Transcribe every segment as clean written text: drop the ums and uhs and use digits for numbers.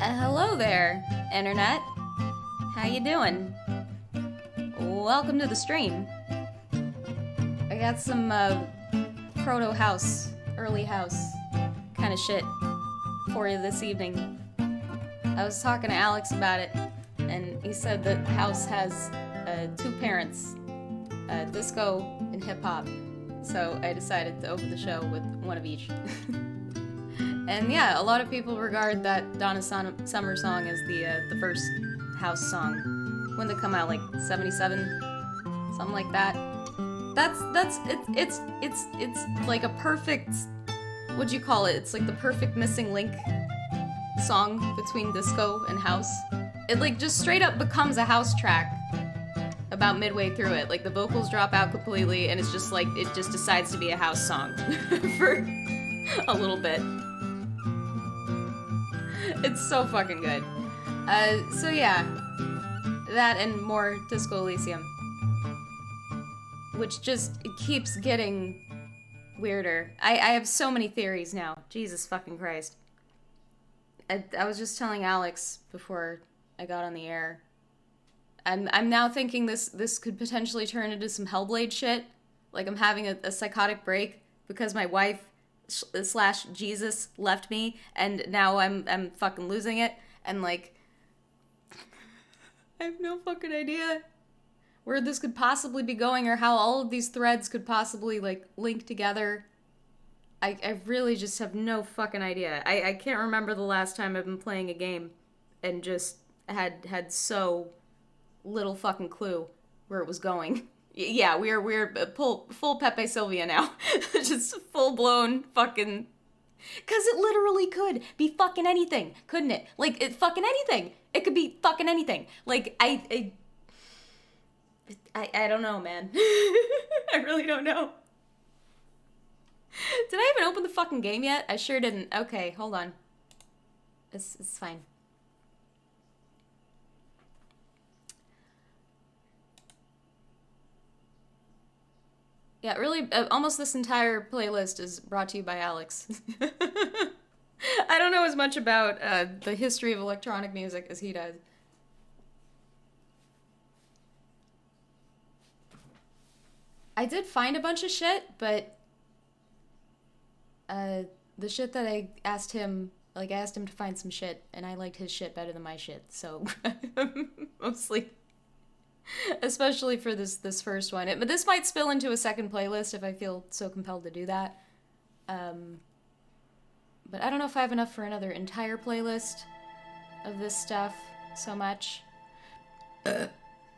Hello there, Internet. How you doing? Welcome to the stream. I got some proto-house, early house kind of shit for you this evening. I was talking to Alex about it, and he said that house has two parents, disco and hip-hop. So I decided to open the show with one of each. And yeah, a lot of people regard that Donna Summer song as the first house song. When did it come out? Like 77, something like that. It's like a perfect, what'd you call it? It's like the perfect missing link song between disco and house. It like just straight up becomes a house track about midway through it. Like the vocals drop out completely, and it's just like it just decides to be a house song for a little bit. It's so fucking good. So yeah, that and more Disco Elysium, which just keeps getting weirder. I have so many theories now. Jesus fucking Christ. I was just telling Alex before I got on the air. I'm now thinking this could potentially turn into some Hellblade shit. Like I'm having a psychotic break because my wife / Jesus left me, and now I'm fucking losing it, and like I have no fucking idea where this could possibly be going or how all of these threads could possibly like link together. I really just have no fucking idea. I can't remember the last time I've been playing a game and just had so little fucking clue where it was going. Yeah, we're full Pepe Sylvia now. Just full blown fucking. Cause it literally could be fucking anything, couldn't it? Like it fucking anything. It could be fucking anything. Like I don't know, man. I really don't know. Did I even open the fucking game yet? I sure didn't. Okay, hold on. It's fine. Yeah, really, almost this entire playlist is brought to you by Alex. I don't know as much about the history of electronic music as he does. I did find a bunch of shit, but the shit that I asked him, like I asked him to find some shit, and I liked his shit better than my shit, so mostly... Especially for this first one. But this might spill into a second playlist if I feel so compelled to do that. But I don't know if I have enough for another entire playlist of this stuff so much.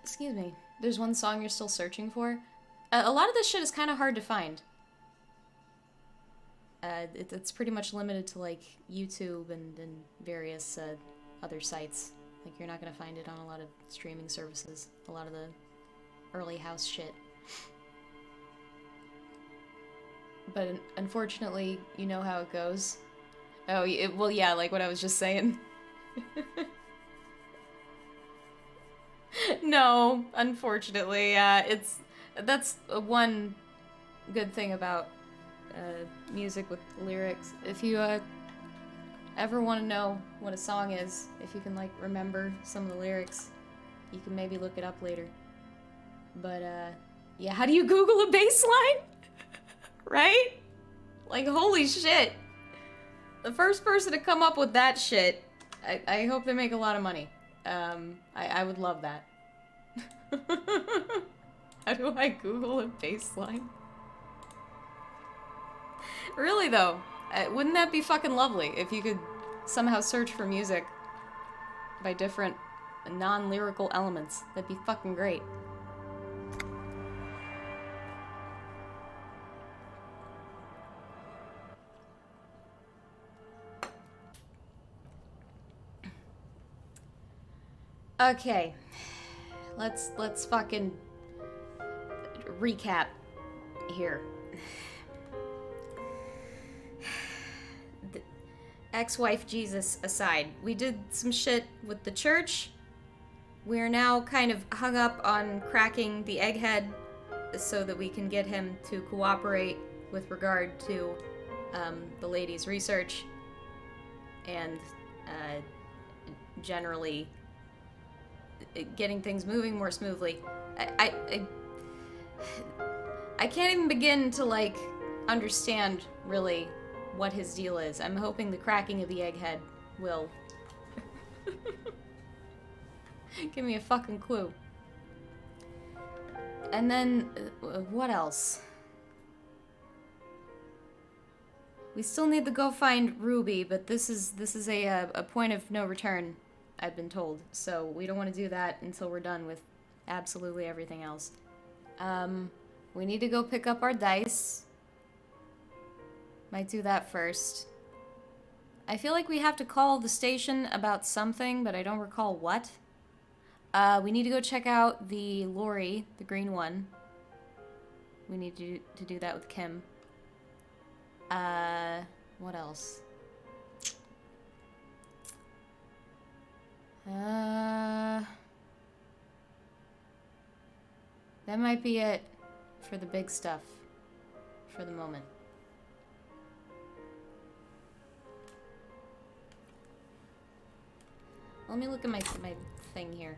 Excuse me. There's one song you're still searching for? A lot of this shit is kind of hard to find. It's pretty much limited to like YouTube and various other sites. Like, you're not gonna find it on a lot of streaming services. A lot of the early house shit. But unfortunately, you know how it goes. Oh, well, yeah, like what I was just saying. No, unfortunately, that's one good thing about music with lyrics. If you ever want to know what a song is, if you can like remember some of the lyrics, you can maybe look it up later. But yeah, how do you Google a bass line? Right? Like, holy shit. The first person to come up with that shit, I hope they make a lot of money. I would love that. How do I Google a bass line? Really though, wouldn't that be fucking lovely if you could somehow search for music by different non-lyrical elements? That'd be fucking great. Okay, let's fucking recap here. Ex-wife Jesus aside, we did some shit with the church. We're now kind of hung up on cracking the egghead so that we can get him to cooperate with regard to the lady's research and generally getting things moving more smoothly. I can't even begin to, like, understand, really, what his deal is. I'm hoping the cracking of the egghead will give me a fucking clue. And then, what else? We still need to go find Ruby, but this is a point of no return, I've been told. So we don't want to do that until we're done with absolutely everything else. We need to go pick up our dice. Might do that first. I feel like we have to call the station about something, but I don't recall what. We need to go check out the lorry, the green one. We need to do that with Kim. What else? That might be it for the big stuff for the moment. Let me look at my thing here.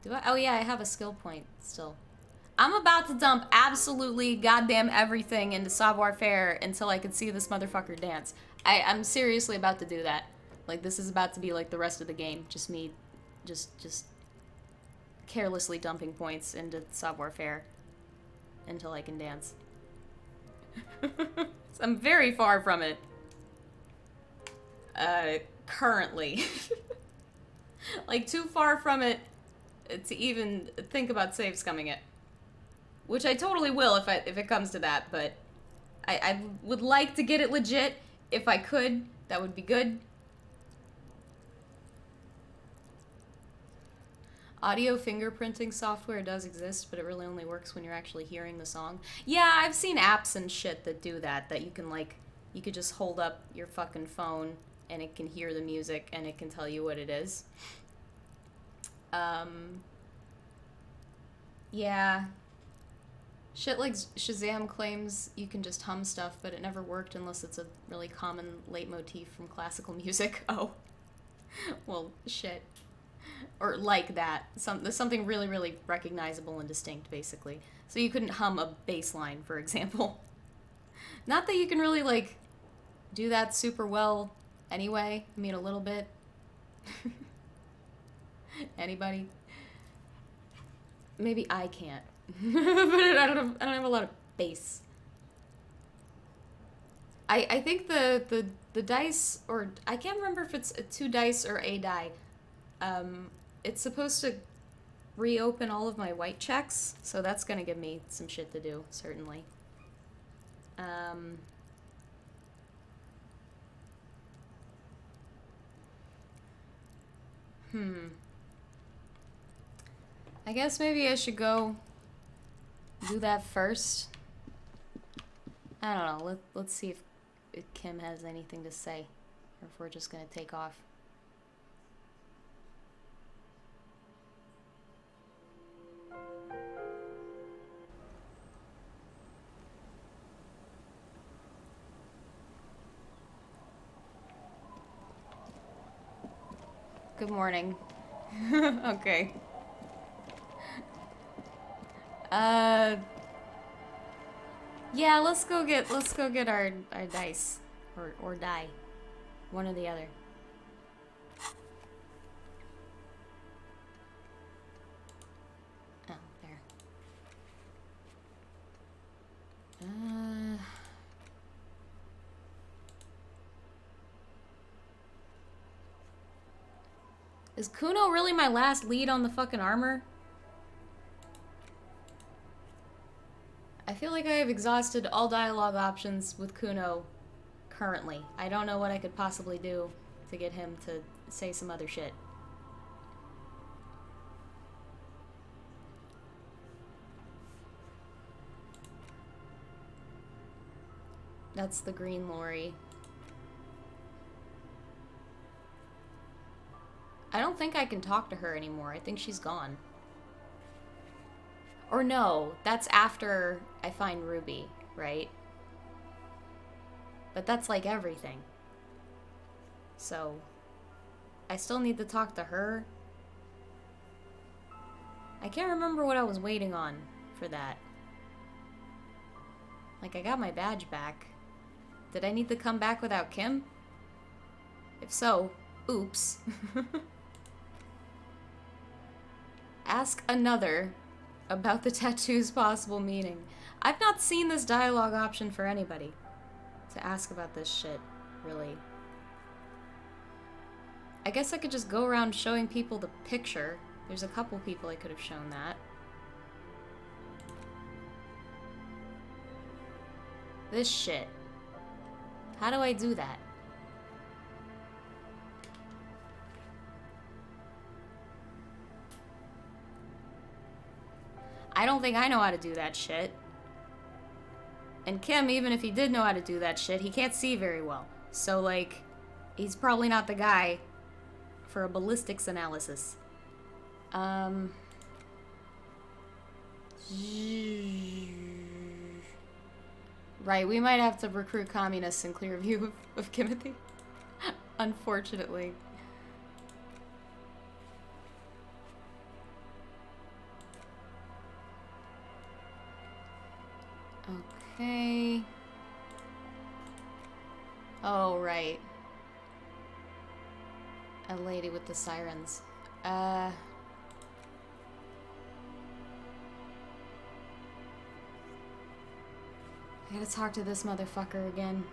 Do I? Oh yeah, I have a skill point still. I'm about to dump absolutely goddamn everything into savoir-faire until I can see this motherfucker dance. I'm seriously about to do that. Like, this is about to be like the rest of the game. Just me, just carelessly dumping points into savoir-faire until I can dance. So I'm very far from it. Currently. Like, too far from it to even think about save scumming it. Which I totally will if it comes to that, but I would like to get it legit. If I could, that would be good. Audio fingerprinting software does exist, but it really only works when you're actually hearing the song. Yeah, I've seen apps and shit that do that you can, like, you could just hold up your fucking phone and it can hear the music and it can tell you what it is. Yeah. Shit like Shazam claims you can just hum stuff, but it never worked unless it's a really common leitmotif from classical music. Oh. Well, shit. Or like that. There's something really, really recognizable and distinct, basically. So you couldn't hum a bass line, for example. Not that you can really, like, do that super well anyway. I mean, a little bit. Anybody? Maybe I can't. But I don't have a lot of bass. I think the dice, or I can't remember if it's 2 dice or a die. It's supposed to reopen all of my white checks, so that's gonna give me some shit to do, certainly. I guess maybe I should go do that first. I don't know. Let's see if Kim has anything to say, or if we're just gonna take off. Good morning. Okay. Yeah, let's go get our dice. Or die. One or the other. Oh, there. Is Kuno really my last lead on the fucking armor? I feel like I have exhausted all dialogue options with Kuno currently. I don't know what I could possibly do to get him to say some other shit. That's the green lorry. I don't think I can talk to her anymore. I think she's gone. Or no, that's after I find Ruby, right? But that's like everything. So, I still need to talk to her. I can't remember what I was waiting on for that. Like, I got my badge back. Did I need to come back without Kim? If so, oops. Ask another about the tattoo's possible meaning. I've not seen this dialogue option for anybody to ask about this shit, really. I guess I could just go around showing people the picture. There's a couple people I could have shown that. This shit. How do I do that? I don't think I know how to do that shit. And Kim, even if he did know how to do that shit, he can't see very well. So, like, he's probably not the guy for a ballistics analysis. Right, we might have to recruit communists in clear view of Kimothy. Unfortunately. Okay. Oh, right. A lady with the sirens. I gotta talk to this motherfucker again.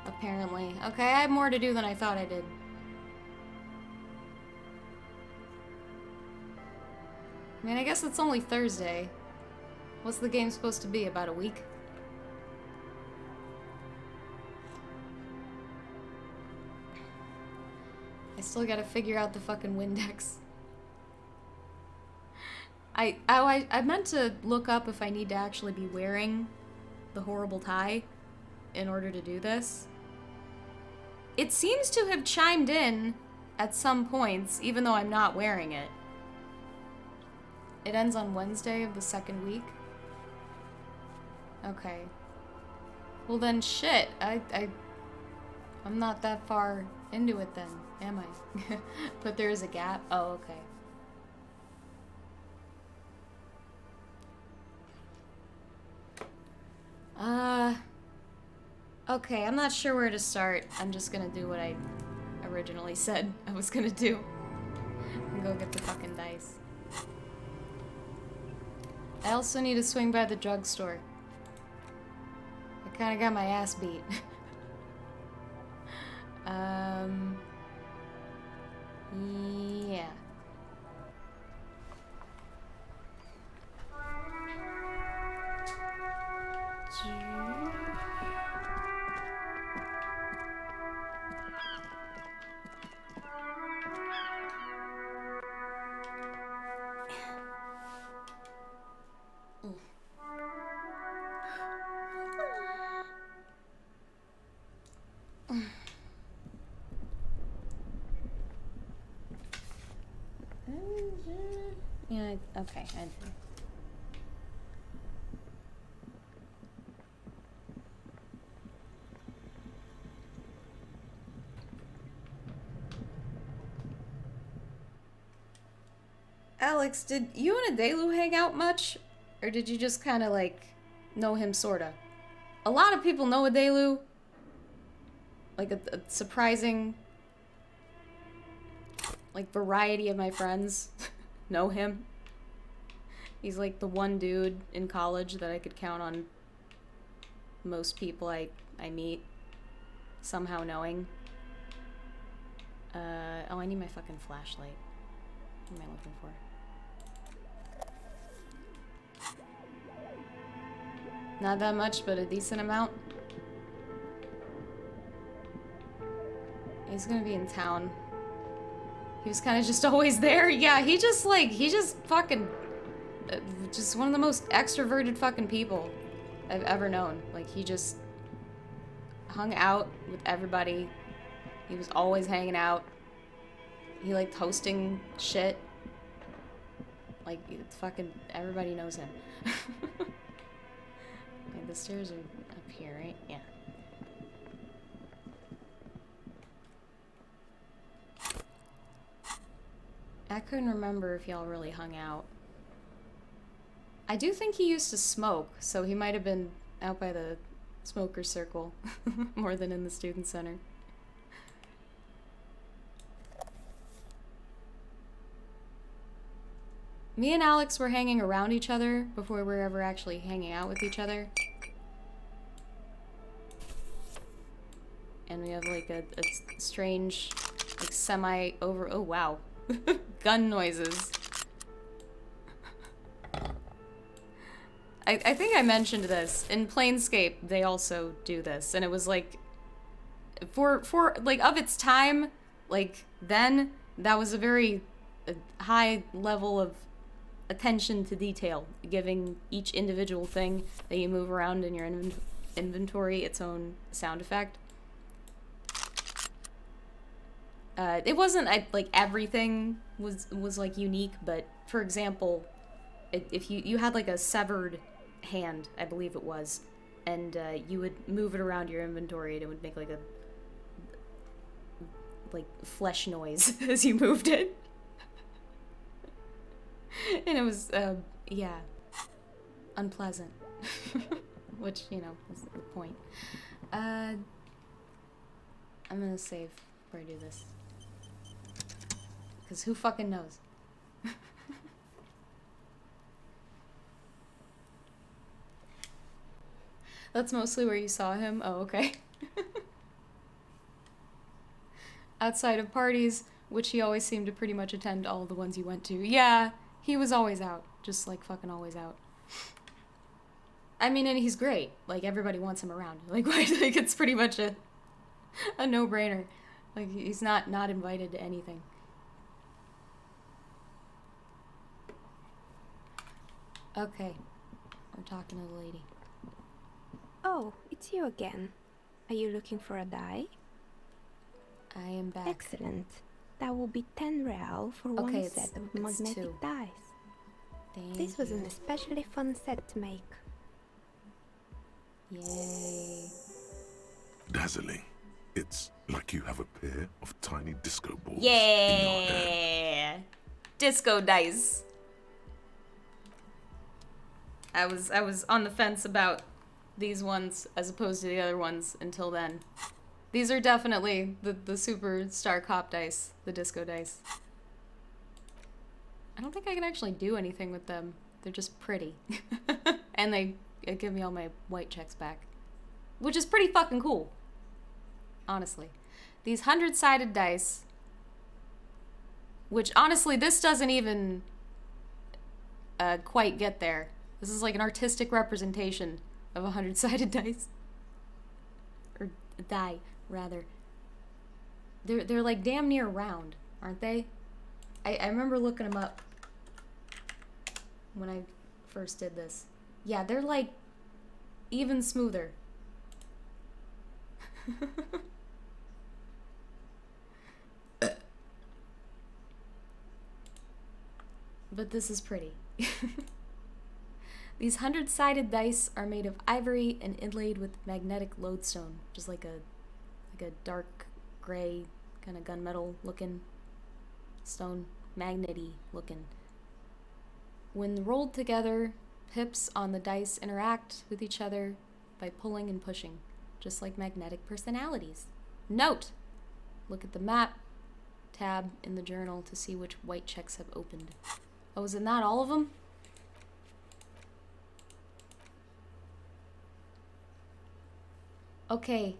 Apparently. Okay, I have more to do than I thought I did. I mean, I guess it's only Thursday. What's the game supposed to be, about a week? I still gotta figure out the fucking Windex. I meant to look up if I need to actually be wearing the horrible tie in order to do this. It seems to have chimed in at some points, even though I'm not wearing it. It ends on Wednesday of the second week. Okay. Well then, shit. I'm not that far into it then, am I? But there is a gap? Oh, okay. Okay, I'm not sure where to start. I'm just gonna do what I originally said I was gonna do. And go get the fucking dice. I also need to swing by the drugstore. I kinda got my ass beat. Yeah. Yeah, okay, I do. Alex, did you and Adelu hang out much? Or did you just kind of, like, know him, sorta? A lot of people know Adelu. Like, a surprising, like, variety of my friends know him. He's, like, the one dude in college that I could count on most people I meet somehow knowing. Oh, I need my fucking flashlight. What am I looking for? Not that much, but a decent amount. He's gonna be in town. He was kind of just always there. Yeah, he just fucking, just one of the most extroverted fucking people I've ever known. Like, he just hung out with everybody. He was always hanging out. He liked hosting shit. Like, it's fucking, everybody knows him. Okay, the stairs are up here, right? Yeah. I couldn't remember if y'all really hung out. I do think he used to smoke, so he might have been out by the smoker circle more than in the student center. Me and Alex were hanging around each other before we were ever actually hanging out with each other. And we have like a strange, like semi-over... Oh, wow. Gun noises. I think I mentioned this. In Planescape, they also do this. And it was like... For like, of its time, like, then, that was a very high level of attention to detail, giving each individual thing that you move around in your inventory its own sound effect. It wasn't like everything was like unique, but for example, if you had like a severed hand, I believe it was, and you would move it around your inventory, and it would make like a flesh noise as you moved it. And it was yeah, unpleasant. Which, you know, is the point. I'm gonna save before I do this. Because who fucking knows? That's mostly where you saw him? Oh, okay. Outside of parties, which he always seemed to pretty much attend all the ones you went to. Yeah, he was always out. Just, like, fucking always out. I mean, and he's great. Like, everybody wants him around. Like, like it's pretty much a no-brainer. Like, he's not invited to anything. Okay. We're talking to the lady. Oh, it's you again. Are you looking for a die? I am back. Excellent. That will be 10 real for one set of magnetic dice. This was an especially fun set to make. Yay. Dazzling. It's like you have a pair of tiny disco balls. Yeah. Disco dice. I was on the fence about these ones as opposed to the other ones until then. These are definitely the superstar cop dice, the disco dice. I don't think I can actually do anything with them. They're just pretty. And they give me all my white checks back. Which is pretty fucking cool. Honestly. These 100-sided dice, which honestly this doesn't even quite get there. This is like an artistic representation of 100-sided dice. Or die, rather. They're like damn near round, aren't they? I remember looking them up when I first did this. Yeah, they're like even smoother. But this is pretty. These 100-sided dice are made of ivory and inlaid with magnetic lodestone, just like a dark gray kind of gunmetal looking stone, magnety looking. When rolled together, pips on the dice interact with each other by pulling and pushing, just like magnetic personalities. Note! Look at the map tab in the journal to see which white checks have opened. Oh, is it not all of them? Okay.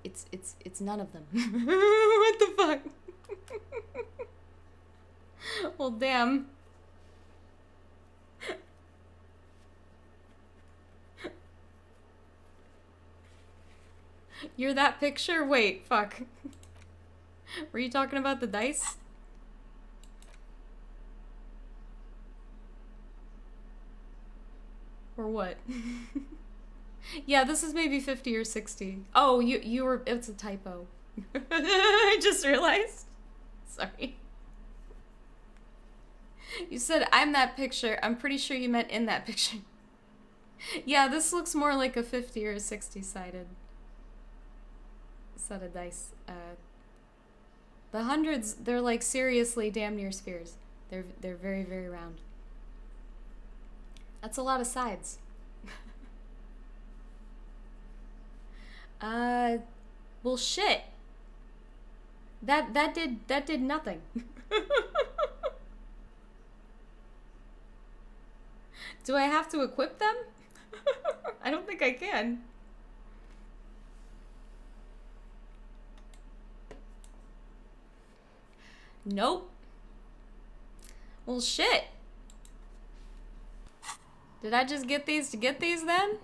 It's none of them. What the fuck? Well, damn. You're that picture? Wait, fuck. Were you talking about the dice? Or what? Yeah, this is maybe 50 or 60. Oh, you were... It's a typo. I just realized. Sorry. You said, I'm that picture. I'm pretty sure you meant in that picture. Yeah, this looks more like a 50 or 60-sided set of dice. The hundreds, they're like seriously damn near spheres. They're very, very round. That's a lot of sides. Well shit. That did nothing. Do I have to equip them? I don't think I can. Nope. Well, shit. Did I just get these to get these then?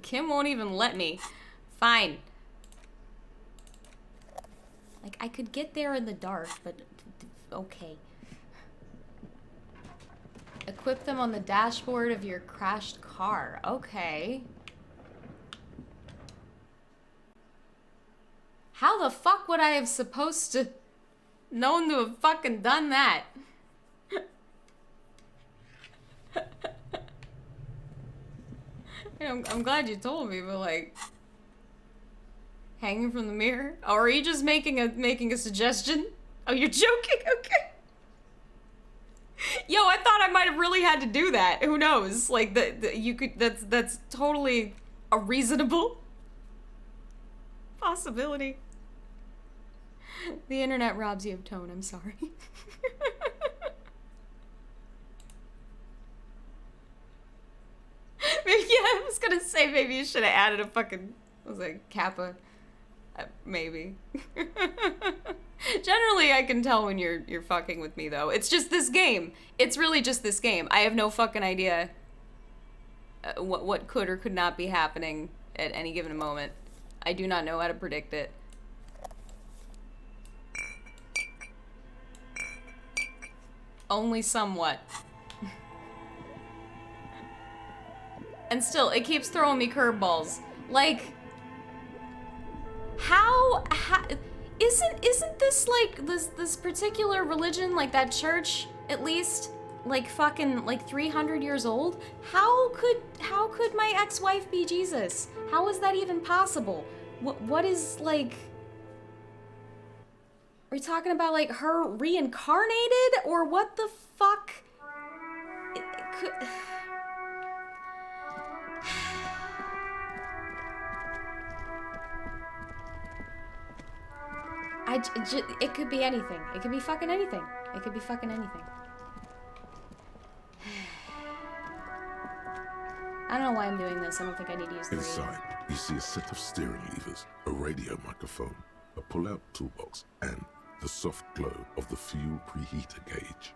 Kim won't even let me. Fine. Like, I could get there in the dark, but okay. Equip them on the dashboard of your crashed car. Okay. How the fuck would I have supposed to known to have fucking done that? I'm glad you told me, but like, hanging from the mirror? Oh, are you just making a suggestion? Oh, you're joking? Okay. Yo, I thought I might have really had to do that. Who knows? Like you could. That's totally a reasonable possibility. The internet robs you of tone. I'm sorry. Maybe, yeah, I was gonna say maybe you should have added a fucking, was it Kappa? Maybe. Generally, I can tell when you're fucking with me, though. It's just this game. It's really just this game. I have no fucking idea what could or could not be happening at any given moment. I do not know how to predict it. Only somewhat. And still, it keeps throwing me curveballs. Like, how isn't this like this particular religion, like that church, at least, like fucking like 300 years old? How could my ex-wife be Jesus? How is that even possible? What is, like, are we talking about like her reincarnated, or what the fuck? It could. It could be anything. It could be fucking anything. It could be fucking anything. I don't know why I'm doing this. I don't think I need to use the radio. Inside, you see a set of steering levers, a radio microphone, a pull-out toolbox, and the soft glow of the fuel preheater gauge.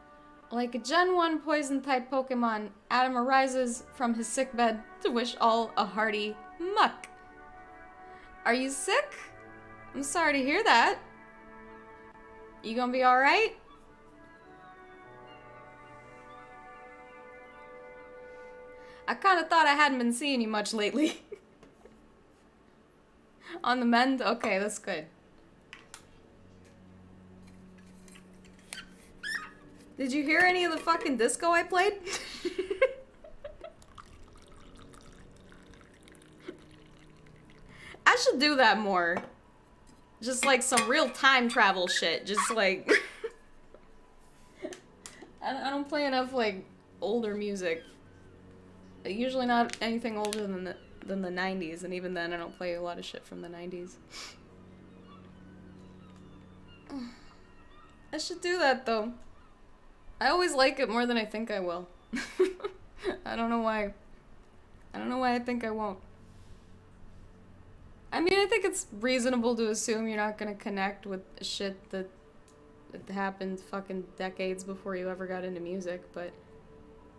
Like a Gen 1 poison-type Pokemon, Adam arises from his sickbed to wish all a hearty muck. Are you sick? I'm sorry to hear that. You gonna be alright? I kinda thought I hadn't been seeing you much lately. On the mend? Okay, that's good. Did you hear any of the fucking disco I played? I should do that more. Just like some real time travel shit. Just like... I don't play enough like older music. Usually not anything older than the 90s, and even then I don't play a lot of shit from the 90s. I should do that though. I always like it more than I think I will. I don't know why. I don't know why I think I won't. I mean, I think it's reasonable to assume you're not gonna connect with shit that happened fucking decades before you ever got into music, but,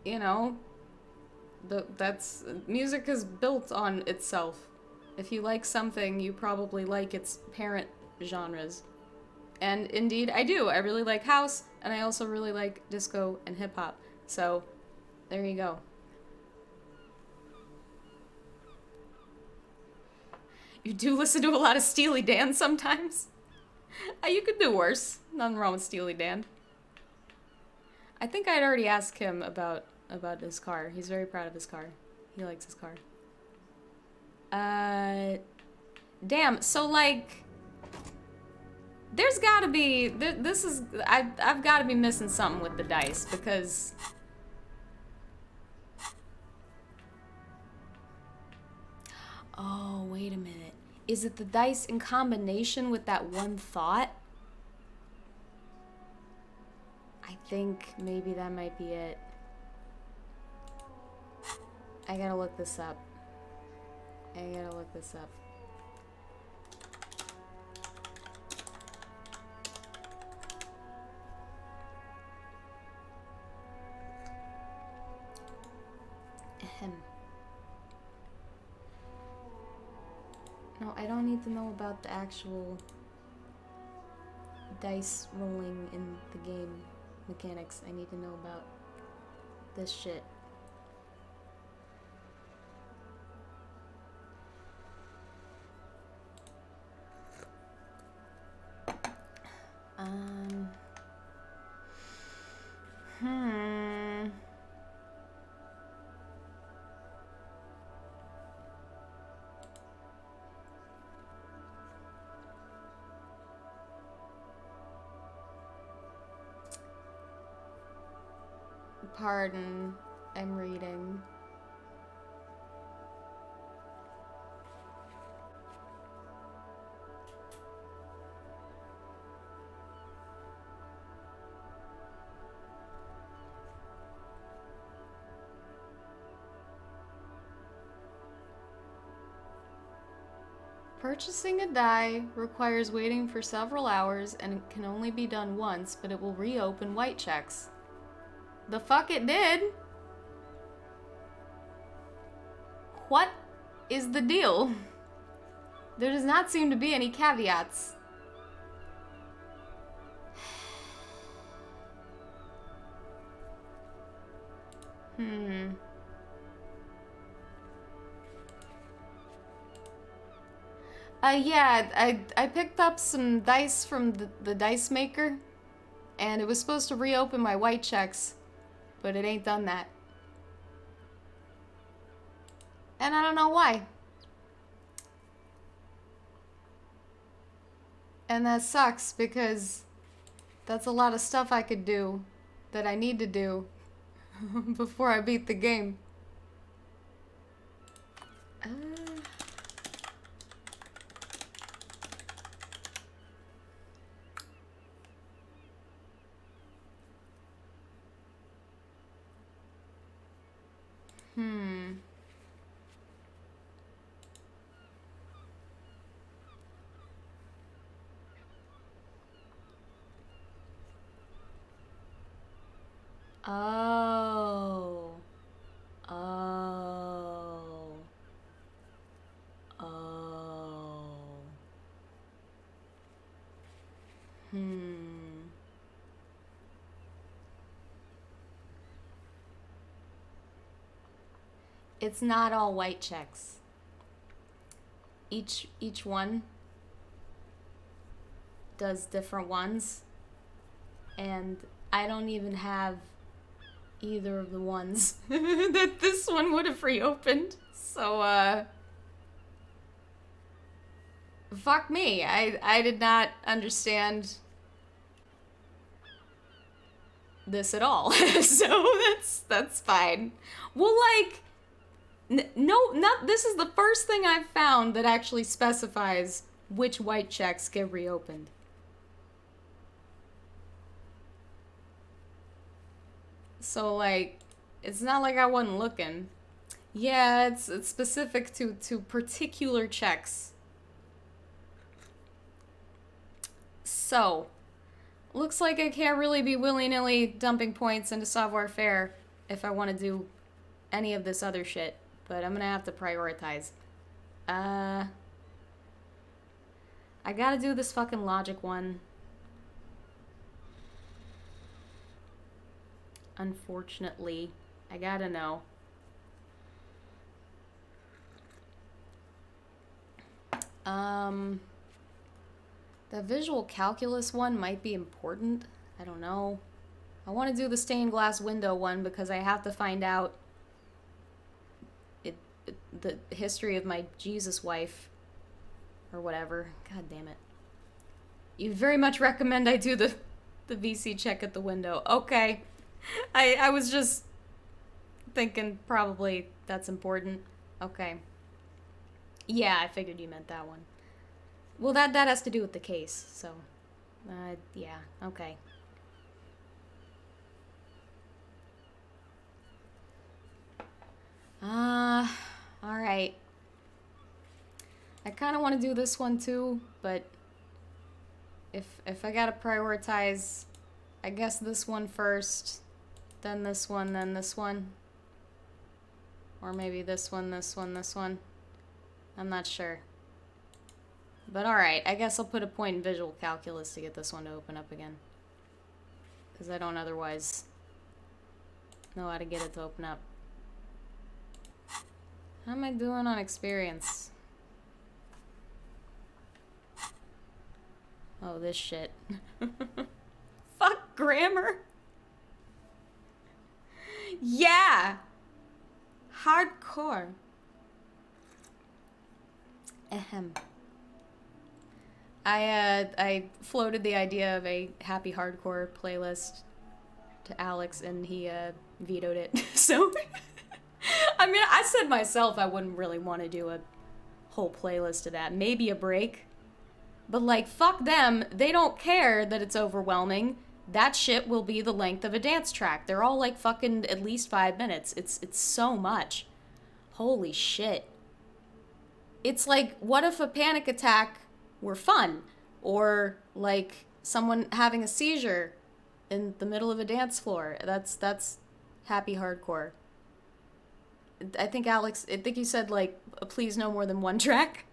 you know, music is built on itself. If you like something, you probably like its parent genres. And indeed, I do. I really like house, and I also really like disco and hip-hop. So, there you go. You do listen to a lot of Steely Dan sometimes? You could do worse. Nothing wrong with Steely Dan. I think I'd already asked him about his car. He's very proud of his car. He likes his car. Damn, so like, there's gotta be, I've gotta be missing something with the dice, because... Oh, wait a minute. Is it the dice in combination with that one thought? I think maybe that might be it. I gotta look this up. Ahem. No, I don't need to know about the actual dice rolling in the game mechanics. I need to know about this shit. Pardon, I'm reading. Purchasing a die requires waiting for several hours and it can only be done once, but it will reopen white checks. The fuck it did? What is the deal? There does not seem to be any caveats. Yeah, I picked up some dice from the dice maker, and it was supposed to reopen my white checks, but it ain't done that. And I don't know why. And that sucks, because that's a lot of stuff I could do that I need to do before I beat the game. Oh. Oh. Oh. It's not all white checks. Each one does different ones, and I don't even have either of the ones that this one would have reopened. So, fuck me. I did not understand this at all. So that's fine. Well, like, this is the first thing I've found that actually specifies which white checks get reopened. So, like, it's not like I wasn't looking. Yeah, it's specific to particular checks. So, looks like I can't really be willy-nilly dumping points into savoir-faire if I want to do any of this other shit. But I'm gonna have to prioritize. I gotta do this fucking logic one. Unfortunately, I gotta know. The visual calculus one might be important. I don't know. I want to do the stained glass window one because I have to find out the history of my Jesus wife. Or whatever. God damn it. You very much recommend I do the VC check at the window. Okay. I was just thinking probably that's important. Okay. Yeah, I figured you meant that one. Well, that has to do with the case, so... yeah, okay. Alright. I kind of want to do this one too, but... If I gotta prioritize, I guess this one first, then this one, then this one. Or maybe this one, this one, this one. I'm not sure. But alright, I guess I'll put a point in visual calculus to get this one to open up again. Because I don't otherwise know how to get it to open up. How am I doing on experience? Oh, this shit. Fuck grammar. Yeah! Hardcore. Ahem. I floated the idea of a happy hardcore playlist to Alex, and he vetoed it. So, I mean, I said myself I wouldn't really want to do a whole playlist of that. Maybe a break. But, like, fuck them. They don't care that it's overwhelming. That shit will be the length of a dance track. They're all, like, fucking at least 5 minutes. It's so much. Holy shit. It's like, what if a panic attack were fun? Or, like, someone having a seizure in the middle of a dance floor. That's happy hardcore. I think you said, like, please no more than one track.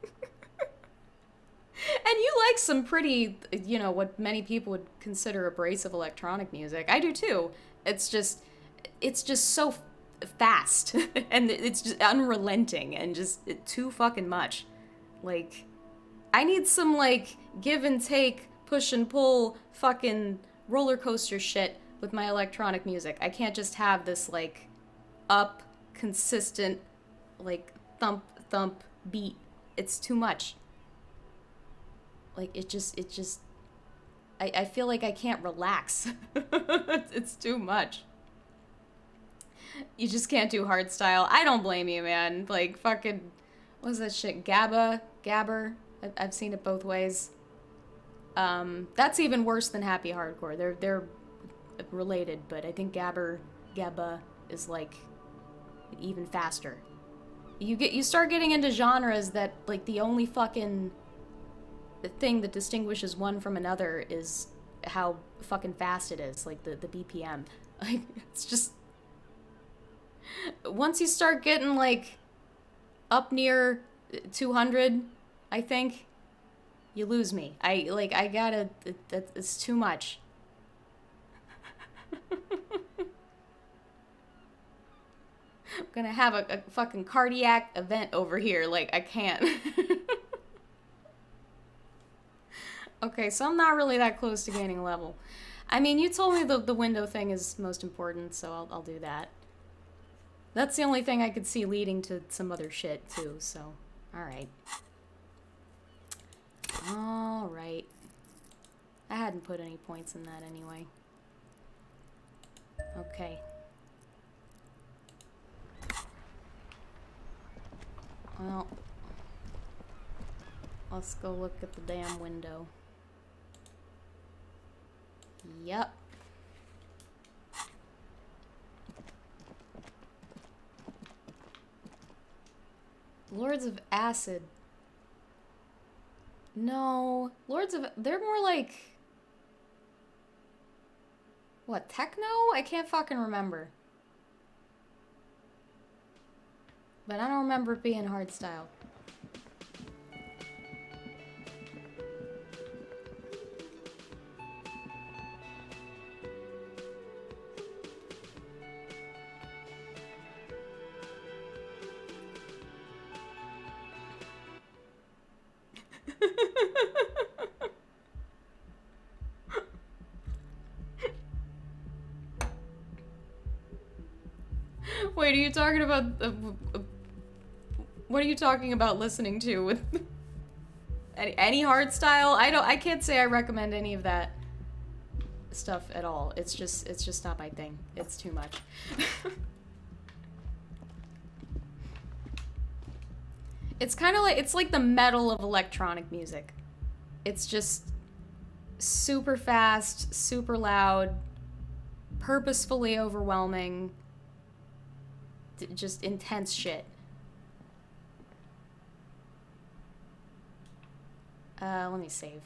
And you like some pretty, you know, what many people would consider abrasive electronic music. I do too. It's just so fast. And it's just unrelenting and just too fucking much. Like, I need some, like, give and take, push and pull, fucking roller coaster shit with my electronic music. I can't just have this, like, up, consistent, like, thump, thump beat. It's too much. Like, I feel like I can't relax. It's too much. You just can't do hardstyle. I don't blame you, man. Like, fucking, what's that shit? Gabber? I've seen it both ways. That's even worse than happy hardcore. They're related, but I think Gabba is, like, even faster. You start getting into genres that, like, the only fucking... the thing that distinguishes one from another is how fucking fast it is, like the BPM. Like, it's just... Once you start getting, like, up near 200, I think, you lose me. It's too much. I'm gonna have a fucking cardiac event over here, like, I can't. Okay, so I'm not really that close to gaining level. I mean, you told me the window thing is most important, so I'll do that. That's the only thing I could see leading to some other shit, too, so... Alright. Alright. I hadn't put any points in that anyway. Okay. Well... Let's go look at the damn window. Yep. Lords of Acid. No. They're more like... What, techno? I can't fucking remember. But I don't remember it being hardstyle. Wait, are you talking about What are you talking about listening to with any hardstyle? I can't say I recommend any of that stuff at all. It's just not my thing. It's too much. It's kind of like, it's like the metal of electronic music. It's just super fast, super loud, purposefully overwhelming, just intense shit. Let me save.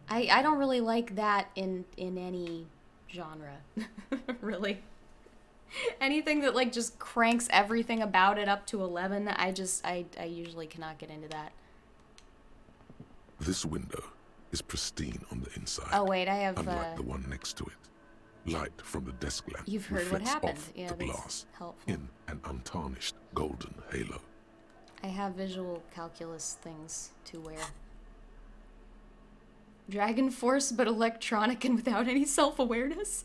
I don't really like that in any genre, really. Anything that like just cranks everything about it up to 11, I usually cannot get into that. This window is pristine on the inside. Oh wait, I have unlike the one next to it. Light from the desk lamp you've heard what reflects happened. off Yeah, the that's glass helpful. in an untarnished golden halo. I have visual calculus things to wear. Dragon Force, but electronic and without any self-awareness?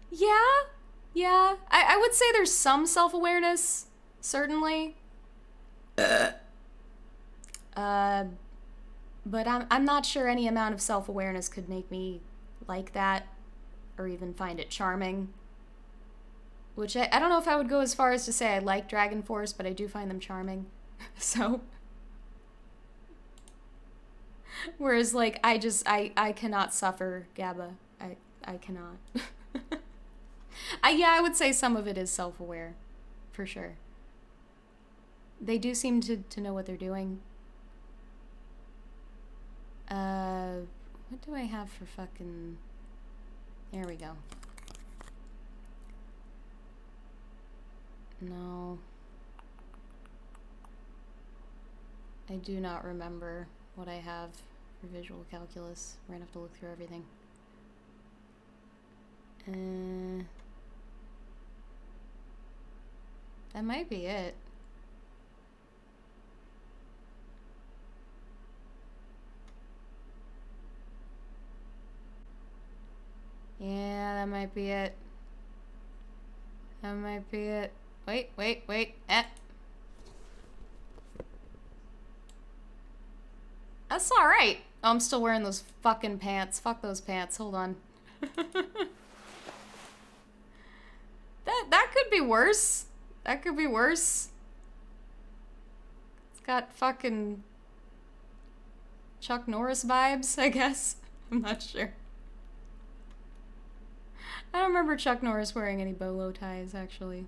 Yeah. I would say there's some self-awareness, certainly. But I'm not sure any amount of self-awareness could make me like that, or even find it charming. Which I don't know if I would go as far as to say I like Dragon Force, but I do find them charming. So. Whereas, like, I cannot suffer GABA. I cannot. Yeah, I would say some of it is self-aware. For sure. They do seem to know what they're doing. What do I have for fucking... There we go. No. I do not remember what I have for visual calculus. We're gonna have to look through everything. That might be it. Yeah, that might be it. That might be it. Wait. That's alright. Oh, I'm still wearing those fucking pants. Fuck those pants. Hold on. That could be worse. That could be worse. It's got fucking Chuck Norris vibes, I guess. I'm not sure. I don't remember Chuck Norris wearing any bolo ties, actually.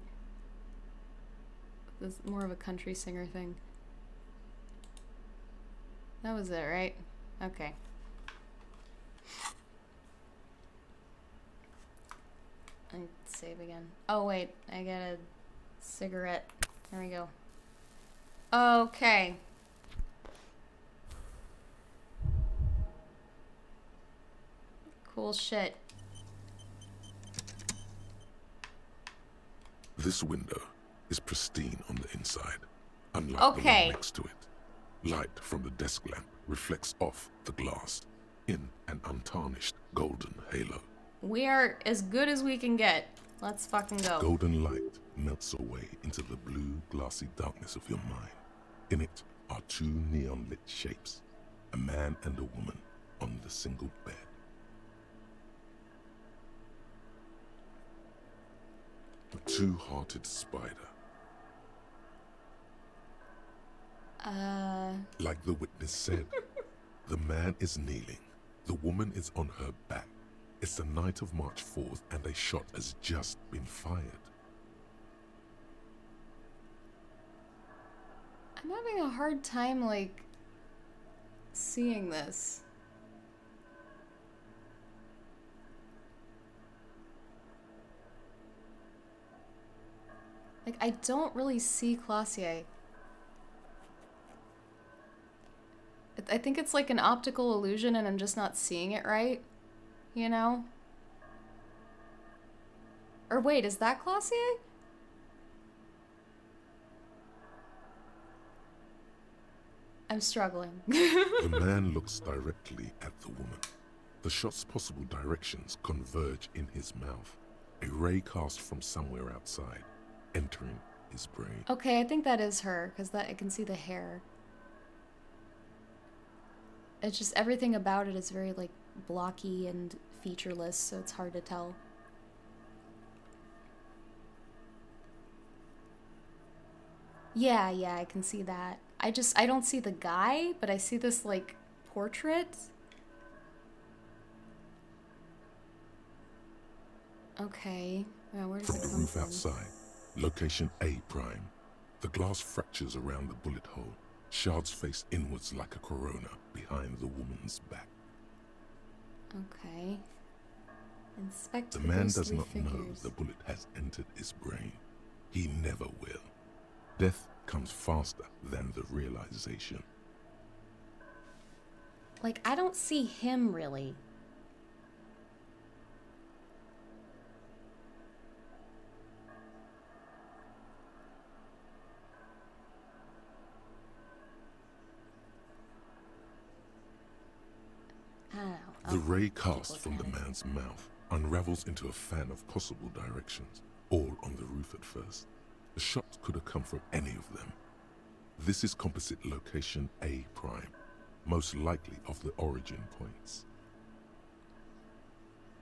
This is more of a country singer thing. That was it, right? Okay. I need to save again. Oh, wait. I got a cigarette. There we go. Okay. Cool shit. This window is pristine on the inside, unlike the one next to it. Light from the desk lamp reflects off the glass in an untarnished golden halo. We are as good as we can get. Let's fucking go. Golden light melts away into the blue, glassy darkness of your mind. In it are two neon-lit shapes, a man and a woman on the single bed. A two-hearted spider. Like the witness said, the man is kneeling, the woman is on her back. It's the night of March 4th and a shot has just been fired. I'm having a hard time, like, seeing this. Like, I don't really see Clausier. I think it's like an optical illusion and I'm just not seeing it right. You know? Or wait, is that Clausier? I'm struggling. The man looks directly at the woman. The shot's possible directions converge in his mouth. A ray cast from somewhere outside. entering his brain. Okay, I think that is her, because I can see the hair. It's just everything about it is very, like, blocky and featureless, so it's hard to tell. Yeah, I can see that. I don't see the guy, but I see this, like, portrait. Okay. Well, where does it come from? From the roof outside, location A prime. The glass fractures around the bullet hole. Shards face inwards like a corona behind the woman's back. Okay. Inspect the man does not know the bullet has entered his brain. He never will. Death comes faster than the realization. Like, I don't see him, really. I don't know. The ray cast from the man's mouth unravels into a fan of possible directions, all on the roof at first. The shot could have come from any of them. This is composite location A prime, most likely of the origin points.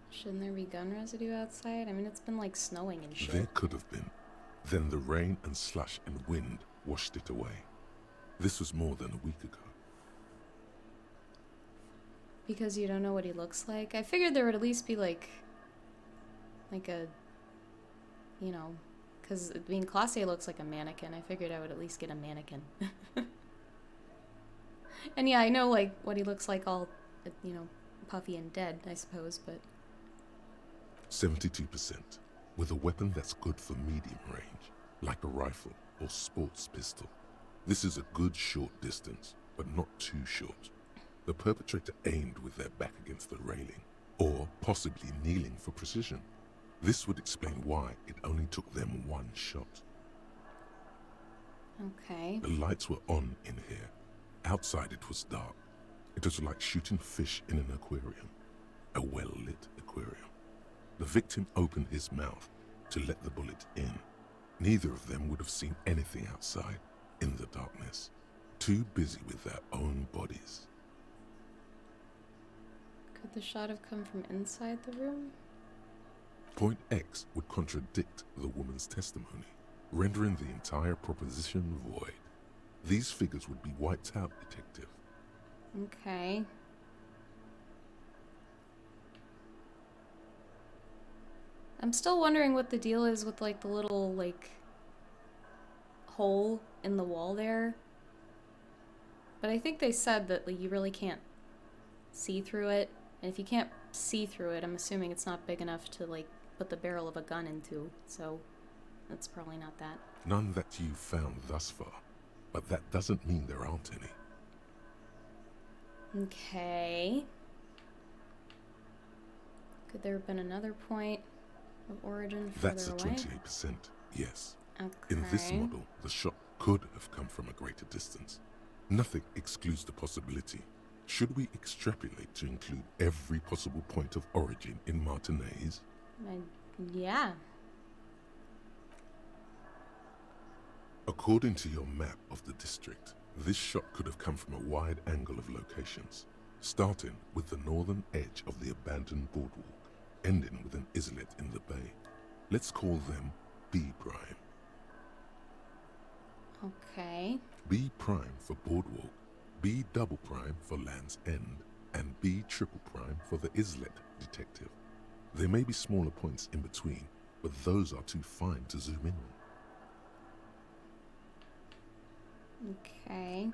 Shouldn't there be gun residue outside? I mean, it's been like snowing and shit. There could have been. Then the rain and slush and wind washed it away. This was more than a week ago. Because you don't know what he looks like? I figured there would at least be like a, you know, because being Classe looks like a mannequin. I figured I would at least get a mannequin. And yeah, I know like what he looks like all, you know, puffy and dead, I suppose, but... 72%, with a weapon that's good for medium range, like a rifle or sports pistol. This is a good short distance, but not too short. The perpetrator aimed with their back against the railing, or possibly kneeling for precision. This would explain why it only took them one shot. Okay. The lights were on in here. Outside it was dark. It was like shooting fish in an aquarium, a well-lit aquarium. The victim opened his mouth to let the bullet in. Neither of them would have seen anything outside in the darkness, too busy with their own bodies. Could the shot have come from inside the room? Point X would contradict the woman's testimony, rendering the entire proposition void. These figures would be wiped out, detective. Okay. I'm still wondering what the deal is with like the little like hole in the wall there. But I think they said that like, you really can't see through it. And if you can't see through it, I'm assuming it's not big enough to like put the barrel of a gun into. So that's probably not that. None that you've found thus far. But that doesn't mean there aren't any. Okay. Could there have been another point of origin further That's a away? 28%, yes. Okay. In this model, the shot could have come from a greater distance. Nothing excludes the possibility. Should we extrapolate to include every possible point of origin in Martinez? Yeah. According to your map of the district, this shot could have come from a wide angle of locations, starting with the northern edge of the abandoned boardwalk, ending with an islet in the bay. Let's call them B prime. Okay. B prime for boardwalk, B double prime for Land's End, and B triple prime for the islet, detective. There may be smaller points in between, but those are too fine to zoom in on. Okay.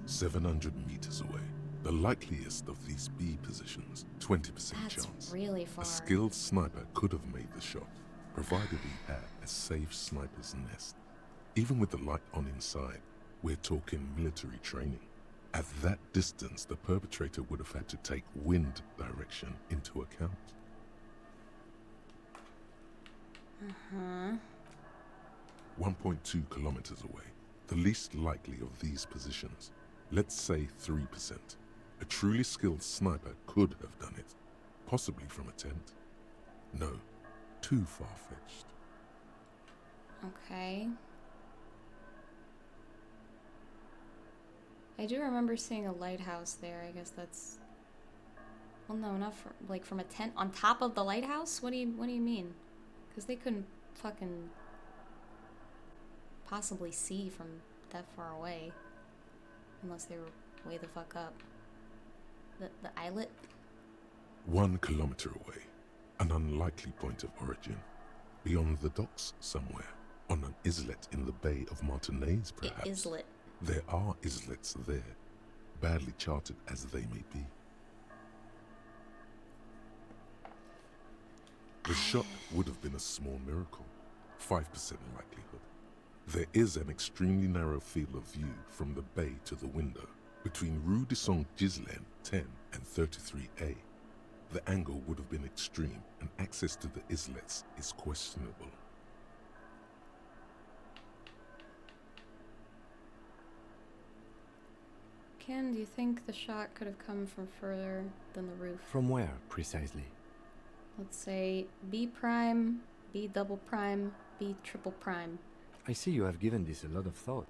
700 meters away. The likeliest of these B positions, 20% That's chance. really far. A skilled sniper could have made the shot, provided he had a safe sniper's nest. Even with the light on inside, we're talking military training. At that distance, the perpetrator would have had to take wind direction into account. 1.2 kilometers away. The least likely of these positions, let's say 3%. A truly skilled sniper could have done it, possibly from a tent. No, too far-fetched. Okay. I do remember seeing a lighthouse there. I guess that's... Well, no, not from, like from a tent on top of the lighthouse? What do you mean? Because they couldn't fucking possibly see from that far away. Unless they were way the fuck up. The islet? 1 kilometer away. An unlikely point of origin. Beyond the docks somewhere. On an islet in the Bay of Martinaise, perhaps. Islet. There are islets there, badly charted as they may be. The shot would have been a small miracle, 5% likelihood. There is an extremely narrow field of view from the bay to the window, between Rue de Saint-Ghislain 10 and 33A. The angle would have been extreme, and access to the islets is questionable. Ken, do you think the shot could have come from further than the roof? From where, precisely? Let's say B prime, B double prime, B triple prime. I see you have given this a lot of thought.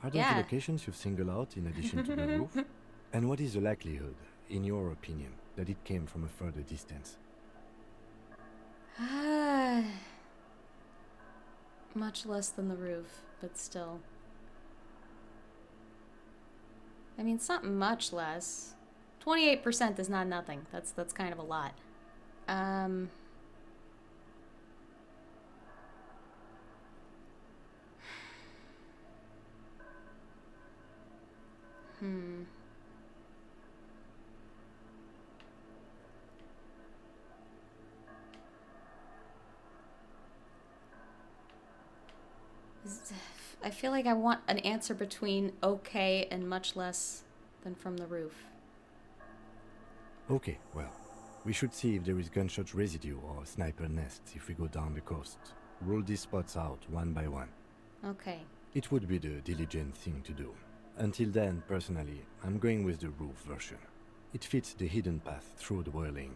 Are those the locations you've singled out in addition to the roof? And what is the likelihood, in your opinion, that it came from a further distance? Much less than the roof, but still. I mean, it's not much less. 28% is not nothing. That's kind of a lot. I feel like I want an answer between okay and much less than from the roof. Okay, well, we should see if there is gunshot residue or sniper nests if we go down the coast. Rule these spots out one by one. Okay. It would be the diligent thing to do. Until then, personally, I'm going with the roof version. It fits the hidden path through the whirling.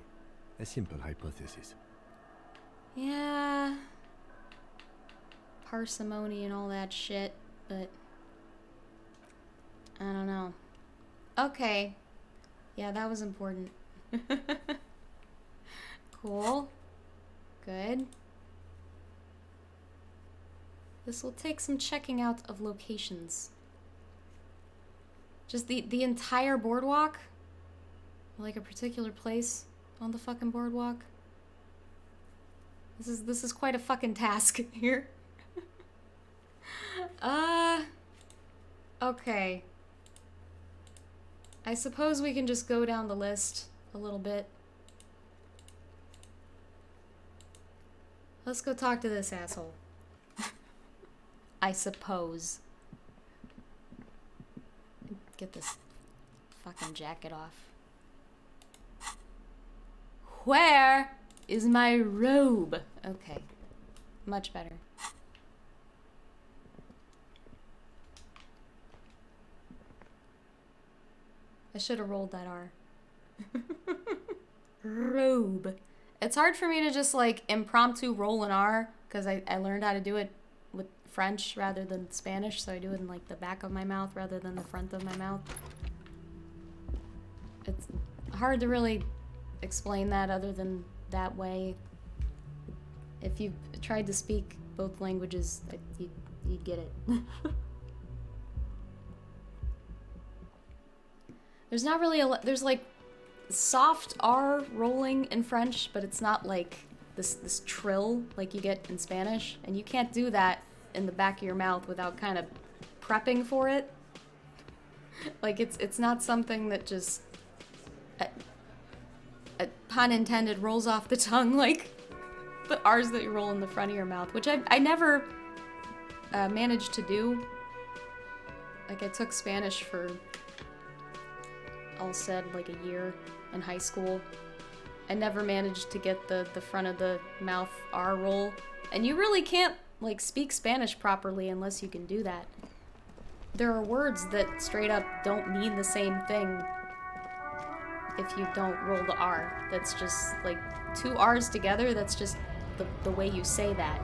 A simple hypothesis. Yeah. Parsimony and all that shit, but I don't know. Okay. Yeah, that was important. Cool. Good. This will take some checking out of locations. Just the entire boardwalk? Like a particular place on the fucking boardwalk? This is quite a fucking task here. Okay. I suppose we can just go down the list a little bit. Let's go talk to this asshole. I suppose. Get this fucking jacket off. Where is my robe? Okay. Much better. I should have rolled that R. Robe. It's hard for me to just like impromptu roll an R because I learned how to do it with French rather than Spanish, so I do it in like the back of my mouth rather than the front of my mouth. It's hard to really explain that other than that way. If you tried to speak both languages, you'd get it. There's not really there's like soft R rolling in French, but it's not like this trill like you get in Spanish, and you can't do that in the back of your mouth without kind of prepping for it. Like it's not something that just pun intended rolls off the tongue like the R's that you roll in the front of your mouth, which I never managed to do. Like I took Spanish for all said like a year in high school. I never managed to get the front of the mouth R roll. And you really can't like speak Spanish properly unless you can do that. There are words that straight up don't mean the same thing if you don't roll the R. That's just like two R's together, that's just the way you say that.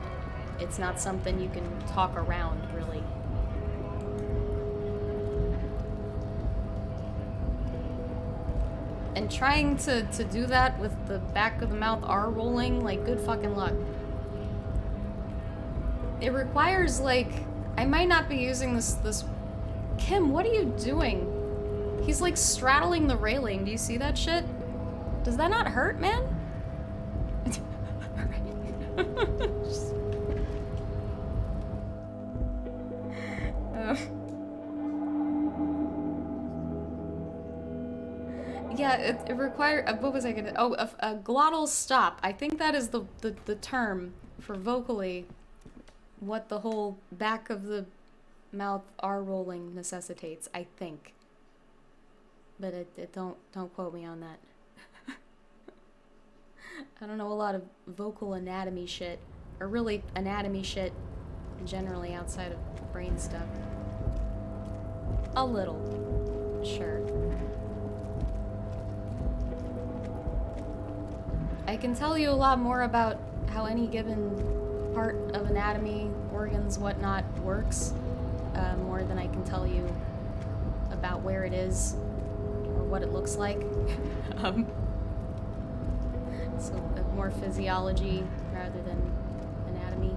it's not something you can talk around, really. And trying to do that with the back of the mouth R rolling, like, good fucking luck. It requires, like, I might not be using this. Kim, what are you doing? He's, like, straddling the railing. Do you see that shit? Does that not hurt, man? Yeah, it requires, what was I gonna, oh, a glottal stop. I think that is the term for vocally what the whole back of the mouth R rolling necessitates, I think. But don't quote me on that. I don't know a lot of vocal anatomy shit, or really anatomy shit generally outside of brain stuff. A little, sure. I can tell you a lot more about how any given part of anatomy, organs, whatnot, works, more than I can tell you about where it is or what it looks like. So more physiology rather than anatomy.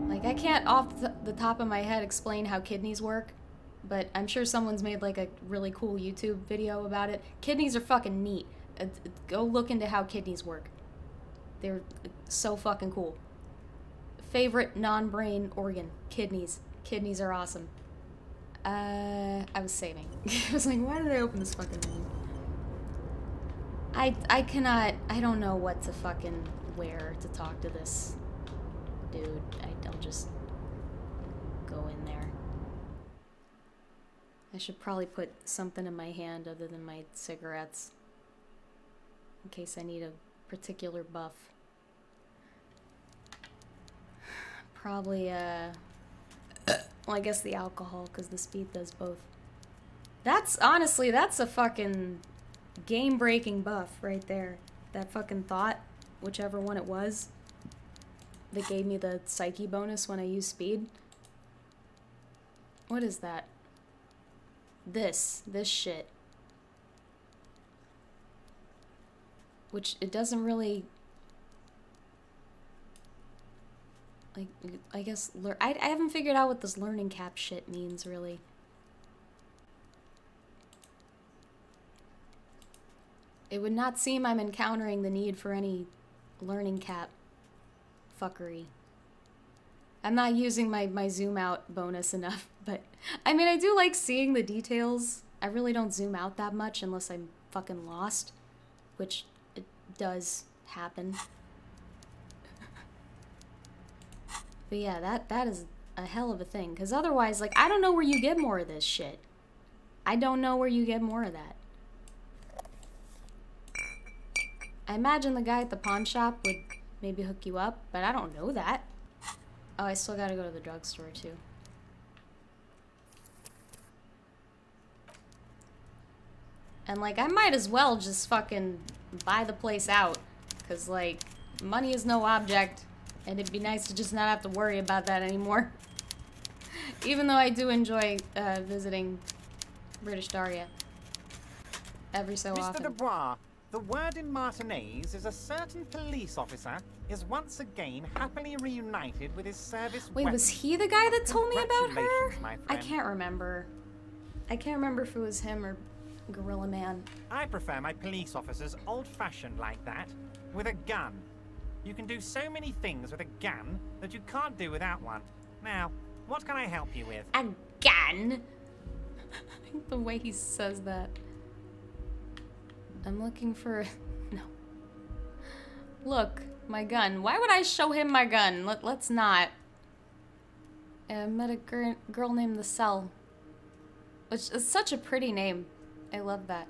Like, I can't off the top of my head explain how kidneys work, but I'm sure someone's made like a really cool YouTube video about it. Kidneys are fucking neat. Go look into how kidneys work. They're so fucking cool. Favorite non-brain organ, kidneys. Kidneys are awesome. I was saving. I was like, why did I open this fucking thing? I don't know what to fucking wear to talk to this dude. I'll just go in there. I should probably put something in my hand other than my cigarettes, in case I need a particular buff. Probably, well, I guess the alcohol, because the speed does both. Honestly, that's a fucking game-breaking buff right there. That fucking thought, whichever one it was, that gave me the psyche bonus when I use speed. What is that? This shit. Which, it doesn't really... like, I guess, I haven't figured out what this learning cap shit means, really. It would not seem I'm encountering the need for any learning cap fuckery. I'm not using my zoom out bonus enough, but I mean, I do like seeing the details. I really don't zoom out that much unless I'm fucking lost, which it does happen. But yeah, that is a hell of a thing, because otherwise, like, I don't know where you get more of this shit. I don't know where you get more of that. I imagine the guy at the pawn shop would maybe hook you up, but I don't know that. Oh, I still gotta go to the drugstore, too. And, like, I might as well just fucking buy the place out, because, like, money is no object. And it'd be nice to just not have to worry about that anymore. Even though I do enjoy visiting British Daria every so often. Mr. Dubois, the word in Martinez is a certain police officer is once again happily reunited with his service Wait, was he the guy that told me about her? I can't remember. I can't remember if it was him or Gorilla Man. I prefer my police officers old-fashioned like that, with a gun. You can do so many things with a gun that you can't do without one. Now, what can I help you with? A gun? The way he says that. I'm looking for... No. Look, my gun. Why would I show him my gun? Let's not. I met a girl named The Cell. Which is such a pretty name. I love that.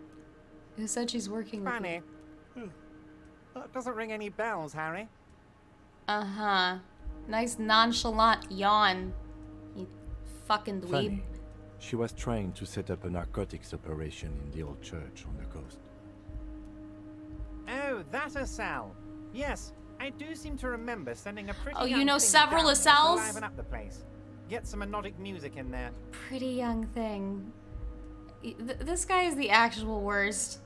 Who said she's working with me. That doesn't ring any bells, Harry. Uh-huh. Nice nonchalant yawn. You fucking dweeb. Funny. She was trying to set up a narcotics operation in the old church on the coast. that a cell? Yes, I do seem to remember sending a pretty Oh, you young know thing several down there to cells? liven up the place. Get some melodic music in there. Pretty young thing. This guy is the actual worst.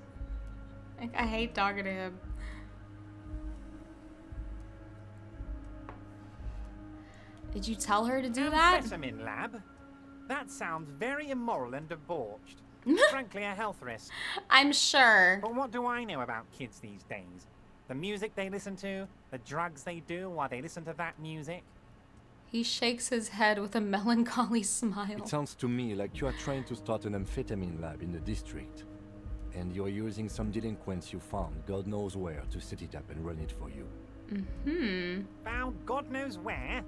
I hate talking to him. Did you tell her to do that? Amphetamine lab? That sounds very immoral and debauched. Frankly, a health risk. I'm sure. But what do I know about kids these days? The music they listen to, the drugs they do while they listen to that music. He shakes his head with a melancholy smile. It sounds to me like you are trying to start an amphetamine lab in the district. And you're using some delinquents you found, God knows where, to set it up and run it for you. Mm-hmm. Found God knows where?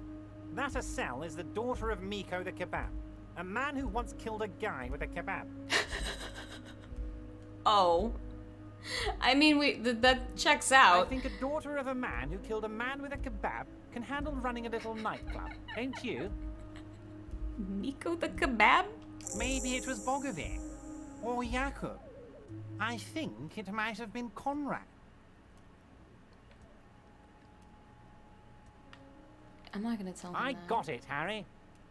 That a cell is the daughter of Miko the Kebab. A man who once killed a guy with a kebab. Oh. I mean, that checks out. I think a daughter of a man who killed a man with a kebab can handle running a little nightclub, don't you? Miko the Kebab? Maybe it was Bogovir. Or Jakub. I think it might have been Conrad. I'm not gonna tell him I that. got it, Harry.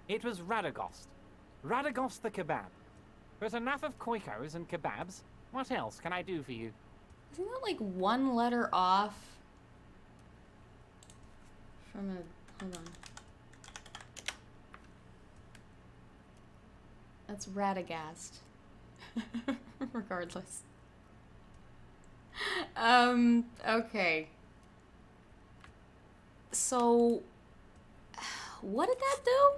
It was Radogost. Radogost the Kebab. But enough of koikos and kebabs. What else can I do for you? Isn't that like one letter off from a... Hold on. That's Radagast. Regardless. Okay. So, what did that do?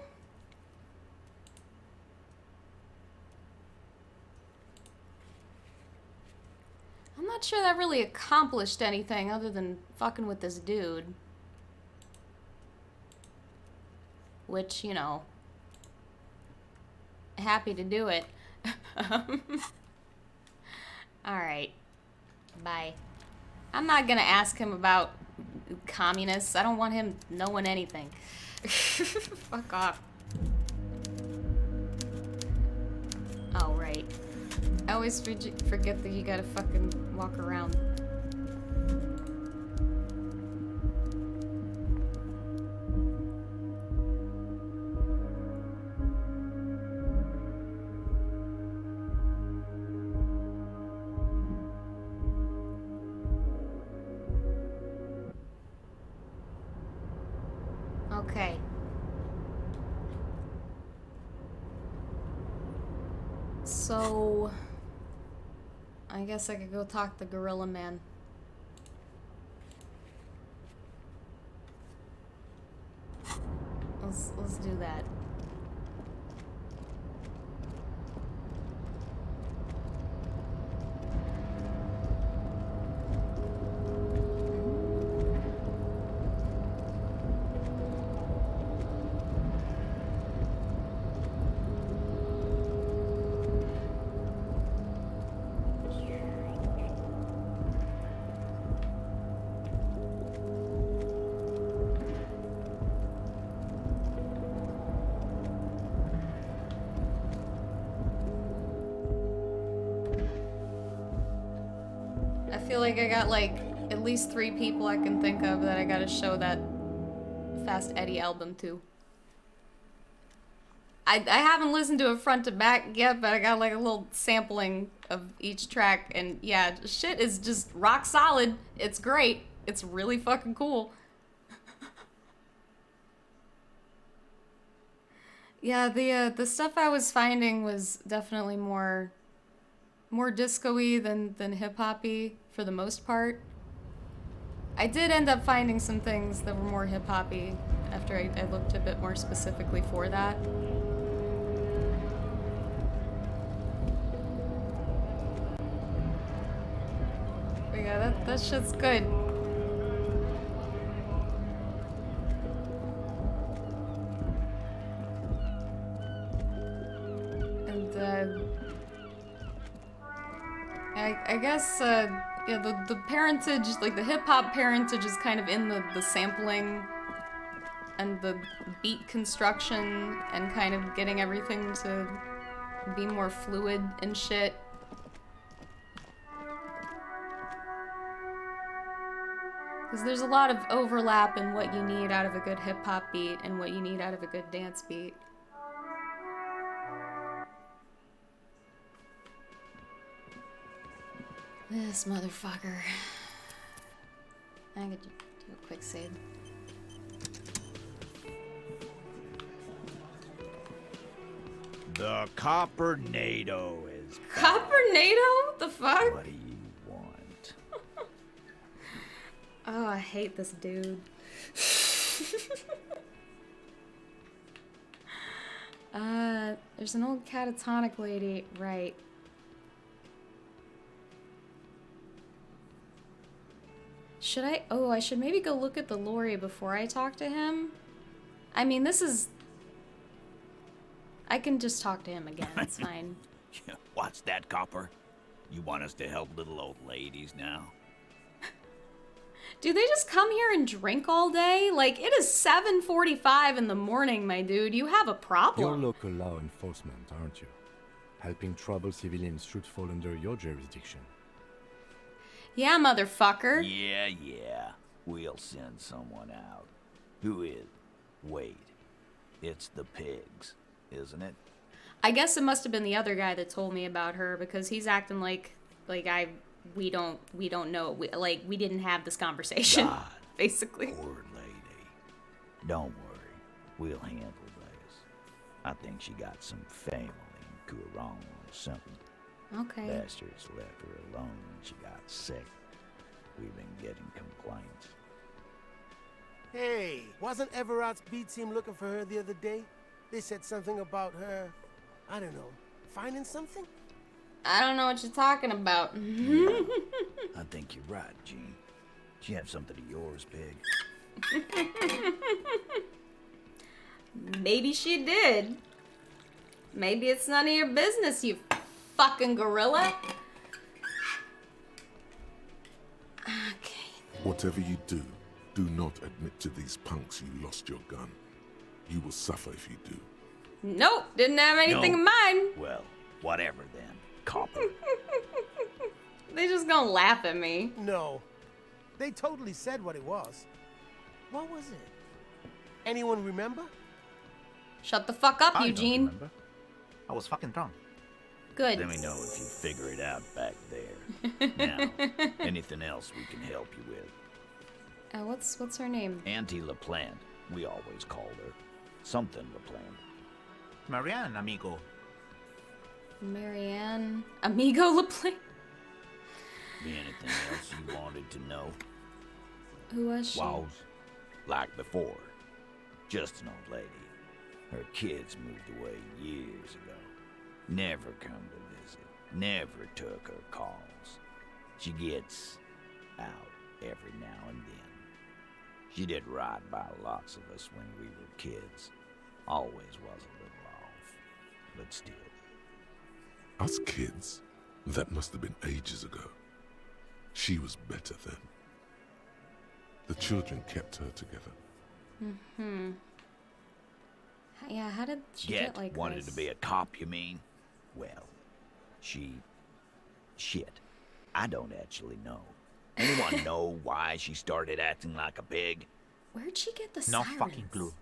I'm not sure that really accomplished anything other than fucking with this dude. Which, you know, happy to do it. Alright. Bye. I'm not gonna ask him about communists. I don't want him knowing anything. Fuck off. Oh, right. I always forget that you gotta fucking walk around. Okay. So, I guess I could go talk to Gorilla Man. Let's do that. I feel like I got like at least 3 people I can think of that I gotta show that Fast Eddie album to. I haven't listened to it front to back yet, but I got like a little sampling of each track, and yeah, shit is just rock solid. It's great. It's really fucking cool. Yeah, the stuff I was finding was definitely more disco-y than hip-hop-y for the most part. I did end up finding some things that were more hip-hop-y after I looked a bit more specifically for that. But yeah, that shit's good. And I guess yeah, the parentage, like the hip-hop parentage is kind of in the sampling and the beat construction and kind of getting everything to be more fluid and shit. Because there's a lot of overlap in what you need out of a good hip-hop beat and what you need out of a good dance beat. This motherfucker. I could do a quick save. The Coppernado is back. Coppernado? The fuck? What do you want? Oh, I hate this dude. There's an old catatonic lady, right. Should I? Oh, I should maybe go look at the lorry before I talk to him. I mean, this is... I can just talk to him again, it's fine. What's that, Copper? You want us to help little old ladies now? Do they just come here and drink all day? Like, it is 7:45 in the morning, my dude. You have a problem. You're local law enforcement, aren't you? Helping troubled civilians should fall under your jurisdiction. Yeah, motherfucker. Yeah. We'll send someone out. Who is? Wait. It's the pigs, isn't it? I guess it must have been the other guy that told me about her, because he's acting like we don't know. We didn't have this conversation. God, basically. Poor lady. Don't worry. We'll handle this. I think she got some family in Kuarong or something. Okay. Bastards left her alone when she got sick. We've been getting complaints. Hey, wasn't Everard's B team looking for her the other day? They said something about her, I don't know, finding something? I don't know what you're talking about. I think you're right, Gene. She have something of yours, Pig. Maybe she did. Maybe it's none of your business, you fucking gorilla. Okay. Whatever you do, do not admit to these punks you lost your gun. You will suffer if you do. Nope, didn't have anything in mind. Well, whatever then, Copper. They just gonna laugh at me. No. They totally said what it was. What was it? Anyone remember? Shut the fuck up, I Eugene. don't remember. I was fucking drunk. Good. Let me know if you figure it out back there. Now, anything else we can help you with? What's her name? Auntie LaPlante, we always called her. Something LaPlante. Marianne, amigo. Marianne. Amigo LaPlante? Be anything else you wanted to know? Who was she? Was, like before, just an old lady. Her kids moved away years ago. Never come to visit. Never took her calls. She gets out every now and then. She did right by lots of us when we were kids. Always was a little off, but still. Us kids? That must have been ages ago. She was better then. The children kept her together. Mm-hmm. Yeah, how did she get like wanted this? to be a cop, you mean? Well, shit. I don't actually know. Anyone know why she started acting like a pig? Where'd she get the No sirens? fucking clue.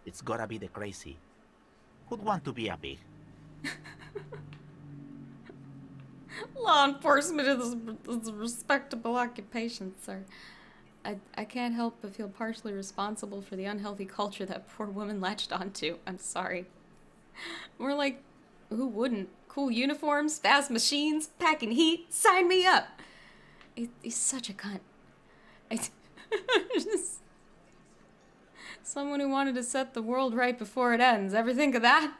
It's gotta be the crazy. Who'd want to be a pig? Law enforcement is a respectable occupation, sir. I can't help but feel partially responsible for the unhealthy culture that poor woman latched onto. I'm sorry. We're like, who wouldn't? Cool uniforms, fast machines, packing heat, sign me up. He's such a cunt. Just someone who wanted to set the world right before it ends. Ever think of that?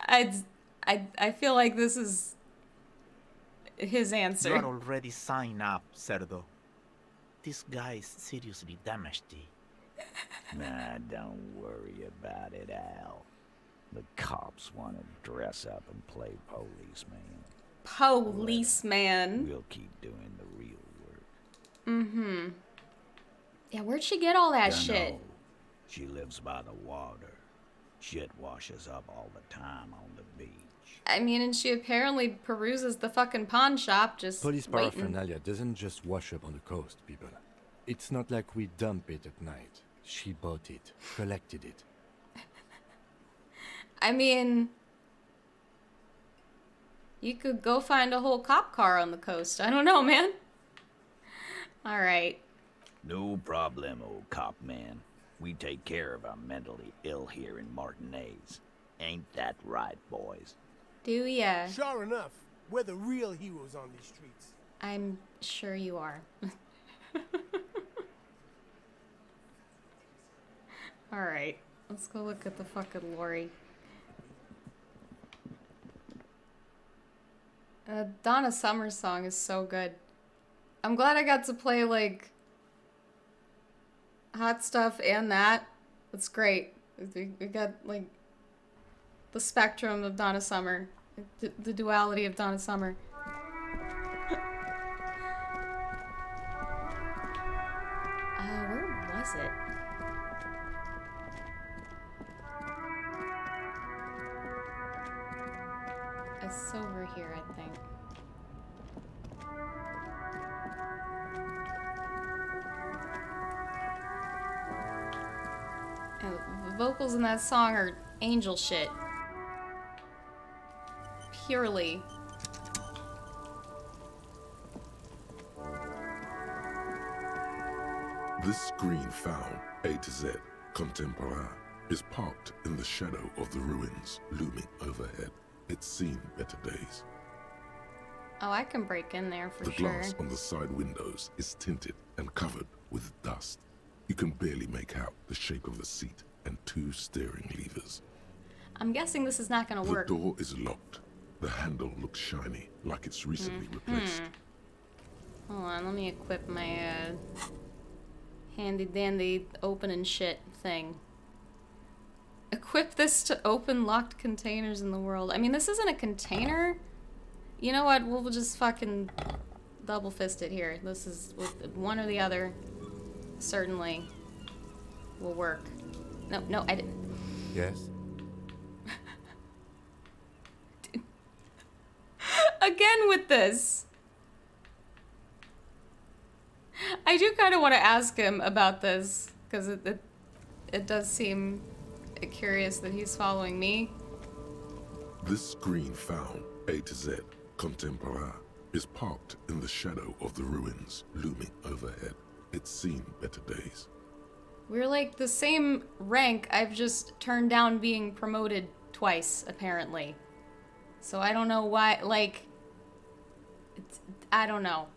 I feel like this is his answer. You're already signed up, Cerdo. This guy's seriously damaged. Nah, don't worry about it, Al. The cops want to dress up and play policeman. Policeman. We'll keep doing the real work. Mm-hmm. Yeah, where'd she get all that Dunno. shit? She lives by the water. Shit washes up all the time on the beach. I mean, and she apparently peruses the fucking pawn shop, just Police waiting. paraphernalia doesn't just wash up on the coast, people. It's not like we dump it at night. She bought it, collected it. I mean, you could go find a whole cop car on the coast. I don't know, man. All right. No problemo, cop man. We take care of our mentally ill here in Martinez. Ain't that right, boys? Do ya? Sure enough, we're the real heroes on these streets. I'm sure you are. Alright, let's go look at the fucking lorry. Donna Summer's song is so good. I'm glad I got to play, like, Hot Stuff and that. It's great. We got, like, the spectrum of Donna Summer. The duality of Donna Summer. Where was it? It's over here, I think. And the vocals in that song are angel shit. Purely. This screen found, A to Z, contemporain, is parked in the shadow of the ruins looming overhead. It's seen better days. Oh, I can break in there for sure. The glass on the side windows is tinted and covered with dust. You can barely make out the shape of the seat and 2 steering levers. I'm guessing this is not gonna work. The door is locked. The handle looks shiny, like it's recently replaced. Hold on, let me equip my handy dandy open and shit thing. Equip this to open locked containers in the world. I mean, this isn't a container. You know what? We'll just fucking double fist it here. This is one or the other. Certainly will work. No, I didn't. Yes? Again with this. I do kind of want to ask him about this, because it does seem curious that he's following me. This screen found, A to Z, contemporain, is parked in the shadow of the ruins looming overhead. It's seen better days. We're like the same rank, I've just turned down being promoted twice, apparently. So I don't know why, like, I don't know.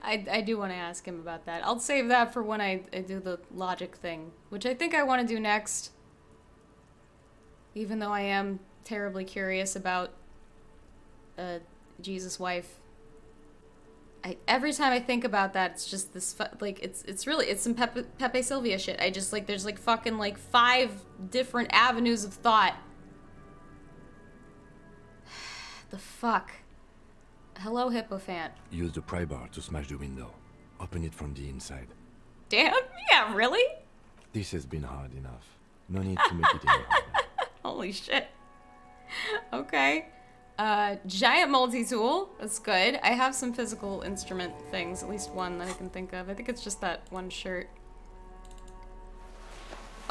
I do want to ask him about that. I'll save that for when I do the logic thing, which I think I want to do next. Even though I am terribly curious about Jesus' wife. Every time I think about that, it's just this, like, it's really, it's some Pepe Sylvia shit. I just, like, there's, like, fucking, like, 5 different avenues of thought. The fuck? Hello, Hippophant. Use the pry bar to smash the window. Open it from the inside. Damn, yeah, really? This has been hard enough. No need to make it any harder. Holy shit. Okay. Giant multi-tool. That's good. I have some physical instrument things, at least one that I can think of. I think it's just that one shirt.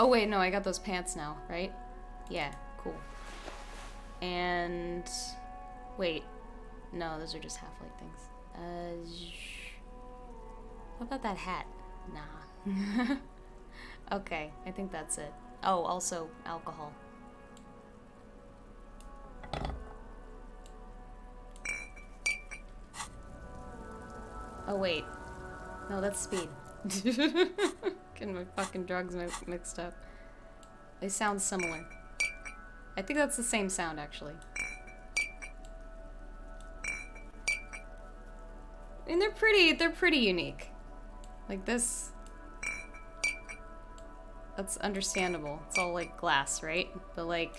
Oh wait, no, I got those pants now, right? Yeah, cool. And... wait. No, those are just half-light things. What about that hat? Nah. Okay, I think that's it. Oh, also alcohol. Oh, wait. No, that's speed. Getting my fucking drugs mixed up. They sound similar. I think that's the same sound, actually. I mean, they're pretty unique. Like this... that's understandable. It's all, like, glass, right? But, like...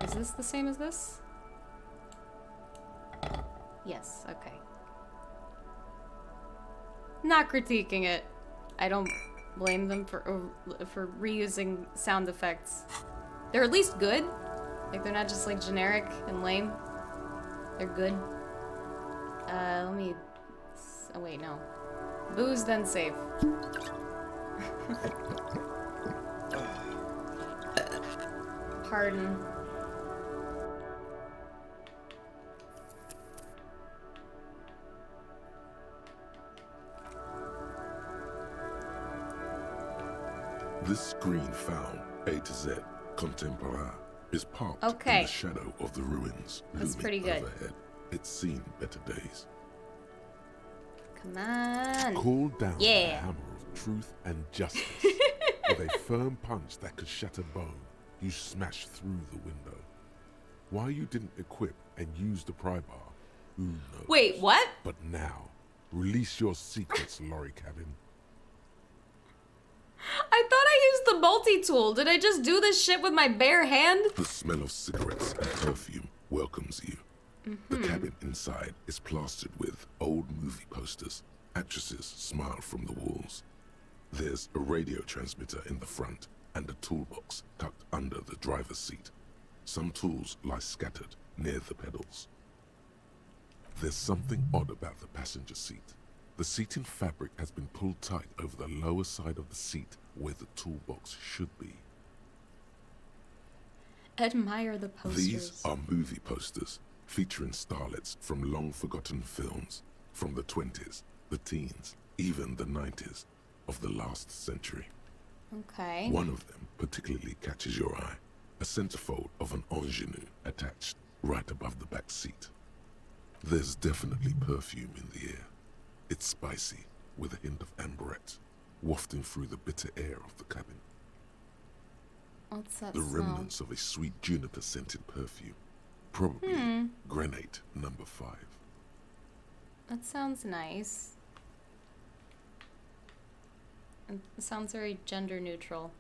is this the same as this? Yes, okay. Not critiquing it. I don't blame them for reusing sound effects. They're at least good. Like, they're not just, like, generic and lame. They're good. Let me... Oh, wait, no. Booze, then save. Pardon. This screen found A to Z, contemporaire, is parked in the shadow of the ruins. That's pretty good. Overhead. It's seen better days. Come on. Call down the hammer of truth and justice. With a firm punch that could shatter bone, you smash through the window. Why you didn't equip and use the pry bar, who knows? Wait, what? But now, release your secrets, Lorry Cabin. I thought I used the multi-tool. Did I just do this shit with my bare hand? The smell of cigarettes and perfume welcomes you. The cabin inside is plastered with old movie posters. Actresses smile from the walls. There's a radio transmitter in the front and a toolbox tucked under the driver's seat. Some tools lie scattered near the pedals. There's something odd about the passenger seat. The seating fabric has been pulled tight over the lower side of the seat where the toolbox should be. Admire the posters. These are movie posters featuring starlets from long-forgotten films from the 20s, the teens, even the 90s of the last century. Okay. One of them particularly catches your eye, a centerfold of an ingenue attached right above the back seat. There's definitely perfume in the air. It's spicy, with a hint of amberette, wafting through the bitter air of the cabin. What's that The smell? remnants of a sweet juniper-scented perfume. Probably Grenade No. 5. That sounds nice. It sounds very gender neutral.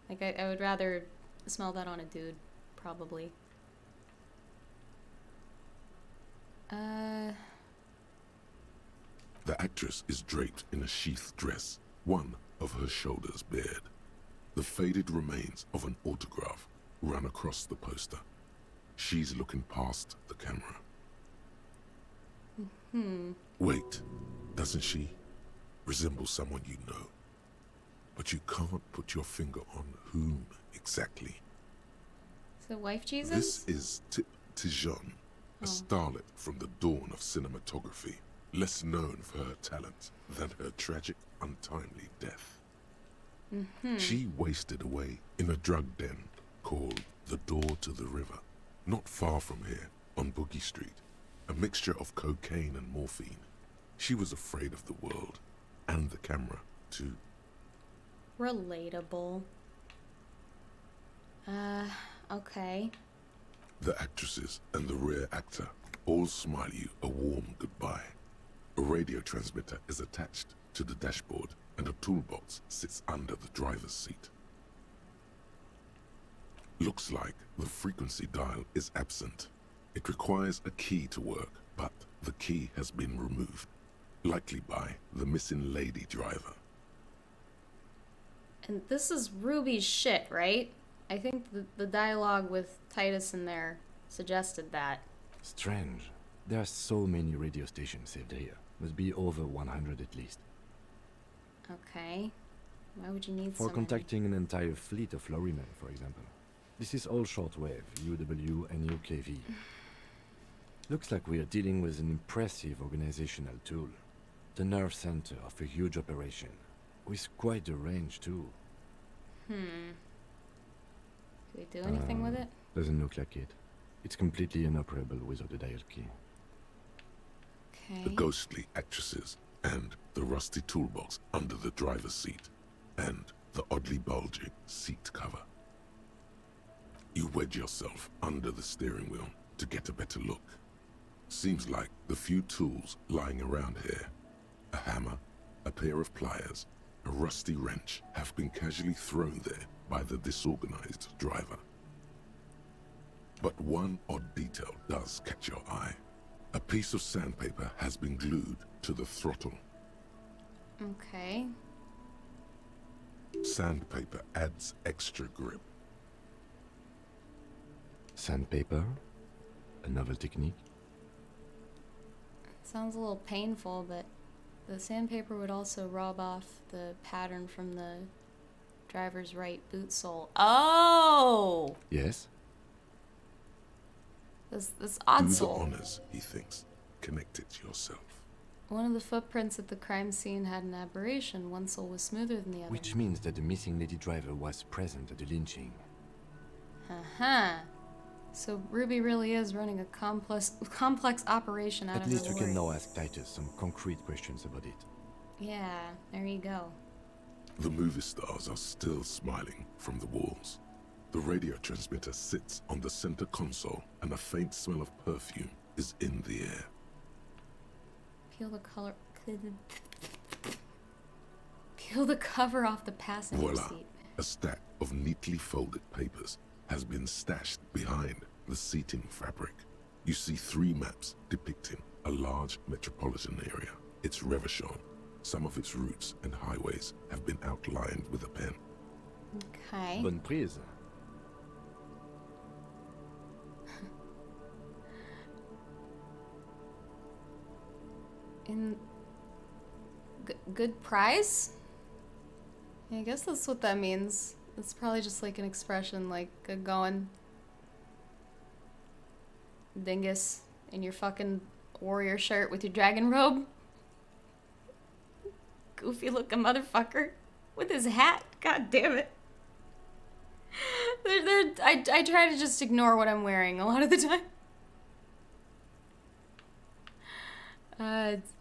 Like, I would rather smell that on a dude, probably. The actress is draped in a sheath dress, one of her shoulders bared. The faded remains of an autograph run across the poster. She's looking past the camera. Wait, doesn't she resemble someone you know? But you can't put your finger on whom exactly. Is it Wife Jesus? This is Tijon, a starlet from the dawn of cinematography, less known for her talent than her tragic, untimely death. She wasted away in a drug den called the Door to the River, not far from here, on Boogie Street, a mixture of cocaine and morphine. She was afraid of the world, and the camera, too. Relatable. Okay. The actresses and the rear actor all smile you a warm goodbye. A radio transmitter is attached to the dashboard, and a toolbox sits under the driver's seat. Looks like the frequency dial is absent. It requires a key to work, but the key has been removed, likely by the missing lady driver. And this is Ruby's shit, right? I think the dialogue with Titus in there suggested that. Strange. There are so many radio stations saved here. Must be over 100 at least. Okay. Why would you need For so contacting an entire fleet of lorrymen, for example. This is all shortwave, UW and UKV. Looks like we are dealing with an impressive organizational tool. The nerve center of a huge operation, with quite a range too. Can we do anything with it? Doesn't look like it. It's completely inoperable without a dial key. Okay. The ghostly actresses, and the rusty toolbox under the driver's seat, and the oddly bulging seat cover. You wedge yourself under the steering wheel to get a better look. Seems like the few tools lying around here, a hammer, a pair of pliers, a rusty wrench, have been casually thrown there by the disorganized driver. But one odd detail does catch your eye. A piece of sandpaper has been glued to the throttle. Okay. Sandpaper adds extra grip. Sandpaper? A novel technique? Sounds a little painful, but the sandpaper would also rub off the pattern from the driver's right boot sole. Oh! Yes? This odd Do sole. the honors, he thinks. Connect it yourself. One of the footprints at the crime scene had an aberration. One sole was smoother than the other. Which means that the missing lady driver was present at the lynching. Uh-huh. So Ruby really is running a complex operation out of her At least we can now lorry. ask Titus some concrete questions about it. Yeah, there you go. The movie stars are still smiling from the walls. The radio transmitter sits on the center console and a faint smell of perfume is in the air. Peel the cover off the passenger Voila! seat. A stack of neatly folded papers has been stashed behind the seating fabric. You see 3 maps depicting a large metropolitan area. It's Revachol. Some of its routes and highways have been outlined with a pen. Okay. Bonne prise. In good prize? Yeah, I guess that's what that means. It's probably just like an expression like good going. Dingus in your fucking warrior shirt with your dragon robe. Goofy looking motherfucker with his hat. God damn it. I try to just ignore what I'm wearing a lot of the time.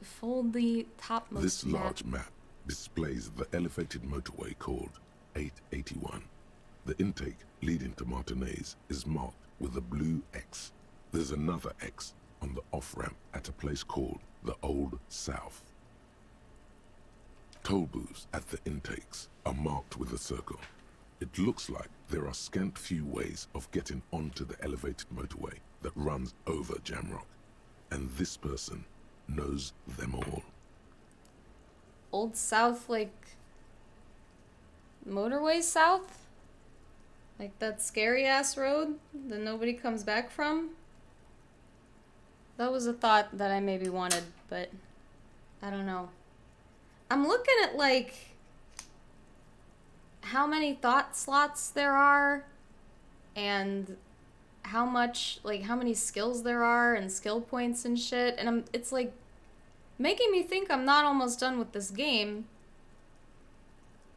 Fold the topmost This map. large map displays the elevated motorway called 881. The intake leading to Martinez is marked with a blue X. There's another X on the off-ramp at a place called the Old South. Toll booths at the intakes are marked with a circle. It looks like there are scant few ways of getting onto the elevated motorway that runs over Jamrock. And this person knows them all. Old South, like motorway south? Like that scary ass road that nobody comes back from? That was a thought that I maybe wanted, but I don't know. I'm looking at like how many thought slots there are and how much, like how many skills there are and skill points and shit, and it's like making me think I'm not almost done with this game.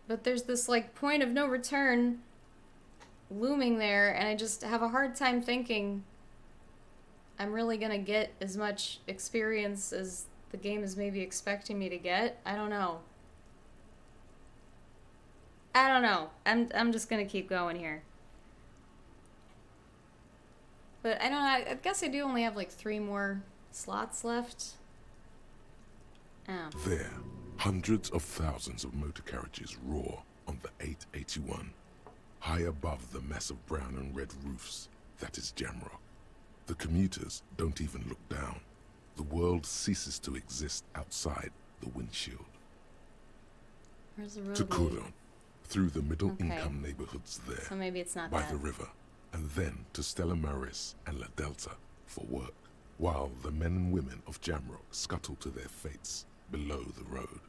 But there's this like point of no return looming there, and I just have a hard time thinking I'm really gonna get as much experience as the game is maybe expecting me to get. I don't know. I'm just gonna keep going here. But I don't know, I guess I do only have like 3 more slots left. Oh. There, hundreds of thousands of motor carriages roar on the 881. High above the massive brown and red roofs, that is Jamrock. The commuters don't even look down. The world ceases to exist outside the windshield. Where's the road To lead? Couron, through the middle-income neighborhoods there, So maybe it's not by that. the river, and then to Stella Maris and La Delta for work, while the men and women of Jamrock scuttle to their fates below the road.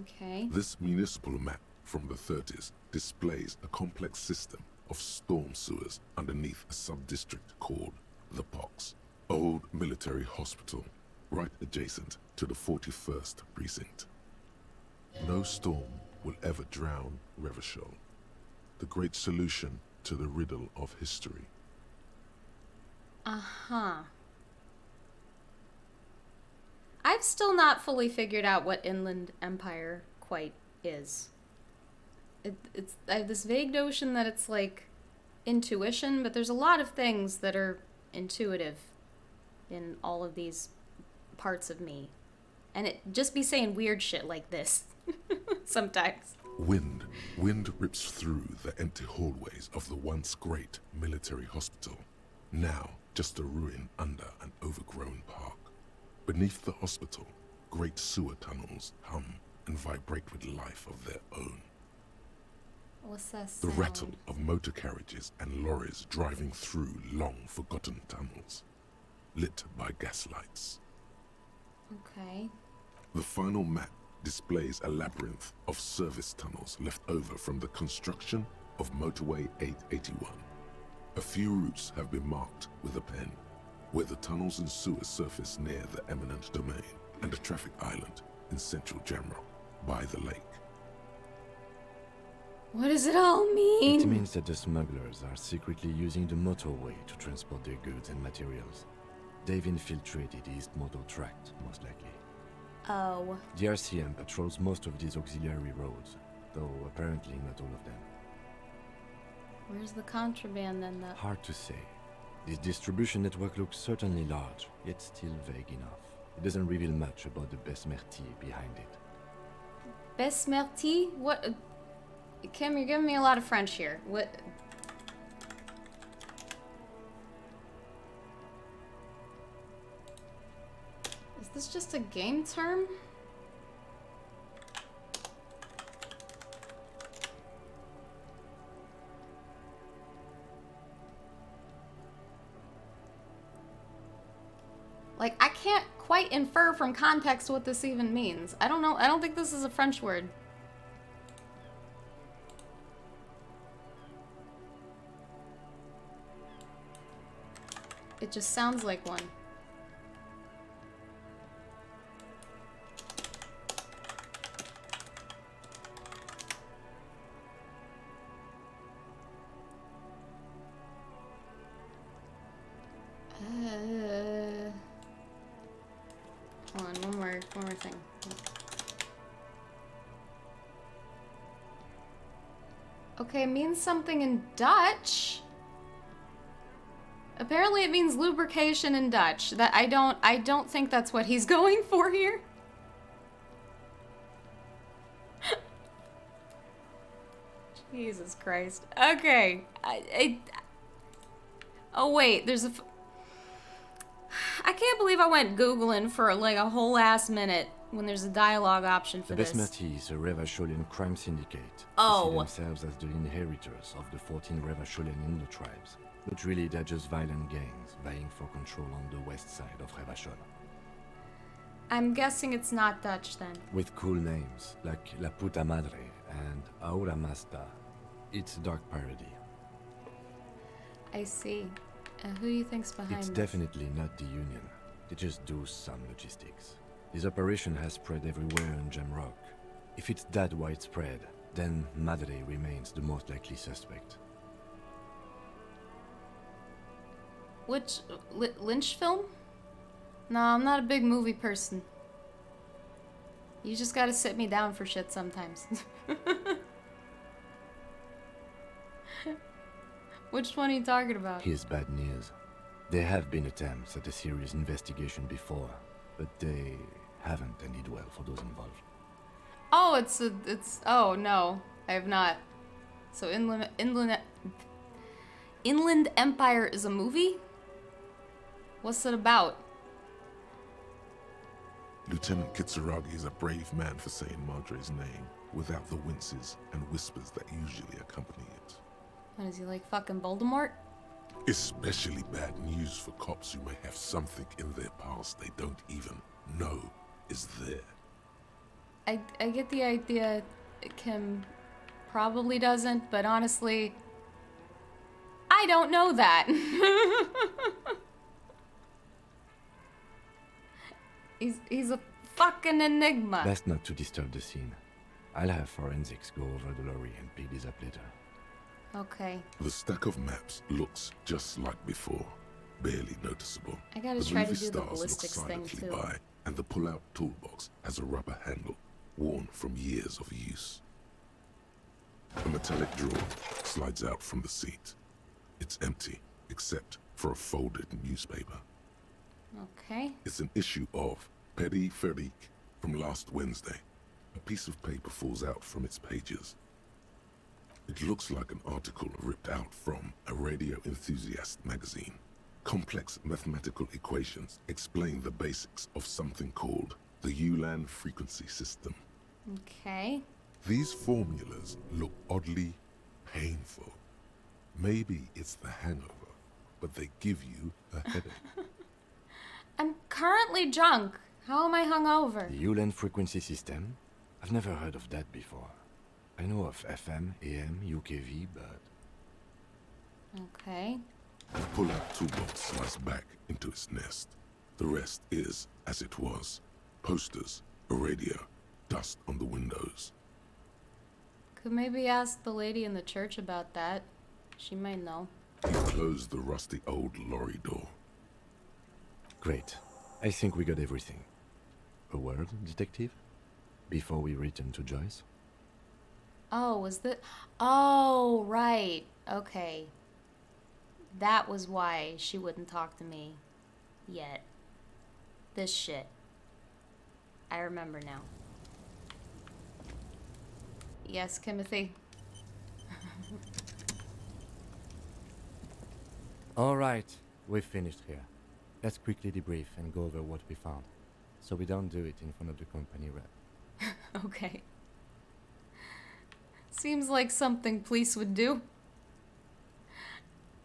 Okay. This municipal map from the 30s displays a complex system of storm sewers underneath a sub-district called the Pox, old military hospital, right adjacent to the 41st precinct. No storm will ever drown Revachol, the great solution to the riddle of history. Uh-huh. I've still not fully figured out what Inland Empire quite is. I have this vague notion that it's like intuition, but there's a lot of things that are intuitive in all of these parts of me. And it just be saying weird shit like this sometimes. Wind rips through the empty hallways of the once great military hospital, now just a ruin under an overgrown park. Beneath the hospital, great sewer tunnels hum and vibrate with life of their own. What's that The sound? rattle of motor carriages and lorries driving through long-forgotten tunnels, lit by gaslights. Okay. The final map displays a labyrinth of service tunnels left over from the construction of Motorway 881. A few routes have been marked with a pen, where the tunnels and sewers surface near the eminent domain and a traffic island in central Jamrock by the lake. What does it all mean? It means that the smugglers are secretly using the motorway to transport their goods and materials. They've infiltrated East Motor Tract, most likely. Oh. The RCM patrols most of these auxiliary roads, though apparently not all of them. Where's the contraband then? Hard to say. This distribution network looks certainly large, yet still vague enough. It doesn't reveal much about the besmerti behind it. Besmerti? What? Kim, you're giving me a lot of French here. What? Is this just a game term? Like, I can't quite infer from context what this even means. I don't know. I don't think this is a French word. It just sounds like one. Hold on, one more thing. Okay, it means something in Dutch. Apparently it means lubrication in Dutch. That I don't think that's what he's going for here. Jesus Christ. Okay. Oh wait, there's a I can't believe I went Googling for like a whole ass minute when there's a dialogue option for this. The Besmerti is a Revacholian crime syndicate. Oh. They see themselves as the inheritors of the 14 Revacholian Indo-tribes. But really, they're just violent gangs vying for control on the west side of Revachol. I'm guessing it's not Dutch then. With cool names, like La Puta Madre and Aura Masta. It's dark parody. I see. Who do you think's behind It's this? definitely not the Union. They just do some logistics. This operation has spread everywhere in Jamrock. If it's that widespread, then Madre remains the most likely suspect. Which Lynch film? No, I'm not a big movie person. You just gotta sit me down for shit sometimes. Which one are you talking about? Here's bad news. There have been attempts at a serious investigation before, but they haven't ended well for those involved. Oh, oh no, I have not. So Inland Empire is a movie? What's it about? Lieutenant Kitsuragi is a brave man for saying Madre's name without the winces and whispers that usually accompany it. What is he, like fucking Voldemort? Especially bad news for cops who may have something in their past they don't even know is there. I get the idea Kim probably doesn't, but honestly, I don't know that. He's a fucking enigma. Best not to disturb the scene. I'll have forensics go over the lorry and pick this up later. Okay. The stack of maps looks just like before, barely noticeable. I gotta the try to movie do the stars ballistics look thing silently too. by, and the pull-out toolbox has a rubber handle, worn from years of use. A metallic drawer slides out from the seat. It's empty, except for a folded newspaper. Okay. It's an issue of Périphérique from last Wednesday. A piece of paper falls out from its pages. It looks like an article ripped out from a radio enthusiast magazine. Complex mathematical equations explain the basics of something called The ULAN frequency system. Okay. These formulas look oddly painful. Maybe it's the hangover, but they give you a headache. I'm currently drunk. How am I hungover? The ULAN frequency system? I've never heard of that before. I know of FM, AM, UKV, but... Okay. The pull-out toolbox slides back into its nest. The rest is as it was. Posters, a radio, dust on the windows. Could maybe ask the lady in the church about that. She might know. He closed the rusty old lorry door. Great. I think we got everything. A word, detective? Before we return to Joyce? Oh, was that... Oh, right. Okay. That was why she wouldn't talk to me yet. This shit. I remember now. Yes, Timothy. All right, we've finished here. Let's quickly debrief and go over what we found, so we don't do it in front of the company rep. Okay. Seems like something police would do.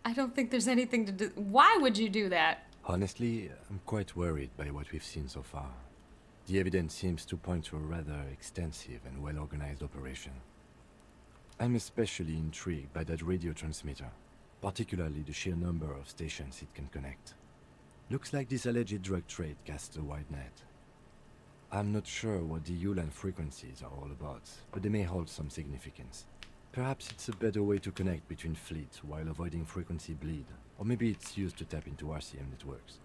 I don't think there's anything to do. Why would you do that? Honestly, I'm quite worried by what we've seen so far. The evidence seems to point to a rather extensive and well-organized operation. I'm especially intrigued by that radio transmitter, particularly the sheer number of stations it can connect. Looks like this alleged drug trade casts a wide net. I'm not sure what the ULAN frequencies are all about, but they may hold some significance. Perhaps it's a better way to connect between fleets while avoiding frequency bleed, or maybe it's used to tap into RCM networks.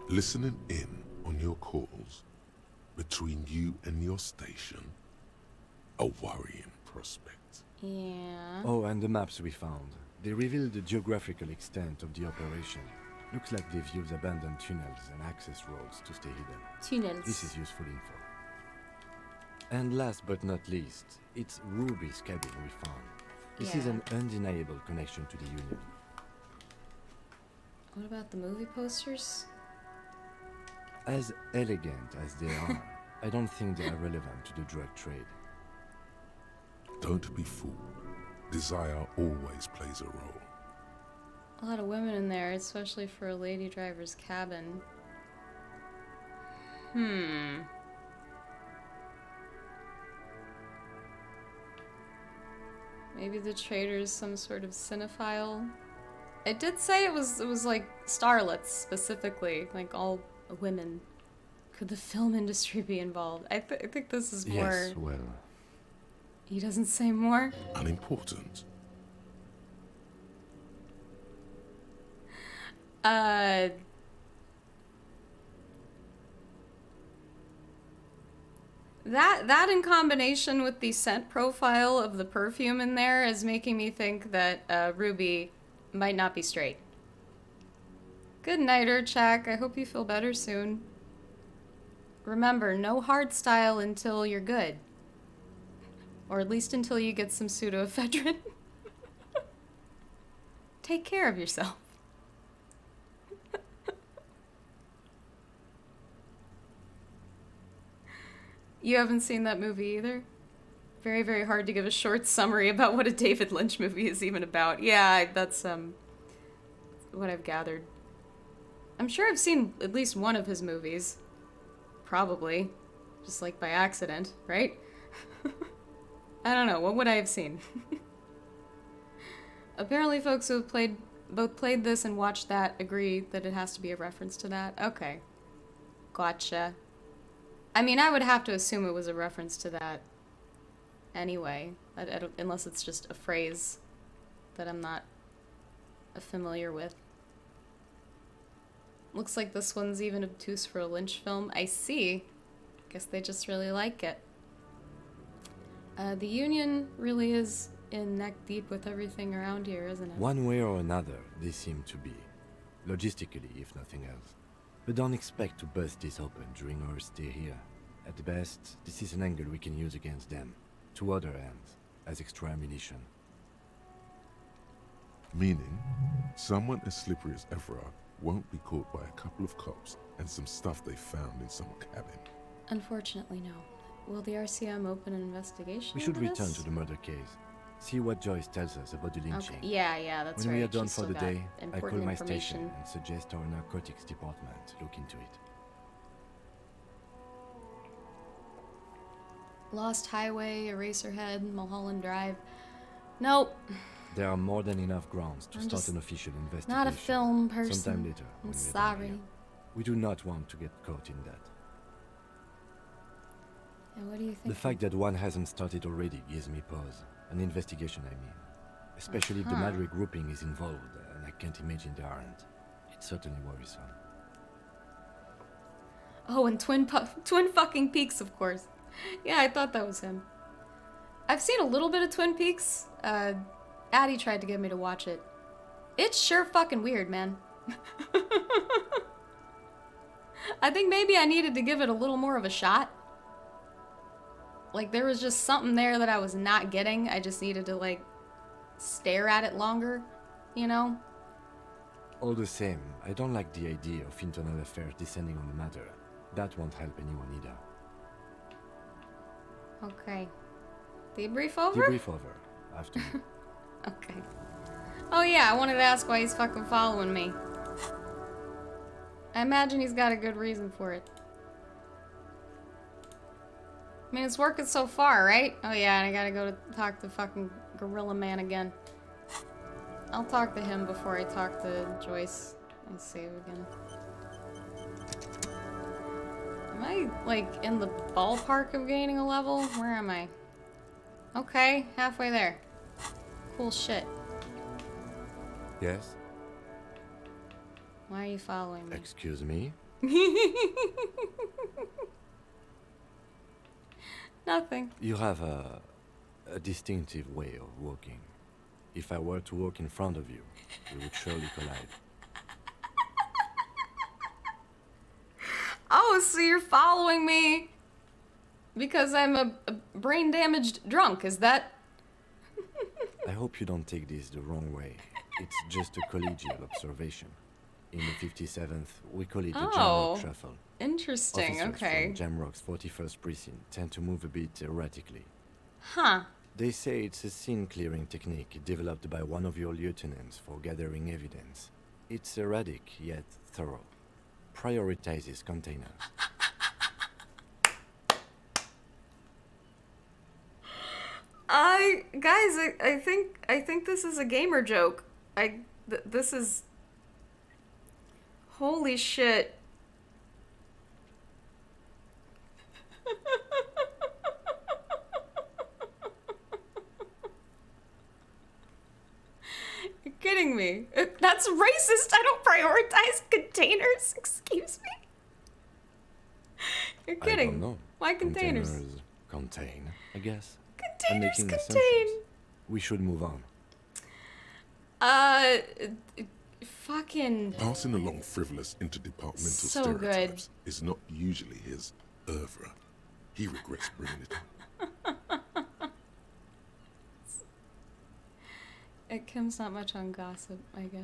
Listening in on your calls between you and your station, a worrying prospect. Yeah. Oh, and the maps we found. They reveal the geographical extent of the operation. Looks like they've used abandoned tunnels and access roads to stay hidden. Tunnels. This is useful info. And last but not least, it's Ruby's cabin we found. This is an undeniable connection to the Union. What about the movie posters? As elegant as they are, I don't think they are relevant to the drug trade. Don't be fooled. Desire always plays a role. A lot of women in there, especially for a lady driver's cabin. Maybe the trader's some sort of cinephile. It did say it was like starlets specifically, like all women. Could the film industry be involved? I think this is more... Yes, well... He doesn't say more? Unimportant. That in combination with the scent profile of the perfume in there is making me think that Ruby might not be straight. Good night, Urchak. I hope you feel better soon. Remember, no hard style until you're good. Or at least until you get some pseudoephedrine. Take care of yourself. You haven't seen that movie either? Very, very hard to give a short summary about what a David Lynch movie is even about. Yeah, that's what I've gathered. I'm sure I've seen at least one of his movies. Probably. Just like by accident, right? I don't know, what would I have seen? Apparently folks who have both played this and watched that agree that it has to be a reference to that. Okay. Gotcha. I mean, I would have to assume it was a reference to that anyway, I don't, unless it's just a phrase that I'm not familiar with. Looks like this one's even obtuse for a Lynch film. I see. Guess they just really like it. The Union really is in neck deep with everything around here, isn't it? One way or another, they seem to be. Logistically, if nothing else. But don't expect to bust this open during our stay here. At the best, this is an angle we can use against them, to other ends, as extra ammunition. Meaning, someone as slippery as Ephra won't be caught by a couple of cops and some stuff they found in some cabin. Unfortunately, no. Will the RCM open an investigation? We should into return this? to the murder case. See what Joyce tells us about the lynching. Okay. Yeah, that's when right. we are done She's for the still got day, I call important my station information. and suggest our narcotics department look into it. Lost Highway, Eraserhead, Mulholland Drive. Nope. There are more than enough grounds to start an official investigation. Not a film person. Sometime later. I'm sorry. We do not want to get caught in that. Yeah, what do you think? The fact that one hasn't started already gives me pause. An investigation, I mean. Especially if the Madrid grouping is involved, and I can't imagine they aren't. It's certainly worrisome. Oh, and Twin fucking Peaks, of course. Yeah, I thought that was him. I've seen a little bit of Twin Peaks. Addie tried to get me to watch it. It's sure fucking weird, man. I think maybe I needed to give it a little more of a shot. Like, there was just something there that I was not getting. I just needed to, like, stare at it longer, you know? All the same, I don't like the idea of internal affairs descending on the matter. That won't help anyone either. Okay. Debrief over? Debrief over. After you. Okay. Oh yeah, I wanted to ask why he's fucking following me. I imagine he's got a good reason for it. I mean, it's working so far, right? Oh yeah, and I gotta go to talk to fucking Gorilla Man again. I'll talk to him before I talk to Joyce. Let's save again. Am I, like, in the ballpark of gaining a level? Where am I? Okay, halfway there. Cool shit. Yes? Why are you following me? Excuse me? Nothing. You have a distinctive way of walking. If I were to walk in front of you, we would surely collide. Oh, so you're following me because I'm a brain-damaged drunk, is that? I hope you don't take this the wrong way. It's just a collegial observation. In the 57th, we call it the Jamrock Shuffle. Interesting, Officers okay. from Jamrock's 41st Precinct tend to move a bit erratically. Huh. They say it's a scene-clearing technique developed by one of your lieutenants for gathering evidence. It's erratic, yet thorough. Prioritizes containers. Guys, I think this is a gamer joke. This is... Holy shit. You're kidding me. That's racist. I don't prioritize containers. Excuse me. You're kidding. I don't know. Why containers? Containers contain, I guess. Containers I'm making contain. assumptions. We should move on. Fucking... Passing along frivolous interdepartmental So stereotypes is not usually his oeuvre. He regrets bringing it up. Kim's not much on gossip, I guess.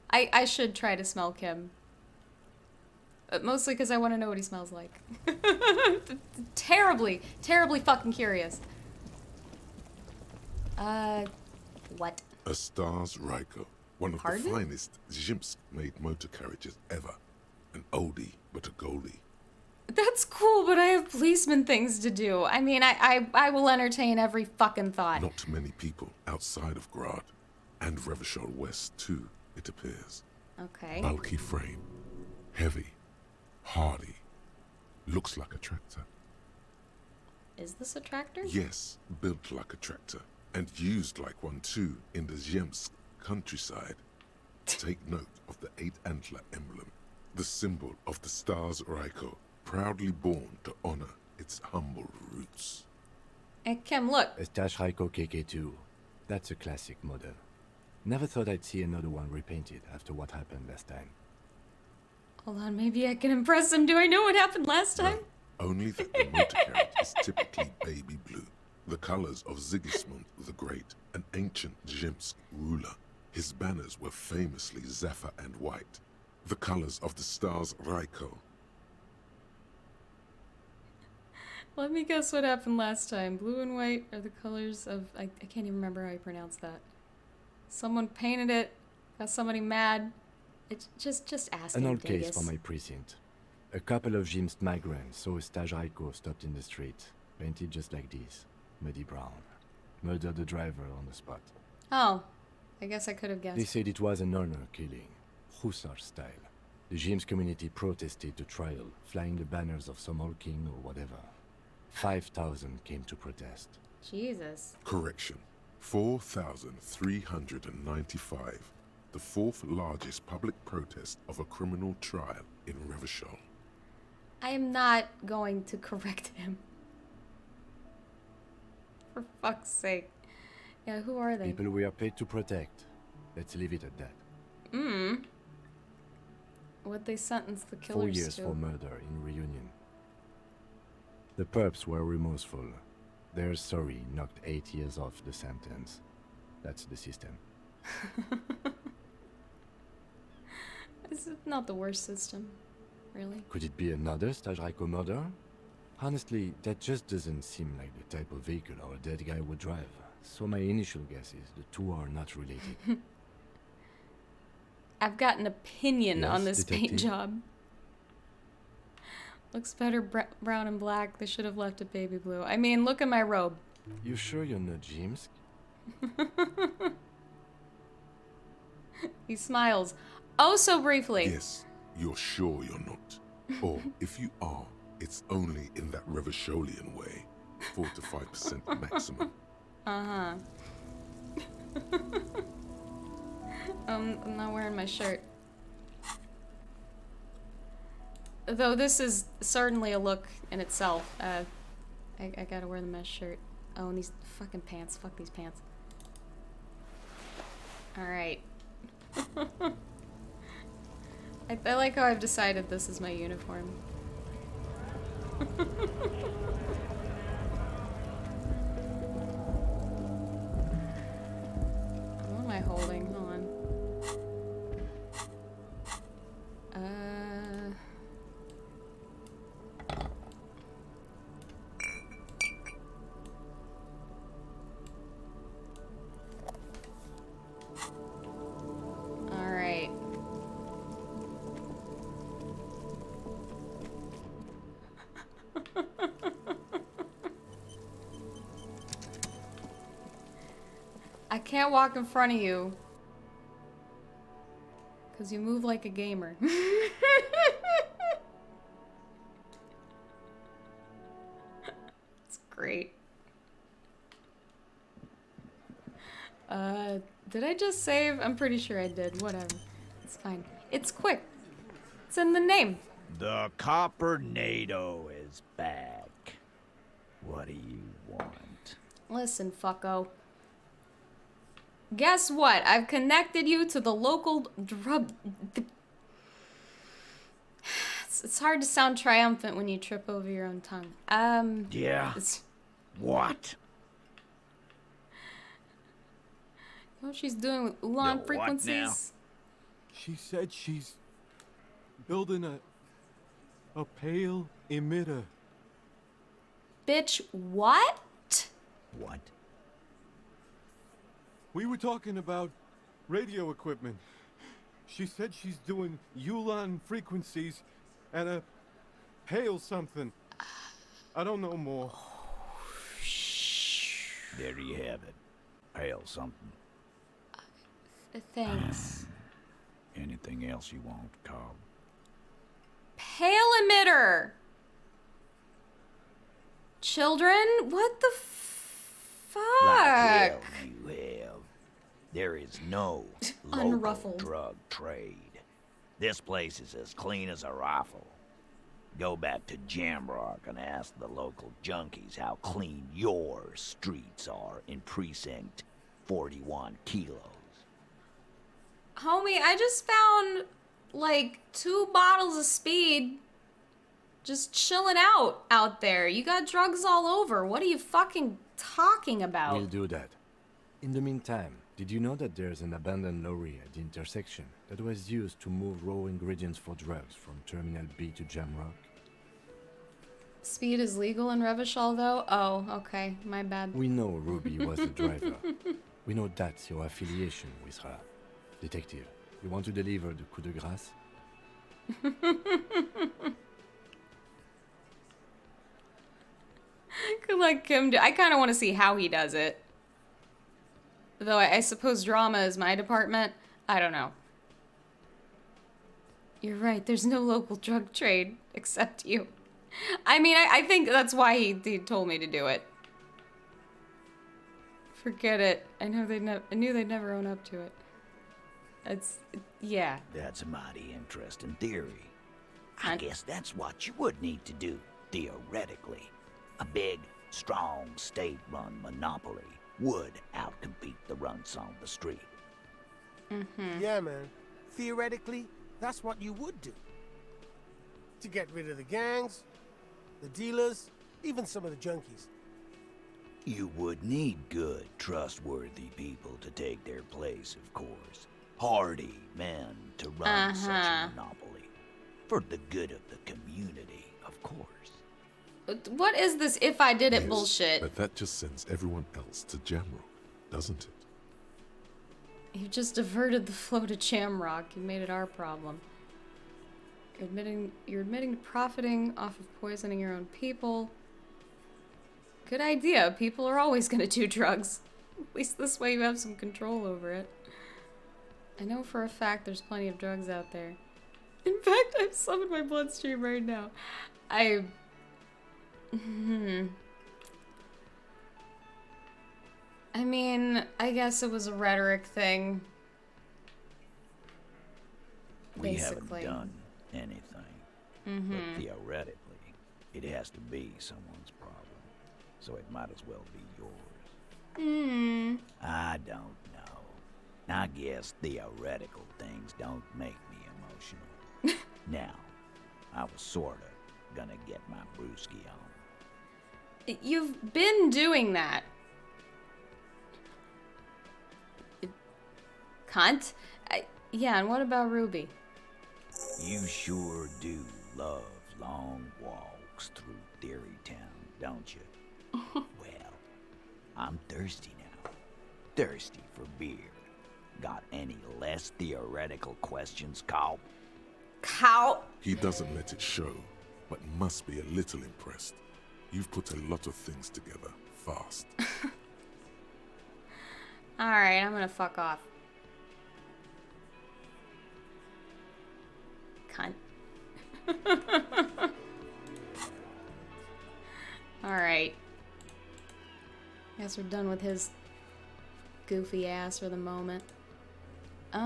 I should try to smell Kim. Mostly because I want to know what he smells like. Terribly fucking curious. What? A Stars Ryko, one of Pardon? the finest Zhimsk-made motor carriages ever. An oldie, but a goldie. That's cool, but I have policeman things to do. I mean, I will entertain every fucking thought. Not many people outside of Grad, and Revachol West too, it appears. Okay. Bulky frame, heavy, hardy, looks like a tractor. Is this a tractor? Yes, built like a tractor, and used like one too in the Zemsk countryside. Take note of the 8-antler emblem, the symbol of the Stars Ryko, proudly born to honor its humble roots. Hey, Kim, look. A Stash Ryko KK2. That's a classic model. Never thought I'd see another one repainted after what happened last time. Hold on, maybe I can impress him. Do I know what happened last time? No, only that the motor carriage is typically baby blue, the colors of Sigismund the Great, an ancient Zemsk ruler. His banners were famously zephyr and white, the colors of the stars Raiko. Let me guess what happened last time. Blue and white are the colors of... I can't even remember how you pronounce that. Someone painted it, got somebody mad. It's just asking. An old Vegas. case for my precinct. A couple of Jim's migrants saw a stage Raiko stopped in the street, painted just like this, muddy brown. Murdered the driver on the spot. Oh, I guess I could have guessed. They said it was an honor killing, hussar style. The Jim's community protested the trial, flying the banners of some old king or whatever. 5,000 came to protest. Jesus. Correction. 4,395. The fourth largest public protest of a criminal trial in Revachol. I am not going to correct him. For fuck's sake. Yeah, who are they? People we are paid to protect. Let's leave it at that. What'd they sentence the killers 4 years to? for murder in Reunion. The perps were remorseful. Their sorry knocked 8 years off the sentence. That's the system. It's not the worst system, really. Could it be another Stage Raiko murder? Honestly, that just doesn't seem like the type of vehicle our dead guy would drive. So my initial guess is the two are not related. I've got an opinion Yes, on this detective? paint job. Looks better brown and black. They should have left it baby blue. I mean, look at my robe. You sure you're not James? He smiles. Oh, so briefly. Yes, you're sure you're not. Or if you are, it's only in that Revacholian way. 4 to 5% maximum. Uh-huh. I'm not wearing my shirt. Though this is certainly a look in itself. I gotta wear the mesh shirt. Oh, and these fucking pants. Fuck these pants. Alright. I like how I've decided this is my uniform. What am I holding? Hold on. Alright. I can't walk in front of you. Because you move like a gamer. It's great. Did I just save? I'm pretty sure I did. Whatever. It's fine. It's quick. It's in the name. The Coppernado is back. What do you want? Listen, fucko. Guess what? I've connected you to the local drug... It's hard to sound triumphant when you trip over your own tongue. Yeah? What? You know what she's doing with Ulan frequencies? She said she's building a pale emitter. Bitch, what? What? We were talking about radio equipment. She said she's doing Ulan frequencies and a pale something. I don't know more. There you have it. Pale something. Thanks. Anything else you want, Cobb? Pale emitter! Children? What the fuck? Like hell you have. There is no local Unruffled. drug trade. This place is as clean as a rifle. Go back to Jamrock and ask the local junkies how clean your streets are in Precinct 41 kilos. Homie, I just found like 2 bottles of speed just chilling out there. You got drugs all over. What are you fucking talking about? We'll do that. In the meantime, Did you know that there's an abandoned lorry at the intersection that was used to move raw ingredients for drugs from Terminal B to Jamrock? Speed is legal in Revachol, though? Oh, okay. My bad. We know Ruby was the driver. We know that's your affiliation with her. Detective, you want to deliver the coup de grâce? Could let Kim do. I kind of want to see how he does it. Though I suppose drama is my department. I don't know. You're right. There's no local drug trade except you. I mean, I think that's why he told me to do it. Forget it. I knew they'd never own up to it. Yeah. That's a mighty interesting theory. I guess that's what you would need to do, theoretically. A big, strong, state-run monopoly would outcompete the runts on the street. Mm-hmm. Yeah, man. Theoretically, that's what you would do. To get rid of the gangs, the dealers, even some of the junkies. You would need good, trustworthy people to take their place, of course. Hardy men to run such a monopoly. For the good of the community, of course. What is this if I did it bullshit? But that just sends everyone else to Jamrock, doesn't it? You just diverted the flow to Jamrock. You made it our problem. You're admitting to profiting off of poisoning your own people. Good idea. People are always gonna do drugs. At least this way you have some control over it. I know for a fact there's plenty of drugs out there. In fact, I've some in my bloodstream right now. I mean, I guess it was a rhetoric thing. We basically. haven't done anything. But theoretically, it has to be someone's problem. So it might as well be yours. I don't know. I guess theoretical things don't make me emotional. Now, I was sorta gonna get my brewski on. You've been doing that. Cunt. Yeah, and what about Ruby? You sure do love long walks through Theory Town, don't you? Well, I'm thirsty now. Thirsty for beer. Got any less theoretical questions, Cow? Cow? He doesn't let it show, but must be a little impressed. You've put a lot of things together, fast. Alright, I'm gonna fuck off. Cunt. Alright. Guess we're done with his goofy ass for the moment. Where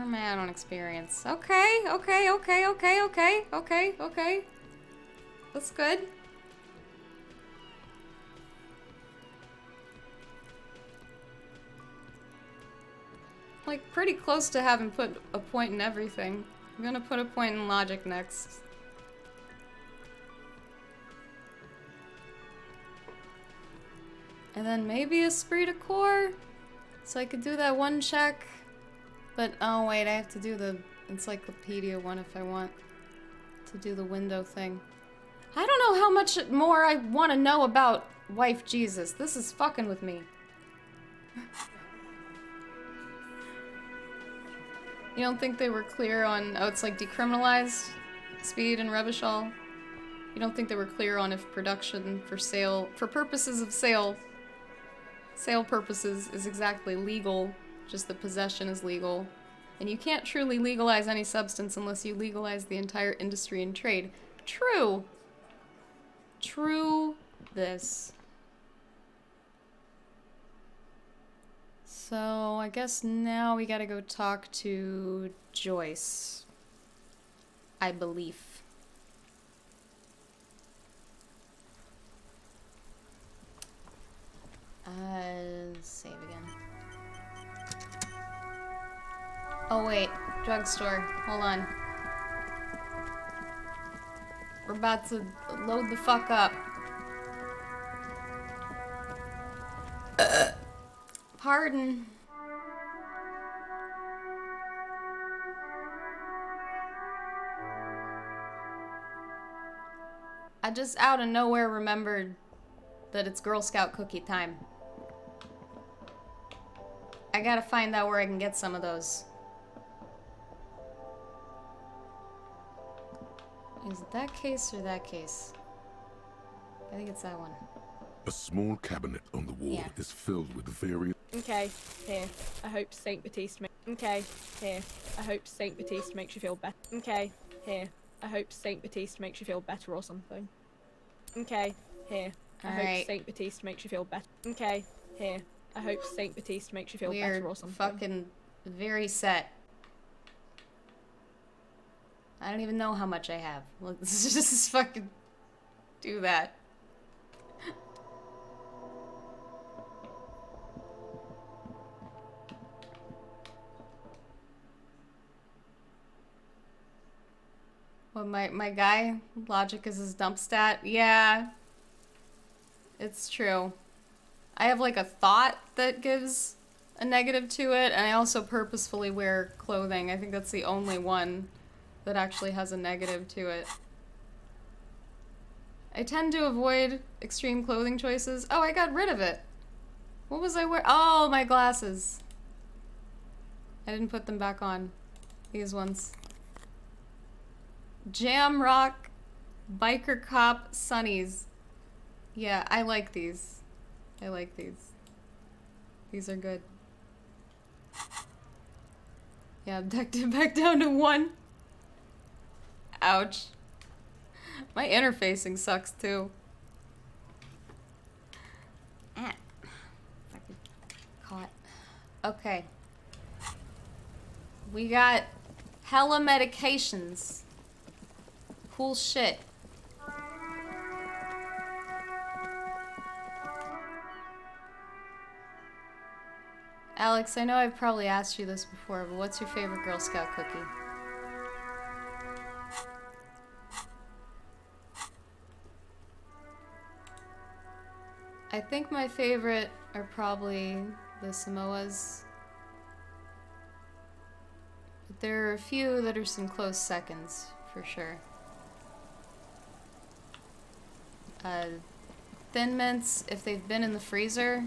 am I at on experience? Okay. That's good. Like, pretty close to having put a point in everything. I'm gonna put a point in logic next. And then maybe esprit de corps? So I could do that one check. But, oh wait, I have to do the encyclopedia one if I want to do the window thing. I don't know how much more I want to know about Wife Jesus. This is fucking with me. You don't think they were clear on... Oh, it's like decriminalized speed and Revachol? You don't think they were clear on if production for sale... For purposes of sale purposes is exactly legal, just the possession is legal. And you can't truly legalize any substance unless you legalize the entire industry and trade. True. True this. So, I guess now we gotta go talk to Joyce. I believe. Save again. Oh wait, drugstore. Hold on. We're about to load the fuck up. Pardon. I just out of nowhere remembered that it's Girl Scout cookie time. I gotta find out where I can get some of those. Is it that case or that case? I think it's that one. A small cabinet on the wall is filled with various... Okay, here. I hope Saint Baptiste Okay, here. I hope Saint Baptiste makes you feel better. Okay, here. I hope Saint Baptiste makes you feel better or something. Okay, here. I hope Saint Baptiste makes you feel better. Okay, here. I hope Saint Baptiste makes you feel better or something. Fucking very set. I don't even know how much I have. Let's just fucking do that. Well, my guy, logic is his dump stat. Yeah. It's true. I have like a thought that gives a negative to it, and I also purposefully wear clothing. I think that's the only one that actually has a negative to it. I tend to avoid extreme clothing choices. Oh, I got rid of it. What was I wearing? Oh, my glasses. I didn't put them back on. These ones. Jam Rock Biker Cop Sunnies. Yeah, I like these. I like these. These are good. Yeah, I'm decked it back down to 1. Ouch. My interfacing sucks too. Fucking caught. Okay. We got hella medications. Cool shit. Alex, I know I've probably asked you this before, but what's your favorite Girl Scout cookie? I think my favorite are probably the Samoas. But there are a few that are some close seconds, for sure. Thin Mints, if they've been in the freezer,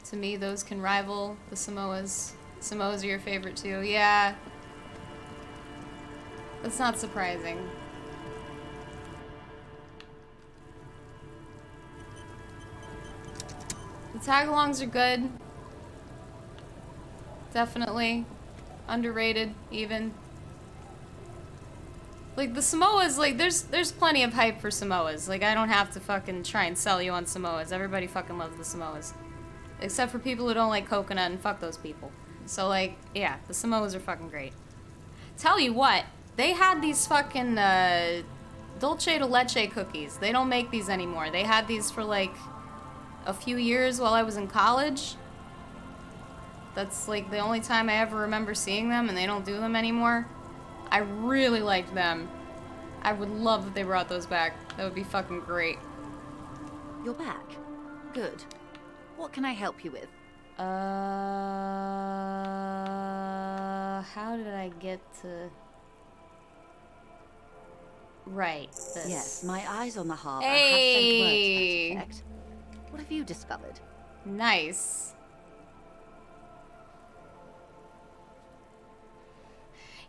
to me those can rival the Samoas. Samoas are your favorite too. Yeah. That's not surprising. The tagalongs are good. Definitely. Underrated, even. Like, the Samoas, like, there's plenty of hype for Samoas. Like, I don't have to fucking try and sell you on Samoas. Everybody fucking loves the Samoas. Except for people who don't like coconut, and fuck those people. So, like, yeah, the Samoas are fucking great. Tell you what, they had these fucking, dulce de leche cookies. They don't make these anymore. They had these for, like, a few years while I was in college. That's, like, the only time I ever remember seeing them, and they don't do them anymore. I really liked them. I would love if they brought those back. That would be fucking great. You're back. Good. What can I help you with? How did I get to... Right, this. Yes, my eyes on the harbor Hey. have sent word to that effect. What have you discovered? Nice.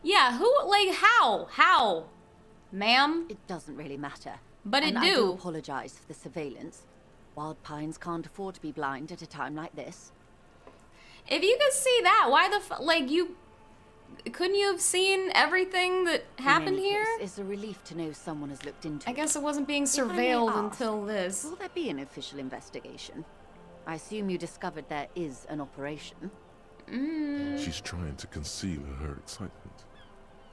Yeah, who, like, how? How? Ma'am? It doesn't really matter. But and it I do do. apologize for the surveillance. Wild Pines can't afford to be blind at a time like this. If you could see that, why the like, you... Couldn't you have seen everything that happened In any here? case, it's a relief to know someone has looked into I it. guess it wasn't being If I may surveilled ask, until this. Will there be an official investigation? I assume you discovered there is an operation. She's trying to conceal her excitement,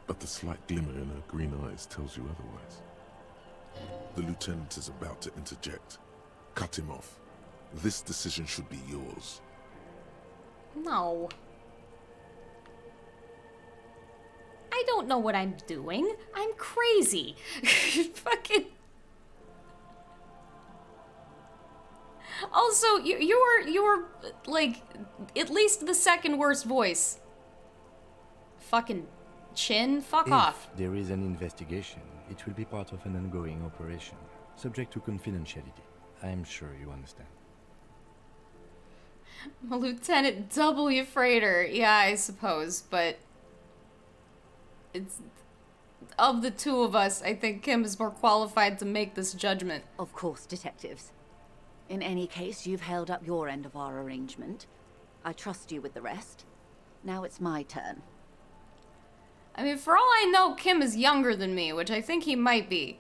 but the slight glimmer in her green eyes tells you otherwise. The lieutenant is about to interject. Cut him off. This decision should be yours. No. I don't know what I'm doing. I'm crazy. Fucking... Also, you're like at least the second worst voice. Fucking chin, fuck off. If there is an investigation, it will be part of an ongoing operation, subject to confidentiality. I'm sure you understand. Lieutenant W. Freighter, yeah, I suppose, but it's of the two of us, I think Kim is more qualified to make this judgment. Of course, detectives. In any case, you've held up your end of our arrangement. I trust you with the rest. Now it's my turn. I mean, for all I know, Kim is younger than me, which I think he might be.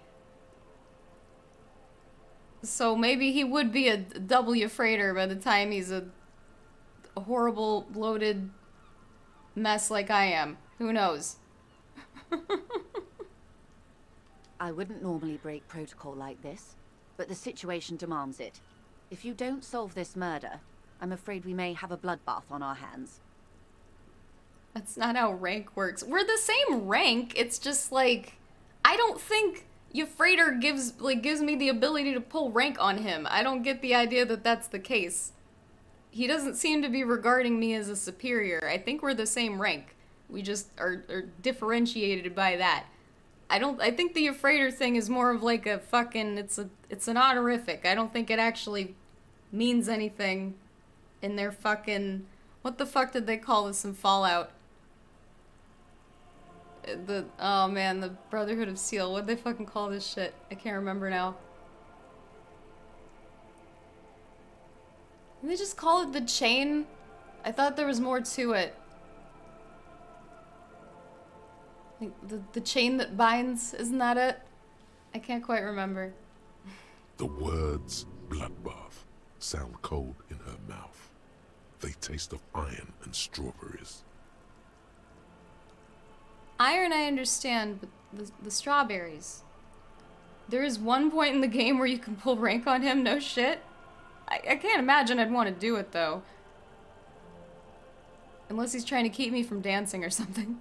So maybe he would be a W. Freighter by the time he's a horrible, bloated mess like I am. Who knows? I wouldn't normally break protocol like this, but the situation demands it. If you don't solve this murder, I'm afraid we may have a bloodbath on our hands. That's not how rank works. We're the same rank. It's just like, I don't think Euphrater gives me the ability to pull rank on him. I don't get the idea that that's the case. He doesn't seem to be regarding me as a superior. I think we're the same rank. We just are differentiated by that. I think the Euphrater thing is more of like a fucking, it's an honorific. I don't think it actually means anything in their fucking, what the fuck did they call this in Fallout? Oh man, the Brotherhood of Steel. What'd they fucking call this shit? I can't remember now. Did they just call it the chain? I thought there was more to it. Like the chain that binds, isn't that it? I can't quite remember. The words bloodbath sound cold in her mouth. They taste of iron and strawberries. Iron I understand, but the strawberries. There is one point in the game where you can pull rank on him, no shit. I can't imagine I'd want to do it though. Unless he's trying to keep me from dancing or something.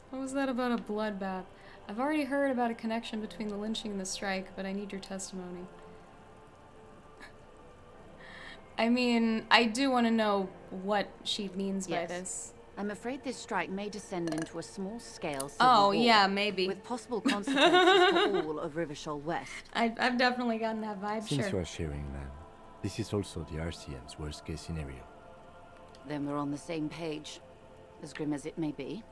What was that about a bloodbath? I've already heard about a connection between the lynching and the strike, but I need your testimony. I mean, I do want to know what she means by this. I'm afraid this strike may descend into a small-scale civil war. Oh, yeah, maybe. With possible consequences for all of Rivershaw West. I've definitely gotten that vibe, Since you are sharing land, this is also the RCM's worst-case scenario. Then we're on the same page, as grim as it may be.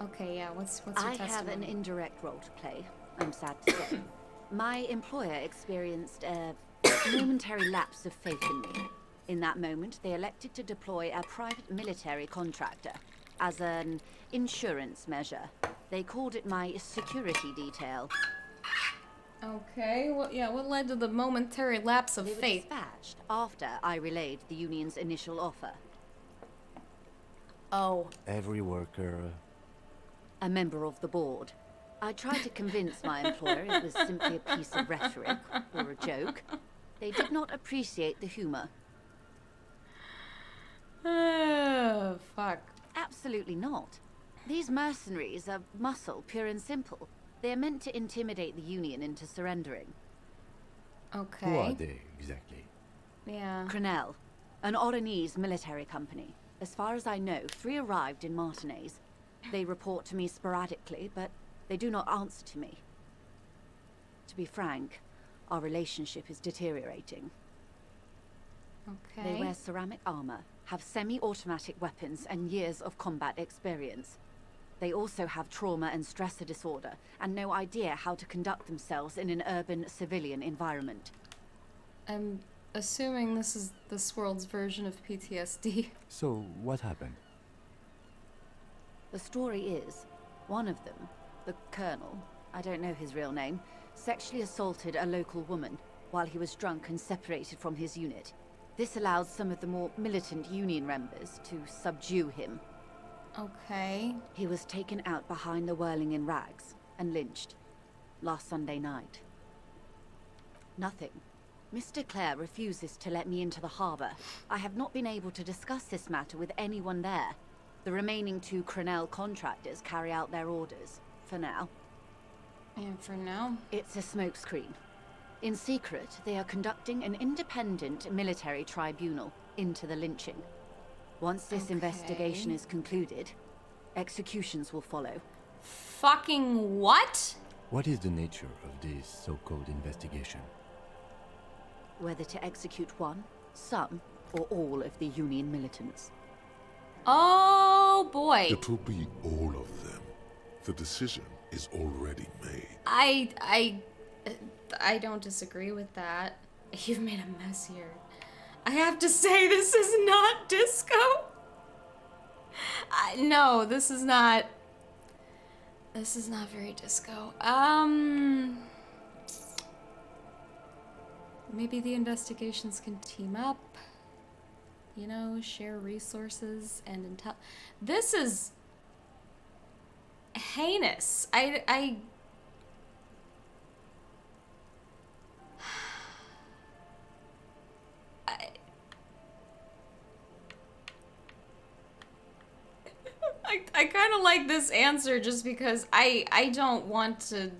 Okay, yeah, what's your testimony? I have an indirect role to play, I'm sad to say. My employer experienced a momentary lapse of faith in me. In that moment, they elected to deploy a private military contractor as an insurance measure. They called it my security detail. Okay, what led to the momentary lapse of faith? They were dispatched after I relayed the union's initial offer. Oh. Every worker... A member of the board. I tried to convince my employer it was simply a piece of rhetoric or a joke. They did not appreciate the humor. Oh, fuck. Absolutely not. These mercenaries are muscle, pure and simple. They are meant to intimidate the Union into surrendering. Okay. Who are they, exactly? Yeah. Crenell, an Oranese military company. As far as I know, 3 arrived in Martinez. They report to me sporadically, but they do not answer to me. To be frank, our relationship is deteriorating. Okay. They wear ceramic armor, have semi-automatic weapons, and years of combat experience. They also have trauma and stressor disorder, and no idea how to conduct themselves in an urban civilian environment. I'm assuming this is this world's version of PTSD. So, what happened? The story is, one of them, the colonel, I don't know his real name, sexually assaulted a local woman while he was drunk and separated from his unit. This allowed some of the more militant Union members to subdue him. Okay. He was taken out behind the whirling in rags and lynched last Sunday night. Nothing. Mr. Clare refuses to let me into the harbor. I have not been able to discuss this matter with anyone there. The remaining 2 Crenell contractors carry out their orders, for now. And for now? It's a smokescreen. In secret, they are conducting an independent military tribunal into the lynching. Once this investigation is concluded, executions will follow. Fucking what? What is the nature of this so-called investigation? Whether to execute one, some, or all of the Union militants. Oh boy. It will be all of them. The decision is already made. I don't disagree with that. You've made a mess here. I have to say, this is not disco. No, this is not very disco. Maybe the investigations can team up. You know, share resources and intel. This is heinous. I kind of like this answer just because I don't want to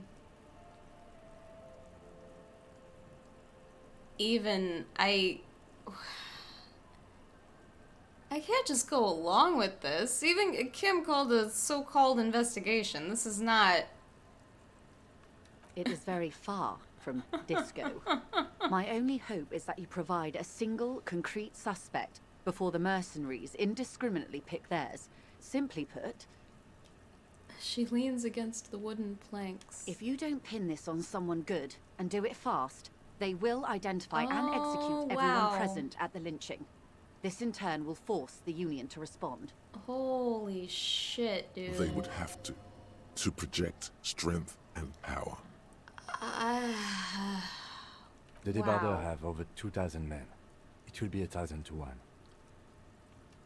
even I can't just go along with this. Even Kim called a so-called investigation. This is not... It is very far from disco. My only hope is that you provide a single, concrete suspect before the mercenaries indiscriminately pick theirs. Simply put... She leans against the wooden planks. If you don't pin this on someone good, and do it fast, they will identify and execute everyone present at the lynching. This in turn will force the Union to respond. Holy shit, dude. They would have to project strength and power. The Debarders have over 2,000 men. It will be 1,000 to 1.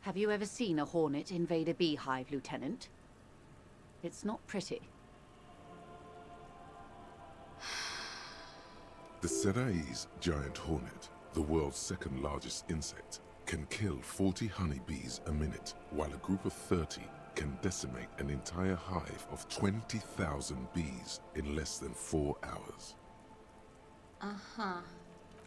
Have you ever seen a hornet invade a beehive, Lieutenant? It's not pretty. The Serai's giant hornet, the world's second largest insect, can kill 40 honeybees a minute, while a group of 30 can decimate an entire hive of 20,000 bees in less than 4 hours. Uh-huh.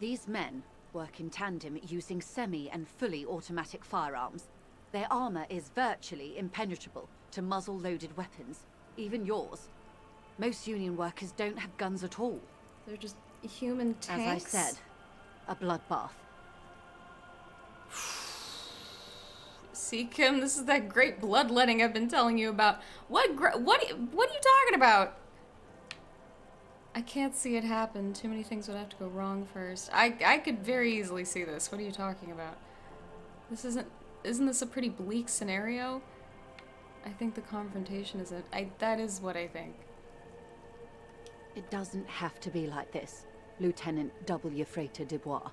These men work in tandem using semi- and fully automatic firearms. Their armor is virtually impenetrable to muzzle-loaded weapons, even yours. Most Union workers don't have guns at all. They're just human tanks. As I said, a bloodbath. See, Kim, this is that great bloodletting I've been telling you about. What are you talking about? I can't see it happen. Too many things would have to go wrong first. I could very easily see this. What are you talking about? Isn't this a pretty bleak scenario? I think the confrontation is that is what I think. It doesn't have to be like this, Lieutenant W. Frater Dubois.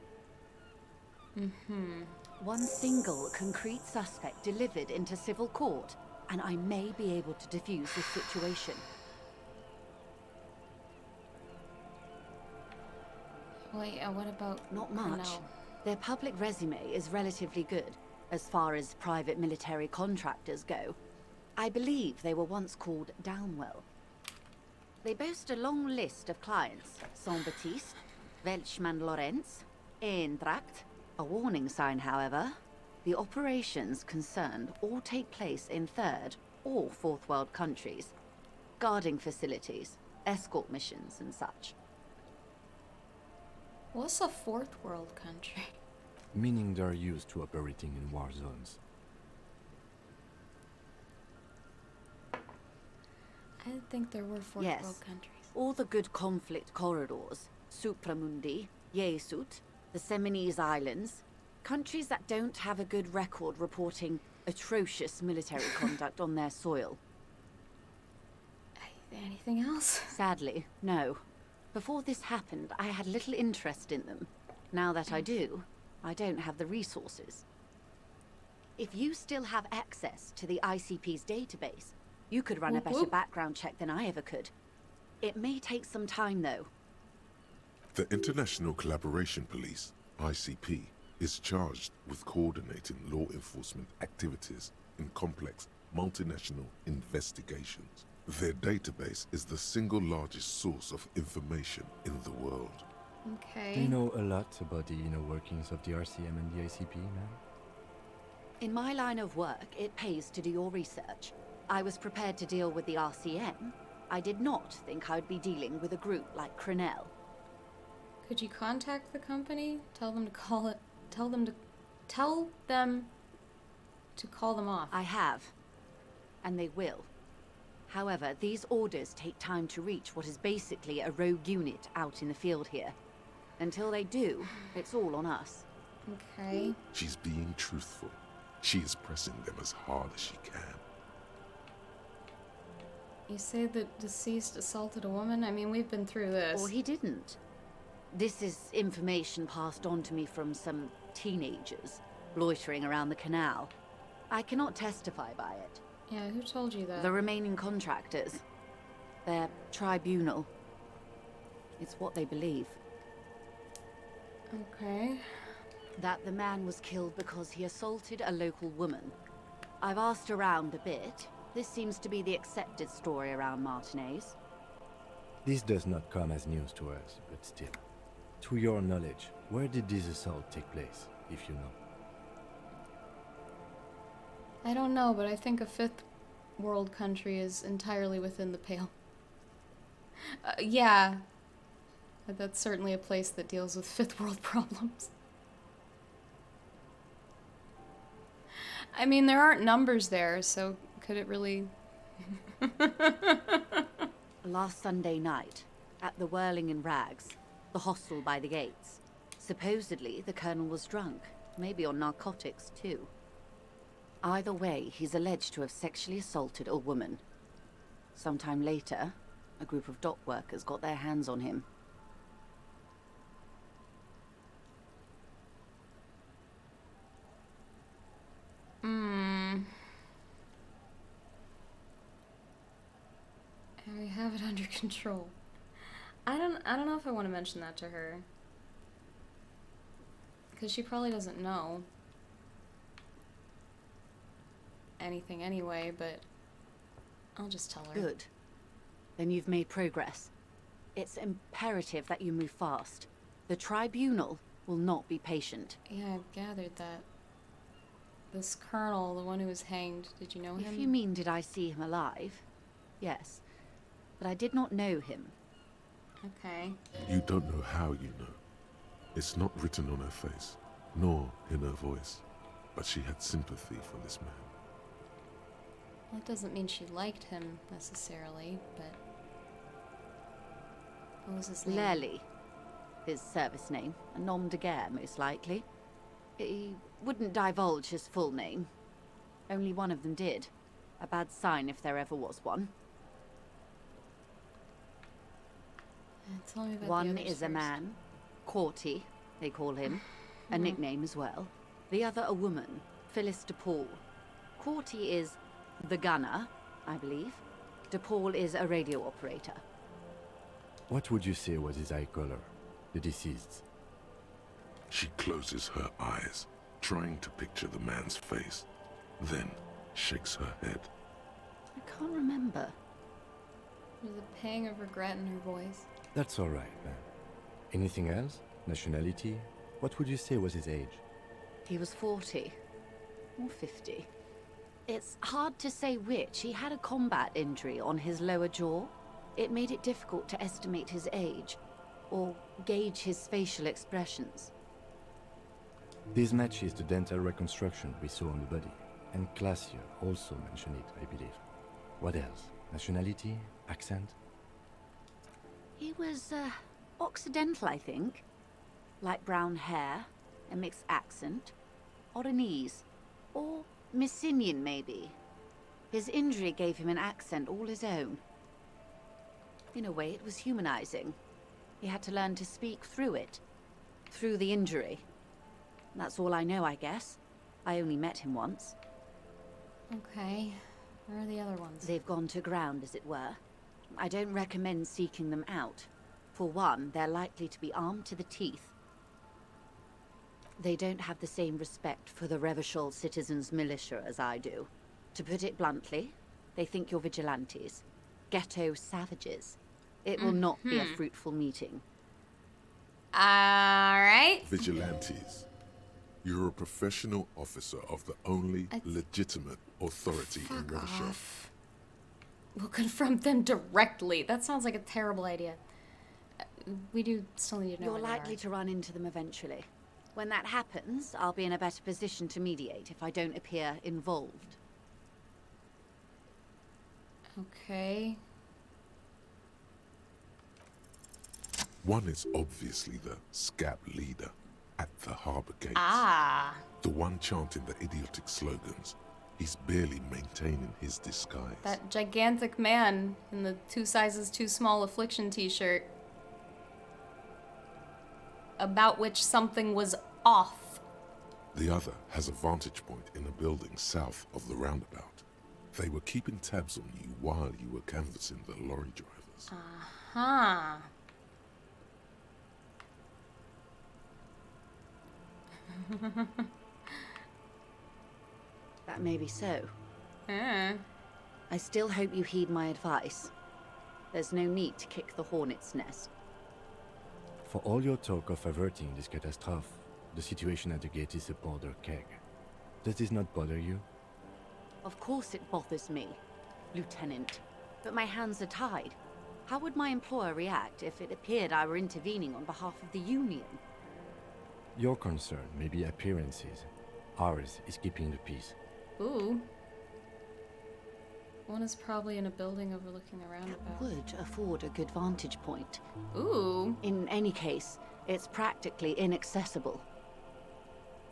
Mm-hmm. One single concrete suspect delivered into civil court, and I may be able to defuse this situation. Wait, what about... Not much. Their public resume is relatively good, as far as private military contractors go. I believe they were once called Downwell. They boast a long list of clients. Saint-Baptiste, Welchman-Lorenz, Eintracht. A warning sign, however. The operations concerned all take place in third or fourth world countries. Guarding facilities, escort missions and such. What's a fourth world country? Meaning they're used to operating in war zones. I didn't think there were fourth world countries. All the good conflict corridors, Supramundi, Yesut, the Seminese Islands, countries that don't have a good record reporting atrocious military conduct on their soil. Anything else? Sadly, no. Before this happened, I had little interest in them. Now that I do, I don't have the resources. If you still have access to the ICP's database, you could run a better background check than I ever could. It may take some time, though. The International Collaboration Police, ICP, is charged with coordinating law enforcement activities in complex multinational investigations. Their database is the single largest source of information in the world. Okay. Do you know a lot about the inner workings of the RCM and the ACP, ma'am? In my line of work, it pays to do your research. I was prepared to deal with the RCM. I did not think I'd be dealing with a group like Crenell. Could you contact the company? Tell them to call it. Tell them to call them off. I have. And they will. However, these orders take time to reach what is basically a rogue unit out in the field here. Until they do, it's all on us. Okay. She's being truthful. She is pressing them as hard as she can. You say the deceased assaulted a woman? I mean, we've been through this. Or he didn't. This is information passed on to me from some teenagers loitering around the canal. I cannot testify by it. Yeah, who told you that? The remaining contractors. Their tribunal. It's what they believe. Okay. That the man was killed because he assaulted a local woman. I've asked around a bit. This seems to be the accepted story around Martinez. This does not come as news to us, but still. To your knowledge, where did this assault take place, if you know? I don't know, but I think a fifth world country is entirely within the pale. Yeah. That's certainly a place that deals with fifth world problems. I mean, there aren't numbers there, so could it really... Last Sunday night, at the Whirling in Rags, the hostel by the gates. Supposedly, the colonel was drunk, maybe on narcotics too. Either way, he's alleged to have sexually assaulted a woman. Sometime later, a group of dock workers got their hands on him. I have it under control. I don't know if I want to mention that to her. Because she probably doesn't know anything anyway, but I'll just tell her. Good. Then you've made progress. It's imperative that you move fast. The tribunal will not be patient. Yeah, I've gathered that. This colonel, the one who was hanged, did you know him? If you mean did I see him alive? Yes. But I did not know him. Okay. You don't know how you know. It's not written on her face, nor in her voice, but she had sympathy for this man. Well, it doesn't mean she liked him, necessarily, but... What was his name? Lely. His service name. A nom de guerre, most likely. He wouldn't divulge his full name. Only one of them did. A bad sign if there ever was one. Tell me about One the others is a first. man. Corty, they call him. A nickname as well. The other a woman. Phyllis DePaul. Corty is the gunner, I believe. DePaul is a radio operator. What would you say was his eye color, the deceased's? She closes her eyes, trying to picture the man's face, then shakes her head. I can't remember. There's a pang of regret in her voice. That's all right, man. Anything else? Nationality? What would you say was his age? He was 40. Or 50. It's hard to say which. He had a combat injury on his lower jaw. It made it difficult to estimate his age, or gauge his facial expressions. This matches the dental reconstruction we saw on the body, and Classier also mentioned it, I believe. What else? Nationality? Accent? He was, Occidental, I think. Light brown hair, a mixed accent, Oranese, or Messinian, maybe. His injury gave him an accent all his own. In a way, it was humanizing. He had to learn to speak through it, through the injury. That's all I know, I guess. I only met him once. Okay. Where are the other ones? They've gone to ground, as it were. I don't recommend seeking them out. For one, they're likely to be armed to the teeth. They don't have the same respect for the Revachol citizens' militia as I do. To put it bluntly, they think you're vigilantes. Ghetto savages. It will not be a fruitful meeting. Alright. Vigilantes. You're a professional officer of the only legitimate authority in Russia. We'll confront them directly. That sounds like a terrible idea. We do still need to know. You're likely to run into them eventually. When that happens, I'll be in a better position to mediate if I don't appear involved. Okay. One is obviously the scab leader at the harbor gates. Ah. The one chanting the idiotic slogans. He's barely maintaining his disguise. That gigantic man in the 2 sizes too small affliction t-shirt. About which something was off. The other has a vantage point in a building south of the roundabout. They were keeping tabs on you while you were canvassing the lorry drivers. Uh-huh. That may be so. I still hope you heed my advice. There's no need to kick the hornet's nest. For all your talk of averting this catastrophe, the situation at the gate is a powder keg. Does this not bother you? Of course it bothers me, Lieutenant. But my hands are tied. How would my employer react if it appeared I were intervening on behalf of the Union? Your concern may be appearances. Ours is keeping the peace. Ooh. One is probably in a building overlooking the roundabout. Would afford a good vantage point. Ooh. In any case, it's practically inaccessible.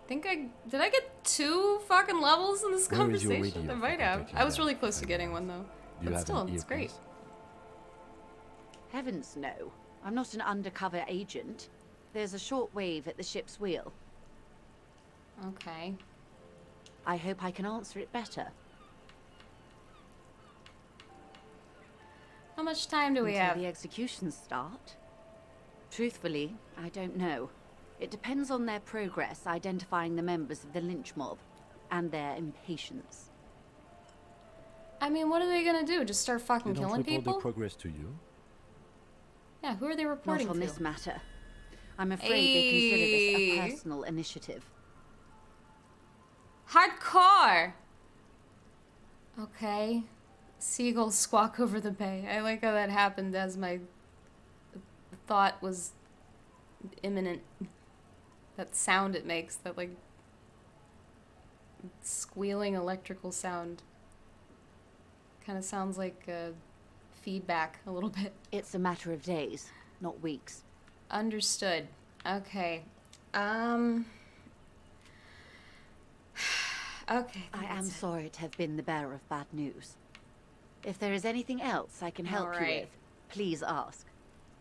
Did I get 2 fucking levels in this conversation? I might have. I was really close to getting one though. But still, it's great. Heavens no. I'm not an undercover agent. There's a short wave at the ship's wheel. Okay. I hope I can answer it better. How much time do we have? Until the executions start? Truthfully, I don't know. It depends on their progress identifying the members of the lynch mob and their impatience. I mean, what are they gonna do? Just start fucking killing people? They don't report their progress to you? Yeah, who are they reporting to? Not on this matter. I'm afraid they consider this a personal initiative. Hardcore! Okay. Seagulls squawk over the bay. I like how that happened as my thought was imminent. That sound it makes, that like squealing electrical sound. Kind of sounds like feedback a little bit. It's a matter of days, not weeks. Understood. Okay. Okay. I am sorry to have been the bearer of bad news. If there is anything else I can help you with, please ask.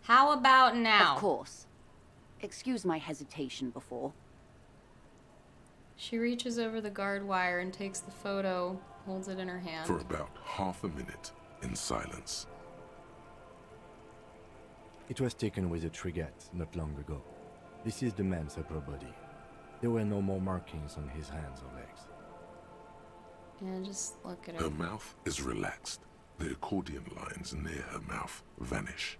How about now? Of course. Excuse my hesitation before. She reaches over the guard wire and takes the photo, holds it in her hand. For about half a minute, in silence. It was taken with a Trigat not long ago. This is the man's upper body. There were no more markings on his hands or legs. Yeah, just look at her. Her mouth is relaxed. The accordion lines near her mouth vanish.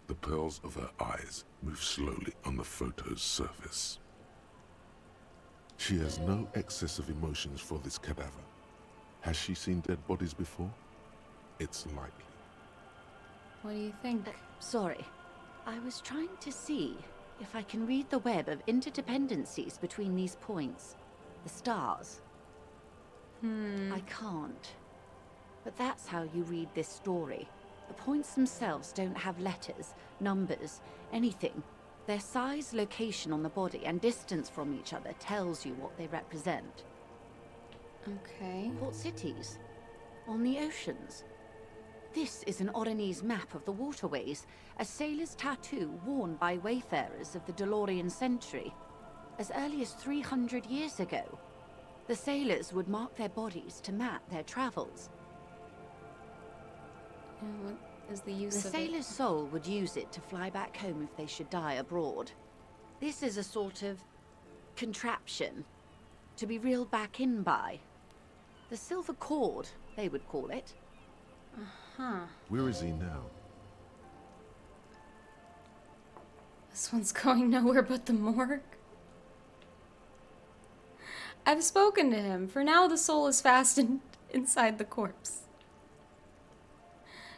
The pearls of her eyes move slowly on the photo's surface. She has no excess of emotions for this cadaver. Has she seen dead bodies before? It's likely. What do you think? Sorry. I was trying to see if I can read the web of interdependencies between these points. The stars. I can't. But that's how you read this story. The points themselves don't have letters, numbers, anything. Their size, location on the body, and distance from each other tells you what they represent. Okay. Port cities. On the oceans. This is an Oronese map of the waterways, a sailor's tattoo worn by wayfarers of the Delorian century. As early as 300 years ago, the sailors would mark their bodies to map their travels. What is the use of it? The sailor's soul would use it to fly back home if they should die abroad. This is a sort of contraption to be reeled back in by. The silver cord, they would call it. Where is he now? This one's going nowhere but the morgue. I've spoken to him. For now, the soul is fastened inside the corpse.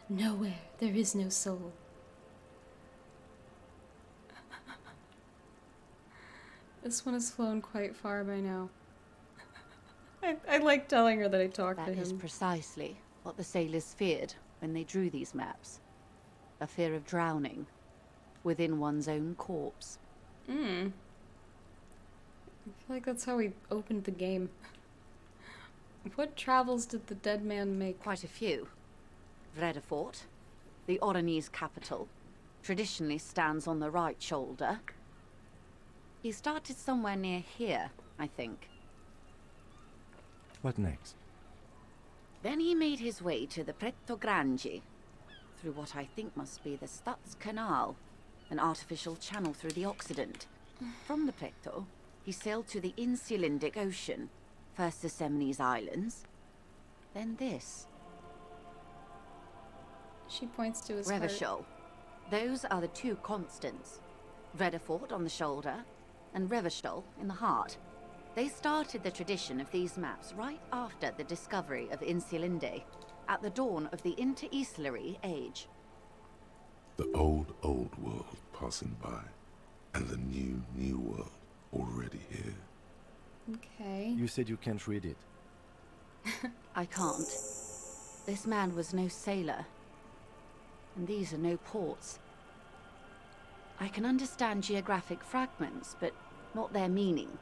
Nowhere. There is no soul. This one has flown quite far by now. I like telling her that I talked to him. That is precisely what the sailors feared when they drew these maps. A fear of drowning within one's own corpse. I feel like that's how we opened the game. What travels did the dead man make? Quite a few. Vredefort, the Oranese capital, traditionally stands on the right shoulder. He started somewhere near here, I think. What next? Then he made his way to the Pretto Grande, through what I think must be the Stutz Canal, an artificial channel through the Occident. From the Pretto, he sailed to the Insulindic Ocean, first the Semines Islands, then this. She points to his heart. Revachol. Those are the two constants. Vredefort on the shoulder, and Revachol in the heart. They started the tradition of these maps right after the discovery of Insulinde, at the dawn of the Interinsulary Age. The old world passing by, and the new world already here. Okay. You said you can't read it. I can't. This man was no sailor, and these are no ports. I can understand geographic fragments, but not their meaning.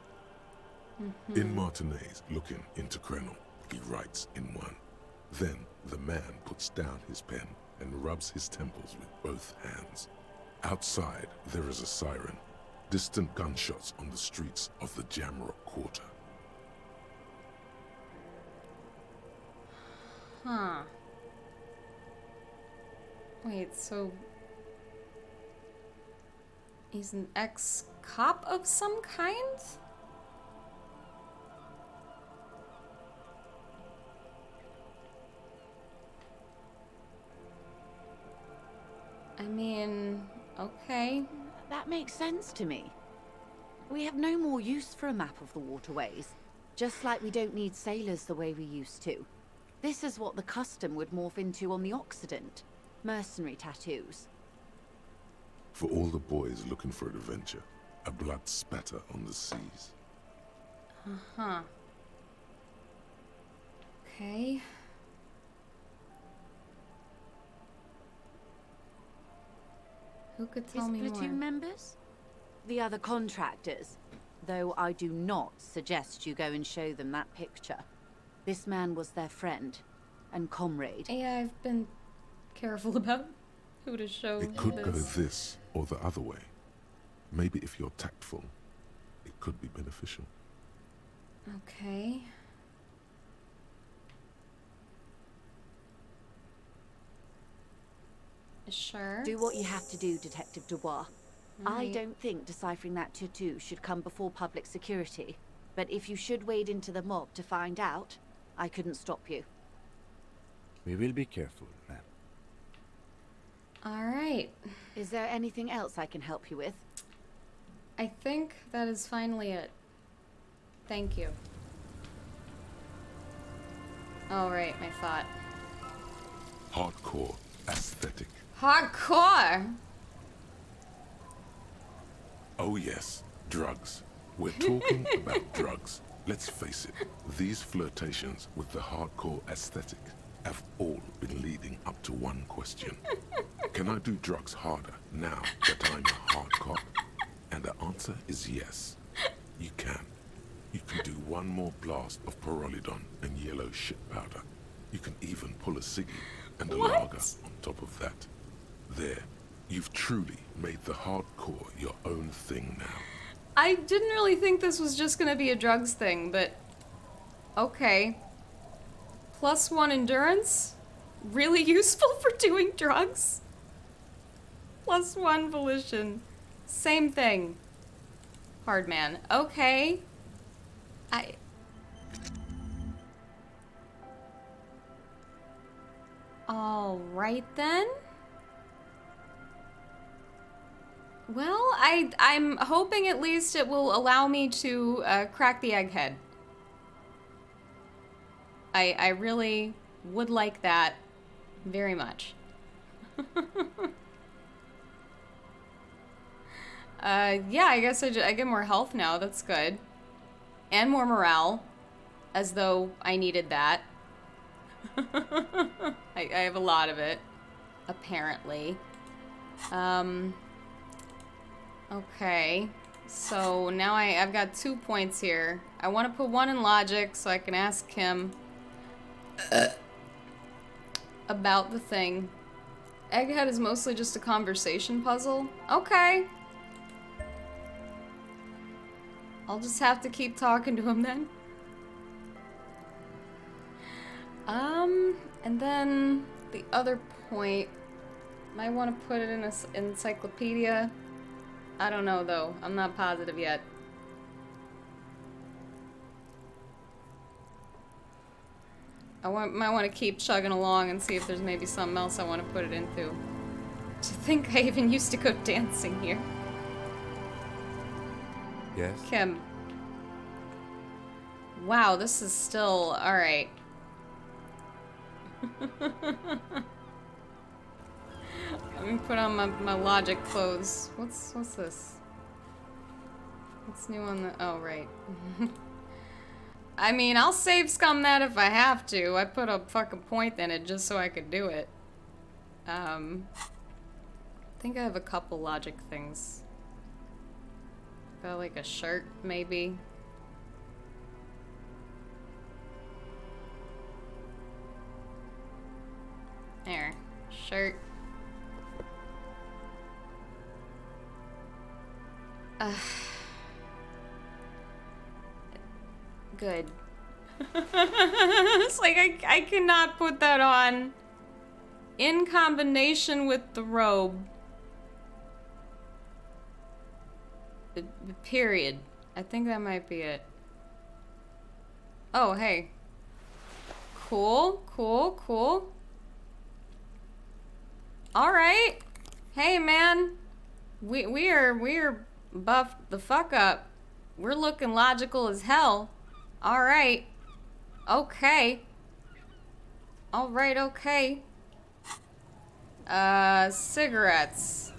In Martinez, looking into Krenel, he writes in one. Then the man puts down his pen and rubs his temples with both hands. Outside, there is a siren. Distant gunshots on the streets of the Jamrock Quarter. Huh. Wait, so... he's an ex-cop of some kind? I mean, okay. That makes sense to me. We have no more use for a map of the waterways, just like we don't need sailors the way we used to. This is what the custom would morph into on the Occident. Mercenary tattoos. For all the boys looking for adventure, a blood spatter on the seas. Uh-huh. Okay. Who could tell me His more? platoon members? The other contractors. Though I do not suggest you go and show them that picture. This man was their friend and comrade. Yeah, I've been careful about who to show. It could go this or the other way. Maybe if you're tactful, it could be beneficial. Okay. Sure. Do what you have to do, Detective Dubois. I Right. don't think deciphering that tattoo should come before public security. But if you should wade into the mob to find out, I couldn't stop you. We will be careful, ma'am. Alright. Is there anything else I can help you with? I think that is finally it. Thank you. Alright, my thought. Hardcore aesthetic. Hardcore! Oh yes, drugs. We're talking about drugs. Let's face it, these flirtations with the hardcore aesthetic have all been leading up to one question. Can I do drugs harder now that I'm a hard cop? And the answer is yes. You can. You can do one more blast of Pyrrolidon and yellow shit powder. You can even pull a ciggy and a lager on top of that. There, you've truly made the hardcore your own thing now. I didn't really think this was just gonna be a drugs thing, but... okay. +1 endurance? Really useful for doing drugs? +1 volition. Same thing. Hard man. Okay. Alright then. Well, I'm hoping at least it will allow me to crack the egghead. I really would like that very much. Yeah, I guess I get more health now. That's good. And more morale. As though I needed that. I have a lot of it. Apparently. Okay. So now I've got 2 points here. I want to put 1 in logic so I can ask him about the thing. Egghead is mostly just a conversation puzzle. Okay. I'll just have to keep talking to him then. And then the other point, might want to put it in an encyclopedia. I don't know though. I'm not positive yet. Might want to keep chugging along and see if there's maybe something else I want to put it into. Do you think I even used to go dancing here? Yes? Kim. Wow, this is still... Alright. Let me put on my logic clothes. What's this? What's new on the... Oh, right. I mean, I'll save scum that if I have to. I put a fucking point in it just so I could do it. I think I have a couple logic things. Got like a shirt, maybe. There. Shirt. Good. It's like I cannot put that on in combination with the robe. Period. I think that might be it. Oh, hey. Cool, cool, cool. All right. Hey, man. We are buffed the fuck up. We're looking logical as hell. All right. Okay. All right, okay. Cigarettes.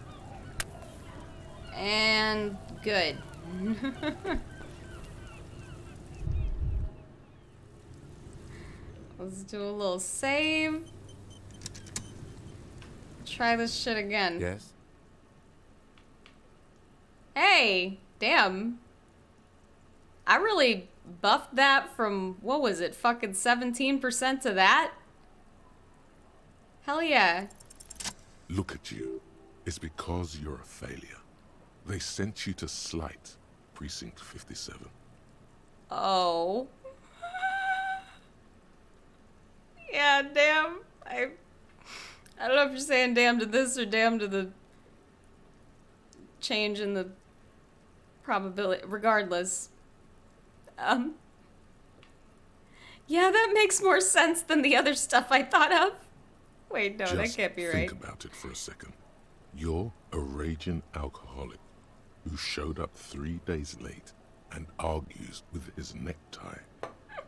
And good. Let's do a little save. Try this shit again. Yes? Hey, damn. I really buffed that from, what was it, fucking 17% to that? Hell yeah. Look at you. It's because you're a failure. They sent you to Slight, Precinct 57. Oh. Yeah, damn. I don't know if you're saying damn to this or damn to the change in the probability. Regardless. Yeah, that makes more sense than the other stuff I thought of. Wait, no, that can't be right. Think about it for a second. You're a raging alcoholic who showed up 3 days late and argues with his necktie.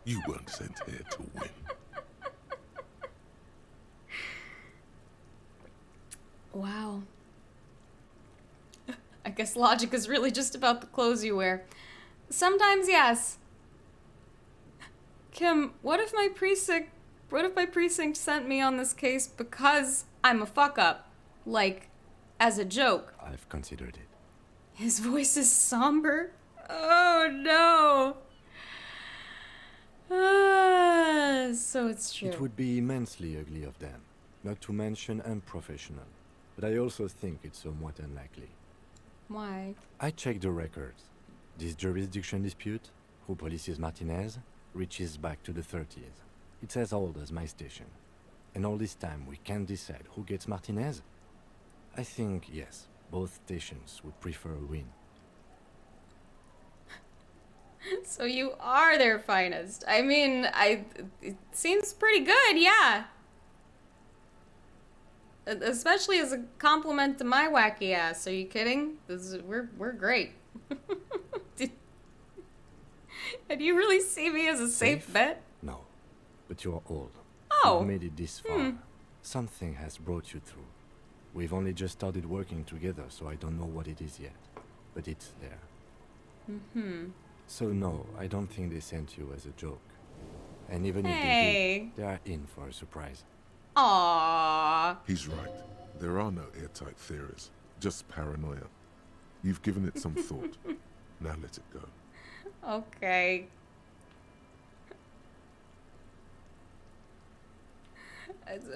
You weren't sent here to win. Wow. I guess logic is really just about the clothes you wear. Sometimes, yes. Kim, what if my precinct sent me on this case because I'm a fuck up? Like, as a joke. I've considered it. His voice is somber. Oh no. So it's true. It would be immensely ugly of them, not to mention unprofessional. But I also think it's somewhat unlikely. Why? I checked the records. This jurisdiction dispute, who polices Martinez, reaches back to the 30s. It's as old as my station. And all this time we can't decide who gets Martinez? I think, yes, both stations would prefer a win. So you are their finest. I mean, it seems pretty good, yeah. Especially as a compliment to my wacky ass. Are you kidding? We're great. And you really see me as a safe bet? No, but you're old. Oh. You've made it this far. Something has brought you through. We've only just started working together, so I don't know what it is yet. But it's there. So no, I don't think they sent you as a joke. And even if they did, they are in for a surprise. Aww. He's right. There are no airtight theories, just paranoia. You've given it some thought. Now let it go. Okay.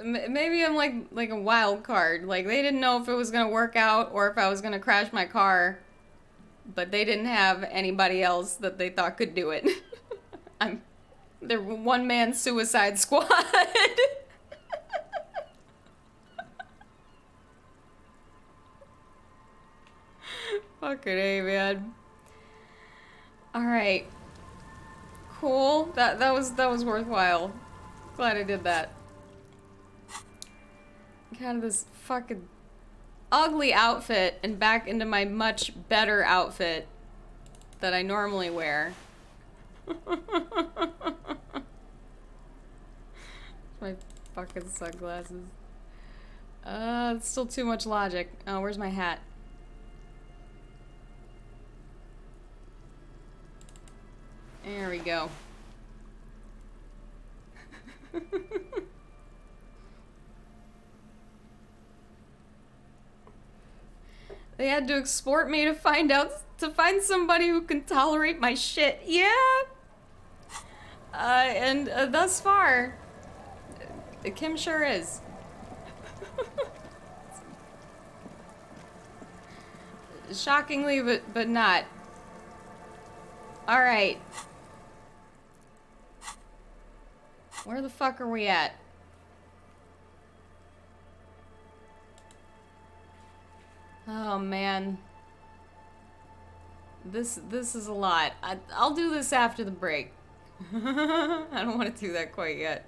Maybe I'm like a wild card. Like, they didn't know if it was gonna work out or if I was gonna crash my car, but they didn't have anybody else that they thought could do it. They're one-man suicide squad. Fucking A, man. Alright. Cool. That was worthwhile. Glad I did that. Get out of this fucking ugly outfit and back into my much better outfit that I normally wear. My fucking sunglasses. It's still too much logic. Oh, where's my hat? There we go. They had to export me to find somebody who can tolerate my shit. Yeah. And thus far, Kim sure is. Shockingly, but not. All right. Where the fuck are we at? Oh man. This is a lot. I'll do this after the break. I don't want to do that quite yet.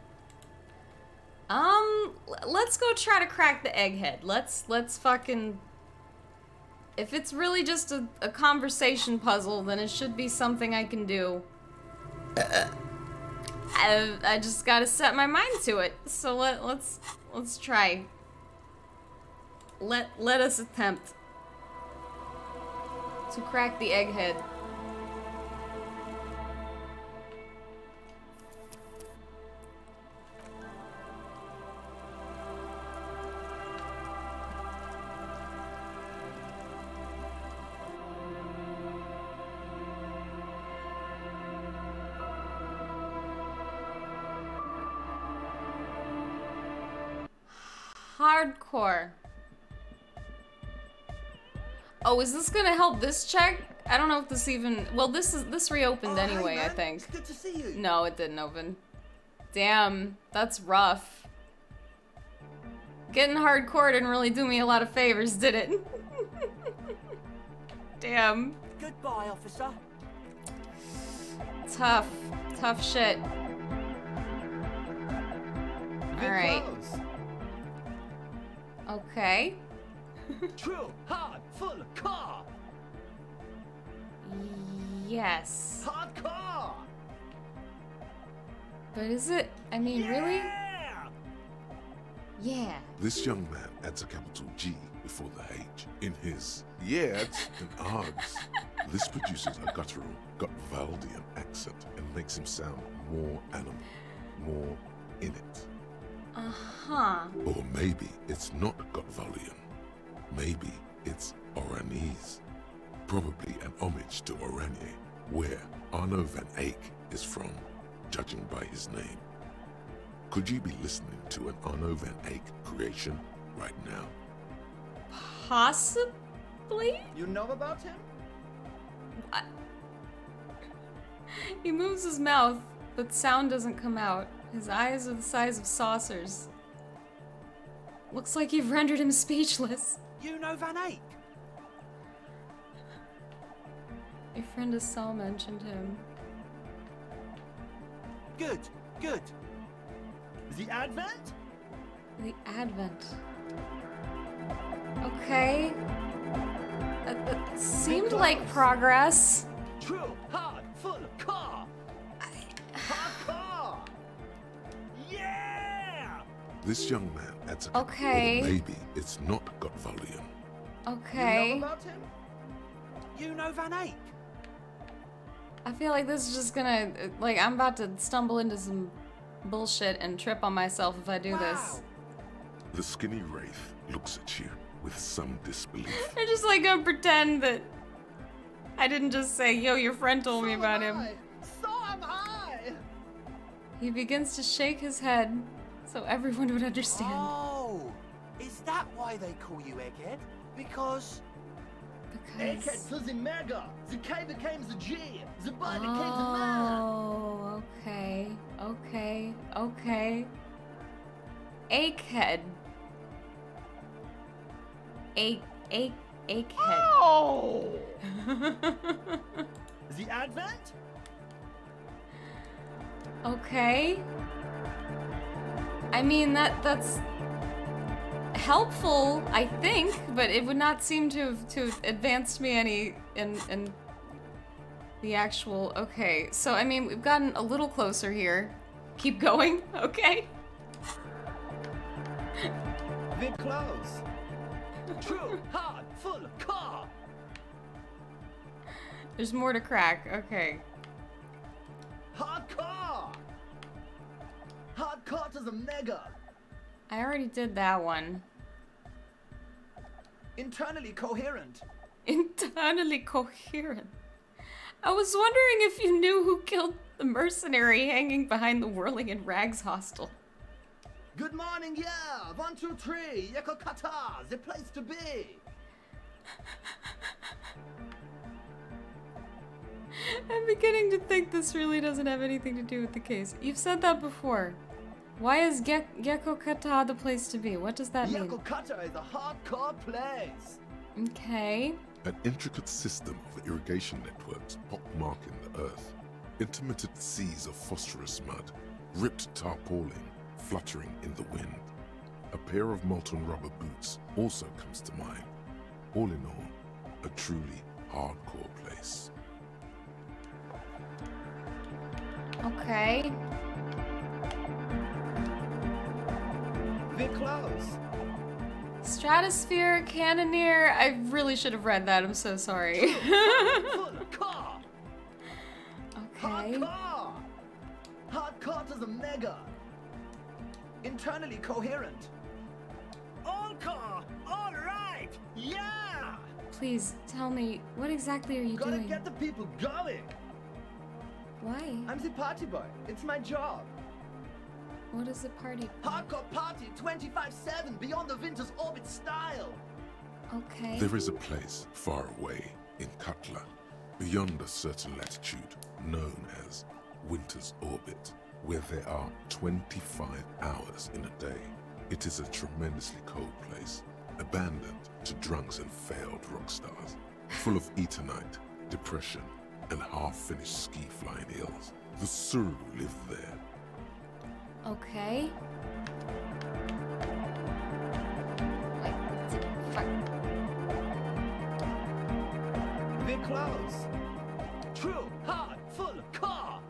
Let's go try to crack the egghead. Let's fucking... If it's really just a conversation puzzle, then it should be something I can do. I just gotta set my mind to it. So let's try. Let us attempt to crack the egghead. Hardcore. Oh, is this gonna help this check? I don't know if this even... Well, this reopened anyway, hey man, I think. It's good to see you. No, it didn't open. Damn, that's rough. Getting hardcore didn't really do me a lot of favors, did it? Damn. Goodbye, officer. Tough shit. Alright. Okay. True, hard, full car. Yes. Hardcore. But is it? I mean, really? Yeah. This young man adds a capital G before the H in his yeahs and args. This produces a guttural, Gutwaldian accent and makes him sound more animal, more in it. Uh-huh. Or maybe it's not Gutwaldian. Maybe it's Oranese. Probably an homage to Oranje, where Arno van Eyck is from, judging by his name. Could you be listening to an Arno van Eyck creation right now? Possibly? You know about him? What? He moves his mouth, but sound doesn't come out. His eyes are the size of saucers. Looks like you've rendered him speechless. You know Van Eyck? Your friend Estelle mentioned him. Good. The Advent? The Advent. Okay. That seemed like progress. True, hard, full, car. Hard car. Yeah! This young man adds a Okay. Or maybe it's not got volume. Okay. You know about him? You know Van Eyck? I feel like this is just gonna, like, I'm about to stumble into some bullshit and trip on myself if I do this. The skinny wraith looks at you with some disbelief. I'm just like gonna pretend that I didn't just say, yo, your friend told me about him. So am I! He begins to shake his head so everyone would understand. Oh, is that why they call you Egghead? Because Egghead was in Mega. The K became the G. The boy became the man. Oh, okay. Okay. Okay. Egghead. Egghead. Oh! The Advent? Okay. I mean, that's helpful, I think, but it would not seem to have advanced me any in the actual. Okay, so I mean, we've gotten a little closer here. Keep going, okay? We're close. True, hard, full, car. There's more to crack. Okay. Hard car. Hard car to the Mega. I already did that one. Internally coherent. Internally coherent. I was wondering if you knew who killed the mercenary hanging behind the Whirling in Rags hostel. Good morning, yeah. 1, 2, 3. Yeko Kata, the place to be. I'm beginning to think this really doesn't have anything to do with the case. You've said that before. Why is Gecko Kata the place to be? What does that mean? Yeko Kata is a hardcore place. Okay. An intricate system of irrigation networks pockmarking the earth. Intermittent seas of phosphorus mud, ripped tarpaulin fluttering in the wind. A pair of molten rubber boots also comes to mind. All in all, a truly hardcore place. Okay. We're close. Stratosphere, Cannoneer. I really should have read that. I'm so sorry. Car. Okay. Hardcore. Hardcore to the Mega. Internally coherent. All car. All right. Yeah. Please tell me, what exactly are you Gotta doing? get the people going. Why? I'm the party boy. It's my job. What is the party? Hardcore party 25/7 beyond the winter's orbit style. Okay. There is a place far away in Cutler, beyond a certain latitude, known as Winter's Orbit, where there are 25 hours in a day. It is a tremendously cold place, abandoned to drunks and failed rock stars, full of Eternite, depression, and half-finished ski-flying hills. The Suru live there. Okay. Wait, fuck. We're close. True, hard, full, car.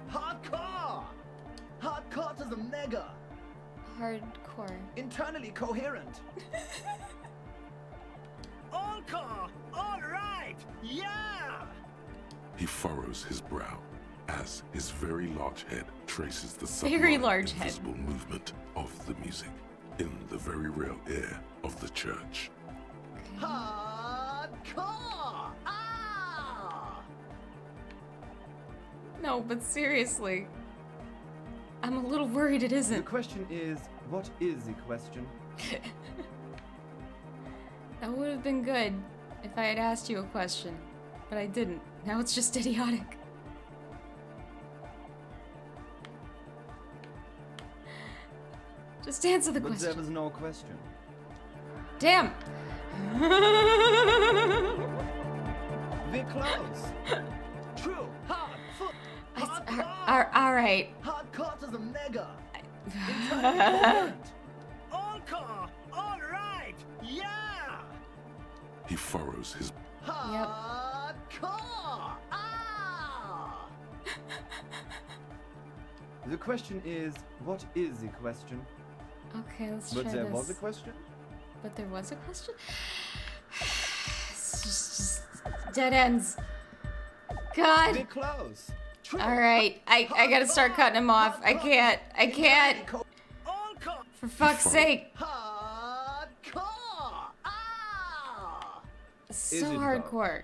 Hardcore. Hardcore to the Mega. Hardcore. Internally coherent. All car. All right. Yeah. He furrows his brow as his very large head traces the Very sublime, large head. invisible movement of the music in the very real air of the church. Hardcore. Ah. No, but seriously. I'm a little worried it The isn't. question is, what is the question? That would have been good if I had asked you a question, but I didn't. Now it's just idiotic. Just answer the But question. there was no question. Damn! We're close. True, hard, full, hardcore. Alright. Hardcore to the Mega. Internally coherent. All car, all right. Yeah. He furrows his... Hardcore! Ah! The question is, what is the question? Okay, let's try this. But there was a question? But there was a question? It's just dead ends. God. Be close. Alright, I gotta start cutting him off. I can't. For fuck's sake. Hardcore! Ah! So hardcore.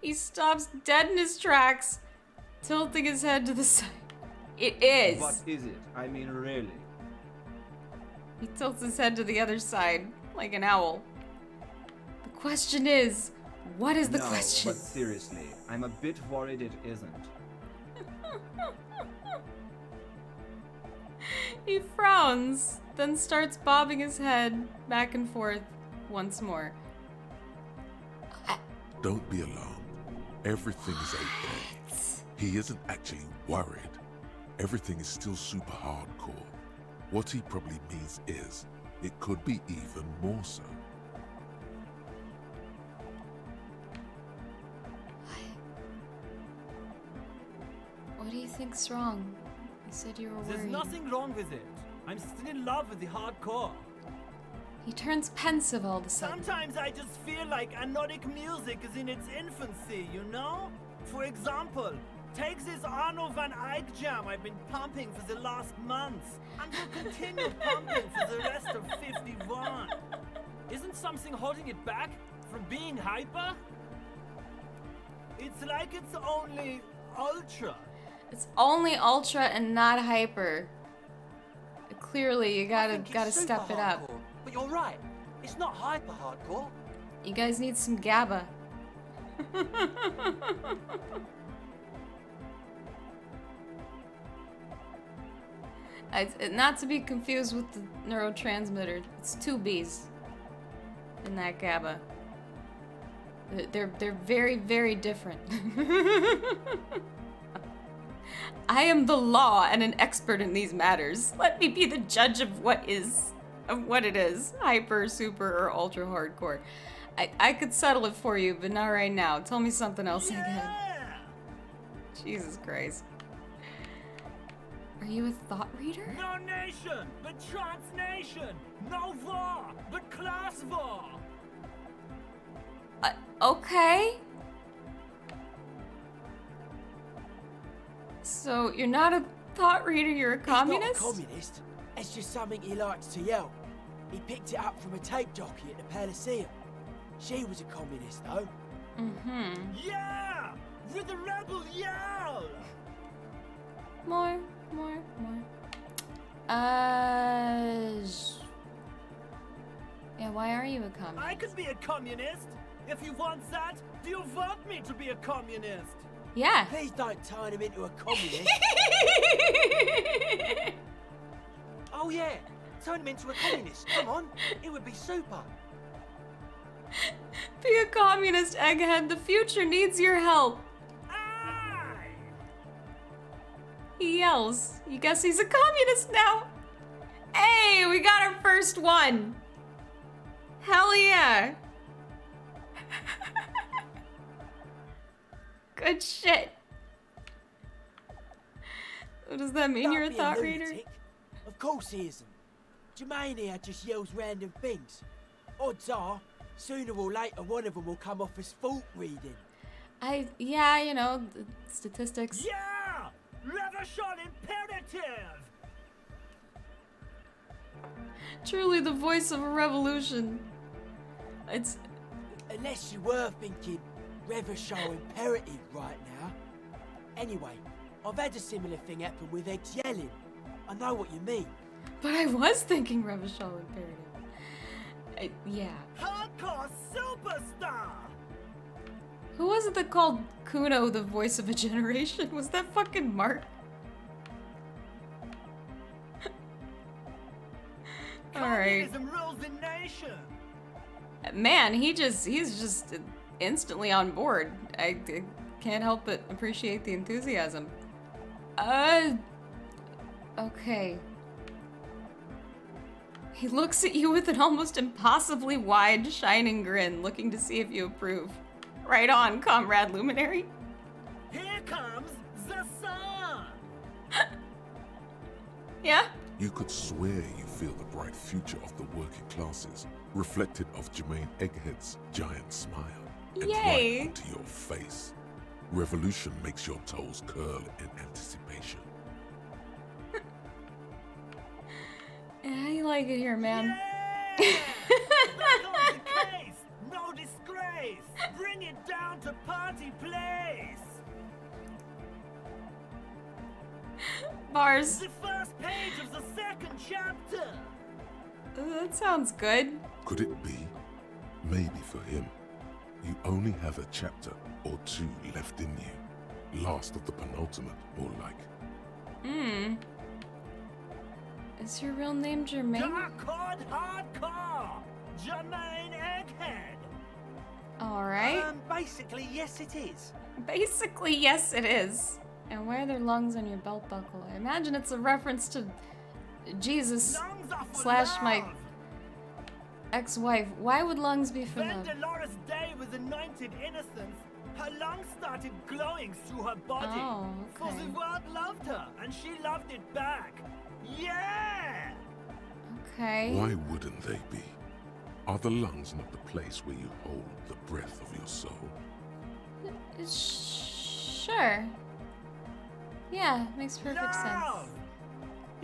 He stops dead in his tracks, tilting his head to the side. It is. What is it? I mean, really? He tilts his head to the other side, like an owl. The question is, what is the question? But seriously, I'm a bit worried it isn't. He frowns, then starts bobbing his head back and forth once more. Don't be alarmed. Everything is okay. He isn't actually worried. Everything is still super hardcore. What he probably means is, it could be even more so. What do you think's wrong? You said you were worried. There's nothing wrong with it. I'm still in love with the hardcore. He turns pensive all of a sudden. Sometimes I just feel like anodic music is in its infancy, you know? For example, take this Arno van Eyck jam I've been pumping for the last month, and will continue pumping for the rest of 51. Isn't something holding it back from being hyper? It's like it's only ultra. It's only ultra and not hyper. Clearly, you gotta step it up. But you're right. It's not hyper hardcore. You guys need some GABA. Not to be confused with the neurotransmitter. It's 2 B's in that GABA. They're very, very different. I am the law and an expert in these matters. Let me be the judge of what it is. Hyper, super, or ultra hardcore. I could settle it for you, but not right now. Tell me something else again. Jesus Christ. Are you a thought reader? No nation, but transnation. No war, but class war. Okay. So, you're not a thought reader, you're a communist? He's not a communist. It's just something he likes to yell. He picked it up from a tape jockey at the Elysium. She was a communist, though. Mm-hmm. Yeah! With a rebel yell! More. Yeah, why are you a communist? I could be a communist! If you want that, do you want me to be a communist? Yeah. Please don't turn him into a communist. Oh yeah, turn him into a communist. Come on, it would be super. Be a communist, Egghead. The future needs your help. Aye. He yells. You guess he's a communist now? Hey, we got our first one. Hell yeah. Good shit. What does that mean? Don't You're a be thought lunatic. reader? Of course he isn't. Jermaine here just yells random things. Odds are, sooner or later one of them will come off as fault reading. Yeah, you know, statistics. Yeah! Revolution imperative! Truly the voice of a revolution. It's... Unless you were thinking Revolution imperative right now. Anyway, I've had a similar thing happen with Eggs yelling. I know what you mean. But I was thinking Revolution imperative. Yeah. Hardcore superstar! Who was it that called Kuno the voice of a generation? Was that fucking Mark? Alright. Communism rules the nation! Man, he's just instantly on board. I can't help but appreciate the enthusiasm. Okay. He looks at you with an almost impossibly wide, shining grin, looking to see if you approve. Right on, comrade luminary. Here comes the sun! Yeah? You could swear you feel the bright future of the working classes, reflected of Jermaine Egghead's giant smile. And Yay! right onto your face. Revolution makes your toes curl in anticipation. Yeah, how you like it here, man? Yeah! Back on the case! No disgrace! Bring it down to party place! Bars. The first page of the second chapter! That sounds good. Could it be? Maybe for him, you only have a chapter or two left in you. Last of the penultimate, more like. Is your real name Jermaine? Dark hardcore! Jermaine Egghead! Alright. Basically, yes it is. Basically, yes it is. And why are there lungs on your belt buckle? I imagine it's a reference to Jesus slash my ex-wife. Why would lungs be for When love? Dolores Day was anointed innocence, her lungs started glowing through her body. Oh, For the world loved her, and she loved it back. Yeah! Okay. Why wouldn't they be? Are the lungs not the place where you hold the breath of your soul? Sure. Yeah, makes perfect sense.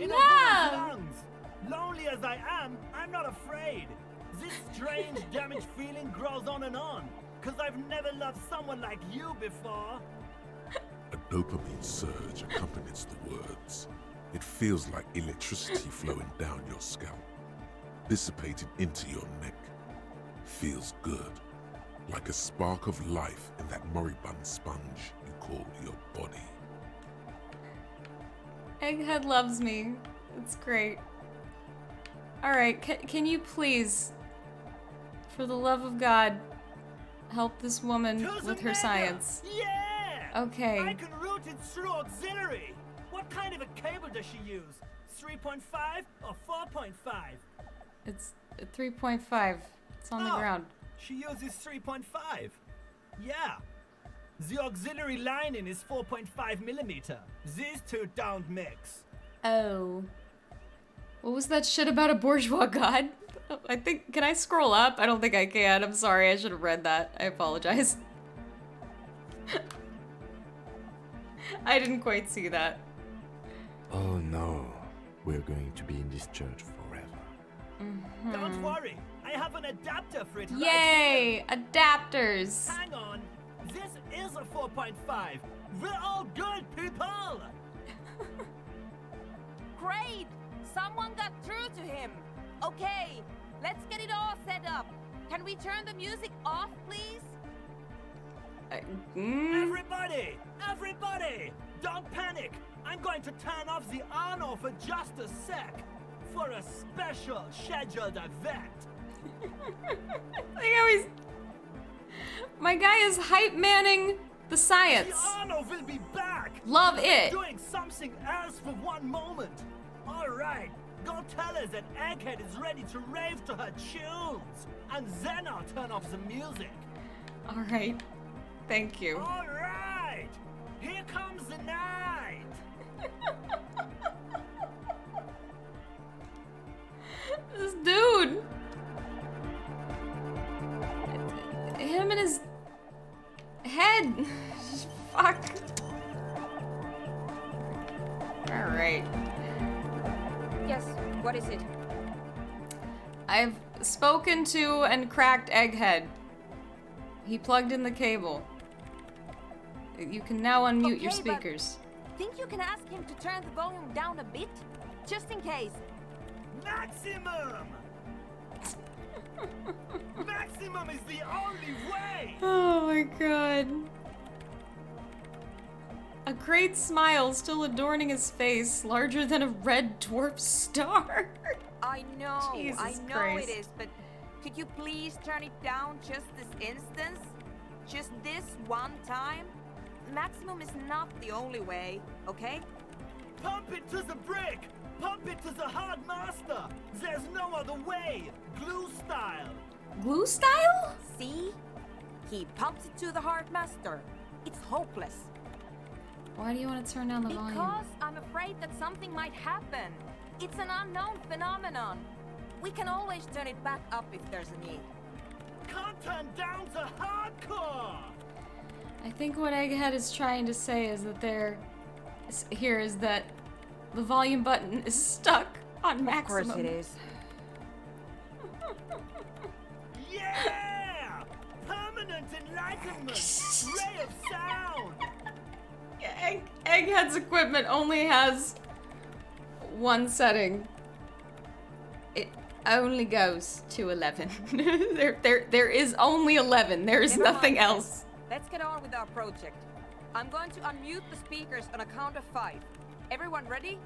In a Love! woman's lungs. Lonely as I am, I'm not afraid. This strange damaged feeling grows on and on, cause I've never loved someone like you before. A dopamine surge accompanies the words. It feels like electricity flowing down your scalp, dissipated into your neck. Feels good, like a spark of life in that moribund sponge you call your body. Egghead loves me. It's great. Alright, can you please, for the love of God, help this woman with her science? Yeah! Okay. I can route it through auxiliary. What kind of a cable does she use? 3.5 or 4.5? It's 3.5. It's on the ground. She uses 3.5. Yeah. The auxiliary lining is 4.5 millimeter. These two don't mix. Oh. What was that shit about a bourgeois god? I think, can I scroll up? I don't think I can. I'm sorry, I should have read that. I apologize. I didn't quite see that. Oh no, we're going to be in this church forever. Don't worry, I have an adapter for it. Yay! Right here. Adapters! Hang on, this is a 4.5. We're all good people! Great! Someone got through to him. Okay, let's get it all set up. Can we turn the music off, please? Everybody! Everybody! Don't panic! I'm going to turn off the on for just a sec for a special scheduled event. Like how he's... My guy is hype manning the science. The Arno will be back. Love it. Doing something else for one moment. All right, go tell her that Egghead is ready to rave to her tunes, and then I'll turn off the music. All right, thank you. All right, here comes the night. This dude. Him and his head. Fuck. Alright. Yes, what is it? I've spoken to and cracked Egghead. He plugged in the cable. You can now unmute your speakers. Think you can ask him to turn the volume down a bit? Just in case. Maximum! Maximum is the only way! Oh my god. A great smile still adorning his face, larger than a red dwarf star. I know, Jesus I know Christ. it is, but could you please turn it down just this instance? Just this one time? Maximum is not the only way, okay? Pump it to the brick! Pump it to the hard master. There's no other way. Glue style. Glue style? See? He pumps it to the hard master. It's hopeless. Why do you want to turn down the volume? Because I'm afraid that something might happen. It's an unknown phenomenon. We can always turn it back up if there's a need. Can't turn down to hardcore. I think what Egghead is trying to say is that is that the volume button is stuck on maximum. Of course it is. Yeah! Permanent enlightenment! Ray of sound! Egghead's equipment only has one setting. It only goes to 11. there is only 11. There is nothing else. Let's get on with our project. I'm going to unmute the speakers on a count of 5. Everyone ready?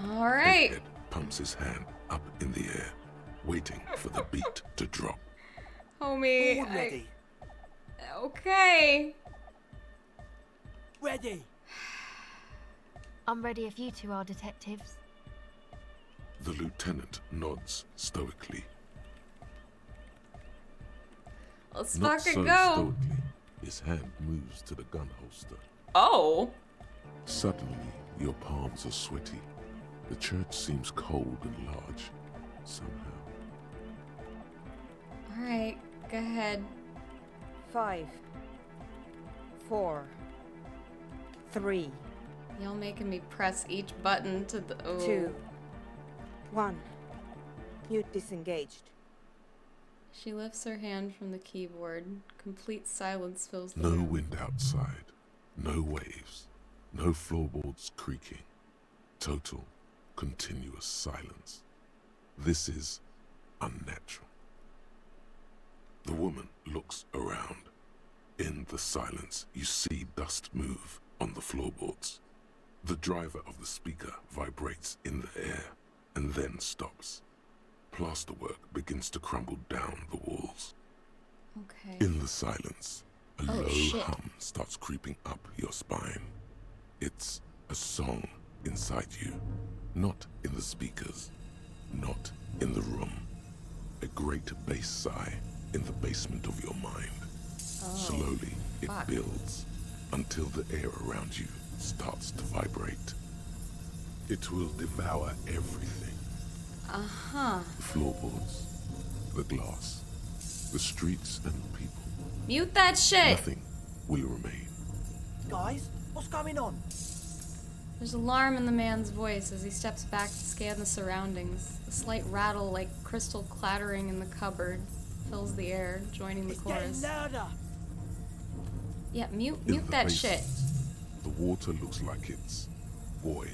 All right. Egghead pumps his hand up in the air, waiting for the beat to drop. Homie. All ready. Okay. Ready. I'm ready if you two are detectives. The lieutenant nods stoically. Let's Not fucking so go. stoically, his hand moves to the gun holster. Oh. Suddenly, your palms are sweaty. The church seems cold and large, somehow. All right, go ahead. 5, 4, 3. Y'all making me press each button to the... Oh. 2, 1. Mute disengaged. She lifts her hand from the keyboard. Complete silence fills the No room. wind outside, no waves, no floorboards creaking. Total, continuous silence. This is unnatural. The woman looks around. In the silence, you see dust move on the floorboards. The driver of the speaker vibrates in the air and then stops. Plasterwork begins to crumble down the walls. Okay. In the silence, a low hum starts creeping up your spine. It's a song inside you, not in the speakers, not in the room. A great bass sigh in the basement of your mind. Slowly, it builds until the air around you starts to vibrate. It will devour everything. Uh-huh. The floorboards, the glass, the streets and the people. Mute that shit! Nothing will remain. Guys, what's going on? There's alarm in the man's voice as he steps back to scan the surroundings. A slight rattle like crystal clattering in the cupboard fills the air, joining the chorus. Getting louder. Yeah, mute In the that shit. basement, the water looks like it's boiling.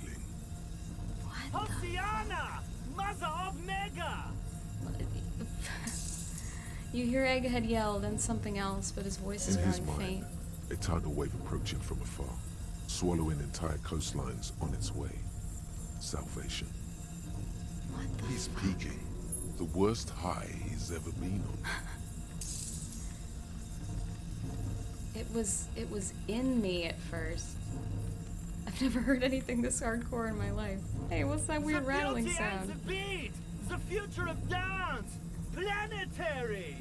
Hosiana! Mother of Mega! You hear Egghead yell, then something else, but his voice is In his growing mind, faint. a tidal wave approaching from afar, swallowing entire coastlines on its way. Salvation. He's peaking. The worst high he's ever been on. It was in me at first. I've never heard anything this hardcore in my life. Hey, what's that weird rattling beauty and sound? the beat! The future of dance! Planetary!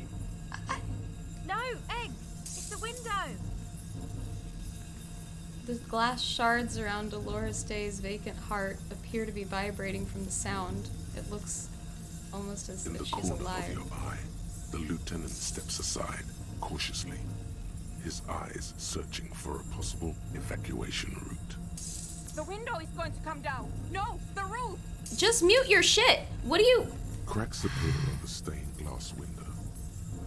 No, Egg! It's a window! The glass shards around Dolores Day's vacant heart appear to be vibrating from the sound. It looks almost as In the if she's corner alive. of your eye, the lieutenant steps aside, cautiously. His eyes searching for a possible evacuation route. The window is going to come down. No, the roof! Just mute your shit! What do you... Cracks appear on the stained glass window.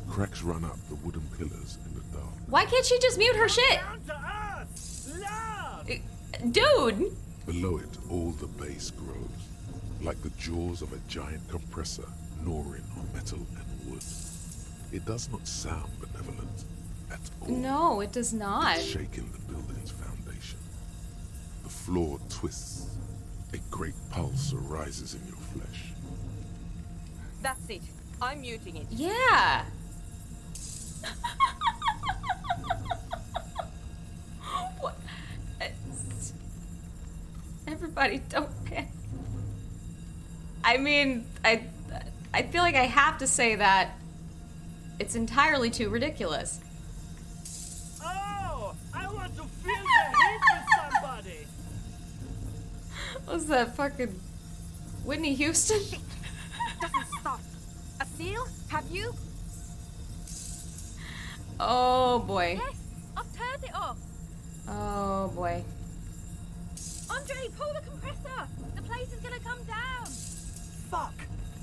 Cracks run up the wooden pillars in the dark. Why can't she just mute her shit? Down to us! Love! Dude! Below it, all the bass grows, like the jaws of a giant compressor gnawing on metal and wood. It does not sound benevolent at all. No, it does not. It's shaking the building's foundation. The floor twists. A great pulse arises in your flesh. That's it. I'm muting it. Yeah! What? Everybody, don't panic. I mean, I feel like I have to say that it's entirely too ridiculous. Oh, I want to feel the heat with somebody. What's that fucking Whitney Houston? Doesn't stop. A seal? Have you? Oh boy. Yes, I've turned it off. Oh boy. Andre, pull the compressor. The place is gonna come down. Fuck!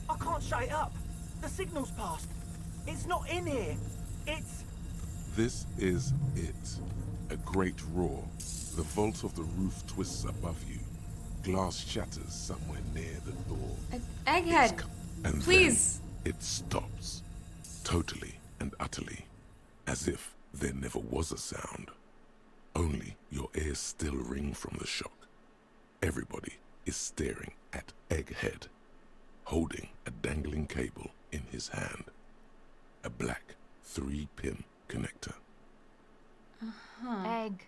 I can't shut it up. The signal's passed. It's not in here. It's... This is it. A great roar. The vault of the roof twists above you. Glass shatters somewhere near the door. Egghead, And please. then it stops. Totally and utterly. As if there never was a sound. Only your ears still ring from the shock. Everybody is staring at Egghead, holding a dangling cable in his hand. A black 3-pin connector. Egg.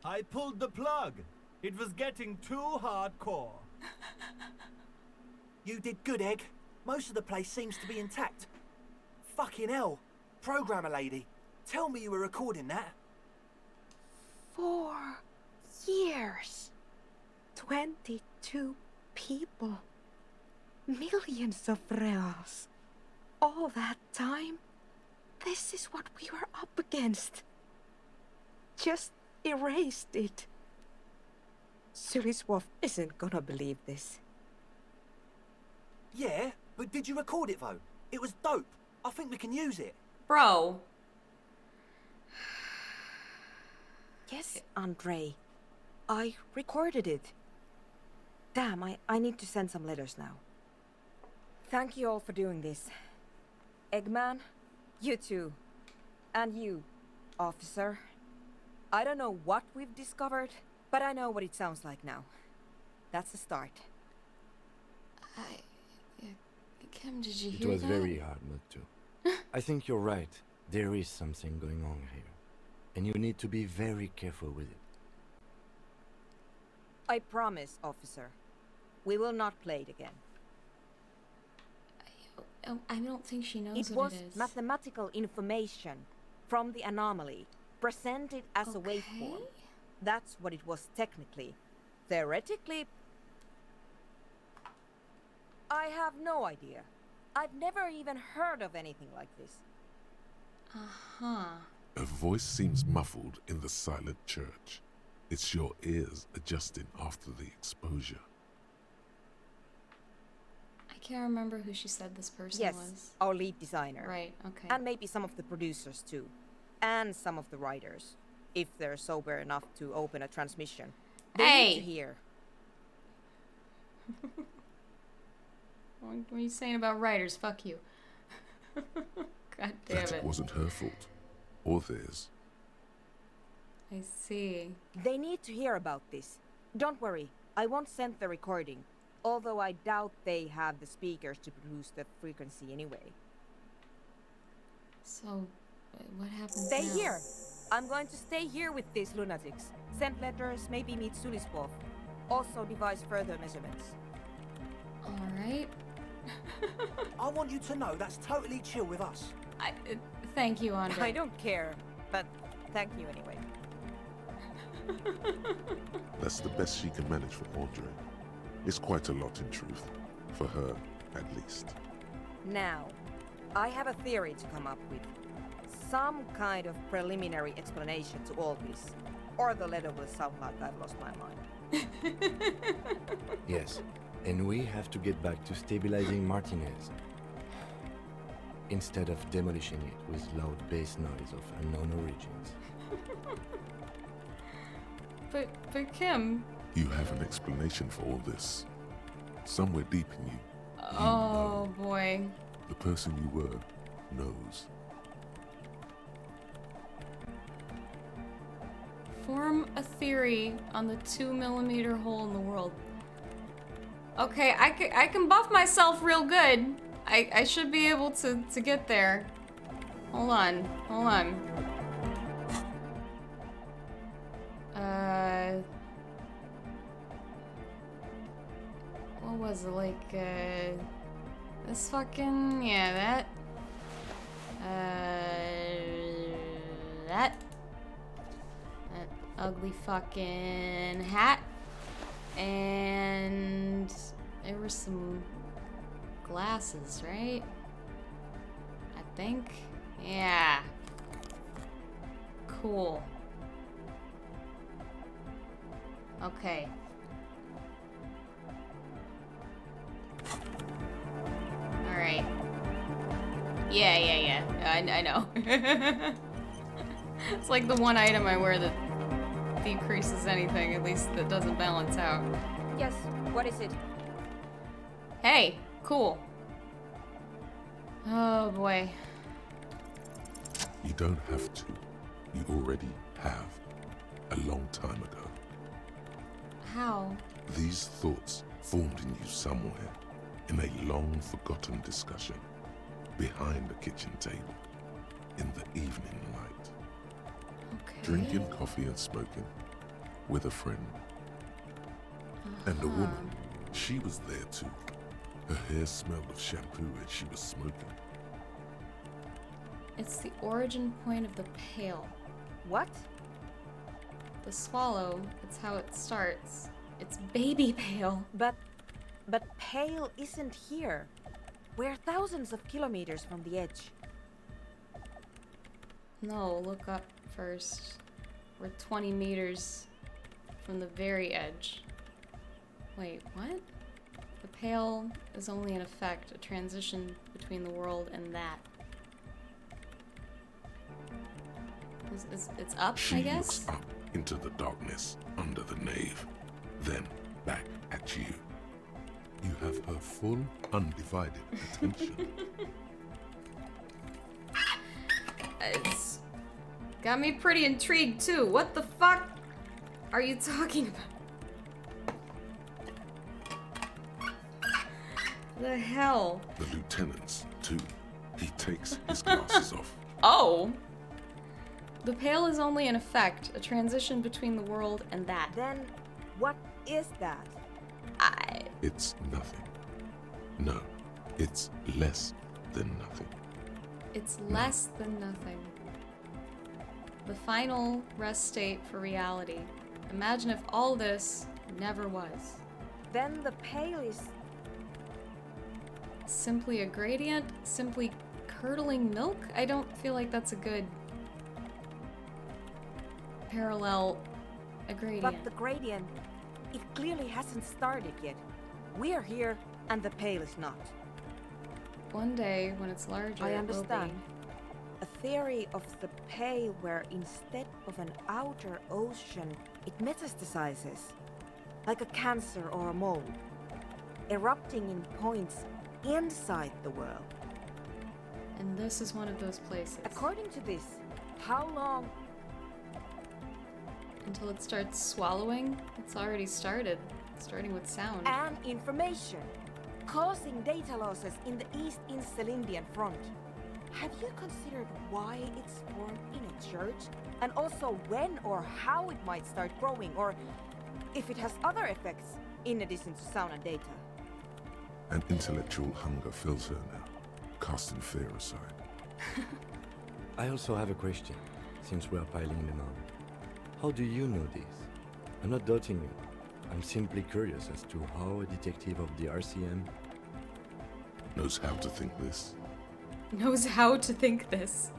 I pulled the plug. It was getting too hardcore. You did good, Egg. Most of the place seems to be intact. Fucking hell. Programmer lady, tell me you were recording that. 4 years. 22 people. Millions of reals. All that time? This is what we were up against. Just erased it. Suliswolf isn't gonna believe this. Yeah, but did you record it though? It was dope. I think we can use it. Bro. Yes, Andre. I recorded it. Damn, I need to send some letters now. Thank you all for doing this. Eggman, you too. And you, officer. I don't know what we've discovered, but I know what it sounds like now. That's a start. Kim, did you It hear was that? very hard not to. I think you're right. There is something going on here. And you need to be very careful with it. I promise, officer. We will not play it again. I don't think she knows It what was it is. mathematical information from the anomaly, presented as a waveform. That's what it was technically. Theoretically, I have no idea. I've never even heard of anything like this. A voice seems muffled in the silent church. It's your ears adjusting after the exposure. I can't remember who she said this person Yes, was. our lead designer. Right, okay. And maybe some of the producers too. And some of the writers. If they're sober enough to open a transmission. They need to hear. What are you saying about writers? Fuck you. God damn That it wasn't her fault. Or theirs. I see. They need to hear about this. Don't worry, I won't send the recording. Although I doubt they have the speakers to produce the frequency anyway. So, what happens Stay now? here. I'm going to stay here with these lunatics. Send letters, maybe meet Suliswolf. Also devise further measurements. Alright. I want you to know that's totally chill with us. Thank you, Andre. I don't care, but thank you anyway. That's the best she can manage for Andre. It's quite a lot in truth. For her, at least. Now, I have a theory to come up with. Some kind of preliminary explanation to all this. Or the letter will sound like I've lost my mind. Yes, and we have to get back to stabilizing Martinez. Instead of demolishing it with loud bass noise of unknown origins. But Kim... You have an explanation for all this. Somewhere deep in you. Oh, boy. The person you were knows. Form a theory on the 2mm hole in the world. Okay, I can buff myself real good. I should be able to get there. Hold on. Well, What was it, like, this fucking, yeah, that. That ugly fucking hat. And there were some glasses, right? I think. Yeah. Cool. Okay. Alright. Yeah. I know. It's like the one item I wear that decreases anything, at least that doesn't balance out. Yes, what is it? Hey, cool. Oh boy. You don't have to. You already have. A long time ago. How? These thoughts formed in you somewhere, in a long-forgotten discussion, behind the kitchen table, in the evening light. Okay. Drinking coffee and smoking, with a friend. And a woman, she was there too. Her hair smelled of shampoo as she was smoking. It's the origin point of the pail. What? The swallow, it's how it starts. It's baby pail. But Pale isn't here. We're thousands of kilometers from the edge. No, look up first. We're 20 meters from the very edge. Wait, what? The pale is only an effect, a transition between the world and that. It's up, I guess? She looks up into the darkness under the nave, then back at you. You have her full, undivided attention. It's got me pretty intrigued too. What the fuck are you talking about? The hell? The lieutenant's too. He takes his glasses off. Oh! The pale is only an effect, a transition between the world and that. Then, what is that? It's nothing. No, it's less than nothing. It's less than nothing. The final rest state for reality. Imagine if all this never was. Then the pale is... Simply a gradient? Simply curdling milk? I don't feel like that's a good parallel a gradient. But the gradient, it clearly hasn't started yet. We're here, and the pale is not. One day, when it's larger, I it will understand. be. A theory of the pale where instead of an outer ocean, it metastasizes. Like a cancer or a mold. Erupting in points inside the world. And this is one of those places. According to this, how long... Until it starts swallowing? It's already started. Starting with sound. And information. Causing data losses in the East Insulindian front. Have you considered why it's formed in a church? And also when or how it might start growing, or if it has other effects in addition to sound and data? An intellectual hunger fills her now, casting fear aside. I also have a question, since we're piling them on. How do you know this? I'm not doubting you. I'm simply curious as to how a detective of the RCM knows how to think this. Knows how to think this.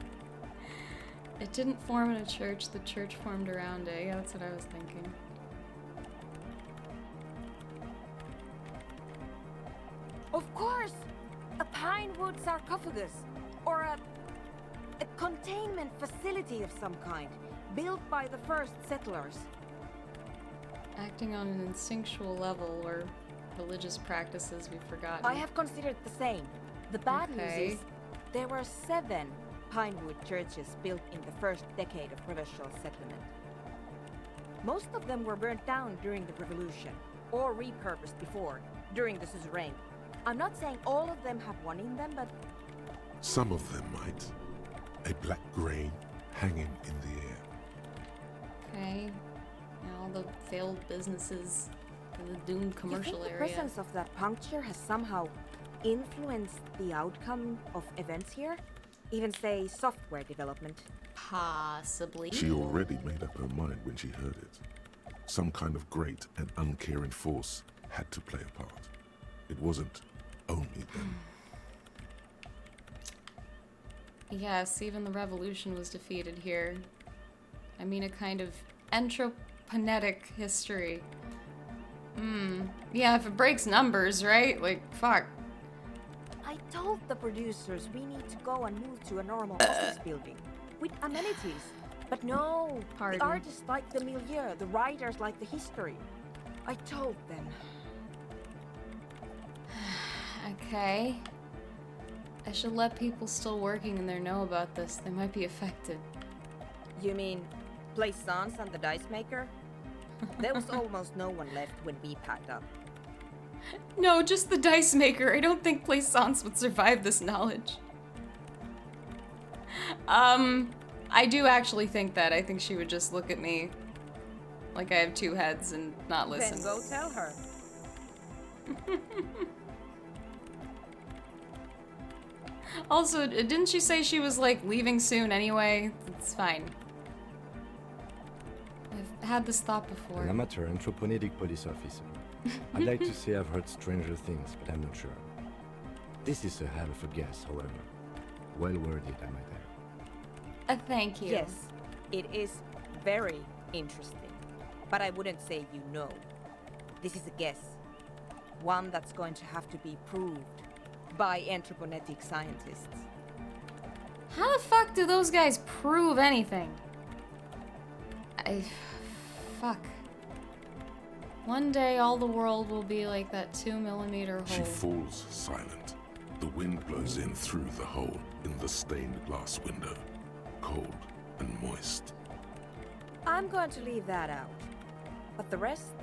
It didn't form in a church, the church formed around it. Yeah, that's what I was thinking. Of course! A pine wood sarcophagus! Or a containment facility of some kind, built by the first settlers. Acting on an instinctual level, or religious practices we've forgotten. I have considered the same. The bad news is, there were 7 pinewood churches built in the first decade of provincial settlement. Most of them were burnt down during the revolution, or repurposed before, during the suzerain. I'm not saying all of them have one in them, but... Some of them might. A black grain hanging in the air. Okay. And all the failed businesses the doomed commercial you think area. the presence of that puncture has somehow influenced the outcome of events here? Even, say, software development? Possibly. She already made up her mind when she heard it. Some kind of great and uncaring force had to play a part. It wasn't only them. Yes, even the revolution was defeated here. I mean, a kind of entroponetic history. Yeah, if it breaks numbers, right? Like, fuck. I told the producers we need to go and move to a normal office building with amenities. But no, Pardon. The artists like the milieu, the writers like the history. I told them. Okay. I should let people still working in there know about this. They might be affected. You mean Plaisance and the Dice Maker? There was almost no one left when we packed up. No, just the Dice Maker. I don't think Plaisance would survive this knowledge. I do actually think that. I think she would just look at me like I have two heads and not listen. Then go tell her. Also, didn't she say she was, like, leaving soon anyway? It's fine. I've had this thought before. An amateur anthroponetic police officer. I'd like to say I've heard stranger things, but I'm not sure. This is a hell of a guess, however. Well worded, I might add. Thank you. Yes, it is very interesting. But I wouldn't say you know. This is a guess. One that's going to have to be proved by anthroponetic scientists. How the fuck do those guys prove anything? Fuck. One day all the world will be like that 2mm hole. She falls silent. The wind blows in through the hole in the stained glass window. Cold and moist. I'm going to leave that out. But the rest?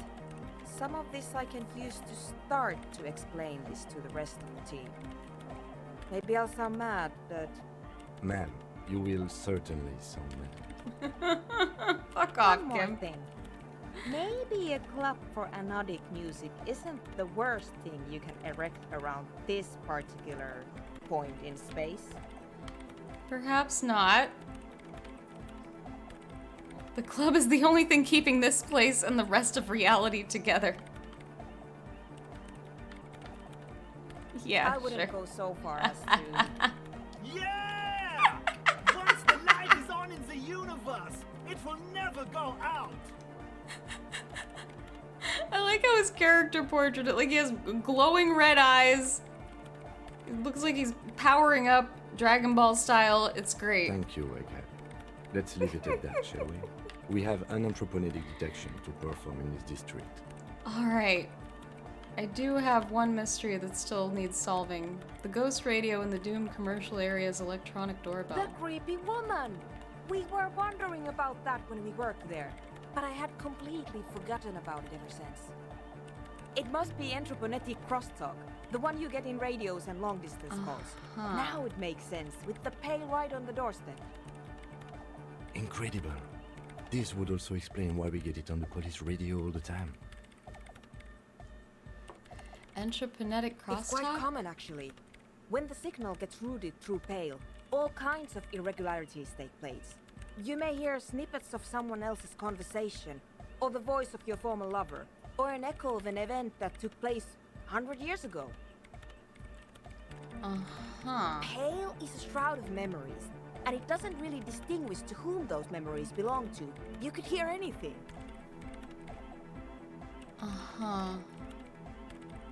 Some of this I can use to start to explain this to the rest of the team. Maybe I'll sound mad, but... Ma'am, you will certainly sound mad. Fuck off, One more Kim. thing. Maybe a club for anodic music isn't the worst thing you can erect around this particular point in space. Perhaps not. The club is the only thing keeping this place and the rest of reality together. Yeah, I wouldn't sure. go so far as to... Yeah! Once the light is on in the universe, it will never go out. I like how his character portrait, like he has glowing red eyes. It looks like he's powering up Dragon Ball style. It's great. Thank you, Egghead. Let's leave it at that, shall we? We have anthroponetic detection to perform in this district. Alright. I do have one mystery that still needs solving. The ghost radio in the doomed commercial area's electronic doorbell. The creepy woman! We were wondering about that when we worked there, but I had completely forgotten about it ever since. It must be anthroponetic crosstalk, the one you get in radios and long-distance calls. Now it makes sense, with the pail right on the doorstep. Incredible. This would also explain why we get it on the police radio all the time. Anthroponetic It's quite crosstalk? common, actually. When the signal gets routed through pail, all kinds of irregularities take place. You may hear snippets of someone else's conversation, or the voice of your former lover, or an echo of an event that took place 100 years ago. Pale is a shroud of memories, and it doesn't really distinguish to whom those memories belong to. You could hear anything.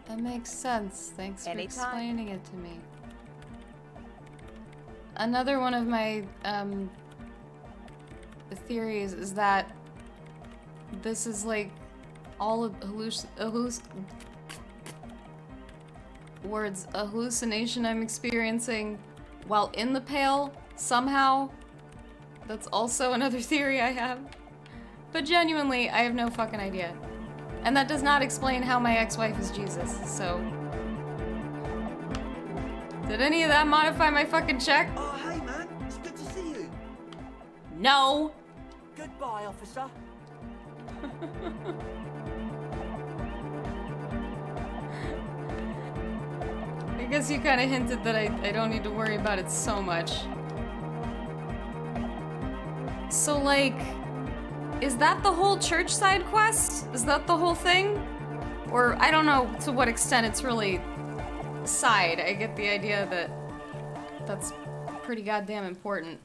That makes sense. Thanks for explaining it to me. Another one of my theories is that this is like all of a hallucination I'm experiencing while in the pail somehow. That's also another theory I have. But genuinely, I have no fucking idea. And that does not explain how my ex-wife is Jesus, so... Did any of that modify my fucking check? Oh, hey, man. It's good to see you. No! Goodbye, officer. guess you kind of hinted that I don't need to worry about it so much. So, like, is that the whole church side quest? Is that the whole thing? Or, I don't know to what extent it's really side. I get the idea that that's pretty goddamn important.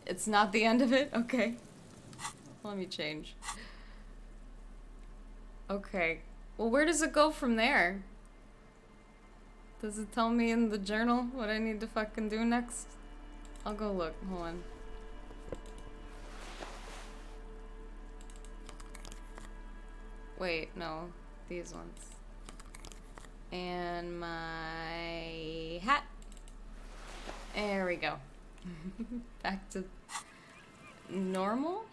It's not the end of it? Okay. Let me change. Okay. Well, where does it go from there? Does it tell me in the journal what I need to fucking do next? I'll go look. Hold on. Wait, no. These ones. And my hat. There we go. Back to normal?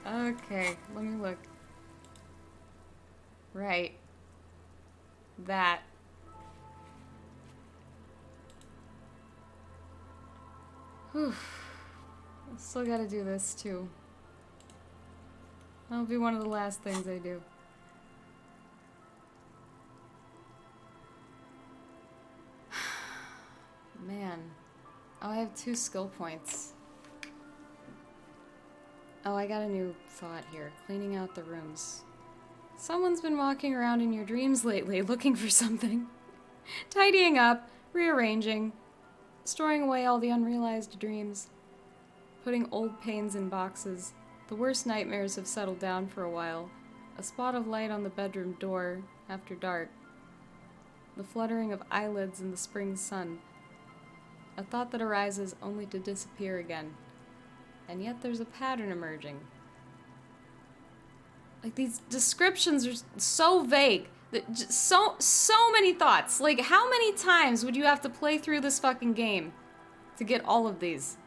Okay, let me look. Right. That. Whew. I still gotta do this too. That'll be one of the last things I do. Man. Oh, I have 2 skill points. Oh, I got a new thought here. Cleaning out the rooms. Someone's been walking around in your dreams lately looking for something. Tidying up, rearranging, storing away all the unrealized dreams, putting old pains in boxes. The worst nightmares have settled down for a while. A spot of light on the bedroom door after dark. The fluttering of eyelids in the spring sun. A thought that arises only to disappear again. And yet there's a pattern emerging. Like, these descriptions are so vague. That so many thoughts. Like, how many times would you have to play through this fucking game to get all of these?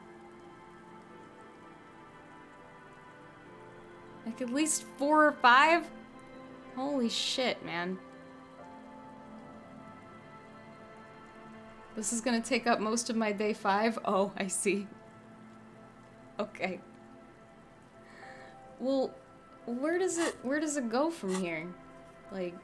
Like, at least 4 or 5? Holy shit, man. This is gonna take up most of my day 5? Oh, I see. Okay. Well, where does it go from here? Like,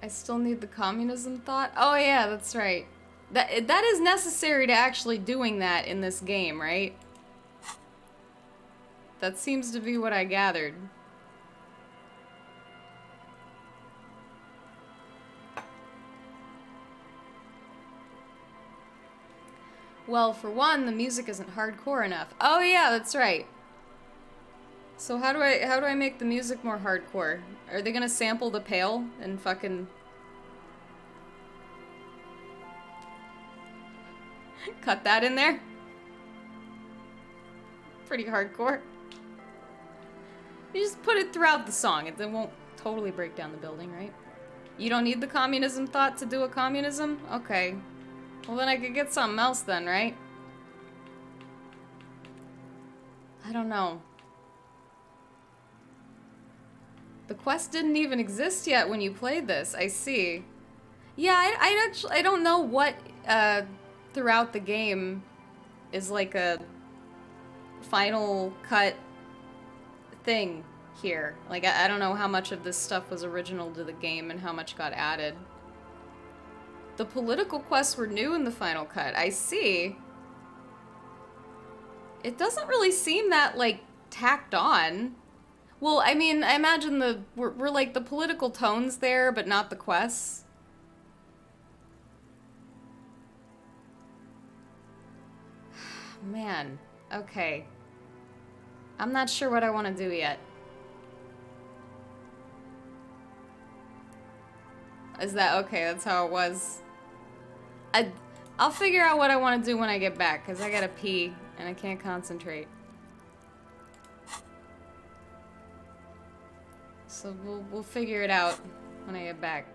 I still need the communism thought? Oh yeah, that's right. That is necessary to actually doing that in this game, right? That seems to be what I gathered. Well, for one, the music isn't hardcore enough. Oh yeah, that's right. So how do I make the music more hardcore? Are they gonna sample the Pale and fucking cut that in there? Pretty hardcore. You just put it throughout the song. It won't totally break down the building, right? You don't need the communism thought to do a communism? Okay. Well, then I could get something else then, right? I don't know. The quest didn't even exist yet when you played this. I see. Yeah, I don't know what throughout the game is like a final cut thing here. Like, I don't know how much of this stuff was original to the game and how much got added. The political quests were new in the final cut. I see. It doesn't really seem that, like, tacked on. Well, I mean, I imagine we're like the political tones there, but not the quests. Man, okay. I'm not sure what I want to do yet. Is that okay? That's how it was. I'll figure out what I want to do when I get back, because I gotta pee and I can't concentrate. So we'll figure it out when I get back.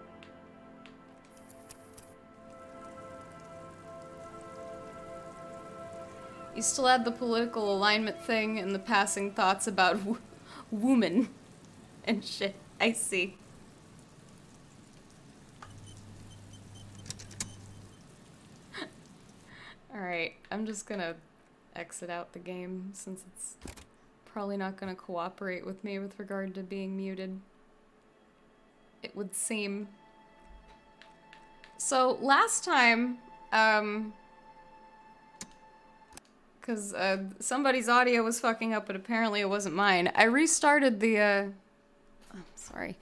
You still had the political alignment thing and the passing thoughts about women and shit. I see. I'm just gonna exit out the game since it's probably not gonna cooperate with me with regard to being muted. It would seem. So last time, because somebody's audio was fucking up, but apparently it wasn't mine. I restarted the, oh, sorry.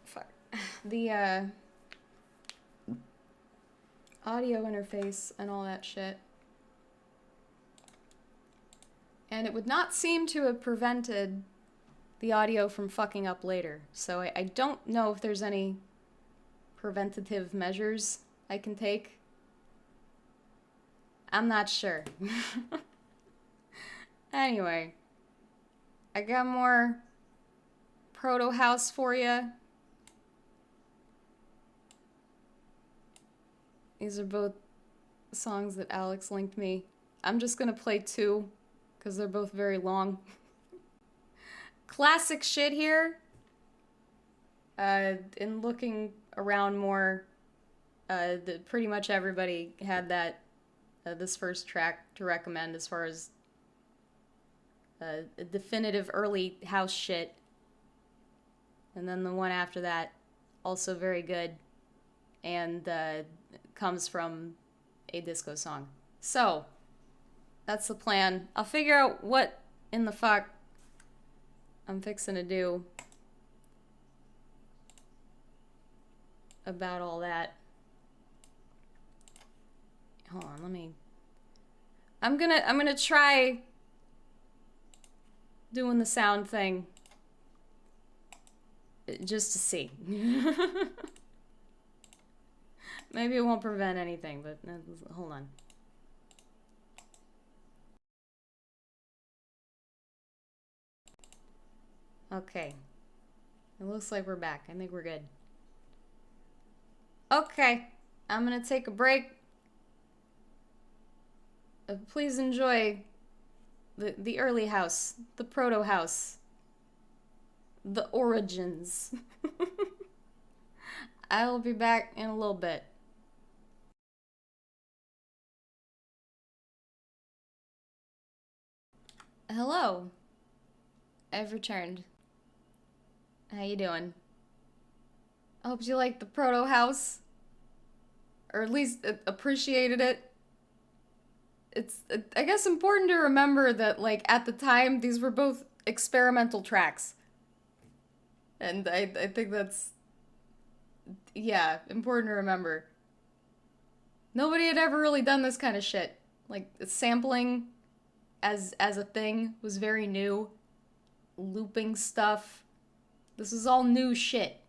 Fuck. The, audio interface and all that shit. And it would not seem to have prevented the audio from fucking up later. So I don't know if there's any preventative measures I can take. I'm not sure. Anyway, I got more Proto House for you. These are both songs that Alex linked me. I'm just gonna play two, because they're both very long. Classic shit here. In looking around more, pretty much everybody had that, this first track to recommend as far as definitive early house shit. And then the one after that, also very good, and comes from a disco song. So, that's the plan. I'll figure out what in the fuck I'm fixing to do about all that. Hold on, let me... I'm gonna try doing the sound thing just to see. Maybe it won't prevent anything, but hold on. Okay. It looks like we're back. I think we're good. Okay. I'm gonna take a break. Please enjoy the early house, the proto house, the origins. I'll be back in a little bit. Hello. I've returned. How you doing? I hope you liked the proto house. Or at least appreciated it. It's, I guess, important to remember that, like, at the time, these were both experimental tracks. And I think that's, yeah, important to remember. Nobody had ever really done this kind of shit. Like, sampling as a thing was very new. Looping stuff. This is all new shit.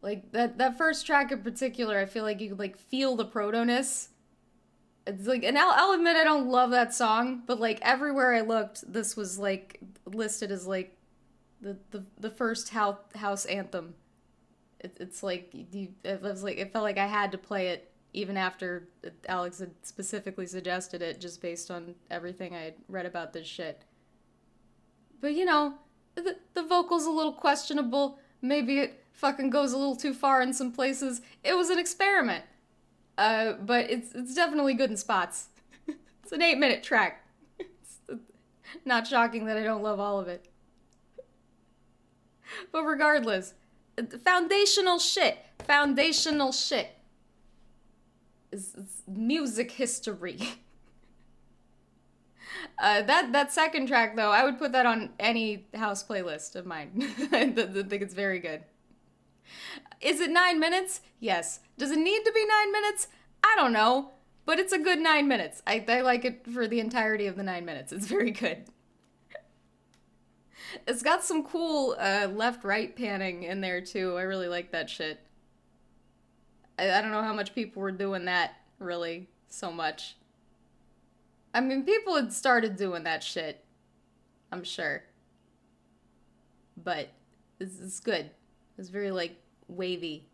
Like, that first track in particular, I feel like you could, like, feel the proto-ness. It's like, and I'll admit I don't love that song, but, like, everywhere I looked, this was, like, listed as, like, the first house anthem. It's like, it felt like I had to play it even after Alex had specifically suggested it, just based on everything I had read about this shit. But, you know, the vocal's a little questionable. Maybe it fucking goes a little too far in some places. It was an experiment. But it's definitely good in spots. It's an 8-minute track. It's not shocking that I don't love all of it. But regardless, foundational shit. Foundational shit. It's music history. That second track, though, I would put that on any house playlist of mine. I think it's very good. Is it 9 minutes? Yes. Does it need to be 9 minutes? I don't know. But it's a good 9 minutes. I like it for the entirety of the 9 minutes. It's very good. It's got some cool left-right panning in there, too. I really like that shit. I don't know how much people were doing that, really, so much. I mean, people had started doing that shit. I'm sure. But it's good. It's very, like, wavy.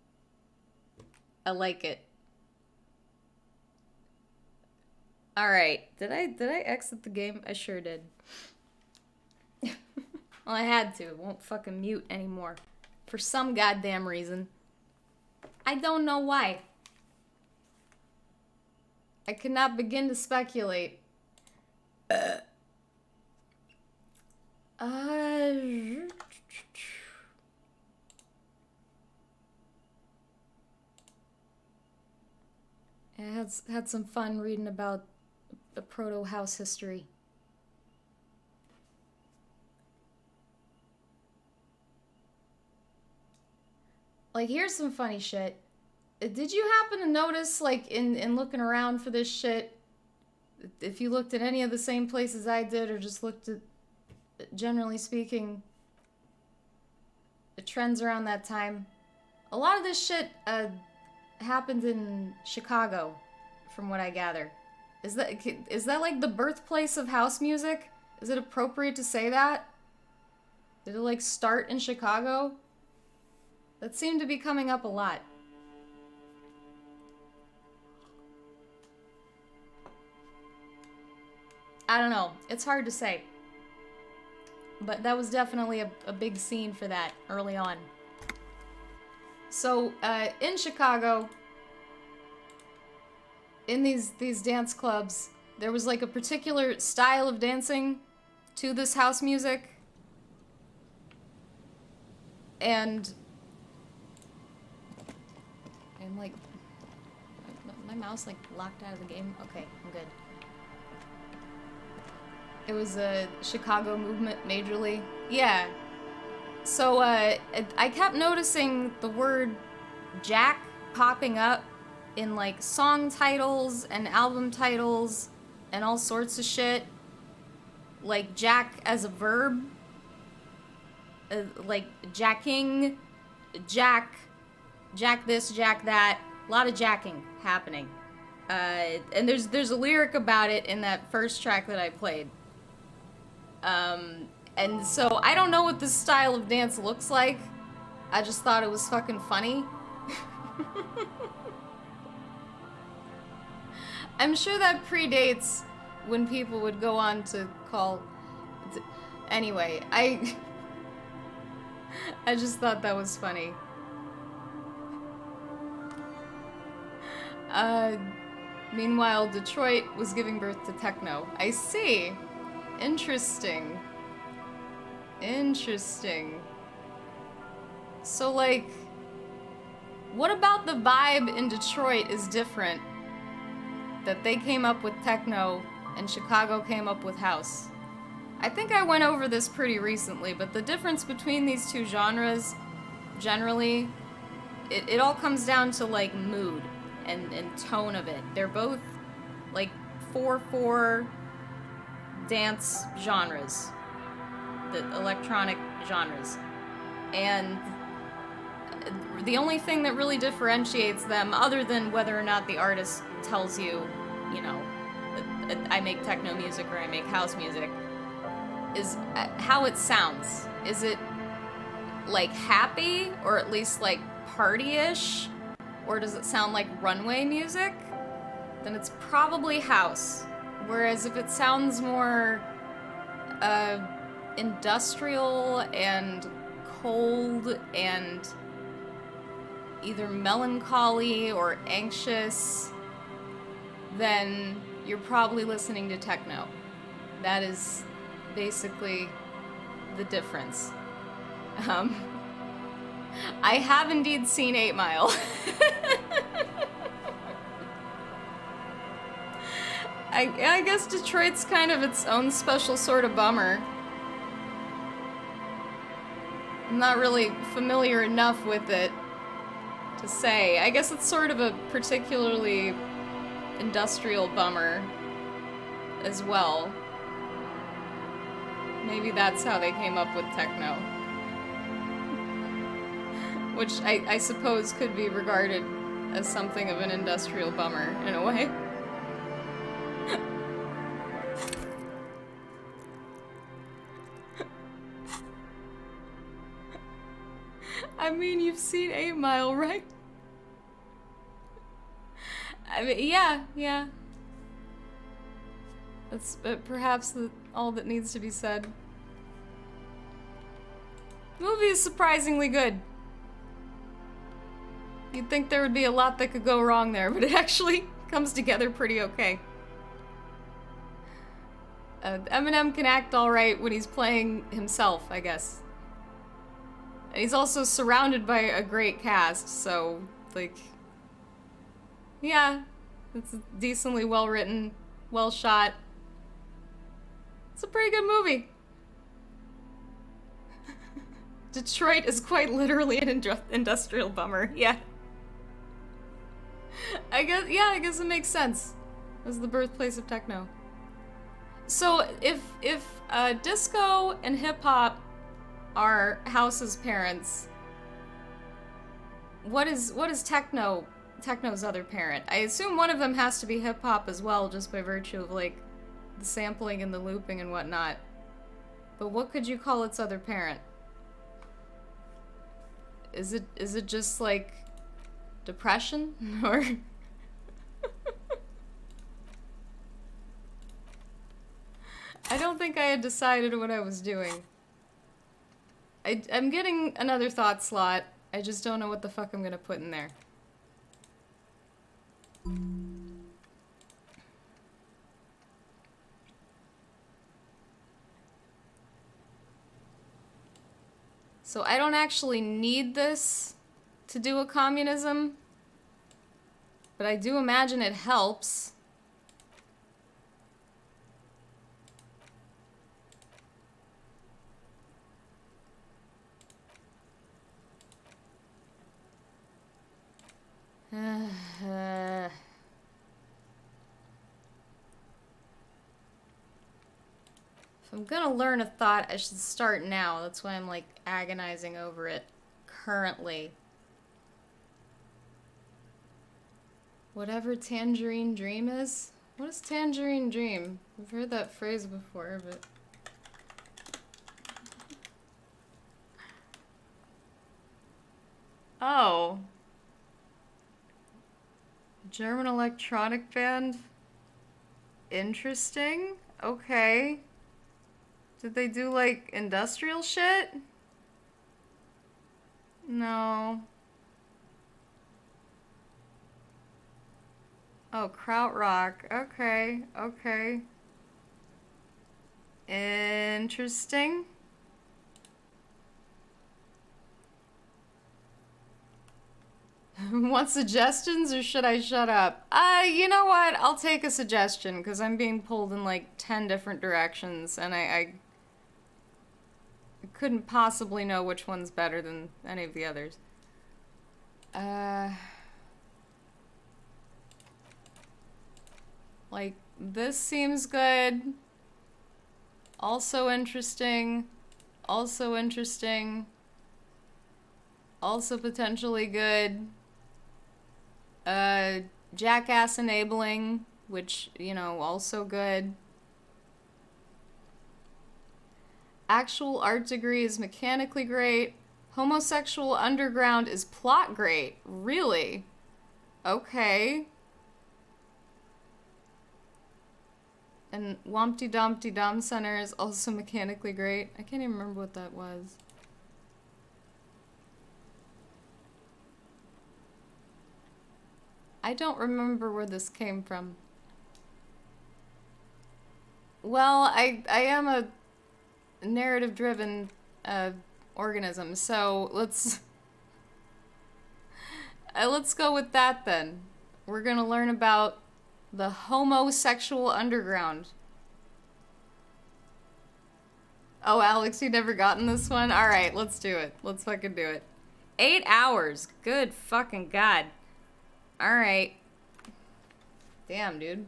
I like it. Alright. Did I exit the game? I sure did. Well, I had to. It won't fucking mute anymore. For some goddamn reason. I don't know why. I cannot begin to speculate. I had some fun reading about the proto-house history. Like, here's some funny shit. Did you happen to notice, like, in looking around for this shit, if you looked at any of the same places I did, or just looked at, generally speaking, the trends around that time, a lot of this shit happened in Chicago, from what I gather. Is that like the birthplace of house music? Is it appropriate to say that? Did it like start in Chicago? That seemed to be coming up a lot. I don't know. It's hard to say. But that was definitely a big scene for that early on. So, in Chicago, in these dance clubs, there was like a particular style of dancing to this house music. And I'm like, my mouse like locked out of the game. Okay, I'm good. It was a Chicago movement majorly. Yeah. So I kept noticing the word Jack popping up in like song titles and album titles and all sorts of shit. Like Jack as a verb. Like jacking, Jack this, Jack that. A lot of jacking happening. And there's a lyric about it in that first track that I played. And so I don't know what this style of dance looks like. I just thought it was fucking funny. I'm sure that predates when people would go on to call... Anyway, I just thought that was funny. Meanwhile, Detroit was giving birth to techno. I see. Interesting. Interesting. So, like, what about the vibe in Detroit is different? That they came up with techno and Chicago came up with house. I think I went over this pretty recently, but the difference between these two genres, generally, it all comes down to, like, mood and tone of it. They're both, like, 4/4 dance genres. The electronic genres. And the only thing that really differentiates them, other than whether or not the artist tells you, you know, I make techno music or I make house music, is how it sounds. Is it, like, happy, or at least, like, party-ish? Or does it sound like runway music? Then it's probably house. Whereas if it sounds more, industrial and cold and either melancholy or anxious, then you're probably listening to techno. That is basically the difference. I have indeed seen 8 Mile. I guess Detroit's kind of its own special sort of bummer. I'm not really familiar enough with it to say. I guess it's sort of a particularly industrial bummer as well. Maybe that's how they came up with techno. Which I suppose could be regarded as something of an industrial bummer in a way. I mean, you've seen 8 Mile, right? I mean, yeah. That's perhaps all that needs to be said. The movie is surprisingly good. You'd think there would be a lot that could go wrong there, but it actually comes together pretty okay. Eminem can act alright when he's playing himself, I guess. And he's also surrounded by a great cast, so, like... Yeah, it's decently well written, well shot. It's a pretty good movie. Detroit is quite literally an industrial bummer, yeah. I guess it makes sense. It was the birthplace of techno. So if disco and hip hop are House's parents, what is techno's other parent? I assume one of them has to be hip hop as well, just by virtue of like the sampling and the looping and whatnot. But what could you call its other parent? Is it just like depression or? I don't think I had decided what I was doing. I'm getting another thought slot. I just don't know what the fuck I'm gonna put in there. So I don't actually need this to do a communism, but I do imagine it helps. If I'm gonna learn a thought, I should start now. That's why I'm like agonizing over it currently. Whatever Tangerine Dream is? What is Tangerine Dream? I've heard that phrase before, but... Oh. German electronic band? Interesting. Okay. Did they do, like, industrial shit? No. Oh, krautrock. Okay, okay. Interesting. Want suggestions or should I shut up? You know what? I'll take a suggestion because I'm being pulled in like 10 different directions and I couldn't possibly know which one's better than any of the others. Like, this seems good. Also interesting. Also interesting. Also potentially good. Jackass enabling, which, you know, also good. Actual art degree is mechanically great. Homosexual underground is plot great. Really? Okay. And Wompty Dumpty Dum Center is also mechanically great. I can't even remember what that was. I don't remember where this came from. Well, I am a narrative-driven organism, so let's go with that then. We're gonna learn about the homosexual underground. Oh, Alex, you never gotten this one? Alright, let's do it. Let's fucking do it. 8 hours. Good fucking God. Alright. Damn, dude.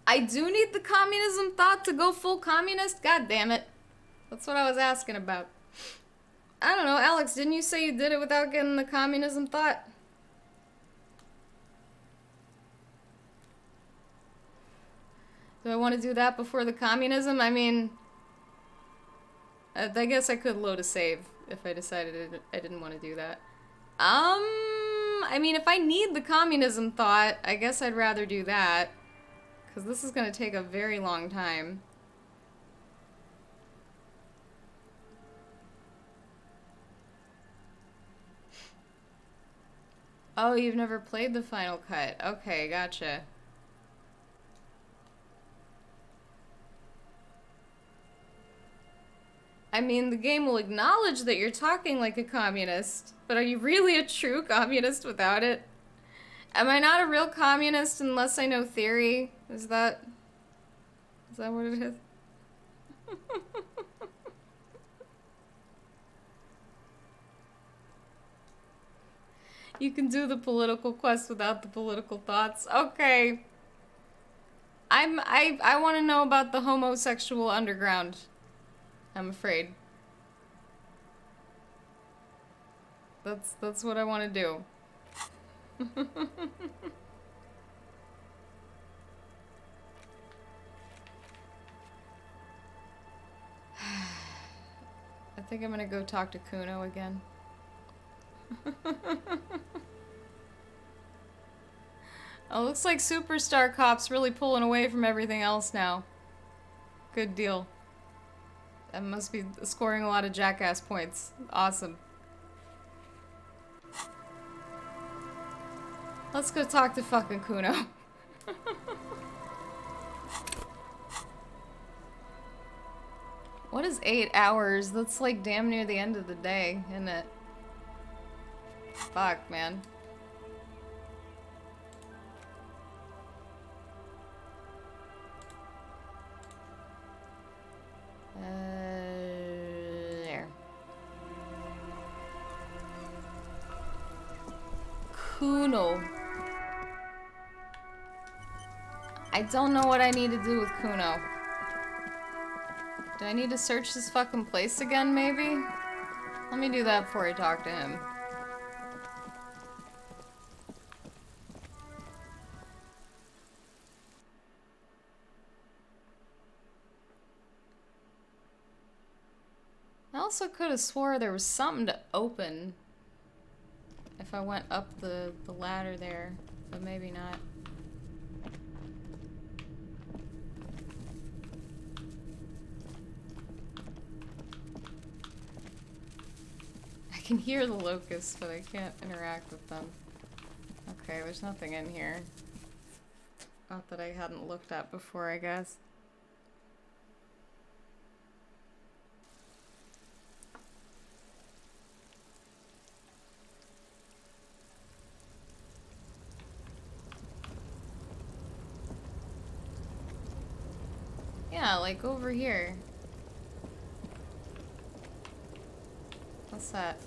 I do need the communism thought to go full communist? God damn it. That's what I was asking about. I don't know, Alex, didn't you say you did it without getting the communism thought? Do I want to do that before the communism? I mean... I guess I could load a save if I decided I didn't want to do that. I mean, if I need the communism thought, I guess I'd rather do that. Because this is going to take a very long time. Oh, you've never played the Final Cut. Okay, gotcha. I mean, the game will acknowledge that you're talking like a communist, but are you really a true communist without it? Am I not a real communist unless I know theory? Is that what it is? You can do the political quest without the political thoughts. Okay. I want to know about the homosexual underground. I'm afraid. That's what I want to do. I think I'm gonna go talk to Kuno again. Oh, looks like Superstar Cop's really pulling away from everything else now. Good deal. That must be scoring a lot of jackass points. Awesome. Let's go talk to fucking Kuno. What is 8 hours? That's like damn near the end of the day, isn't it? Fuck, man. There. Kuno. I don't know what I need to do with Kuno. Do I need to search this fucking place again, maybe? Let me do that before I talk to him. I also could have swore there was something to open if I went up the ladder there, but maybe not. I can hear the locusts, but I can't interact with them. Okay, there's nothing in here. Not that I hadn't looked at before, I guess. Yeah, like over here. What's that?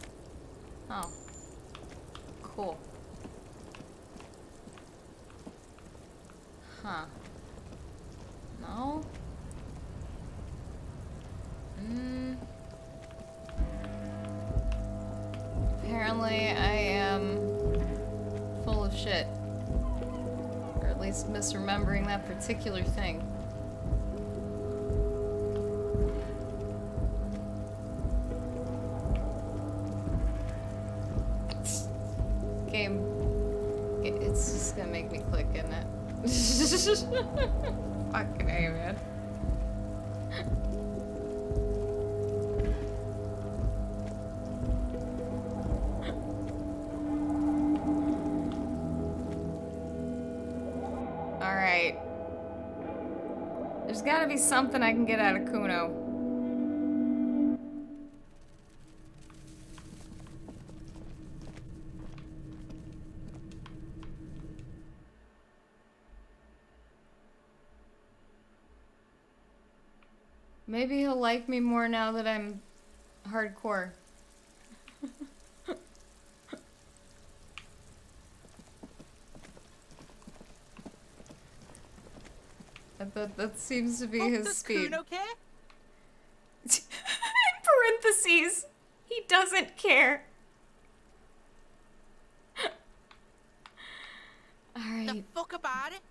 Oh. Cool. Huh. No? Apparently I am full of shit. Or at least misremembering that particular thing. Game. It's just gonna make me click, isn't it? Fucking A, man. Alright. There's gotta be something I can get out of Kuno. Maybe he'll like me more now that I'm hardcore. That seems to be his speed. Kuno care? In parentheses, he doesn't care. Alright. The fuck about it?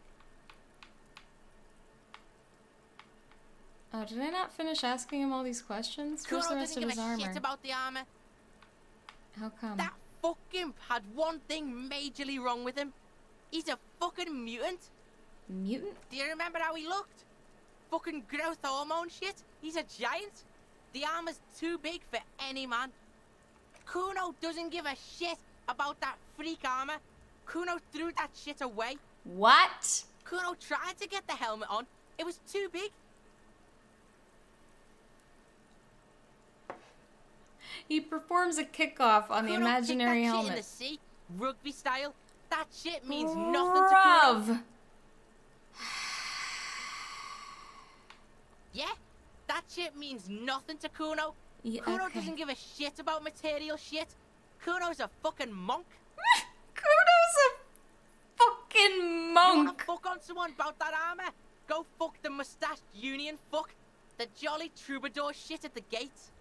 Oh, did I not finish asking him all these questions? Where's the Kuno rest doesn't of give his a armor? shit about the armor. How come? That fucking had one thing majorly wrong with him. He's a fucking mutant. Mutant? Do you remember how he looked? Fucking growth hormone shit. He's a giant. The armor's too big for any man. Kuno doesn't give a shit about that freak armor. Kuno threw that shit away. What? Kuno tried to get the helmet on. It was too big. He performs a kickoff on the Kuno imaginary kicked that helmet. shit in the sea, rugby style. That shit means nothing to Kuno. Yeah, that shit means nothing to Kuno. Yeah, Kuno okay. doesn't give a shit about material shit. Kuno's a fucking monk. Kuno's a fucking monk. You wanna fuck on someone about that armor? Go fuck the mustached union fuck. The jolly troubadour shit at the gates.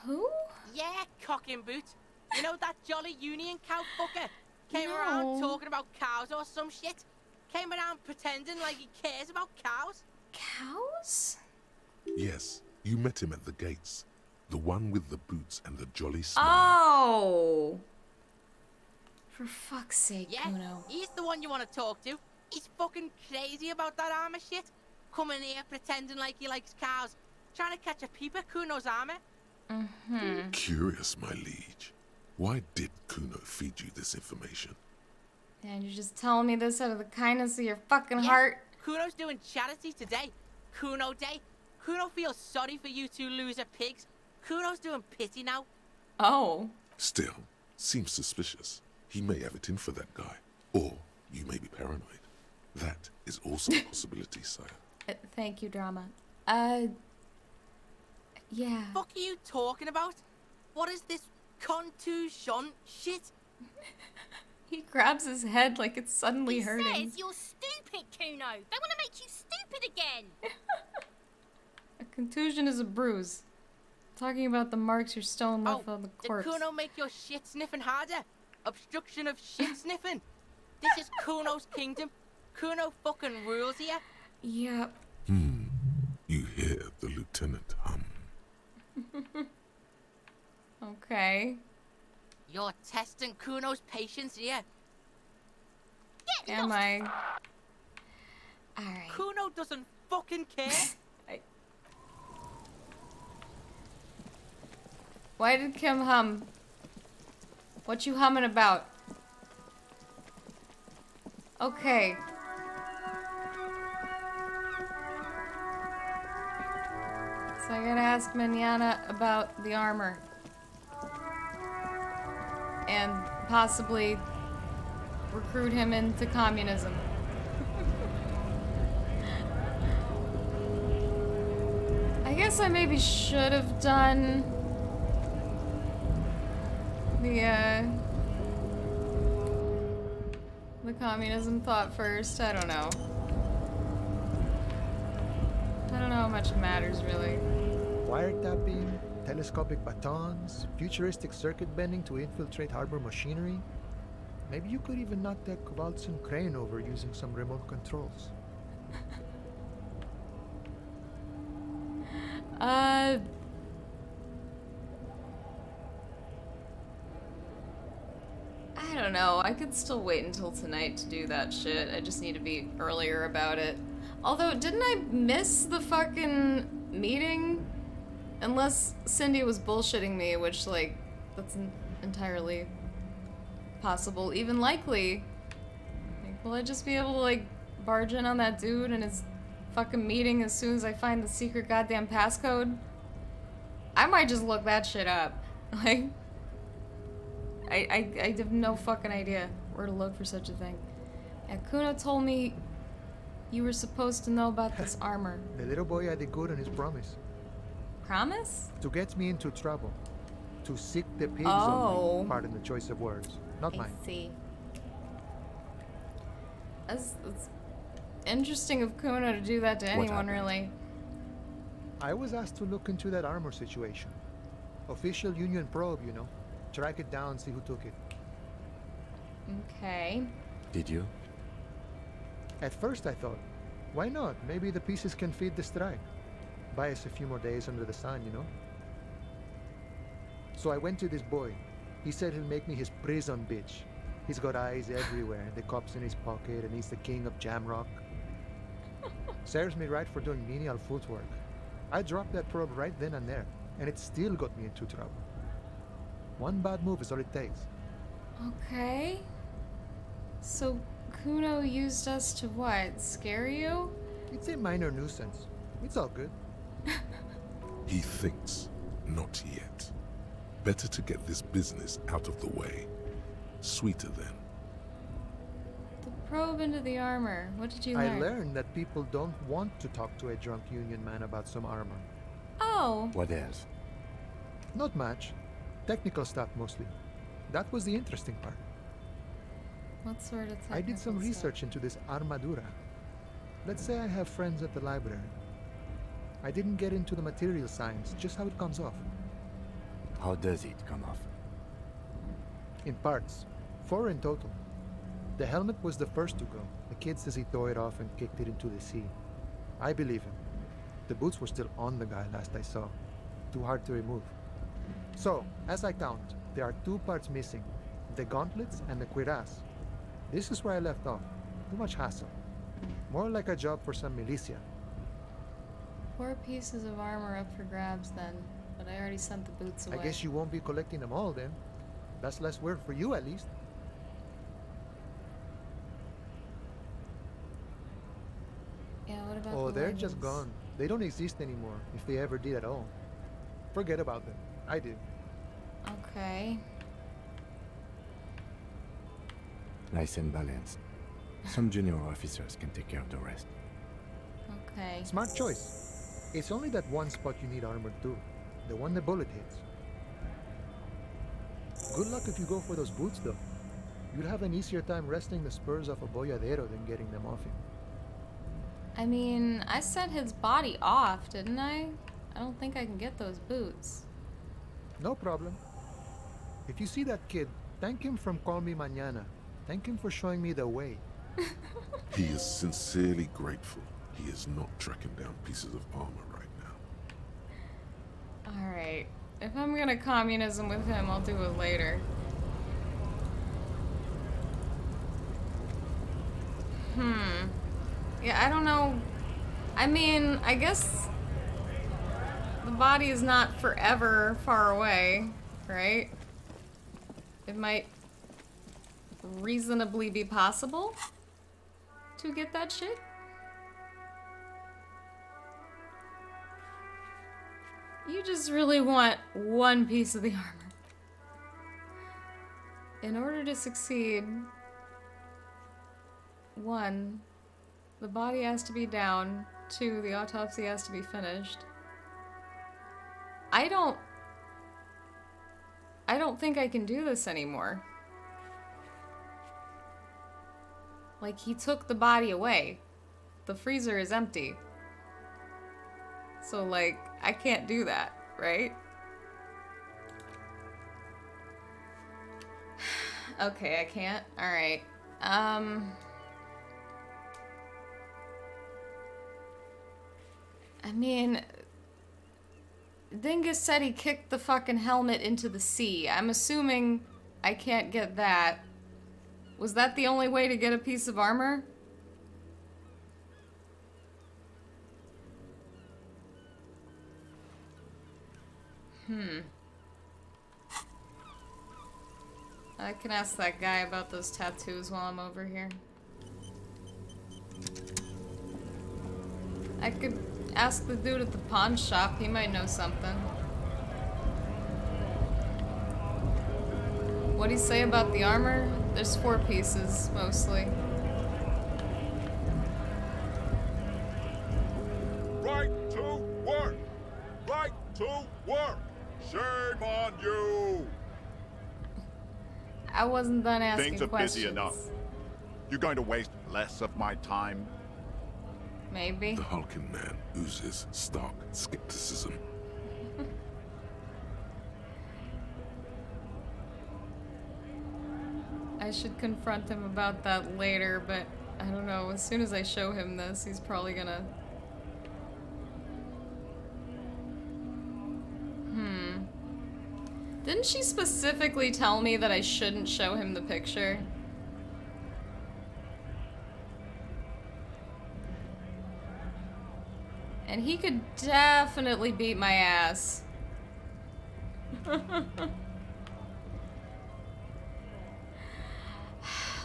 Who? Yeah, cock in boot. You know that jolly union cow fucker? Came around talking about cows or some shit. Came around pretending like he cares about cows. Cows? Yes, you met him at the gates. The one with the boots and the jolly smile. Oh. For fuck's sake, Yeah, Kuno. he's the one you want to talk to. He's fucking crazy about that armor shit. Coming here pretending like he likes cows. Trying to catch a peep at Kuno's armor. Mm-hmm. Curious, my liege. Why did Kuno feed you this information? And you're just telling me this out of the kindness of your fucking Yeah, heart? Kuno's doing charity today. Kuno Day. Kuno feels sorry for you two loser pigs. Kuno's doing pity now. Oh. Still, seems suspicious. He may have it in for that guy. Or you may be paranoid. That is also a possibility, sire. Thank you, Drama. Yeah. Fuck are you talking about? What is this contusion shit? He grabs his head like it's suddenly hurting. He says you're stupid, Kuno. They want to make you stupid again. A contusion is a bruise. Talking about the marks your stone left on the corpse. Did Kuno make your shit sniffing harder? Obstruction of shit sniffing? This is Kuno's kingdom. Kuno fucking rules here. Yep. You hear the lieutenant hum. Okay. You're testing Kuno's patience here. Am I? Alright. Kuno doesn't fucking care. Why did Kim hum? What you humming about? Okay. So I gotta ask Manana about the armor. And possibly recruit him into communism. I guess I maybe should have done the communism thought first. I don't know. I don't know how much it matters, really. Wiretapping, telescopic batons, futuristic circuit bending to infiltrate harbor machinery. Maybe you could even knock that Kowalson crane over using some remote controls. I don't know. I could still wait until tonight to do that shit. I just need to be earlier about it. Although, didn't I miss the fucking meeting? Unless Cindy was bullshitting me, which, like, that's entirely possible, even likely. Like, will I just be able to, like, barge in on that dude and his fucking meeting as soon as I find the secret goddamn passcode? I might just look that shit up. Like, I have no fucking idea where to look for such a thing. And Kuno told me you were supposed to know about this armor. The little boy had it good on his promise. Promise? To get me into trouble. To sick the pigs Oh. on me. Pardon the choice of words. Not mine. I see. That's interesting of Kuno to do that to anyone, really. I was asked to look into that armor situation. Official union probe, you know. Track it down, see who took it. Okay. Did you? At first I thought, why not? Maybe the pieces can feed the strike. Buy us a few more days under the sun, you know? So I went to this boy. He said he'll make me his prison bitch. He's got eyes everywhere, the cops in his pocket, and he's the king of Jamrock. Serves me right for doing menial footwork. I dropped that probe right then and there, and it still got me into trouble. One bad move is all it takes. Okay. So Kuno used us to what? Scare you? It's a minor nuisance. It's all good. He thinks, not yet. Better to get this business out of the way. Sweeter then. The probe into the armor. What did you learn? I learned that people don't want to talk to a drunk union man about some armor. Oh. What else? Not much. Technical stuff mostly. That was the interesting part. What sort of technical I did some stuff? research into this armadura. Let's say I have friends at the library. I didn't get into the material science, just how it comes off. How does it come off? In parts. 4 in total. The helmet was the first to go. The kid says he tore it off and kicked it into the sea. I believe him. The boots were still on the guy last I saw. Too hard to remove. So, as I count, there are 2 parts missing. The gauntlets and the cuirass. This is where I left off. Too much hassle. More like a job for some militia. 4 pieces of armor up for grabs then, but I already sent the boots away. I guess you won't be collecting them all then. That's less work for you at least. Yeah, what about Oh, the they're leggings? just gone. They don't exist anymore, if they ever did at all. Forget about them. I did. Okay. Nice and balanced. Some junior officers can take care of the rest. Okay. Smart choice. It's only that one spot you need armor too. The one the bullet hits. Good luck if you go for those boots though. You'll have an easier time wresting the spurs off a boyadero than getting them off him. I mean, I sent his body off, didn't I? I don't think I can get those boots. No problem. If you see that kid, thank him from Call Me Mañana. Thank him for showing me the way. He is sincerely grateful he is not tracking down pieces of armor right now. Alright. If I'm gonna communism with him, I'll do it later. Yeah, I don't know. I mean, I guess the body is not forever far away, right? It might reasonably be possible to get that shit. You just really want one piece of the armor. In order to succeed, 1, the body has to be down. 2, the autopsy has to be finished. I don't think I can do this anymore. Like, he took the body away. The freezer is empty. So, like, I can't do that, right? Okay, I can't. Alright. I mean, Dingus said he kicked the fucking helmet into the sea. I'm assuming I can't get that. Was that the only way to get a piece of armor? I can ask that guy about those tattoos while I'm over here. I could ask the dude at the pawn shop. He might know something. What'd he say about the armor? There's 4 pieces, mostly. Right to work! Right to work! Shame on you! I wasn't done asking Things are questions. busy enough. You're going to waste less of my time? Maybe. The hulking man oozes stark skepticism. I should confront him about that later, but I don't know. As soon as I show him this, he's probably gonna... Didn't she specifically tell me that I shouldn't show him the picture? And he could definitely beat my ass.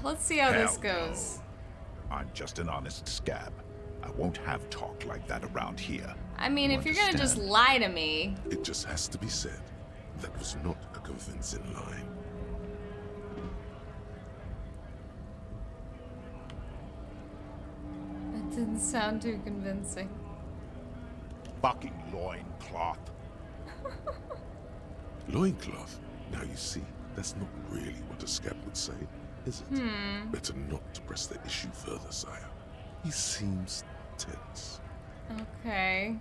Let's see how this Hell goes. no. I'm just an honest scab. I won't have talk like that around here. I mean, if you're gonna just lie to me... It just has to be said, that was not a convincing line. That didn't sound too convincing. Fucking loincloth. Loincloth? Now you see, that's not really what a scab would say, is it? Better not to press the issue further, sire. He seems tense. Okay.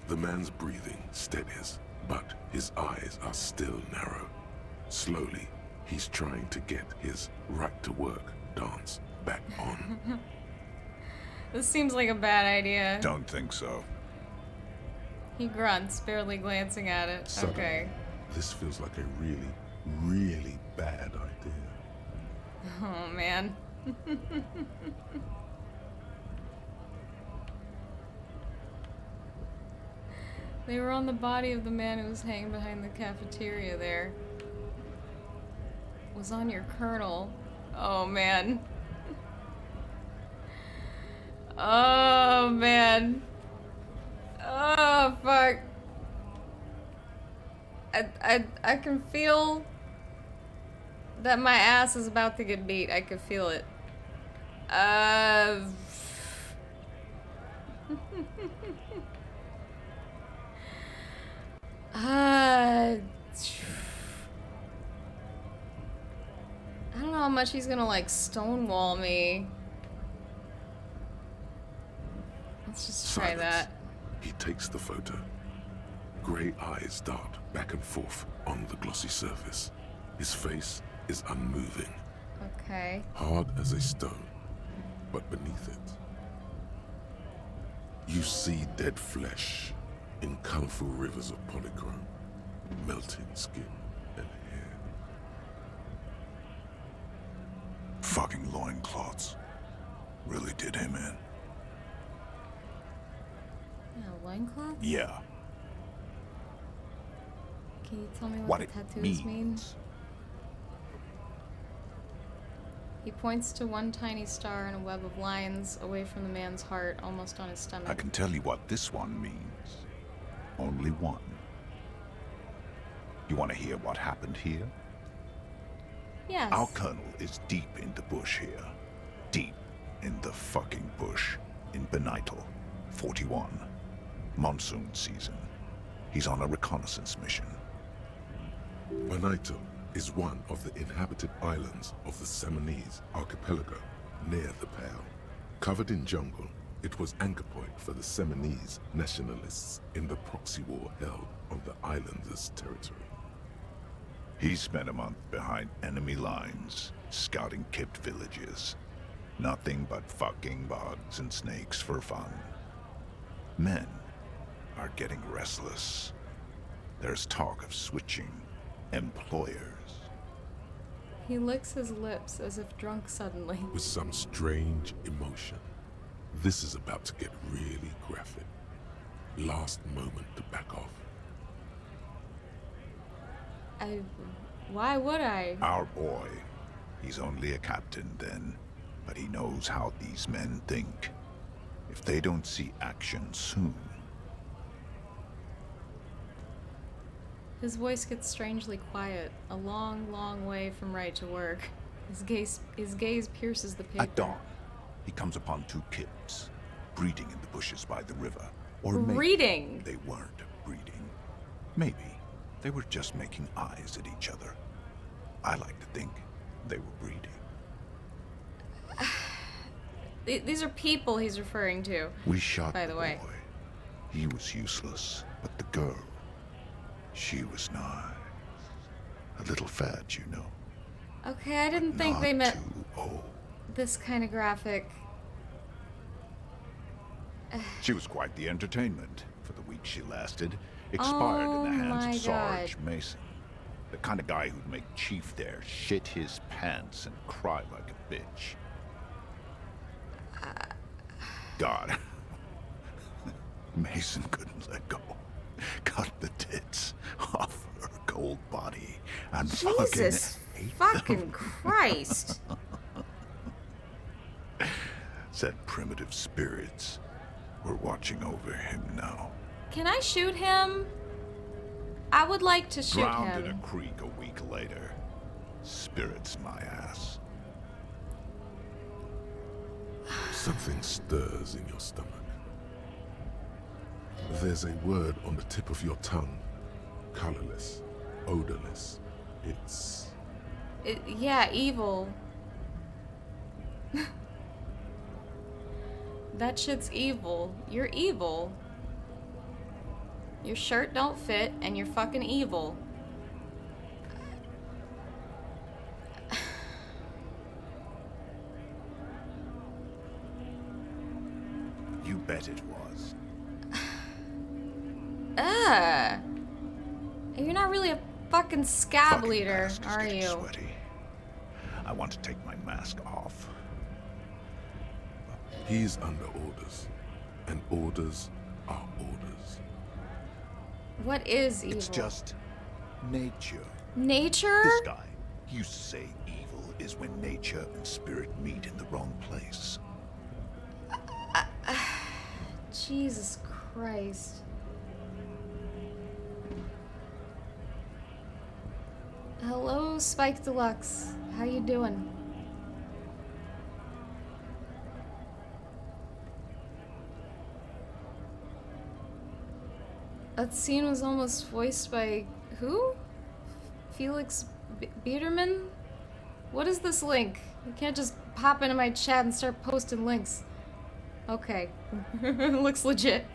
The man's breathing steadies, but his eyes are still narrow. Slowly, he's trying to get his right-to-work dance back on. This seems like a bad idea. Don't think so. He grunts, barely glancing at it. Suddenly, Okay. this feels like a really, really bad idea. Oh, man. They were on the body of the man who was hanging behind the cafeteria there. Was on your colonel. Oh, man. Oh, man. Oh, fuck. I can feel that my ass is about to get beat. I can feel it. I don't know how much he's gonna like stonewall me. Let's just try that. He takes the photo. Grey eyes dart back and forth on the glossy surface. His face is unmoving. Okay. Hard as a stone, but beneath it, you see dead flesh in colorful rivers of polychrome, melting skin and hair. Fucking loincloths. Really did him in. Yeah, loincloth? Yeah. Can you tell me What the it tattoos mean? He points to one tiny star and a web of lines away from the man's heart, almost on his stomach. I can tell you what this one means. Only one. You want to hear what happened here? Yes. Our colonel is deep in the bush here. Deep in the fucking bush. In Benital, 41. Monsoon season. He's on a reconnaissance mission. Benital is one of the inhabited islands of the Seminoles archipelago, near the Pale. Covered in jungle, it was anchor point for the Seminoles nationalists in the proxy war held on the islanders' territory. He spent a month behind enemy lines, scouting kept villages. Nothing but fucking bugs and snakes for fun. Men are getting restless. There's talk of switching employers. He licks his lips as if drunk suddenly. With some strange emotion. This is about to get really graphic. Last moment to back off. Why would I? Our boy. He's only a captain then, but he knows how these men think. If they don't see action soon. His voice gets strangely quiet, a long, long way from right to work. His gaze pierces the paper. At dawn, he comes upon two kids, breeding in the bushes by the river. Or maybe breeding? They weren't breeding. Maybe they were just making eyes at each other. I like to think they were breeding. These are people he's referring to. We shot by the way. Boy. He was useless, but the girl, she was nice. A little fat, you know. Okay, I didn't think they meant this kind of graphic. She was quite the entertainment for the week she lasted. Expired in the hands of Sarge Mason. The kind of guy who'd make Chief there shit his pants and cry like a bitch. God. Mason couldn't let go. Cut the tits off her cold body and Jesus fucking fucking Christ. Said primitive spirits were watching over him now. Can I shoot him? I would like to shoot Drowned in him. a creek a week later. Spirits my ass. Something stirs in your stomach. There's a word on the tip of your tongue. Colorless, odorless. Yeah, evil. That shit's evil. You're evil. Your shirt don't fit, and you're fucking evil. You bet it was. You're not really a fucking scab leader, are you? Sweaty. I want to take my mask off. He's under orders, and orders are orders. What is evil? It's just nature. Nature? This guy used to say evil is when nature and spirit meet in the wrong place. Jesus Christ. Hello, Spike Deluxe. How you doing? That scene was almost voiced by who? Felix Biederman? What is this link? You can't just pop into my chat and start posting links. Okay. Looks legit.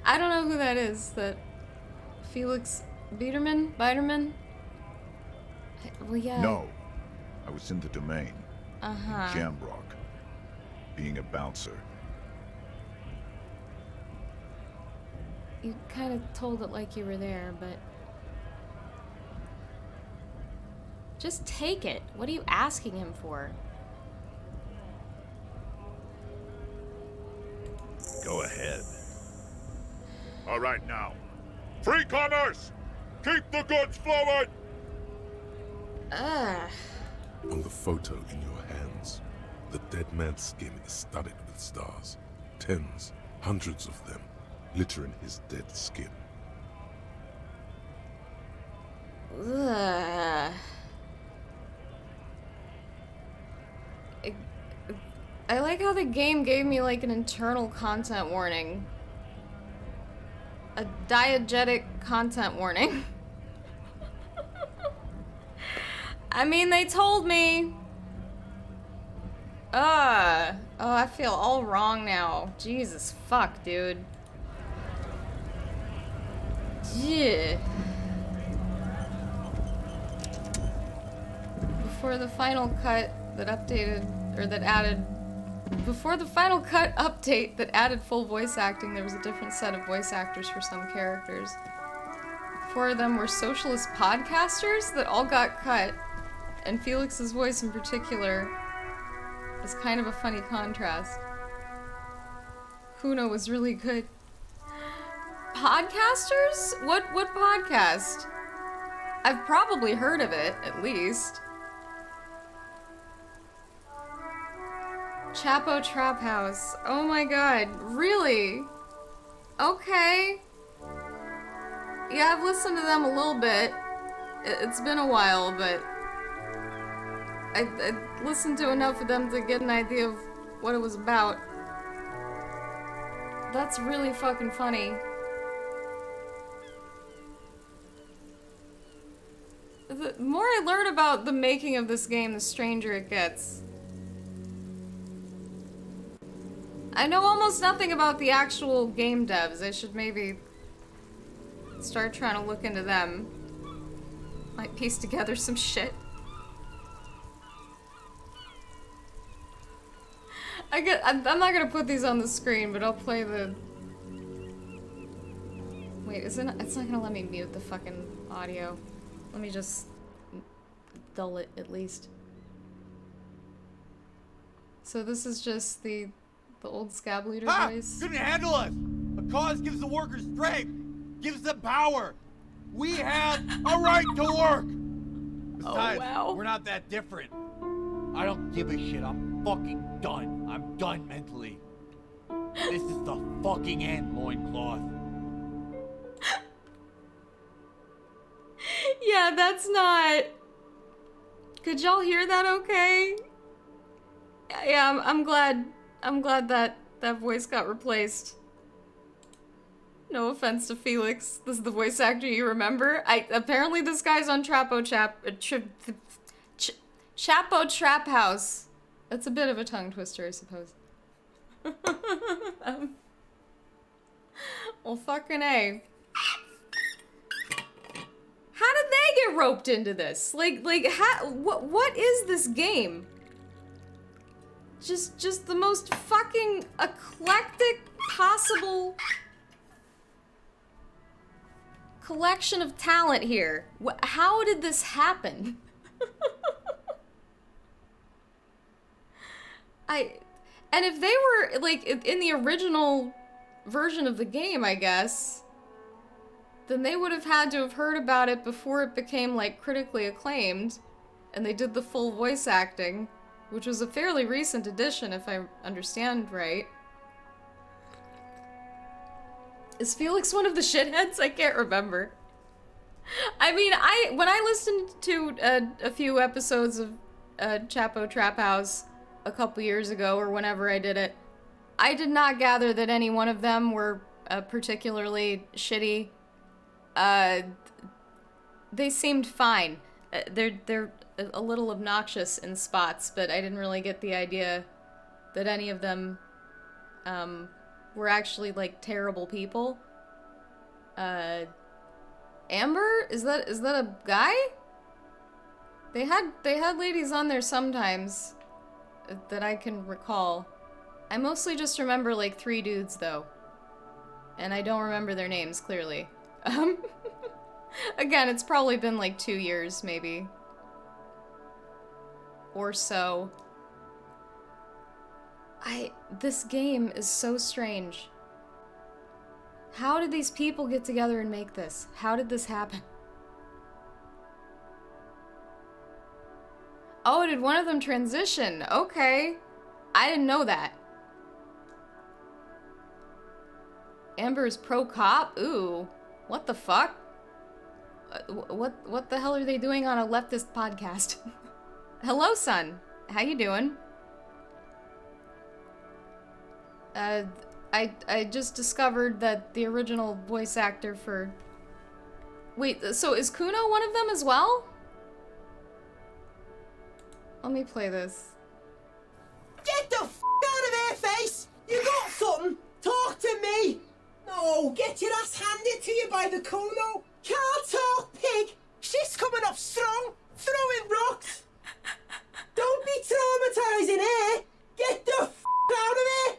I don't know who that is. That Felix Biederman? Well, yeah. No. I was in the domain. Uh-huh. Jamrock. Being a bouncer. You kind of told it like you were there, but... Just take it. What are you asking him for? Go ahead. All right now. Free commerce! Keep the goods flowing! On the photo in your hands, the dead man's skin is studded with stars. Tens, hundreds of them, littering his dead skin. Ugh. I like how the game gave me like an internal content warning. A diegetic content warning. I mean, they told me. Oh, I feel all wrong now. Jesus fuck, dude. Yeah. Before the final cut that updated, or that added, before the final cut update that added full voice acting, there was a different set of voice actors for some characters. 4 of them were socialist podcasters that all got cut, and Felix's voice in particular is kind of a funny contrast. Kuno was really good. Podcasters? What podcast? I've probably heard of it, at least. Chapo Trap House. Oh my god, really? Okay. Yeah, I've listened to them a little bit. It's been a while, but I listened to enough of them to get an idea of what it was about. That's really fucking funny. The more I learn about the making of this game, the stranger it gets. I know almost nothing about the actual game devs. I should maybe start trying to look into them. Might piece together some shit. I'm not gonna put these on the screen, but I'll play the... Wait, it's not gonna let me mute the fucking audio. Let me just dull it, at least. So this is just the old scab leader voice. Couldn't handle us! A cause gives the workers strength, gives them power. We have a right to work. Besides, we're not that different. I don't give a shit. I'm fucking done. I'm done mentally. This is the fucking end, loincloth. Yeah, that's not... Could y'all hear that okay? Yeah, I'm glad that voice got replaced. No offense to Felix. This is the voice actor you remember. Apparently this guy's on Chapo Trap House. That's a bit of a tongue twister, I suppose. Well, fucking A. How did they get roped into this? What is this game? Just the most fucking eclectic possible collection of talent here. How did this happen? And if they were, like, in the original version of the game, I guess, then they would have had to have heard about it before it became, like, critically acclaimed, and they did the full voice acting, which was a fairly recent addition, if I understand right. Is Felix one of the shitheads? I can't remember. I mean, when I listened to a few episodes of Chapo Trap House a couple years ago, or whenever I did it, I did not gather that any one of them were particularly shitty. They seemed fine. They're a little obnoxious in spots, but I didn't really get the idea that any of them were actually, like, terrible people. Amber? Is that a guy? They had ladies on there sometimes that I can recall. I mostly just remember, like, 3 dudes, though. And I don't remember their names, clearly. Again, it's probably been, like, 2 years, maybe. Or so. This game is so strange. How did these people get together and make this? How did this happen? Oh, did one of them transition? Okay. I didn't know that. Amber's pro-cop? Ooh. What the fuck? What the hell are they doing on a leftist podcast? Hello, son. How you doing? I just discovered that the original voice actor for... Wait, so is Kuno one of them as well? Let me play this. Get the f*** out of here, face! You got something? Talk to me! No, get your ass handed to you by the Kuno! Can't talk, pig! She's coming up strong, throwing rocks! Don't be traumatizing her! Get the f*** out of here!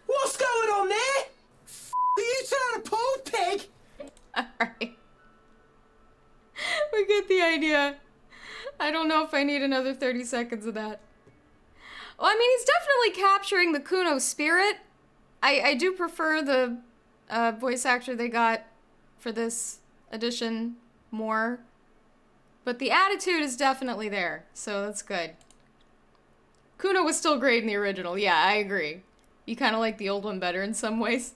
What's going on there? F*** are you trying to pull, pig? Alright. We get the idea. I don't know if I need another 30 seconds of that. Well, I mean, he's definitely capturing the Kuno spirit. I do prefer the voice actor they got for this edition more. But the attitude is definitely there, so that's good. Kuno was still great in the original. Yeah, I agree. You kind of like the old one better in some ways.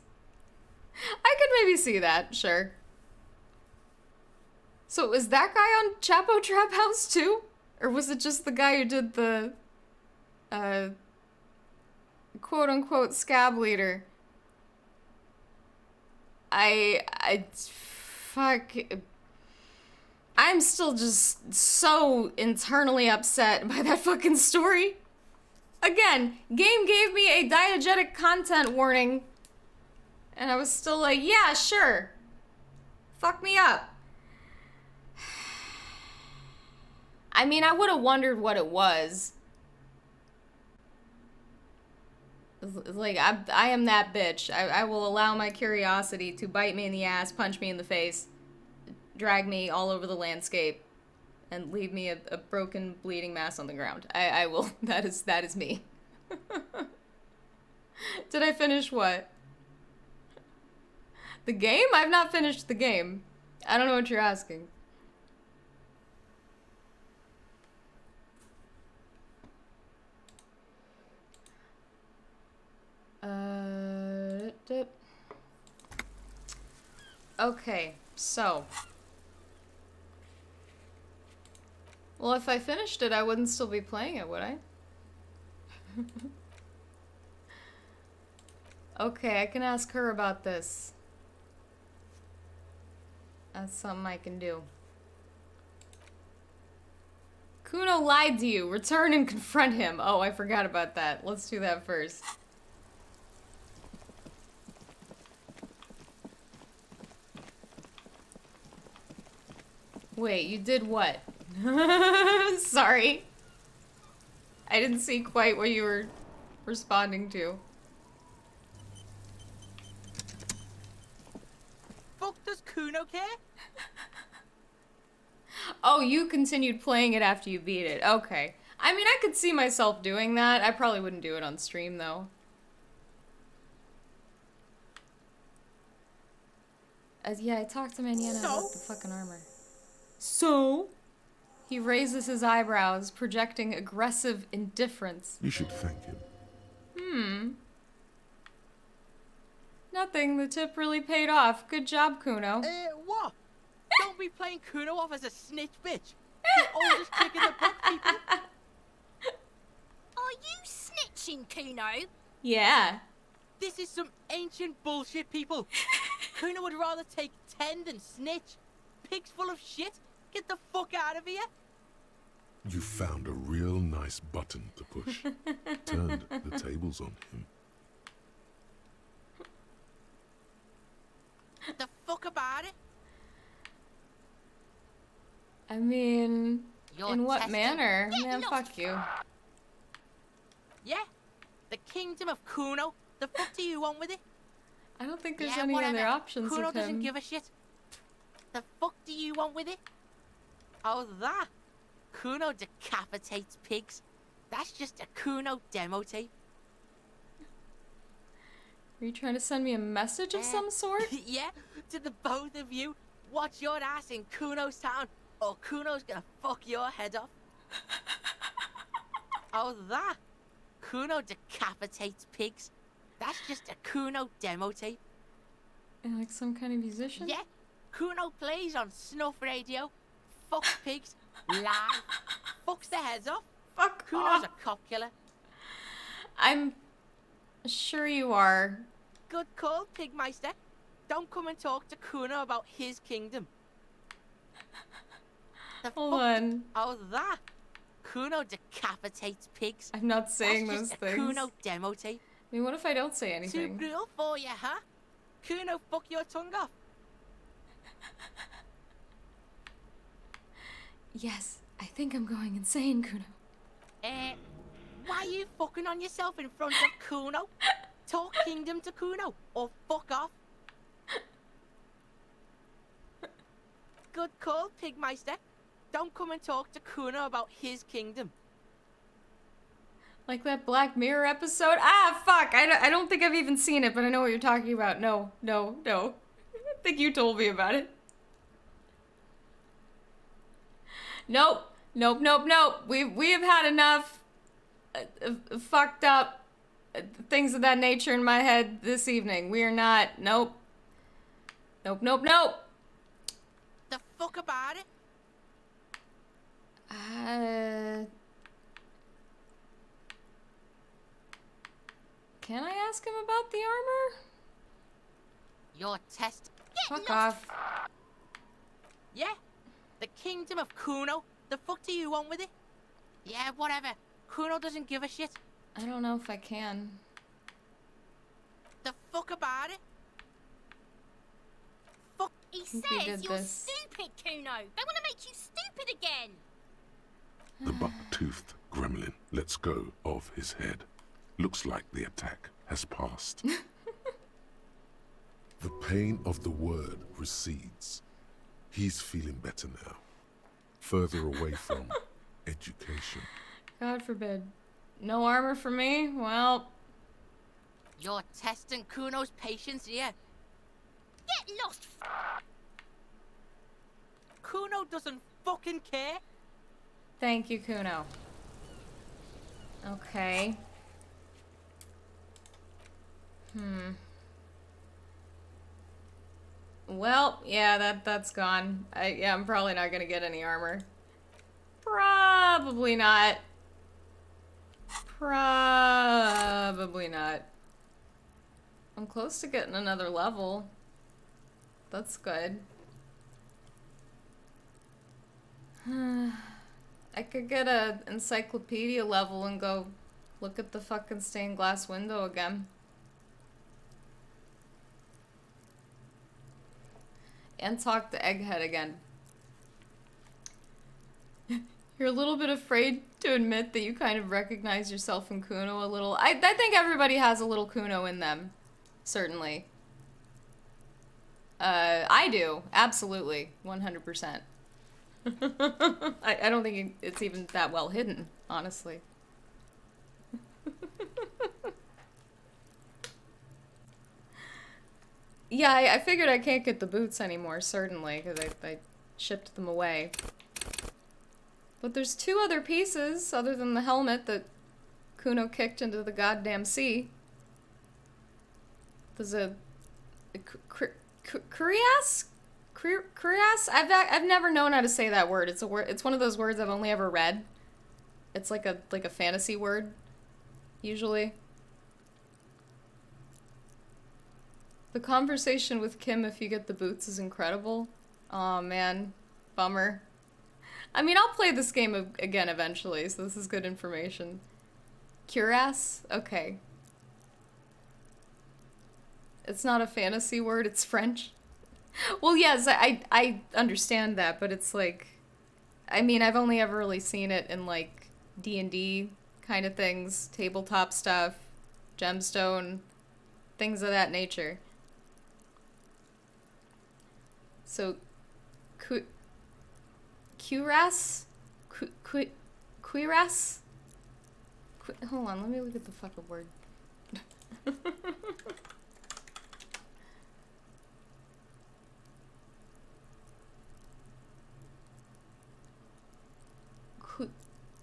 I could maybe see that, sure. So was that guy on Chapo Trap House too? Or was it just the guy who did the, quote-unquote scab leader? Fuck. I'm still just so internally upset by that fucking story. Again, game gave me a diegetic content warning, and I was still like, yeah, sure. Fuck me up. I mean, I would have wondered what it was. Like, I am that bitch. I will allow my curiosity to bite me in the ass, punch me in the face, drag me all over the landscape, and leave me a broken, bleeding mass on the ground. I will. That is me. Did I finish what? The game? I've not finished the game. I don't know what you're asking. Okay, so. Well, if I finished it, I wouldn't still be playing it, would I? Okay, I can ask her about this. That's something I can do. Kuno lied to you. Return and confront him. Oh, I forgot about that. Let's do that first. Wait, you did what? Sorry. I didn't see quite what you were responding to. Fuck does Kuno care? Oh, you continued playing it after you beat it. Okay. I mean, I could see myself doing that. I probably wouldn't do it on stream, though. Yeah, I talked to Maniana about the fucking armor. So? He raises his eyebrows, projecting aggressive indifference. You should thank him. Nothing. The tip really paid off. Good job, Kuno. What? Don't be playing Kuno off as a snitch bitch. The oldest trick in the book, people. Are you snitching, Kuno? Yeah. This is some ancient bullshit, people. Kuno would rather take 10 than snitch. Pigs full of shit. Get the fuck out of here. You found a real nice button to push. Turned the tables on him. The fuck about it? I mean, You're in what testing. manner? Get Man, lost. fuck you. Yeah? The kingdom of Kuno? The fuck do you want with it? I don't think there's Yeah, any whatever. other options Kuno with him. doesn't give a shit. The fuck do you want with it? Oh, that? Kuno decapitates pigs. That's just a Kuno demo tape. Are you trying to send me a message of some sort? Yeah, to the both of you. Watch your ass in Kuno's town, or Kuno's gonna fuck your head off. Oh, that? Kuno decapitates pigs. That's just a Kuno demo tape. Like some kind of musician? Yeah, Kuno plays on snuff radio, fucks pigs, live, fucks their heads off. Fuck Kuno's off. a cop killer. I'm sure you are. Good call, Pigmeister. Don't come and talk to Kuno about his kingdom. Hold on. Oh, that? Kuno decapitates pigs. I'm not saying That's those just things. a Kuno demo tape. I mean, what if I don't say Too anything? brutal for you, huh? Kuno, fuck your tongue off. Yes, I think I'm going insane, Kuno. Why are you fucking on yourself in front of Kuno? Talk kingdom to Kuno, or fuck off. Good call, Pigmeister. Don't come and talk to Kuno about his kingdom. Like that Black Mirror episode? Ah, fuck! I don't think I've even seen it, but I know what you're talking about. No. I think you told me about it. Nope. We have had enough fucked up things of that nature in my head this evening. We are not. Nope. The fuck about it? Can I ask him about the armor? Your test. Fuck off. Yeah? The kingdom of Kuno? The fuck do you want with it? Yeah, whatever. Kuno doesn't give a shit. I don't know if I can. The fuck about it? Fuck. He think we says did you're this. stupid, Kuno. They want to make you stupid again. The buck-toothed gremlin lets go of his head. Looks like the attack has passed. The pain of the word recedes. He's feeling better now. Further away from education. God forbid. No armor for me? Well... You're testing Kuno's patience here. Get lost. Kuno doesn't fucking care. Thank you, Kuno. Okay. Well, yeah, that's gone. I'm probably not gonna get any armor. Probably not. Probably not. I'm close to getting another level. That's good. I could get a encyclopedia level and go look at the fucking stained glass window again. And talk to Egghead again. You're a little bit afraid to admit that you kind of recognize yourself in Kuno a little. I think everybody has a little Kuno in them. Certainly. I do. Absolutely. 100%. I don't think it's even that well hidden, honestly. Yeah, I figured I can't get the boots anymore, certainly, because I shipped them away. But there's 2 other pieces, other than the helmet that Kuno kicked into the goddamn sea. There's a Kurias? Kurias? I've never known how to say that word. It's a word. It's one of those words I've only ever read. It's like a fantasy word, usually. The conversation with Kim if you get the boots is incredible. Aw, man. Bummer. I mean, I'll play this game again eventually, so this is good information. Cuirass? Okay. It's not a fantasy word, it's French. Well, yes, I understand that, but it's like... I mean, I've only ever really seen it in, like, D&D kind of things, tabletop stuff, gemstone, things of that nature. So, Cuirass? Cuirass? Hold on, let me look at the fucking word.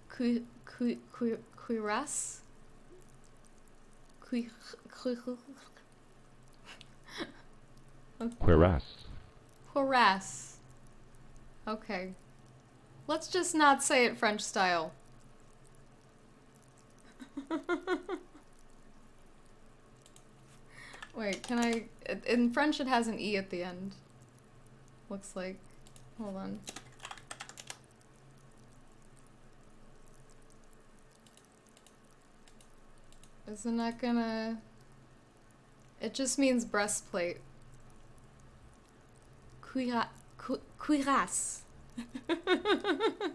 Cuirass? Cuirass. Cuirass. Okay. Let's just not say it French style. Wait, can I... In French it has an E at the end. Looks like. Hold on. Isn't that gonna... It just means breastplate. Cuirass.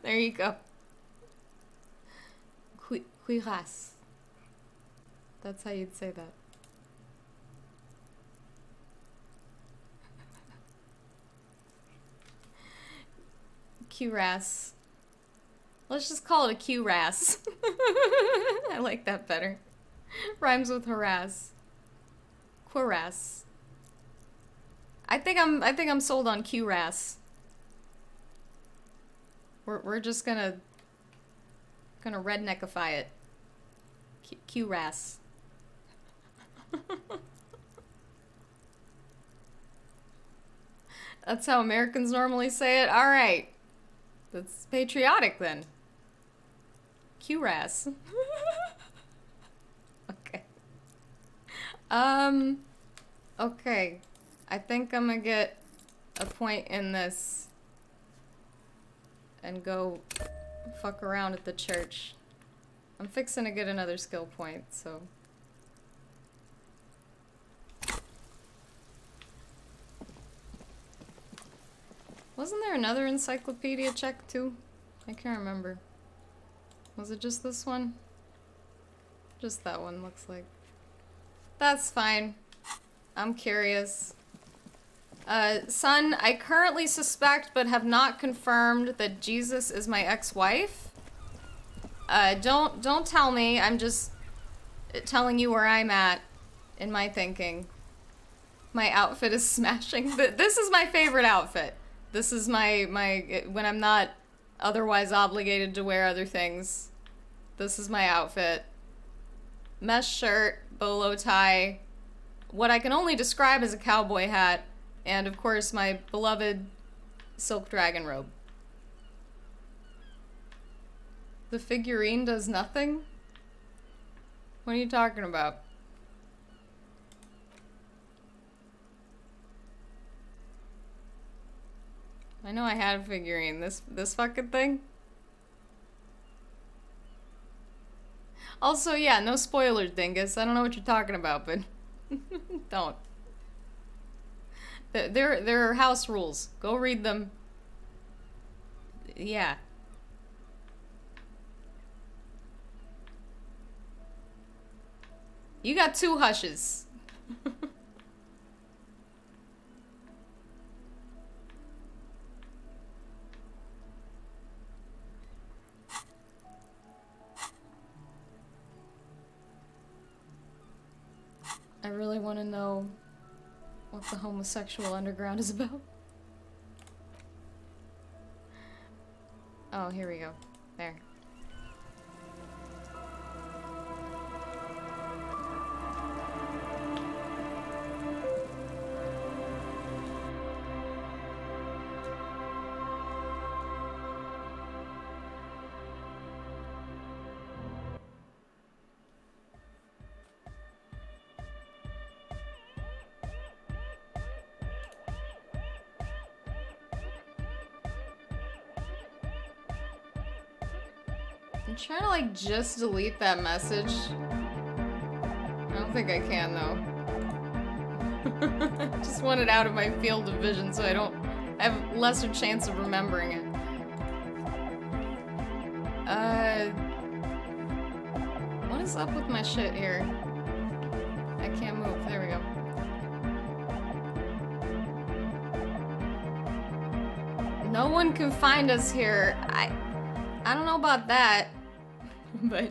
There you go. Cuirass. That's how you'd say that. Cuirass. Let's just call it a cuirass. I like that better. Rhymes with harass. Cuirass. I think I'm sold on cuirass. We're just gonna redneckify it. Cuirass. That's how Americans normally say it. All right. That's patriotic then. Cuirass. Okay. Okay. I think I'm gonna get a point in this and go fuck around at the church. I'm fixing to get another skill point, so... Wasn't there another encyclopedia check too? I can't remember. Was it just this one? Just that one, looks like. That's fine. I'm curious. Son, I currently suspect but have not confirmed that Jesus is my ex-wife. Don't tell me. I'm just telling you where I'm at in my thinking. My outfit is smashing. This is my favorite outfit. This is my when I'm not otherwise obligated to wear other things. This is my outfit. Mesh shirt, bolo tie, what I can only describe as a cowboy hat, And of course, my beloved silk dragon robe. The figurine does nothing? What are you talking about? I know I had a figurine. This fucking thing? Also, yeah, no spoilers, dingus. I don't know what you're talking about, but don't. There are house rules. Go read them. Yeah. You got 2 hushes. I really want to know what the homosexual underground is about. Oh, here we go. There. I'm trying to like just delete that message. I don't think I can though. Just want it out of my field of vision so I have lesser chance of remembering it. What is up with my shit here? I can't move. There we go. No one can find us here. I don't know about that, but...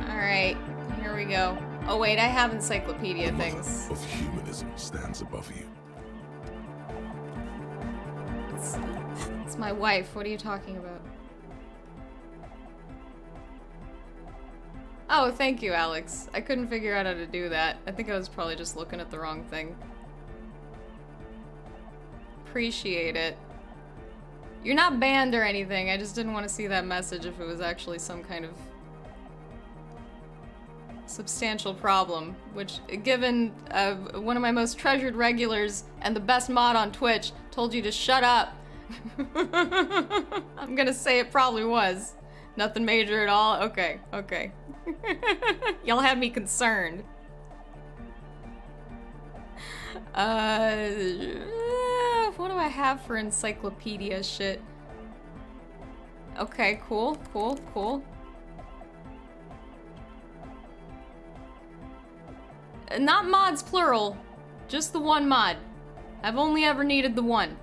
Alright, here we go. Oh wait, I have encyclopedia things. Of humanism stands above you. It's my wife. What are you talking about? Oh, thank you, Alex. I couldn't figure out how to do that. I think I was probably just looking at the wrong thing. Appreciate it. You're not banned or anything. I just didn't want to see that message if it was actually some kind of substantial problem, which, given one of my most treasured regulars and the best mod on Twitch told you to shut up, I'm gonna say it probably was. Nothing major at all? Okay, okay. Y'all have me concerned. What do I have for encyclopedia shit? Okay, cool, cool, cool. Not mods plural, just the one mod. I've only ever needed the one.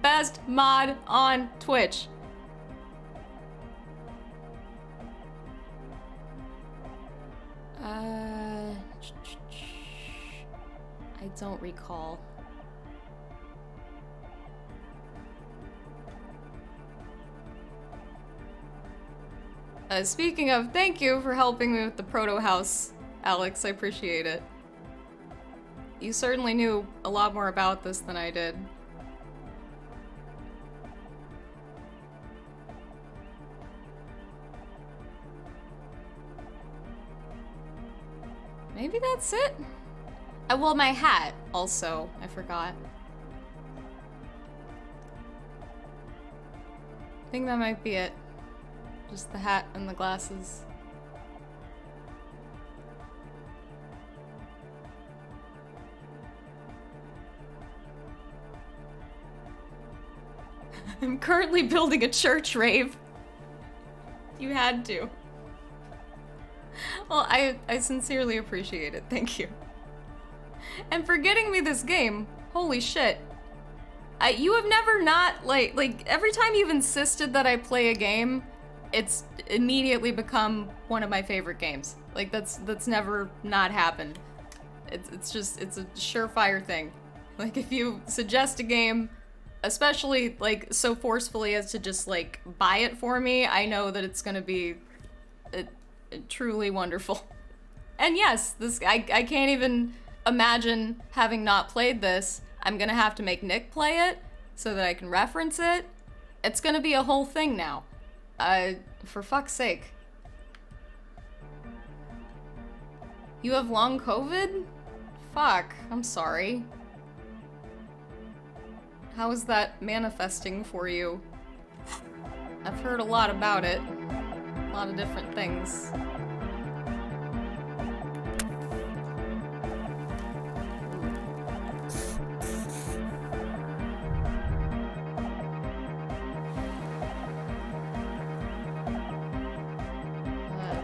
Best mod on Twitch. I don't recall. Speaking of, thank you for helping me with the proto house, Alex. I appreciate it. You certainly knew a lot more about this than I did. Maybe that's it? Well, my hat, also. I forgot. I think that might be it. Just the hat and the glasses. I'm currently building a church rave. You had to. Well, I sincerely appreciate it. Thank you. And for getting me this game, holy shit. You have never not, like, every time you've insisted that I play a game, it's immediately become one of my favorite games. Like, that's never not happened. It's a surefire thing. Like, if you suggest a game, especially, like, so forcefully as to just, like, buy it for me, I know that it's gonna be truly wonderful. And yes, I can't even imagine having not played this. I'm gonna have to make Nick play it so that I can reference it. It's gonna be a whole thing now. For fuck's sake. You have long COVID? Fuck, I'm sorry. How is that manifesting for you? I've heard a lot about it. A lot of different things.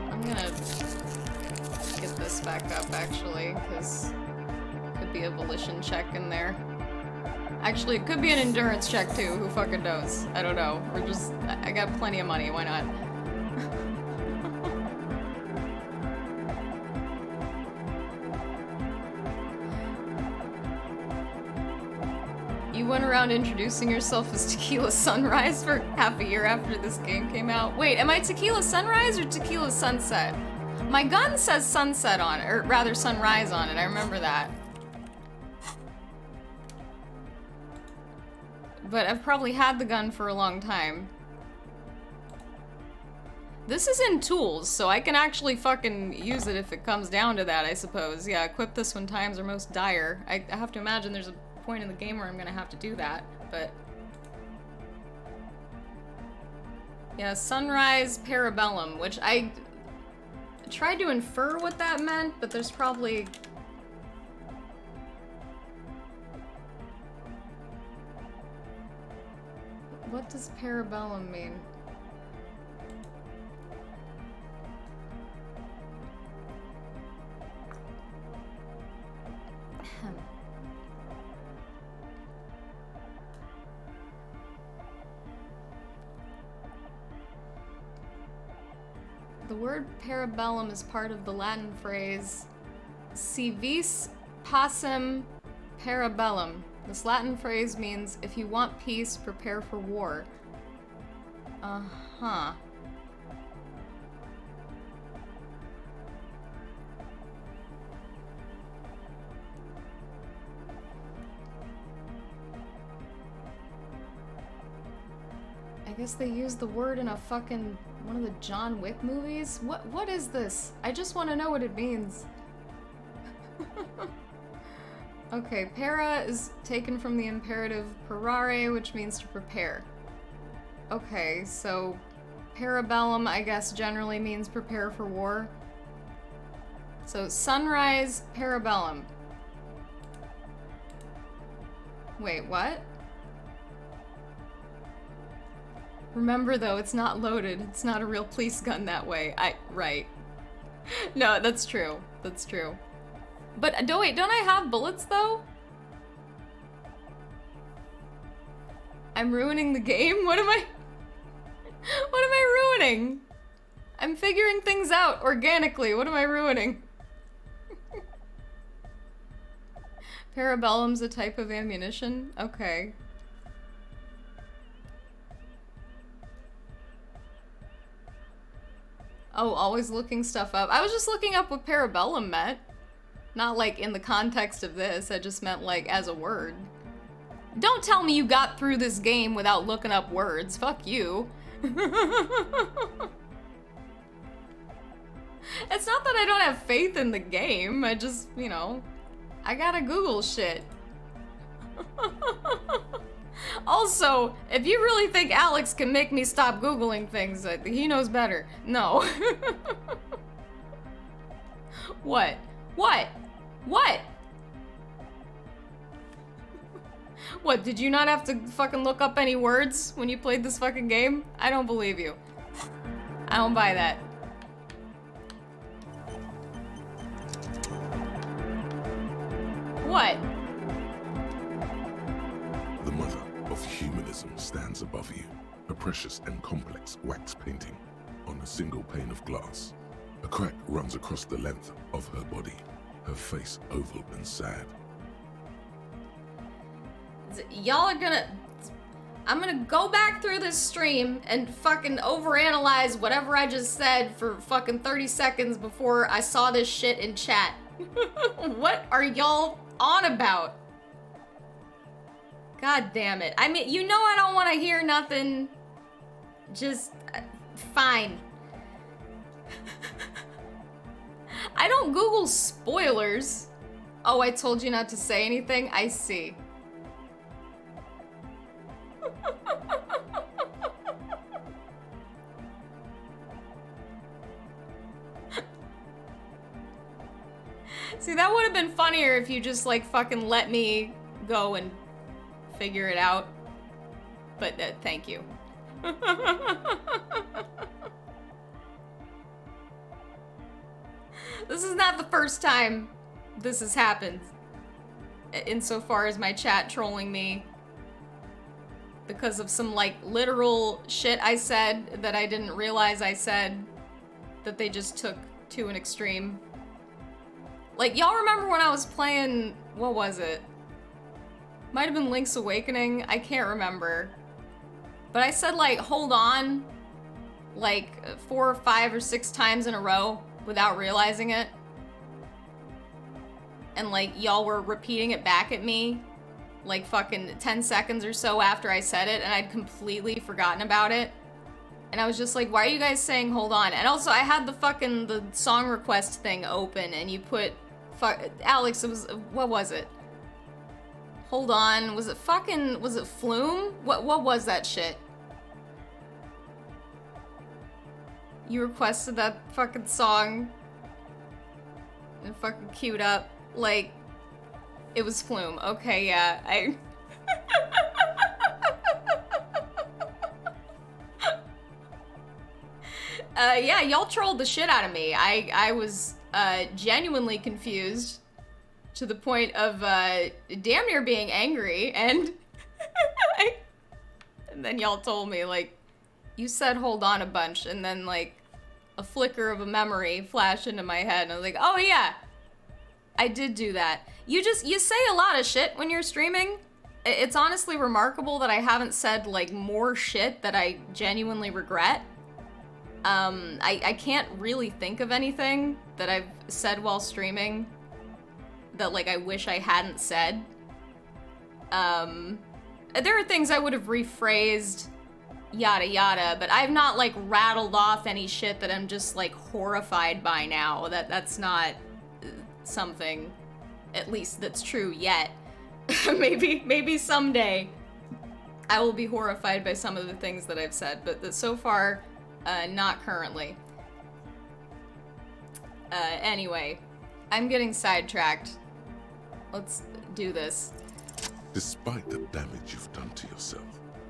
I'm gonna get this back up, actually, because it could be a volition check in there. Actually, it could be an endurance check, too. Who fucking knows? I don't know. We're just... I got plenty of money. Why not? You went around introducing yourself as Tequila Sunrise for half a year after this game came out. Wait, am I Tequila Sunrise or Tequila Sunset? My gun says Sunset on it, or rather Sunrise on it. I remember that. But I've probably had the gun for a long time. This is in tools, so I can actually fucking use it if it comes down to that, I suppose. Yeah, equip this when times are most dire. I have to imagine there's a point in the game where I'm gonna have to do that, but... Yeah, Sunrise Parabellum, which I tried to infer what that meant, but there's probably... What does Parabellum mean? The word parabellum is part of the Latin phrase si vis pacem parabellum. This Latin phrase means, if you want peace, prepare for war. Uh-huh. I guess they used the word in a fucking one of the John Wick movies? What is this? I just want to know what it means. Okay, para is taken from the imperative parare, which means to prepare. Okay, so parabellum, I guess, generally means prepare for war. So sunrise parabellum. Wait, what? Remember though, it's not loaded. It's not a real police gun that way. Right. No, that's true. That's true. But wait, don't I have bullets though? I'm ruining the game? What am I ruining? I'm figuring things out organically. What am I ruining? Parabellum's a type of ammunition? Okay. Oh, always looking stuff up. I was just looking up what parabellum meant. Not like in the context of this, I just meant like as a word. Don't tell me you got through this game without looking up words. Fuck you. It's not that I don't have faith in the game, I just, you know, I gotta Google shit. Also, if you really think Alex can make me stop Googling things, he knows better. No. What? What? What? What, did you not have to fucking look up any words when you played this fucking game? I don't believe you. I don't buy that. What? The mother of humanism stands above you, a precious and complex wax painting on a single pane of glass. A crack runs across the length of her body, her face oval and sad. Y'all are gonna... I'm gonna go back through this stream and fucking overanalyze whatever I just said for fucking 30 seconds before I saw this shit in chat. What are y'all on about? God damn it. I mean, you know I don't want to hear nothing. Just, fine. I don't Google spoilers. Oh, I told you not to say anything? I see. See, that would have been funnier if you just, like, fucking let me go and figure it out. But, thank you. This is not the first time this has happened. Insofar as my chat trolling me because of some, like, literal shit I said that I didn't realize I said that they just took to an extreme. Like, y'all remember when I was playing, what was it? Might have been Link's Awakening, I can't remember. But I said, like, hold on, like, 4 or 5 or 6 times in a row without realizing it. And, like, y'all were repeating it back at me, like, fucking 10 seconds or so after I said it, and I'd completely forgotten about it. And I was just like, why are you guys saying hold on? And also, I had the song request thing open, and you put, Alex, it was, what was it? Hold on, was it Flume? What was that shit? You requested that fucking song and fucking queued up, like, it was Flume. Okay, yeah, yeah, y'all trolled the shit out of me. I was, genuinely confused to the point of, damn near being angry, and and then y'all told me, like, you said hold on a bunch, and then, like, a flicker of a memory flashed into my head, and I was like, oh yeah, I did do that. You say a lot of shit when you're streaming. It's honestly remarkable that I haven't said, like, more shit that I genuinely regret. I can't really think of anything that I've said while streaming that, like, I wish I hadn't said. There are things I would have rephrased, yada yada, but I've not, like, rattled off any shit that I'm just, like, horrified by now. That's not something, at least, that's true yet. maybe someday I will be horrified by some of the things that I've said, but so far, not currently. Anyway, I'm getting sidetracked. Let's do this. Despite the damage you've done to yourself,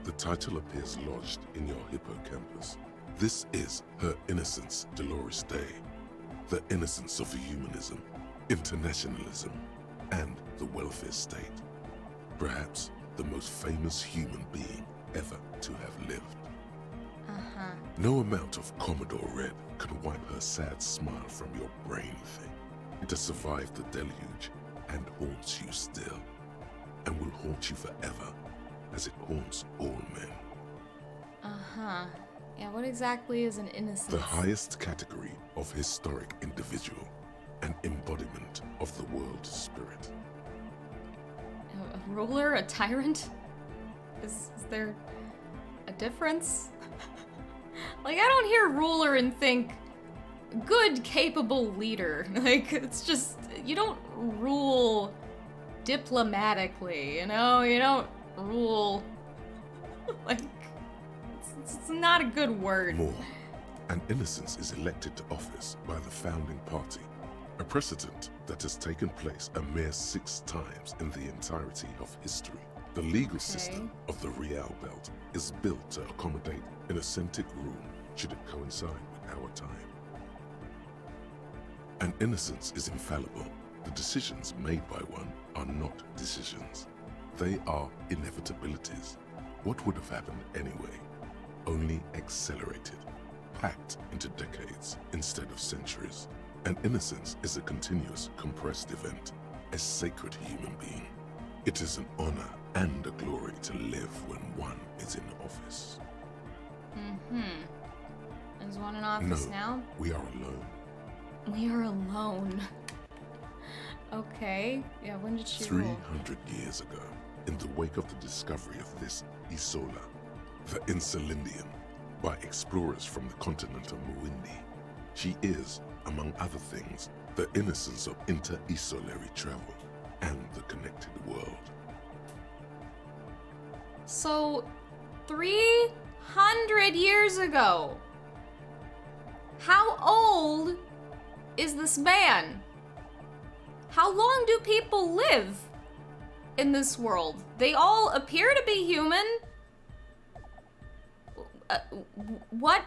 the title appears lodged in your hippocampus. This is Her Innocence, Dolores Day. The innocence of humanism, internationalism, and the welfare state. Perhaps the most famous human being ever to have lived. Uh-huh. No amount of Commodore Red can wipe her sad smile from your brain thing. It has survived the deluge and haunts you still, and will haunt you forever, as it haunts all men. Uh-huh. Yeah, what exactly is an innocence? The highest category of historic individual, an embodiment of the world spirit. A ruler? A tyrant? Is there a difference? Like, I don't hear ruler and think good, capable leader. Like, it's just, you don't rule diplomatically, you know? You don't rule, like, it's not a good word. More, an innocence is elected to office by the founding party, a precedent that has taken place a mere 6 times in the entirety of history. The legal system of the Real Belt is built to accommodate an authentic rule should it coincide with our time. An innocence is infallible. The decisions made by one are not decisions. They are inevitabilities. What would have happened anyway? Only accelerated, packed into decades instead of centuries. An innocence is a continuous, compressed event, a sacred human being. It is an honor and a glory to live when one is in office. Is one in office now? We are alone. We are alone. Okay. Yeah, when did she rule? 300 years ago, in the wake of the discovery of this Isola, the Insulindian, by explorers from the continent of Muindi, she is, among other things, the innocence of inter-isolary travel and the connected world. So, 300 years ago. How old is this man? How long do people live in this world? They all appear to be human. What?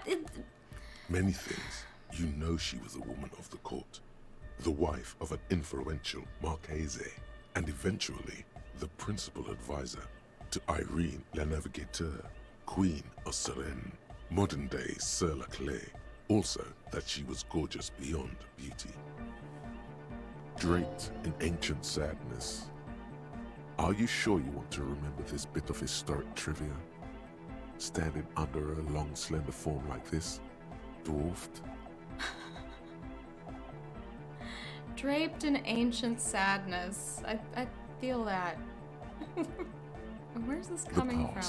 Many things. You know she was a woman of the court, the wife of an influential Marchese, and eventually the principal advisor to Irene La Navigateur, Queen of Seren, modern-day Sir McClain. Also, that she was gorgeous beyond beauty. Draped in ancient sadness. Are you sure you want to remember this bit of historic trivia? Standing under a long, slender form like this, dwarfed? Draped in ancient sadness. I feel that. Where's this coming from?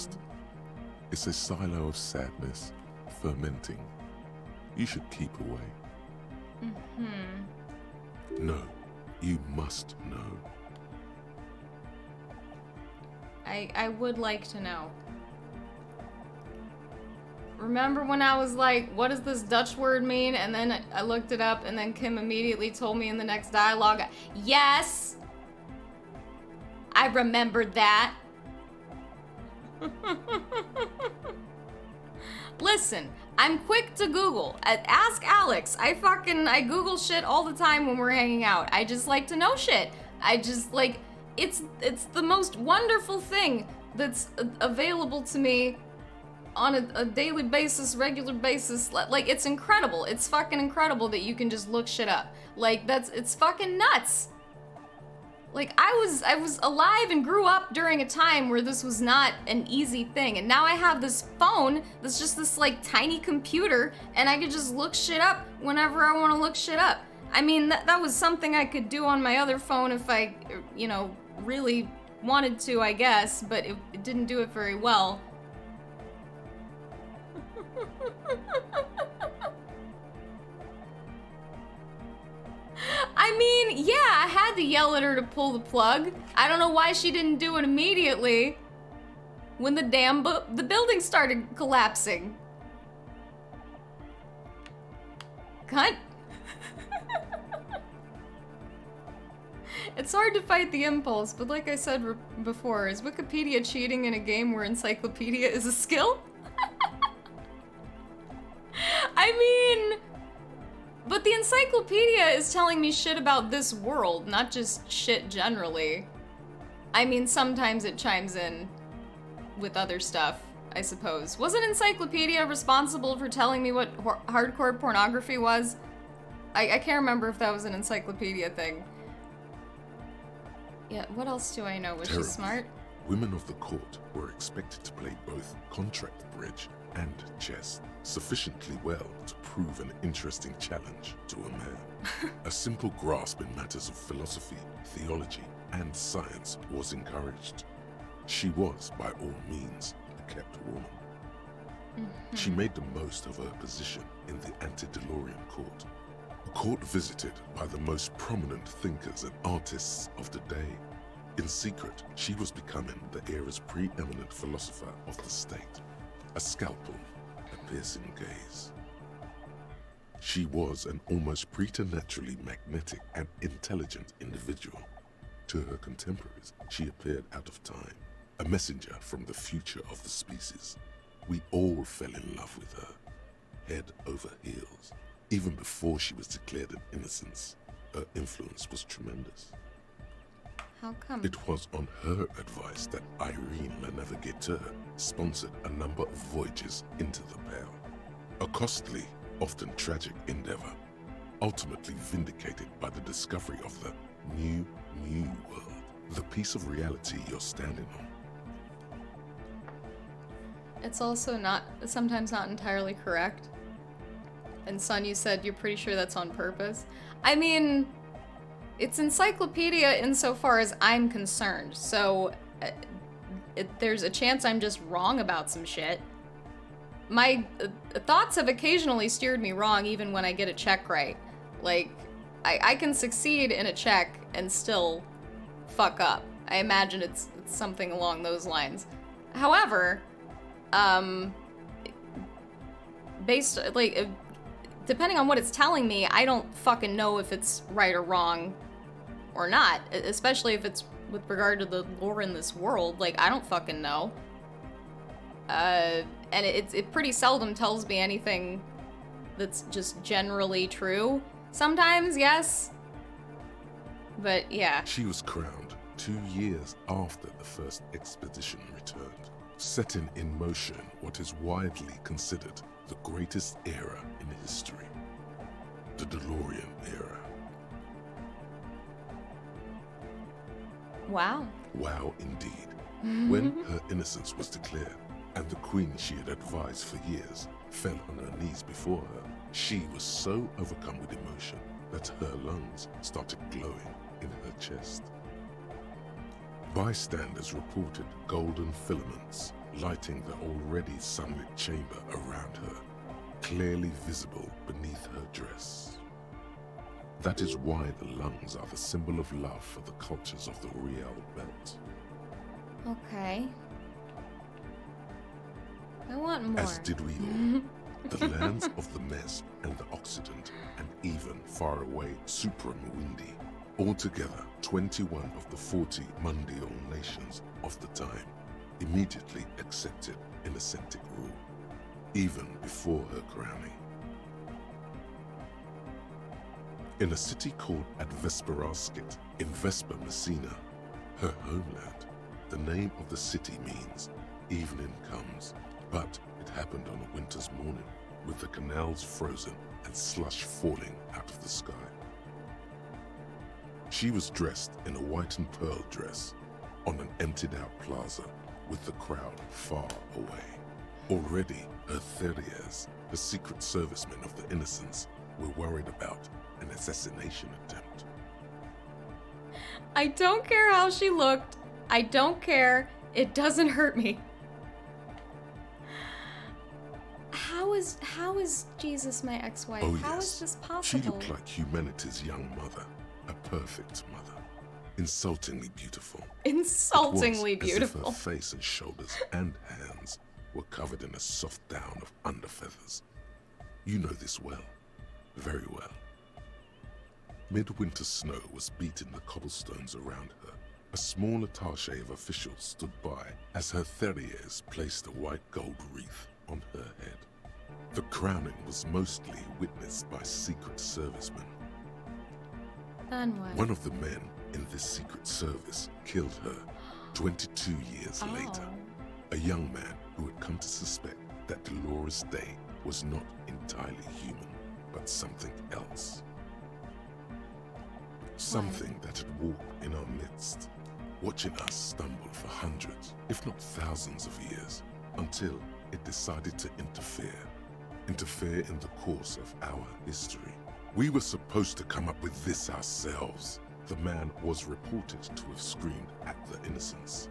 It's a silo of sadness, fermenting. You should keep away. No, you must know. I would like to know. Remember when I was like, what does this Dutch word mean? And then I looked it up and then Kim immediately told me in the next dialogue, yes! I remembered that. Listen, I'm quick to Google. Ask Alex. I Google shit all the time when we're hanging out. I just like to know shit. I just like, it's the most wonderful thing that's available to me on a daily basis, regular basis. Like, it's incredible. It's fucking incredible that you can just look shit up. Like, it's fucking nuts. Like, I was alive and grew up during a time where this was not an easy thing. And now I have this phone that's just this, like, tiny computer, and I could just look shit up whenever I want to look shit up. I mean, that was something I could do on my other phone if I, you know, really wanted to, I guess, but it didn't do it very well. I mean, yeah, I had to yell at her to pull the plug. I don't know why she didn't do it immediately when the damn the building started collapsing. Cunt. It's hard to fight the impulse, but like I said before, is Wikipedia cheating in a game where encyclopedia is a skill? I mean, but the encyclopedia is telling me shit about this world, not just shit generally. I mean, sometimes it chimes in with other stuff, I suppose. Wasn't encyclopedia responsible for telling me what hardcore pornography was? I can't remember if that was an encyclopedia thing. Yeah, what else do I know? Was she smart? Women of the court were expected to play both contract bridge and chess sufficiently well to prove an interesting challenge to a man. A simple grasp in matters of philosophy, theology, and science was encouraged. She was, by all means, a kept woman. She made the most of her position in the antediluvian court, a court visited by the most prominent thinkers and artists of the day. In secret, she was becoming the era's preeminent philosopher of the state, a scalpel, a piercing gaze. She was an almost preternaturally magnetic and intelligent individual. To her contemporaries, she appeared out of time, a messenger from the future of the species. We all fell in love with her, head over heels. Even before she was declared an innocence, her influence was tremendous. How come? It was on her advice that Irene La Navigateur sponsored a number of voyages into the Pale. A costly, often tragic endeavor, ultimately vindicated by the discovery of the new world. The piece of reality you're standing on It's also sometimes not entirely correct. And Sun, you said you're pretty sure that's on purpose. I mean, it's encyclopedia insofar as I'm concerned, so there's a chance I'm just wrong about some shit. My thoughts have occasionally steered me wrong even when I get a check right. Like, I can succeed in a check and still fuck up. I imagine it's something along those lines. However, depending on what it's telling me, I don't fucking know if it's right or wrong or not, especially if it's with regard to the lore in this world. Like, I don't fucking know. And it pretty seldom tells me anything that's just generally true. Sometimes, yes. But, yeah. She was crowned 2 years after the first expedition returned, setting in motion what is widely considered the greatest era in history, the DeLorean era. Wow. Wow, indeed. When her innocence was declared, and the queen she had advised for years fell on her knees before her, she was so overcome with emotion that her lungs started glowing in her chest. Bystanders reported golden filaments lighting the already sunlit chamber around her, clearly visible beneath her dress. That is why the lungs are the symbol of love for the cultures of the Real Belt. Okay. I want more. As did we all. The lands of the Mess and the Occident, and even far away Supramuindi. Altogether, 21 of the 40 Mundial nations of the time immediately accepted Innocenic rule, even before her crowning. In a city called Advesperaskit in Vesper Messina, her homeland, the name of the city means evening comes, but it happened on a winter's morning, with the canals frozen and slush falling out of the sky. She was dressed in a white and pearl dress on an emptied-out plaza with the crowd far away. Already, her Theriers, the secret servicemen of the Innocents, were worried about an assassination attempt. I don't care how she looked. I don't care. It doesn't hurt me. How is Jesus my ex-wife? Oh, How yes. is this possible? She looked like humanity's young mother, a perfect mother, insultingly beautiful. Insultingly it was beautiful. As if her face and shoulders and hands were covered in a soft down of underfeathers. You know this well, very well. Midwinter snow was beating the cobblestones around her. A small attaché of officials stood by as her Theriers placed a white gold wreath on her head. The crowning was mostly witnessed by Secret Servicemen. Then what? One of the men in this Secret Service killed her 22 years later. A young man who had come to suspect that Dolores Day was not entirely human, but something else. Something that had walked in our midst, watching us stumble for hundreds, if not thousands of years, until it decided to interfere in the course of our history. We were supposed to come up with this ourselves. The man was reported to have screamed at the Innocents.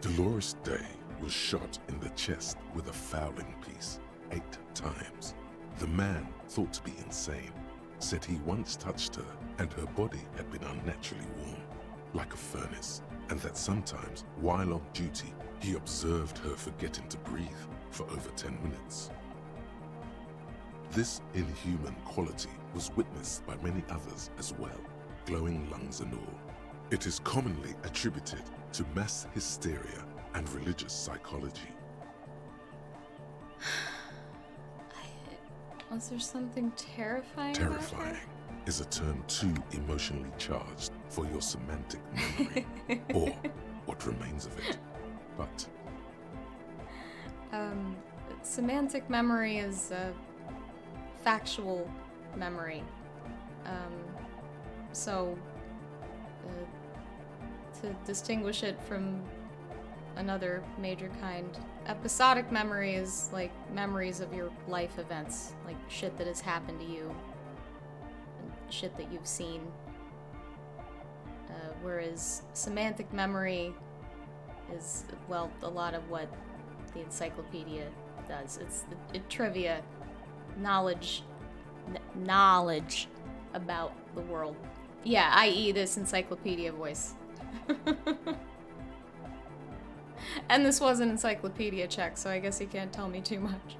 Dolores Day was shot in the chest with a fowling piece 8 times. The man, thought to be insane, said he once touched her and her body had been unnaturally warm, like a furnace, and that sometimes, while on duty, he observed her forgetting to breathe for over 10 minutes. This inhuman quality was witnessed by many others as well, glowing lungs and all. It is commonly attributed to mass hysteria and religious psychology. Was there something terrifying? Terrifying is a term too emotionally charged for your semantic memory, or what remains of it. But semantic memory is factual memory. So to distinguish it from another major kind. Episodic memory is like memories of your life events, like shit that has happened to you, and shit that you've seen. Whereas semantic memory is, well, a lot of what the encyclopedia does. It's trivia, knowledge about the world. Yeah, i.e. this encyclopedia voice. And this was an encyclopedia check, so I guess he can't tell me too much.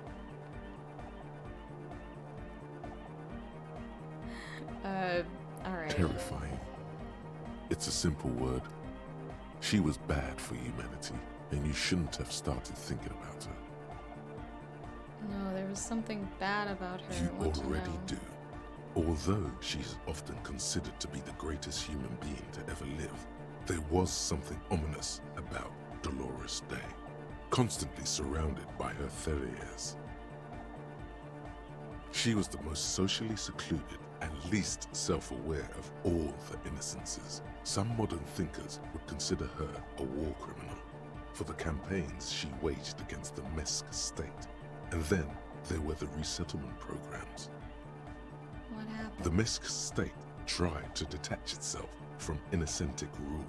Alright. Terrifying. It's a simple word. She was bad for humanity, and you shouldn't have started thinking about her. No, there was something bad about her. You What to already know? do. Although she's often considered to be the greatest human being to ever live, there was something ominous about Dolores Day, constantly surrounded by her terriers. She was the most socially secluded and least self-aware of all the innocences. Some modern thinkers would consider her a war criminal for the campaigns she waged against the Mesk state. And then there were the resettlement programs. What happened? The Mesk state tried to detach itself from innocentic rule.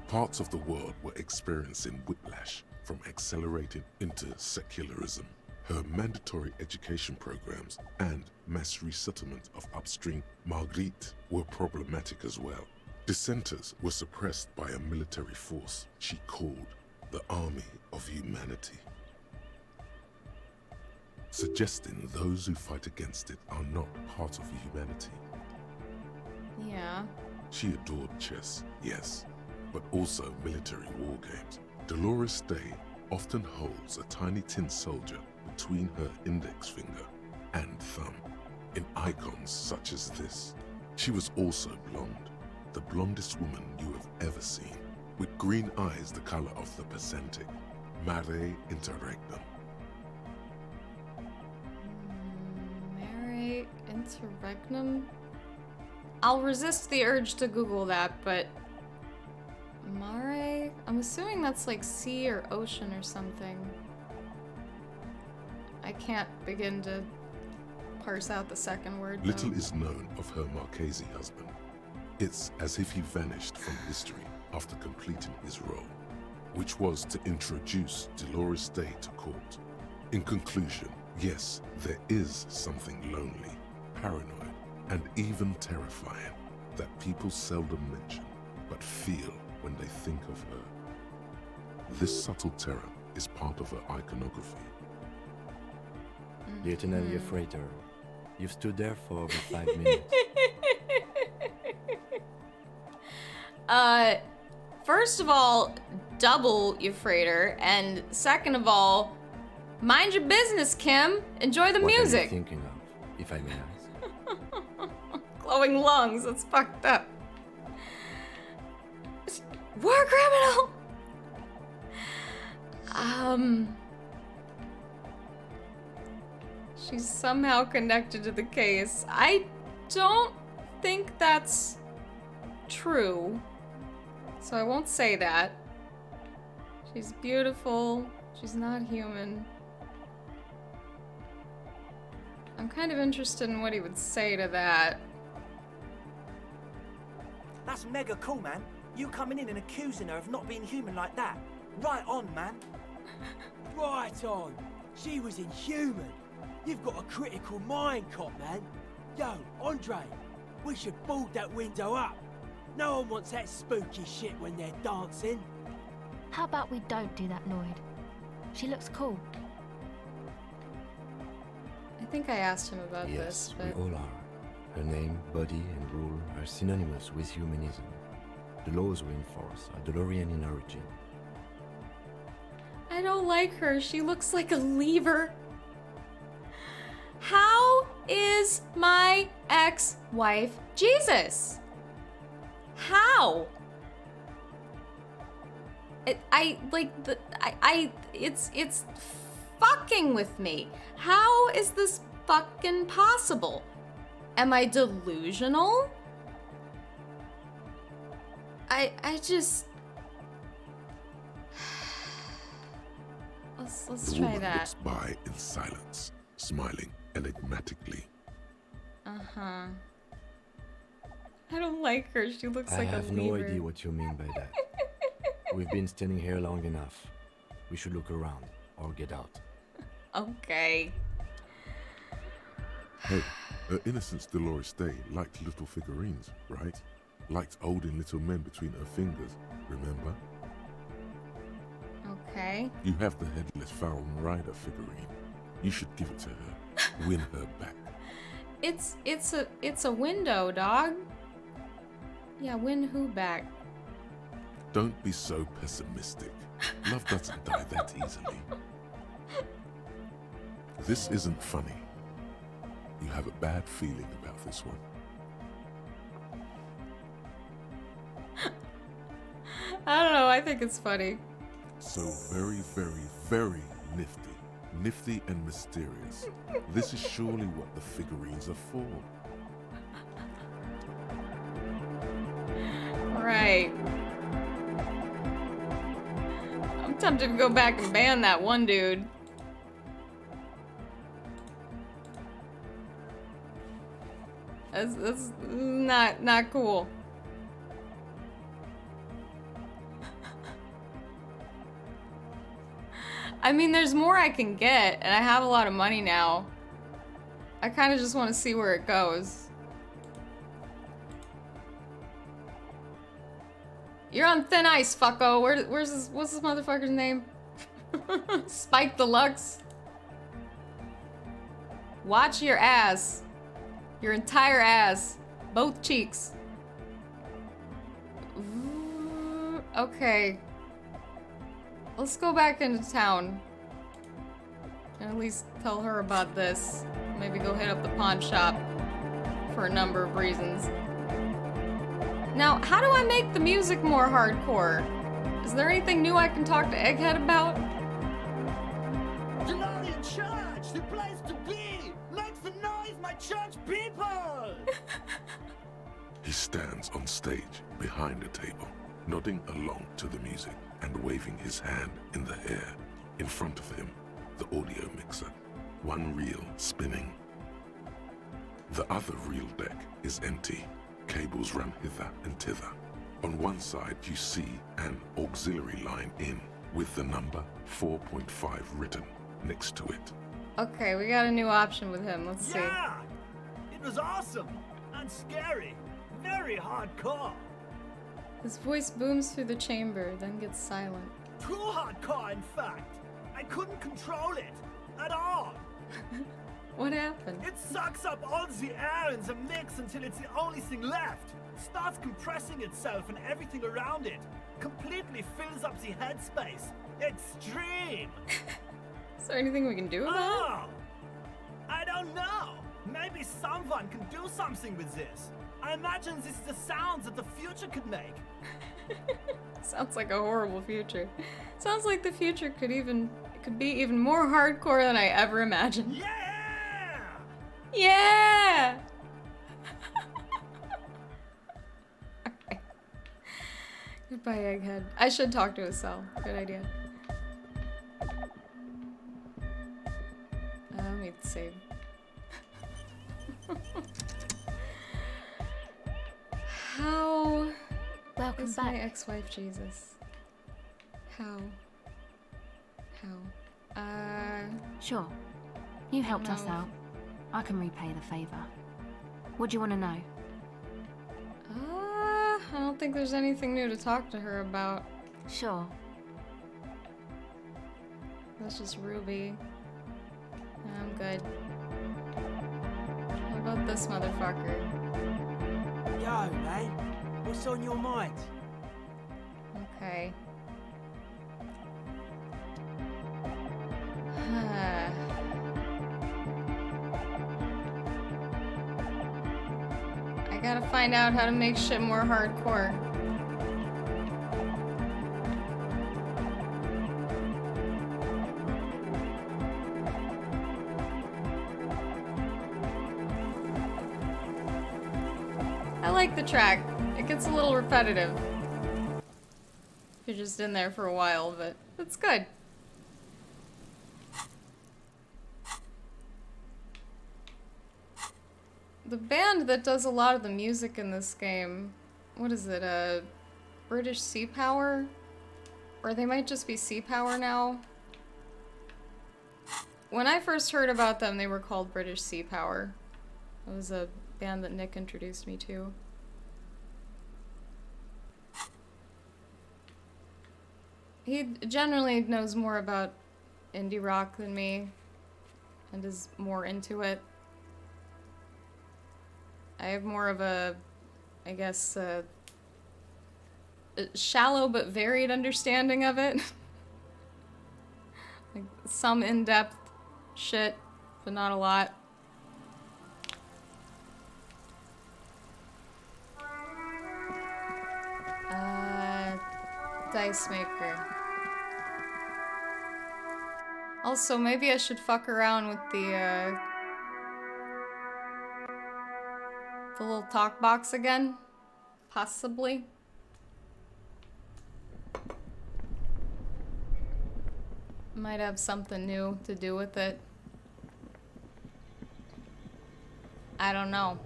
Parts of the world were experiencing whiplash from accelerating into secularism. Her mandatory education programs and mass resettlement of upstream Marguerite were problematic as well. Dissenters were suppressed by a military force she called the Army of Humanity, suggesting those who fight against it are not part of humanity. Yeah. She adored chess, yes, but also military war games. Dolores Day often holds a tiny tin soldier between her index finger and thumb in icons such as this. She was also blonde, the blondest woman you have ever seen, with green eyes the color of the Pacentic, mare interregnum. Mare interregnum? I'll resist the urge to Google that, but mare? I'm assuming that's like sea or ocean or something. I can't begin to parse out the second word, though. Little is known of her Marchese husband. It's as if he vanished from history after completing his role, which was to introduce Dolores Day to court. In conclusion, yes, there is something lonely, paranoid, and even terrifying that people seldom mention, but feel when they think of her. This subtle terror is part of her iconography. Lieutenant Freighter, you've stood there for over 5 minutes. First of all, double you freighter, and second of all, mind your business, Kim. Enjoy the What are music. you thinking of, if I may ask? Glowing lungs, that's fucked up. War criminal! She's somehow connected to the case. I don't think that's true, so I won't say that. She's beautiful. She's not human. I'm kind of interested in what he would say to that. That's mega cool, man. You coming in and accusing her of not being human like that. Right on, man. Right on. She was inhuman. You've got a critical mind, cop, man. Yo, Andre, we should board that window up. No one wants that spooky shit when they're dancing. How about we don't do that, Lloyd? She looks cool. I think I asked him about Yes, this, but we all are. Her name, body, and rule are synonymous with humanism. The laws we enforce are DeLorean in origin. I don't like her. She looks like a lever. How is my ex-wife Jesus? How? It's fucking with me. How is this fucking possible? Am I delusional? I just... Let's The try woman that. looks by in silence, smiling enigmatically. Uh-huh. I don't like her. She looks I like a have no weaver. idea what you mean by that. We've been standing here long enough. We should look around or get out. Okay. Hey, her Innocence Dolores Day liked little figurines, right? Liked holding little men between her fingers, remember? Okay. You have the headless Falcon Rider figurine. You should give it to her. Win her back. It's a window, dog. Yeah, win who back? Don't be so pessimistic. Love doesn't die that easily. This isn't funny. You have a bad feeling about this one. I don't know, I think it's funny. So very, very, very nifty. Nifty and mysterious. This is surely what the figurines are for. Right. I'm tempted to go back and ban that one dude. That's not cool. I mean, there's more I can get, and I have a lot of money now. I kind of just want to see where it goes. You're on thin ice, fucko. Where's this? What's this motherfucker's name? Spike Deluxe. Watch your ass. Your entire ass. Both cheeks. Ooh, okay. Let's go back into town. And at least tell her about this. Maybe go hit up the pawn shop. For a number of reasons. Now, how do I make the music more hardcore? Is there anything new I can talk to Egghead about? Denarian Church, the place to be! Make some noise, my church people! He stands on stage behind a table, nodding along to the music and waving his hand in the air. In front of him, the audio mixer, one reel spinning. The other reel deck is empty. Cables run hither and thither. On one side you see an auxiliary line in with the number 4.5 written next to it. Okay, we got a new option with him. Let's see. Yeah! It was awesome! And scary! Very hardcore! His voice booms through the chamber, then gets silent. Too hardcore, in fact! I couldn't control it! At all! What happened? It sucks up all the air in the mix until it's the only thing left. Starts compressing itself and everything around it. Completely fills up the headspace. Extreme! Is there anything we can do about it? I don't know. Maybe someone can do something with this. I imagine this is the sounds that the future could make. Sounds like a horrible future. Sounds like the future could be even more hardcore than I ever imagined. Yeah! Yeah! Okay. Goodbye, Egghead. I should talk to his cell. Good idea. Let me save. How? Welcome is back. my ex-wife Jesus? How? Sure. You helped us No. out. I can repay the favor. What do you want to know? I don't think there's anything new to talk to her about. Sure. That's just Ruby. I'm good. How about this motherfucker? Yo, mate. What's on your mind? Okay. I gotta find out how to make shit more hardcore. I like the track. It gets a little repetitive. You're just in there for a while, but it's good. The band that does a lot of the music in this game, what is it, British Sea Power? Or they might just be Sea Power now. When I first heard about them, they were called British Sea Power. It was a band that Nick introduced me to. He generally knows more about indie rock than me and is more into it. I have more of a, I guess, a shallow but varied understanding of it. Like some in-depth shit, but not a lot. Dice maker. Also, maybe I should fuck around with the little talk box again. Possibly. Might have something new to do with it. I don't know.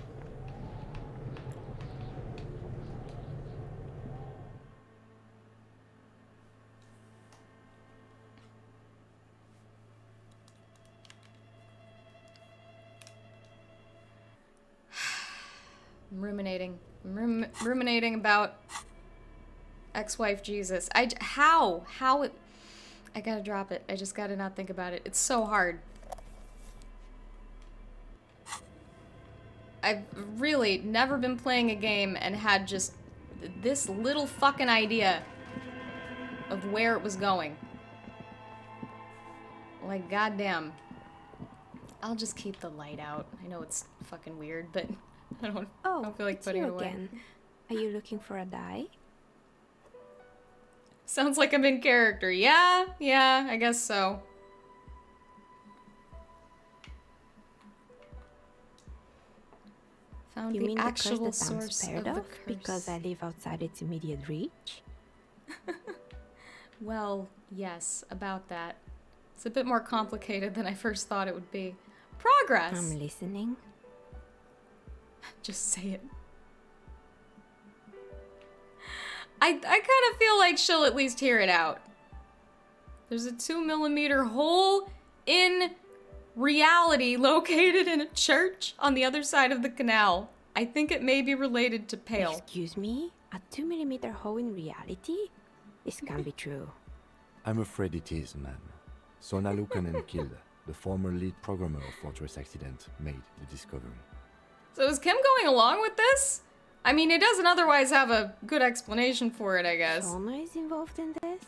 I'm ruminating. I'm ruminating about ex-wife Jesus. How it... I gotta drop it. I just gotta not think about it. It's so hard. I've really never been playing a game and had just this little fucking idea of where it was going. Like, goddamn. I'll just keep the light out. I know it's fucking weird, but I don't feel like putting it away. Again. Are you looking for a die? Sounds like I'm in character. Yeah, I guess so. Found You the mean actual the curse that I'm source spared of the of curse. because I live outside its immediate reach? Well, yes, about that. It's a bit more complicated than I first thought it would be. Progress! I'm listening. Just say it. I kind of feel like she'll at least hear it out. There's a 2mm hole in reality located in a church on the other side of the canal. I think it may be related to Pale. Excuse me? A 2mm hole in reality? This can't be true. I'm afraid it is, ma'am. Sona Lukanen Kilde, the former lead programmer of Fortress Accident, made the discovery. So is Kim going along with this? I mean, he doesn't otherwise have a good explanation for it, I guess. Sona is involved in this?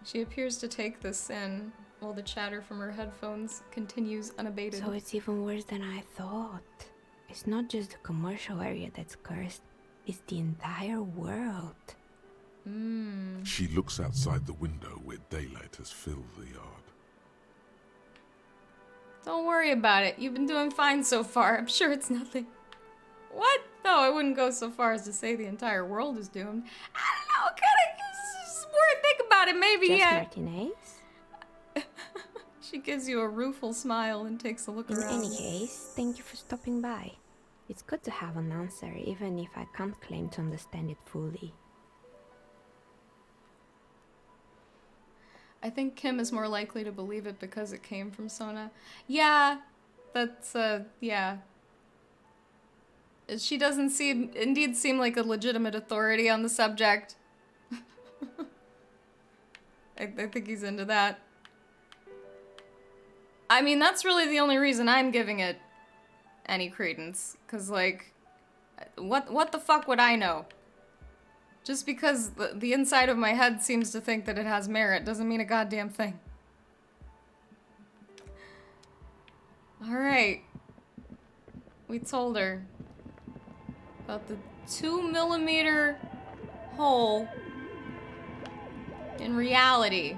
She appears to take this in while the chatter from her headphones continues unabated. So it's even worse than I thought. It's not just the commercial area that's cursed, it's the entire world. She looks outside the window where daylight has filled the yard. Don't worry about it. You've been doing fine so far. I'm sure it's nothing. What? No, I wouldn't go so far as to say the entire world is doomed. I don't know. Kind of more think about it. Maybe, Just yeah. Martinez? She gives you a rueful smile and takes a look In around. any case, thank you for stopping by. It's good to have an answer, even if I can't claim to understand it fully. I think Kim is more likely to believe it because it came from Sona. Yeah, that's, yeah. She doesn't seem like a legitimate authority on the subject. I think he's into that. I mean, that's really the only reason I'm giving it any credence. 'Cause, like, what the fuck would I know? Just because the inside of my head seems to think that it has merit doesn't mean a goddamn thing. Alright. We told her about the 2mm hole in reality.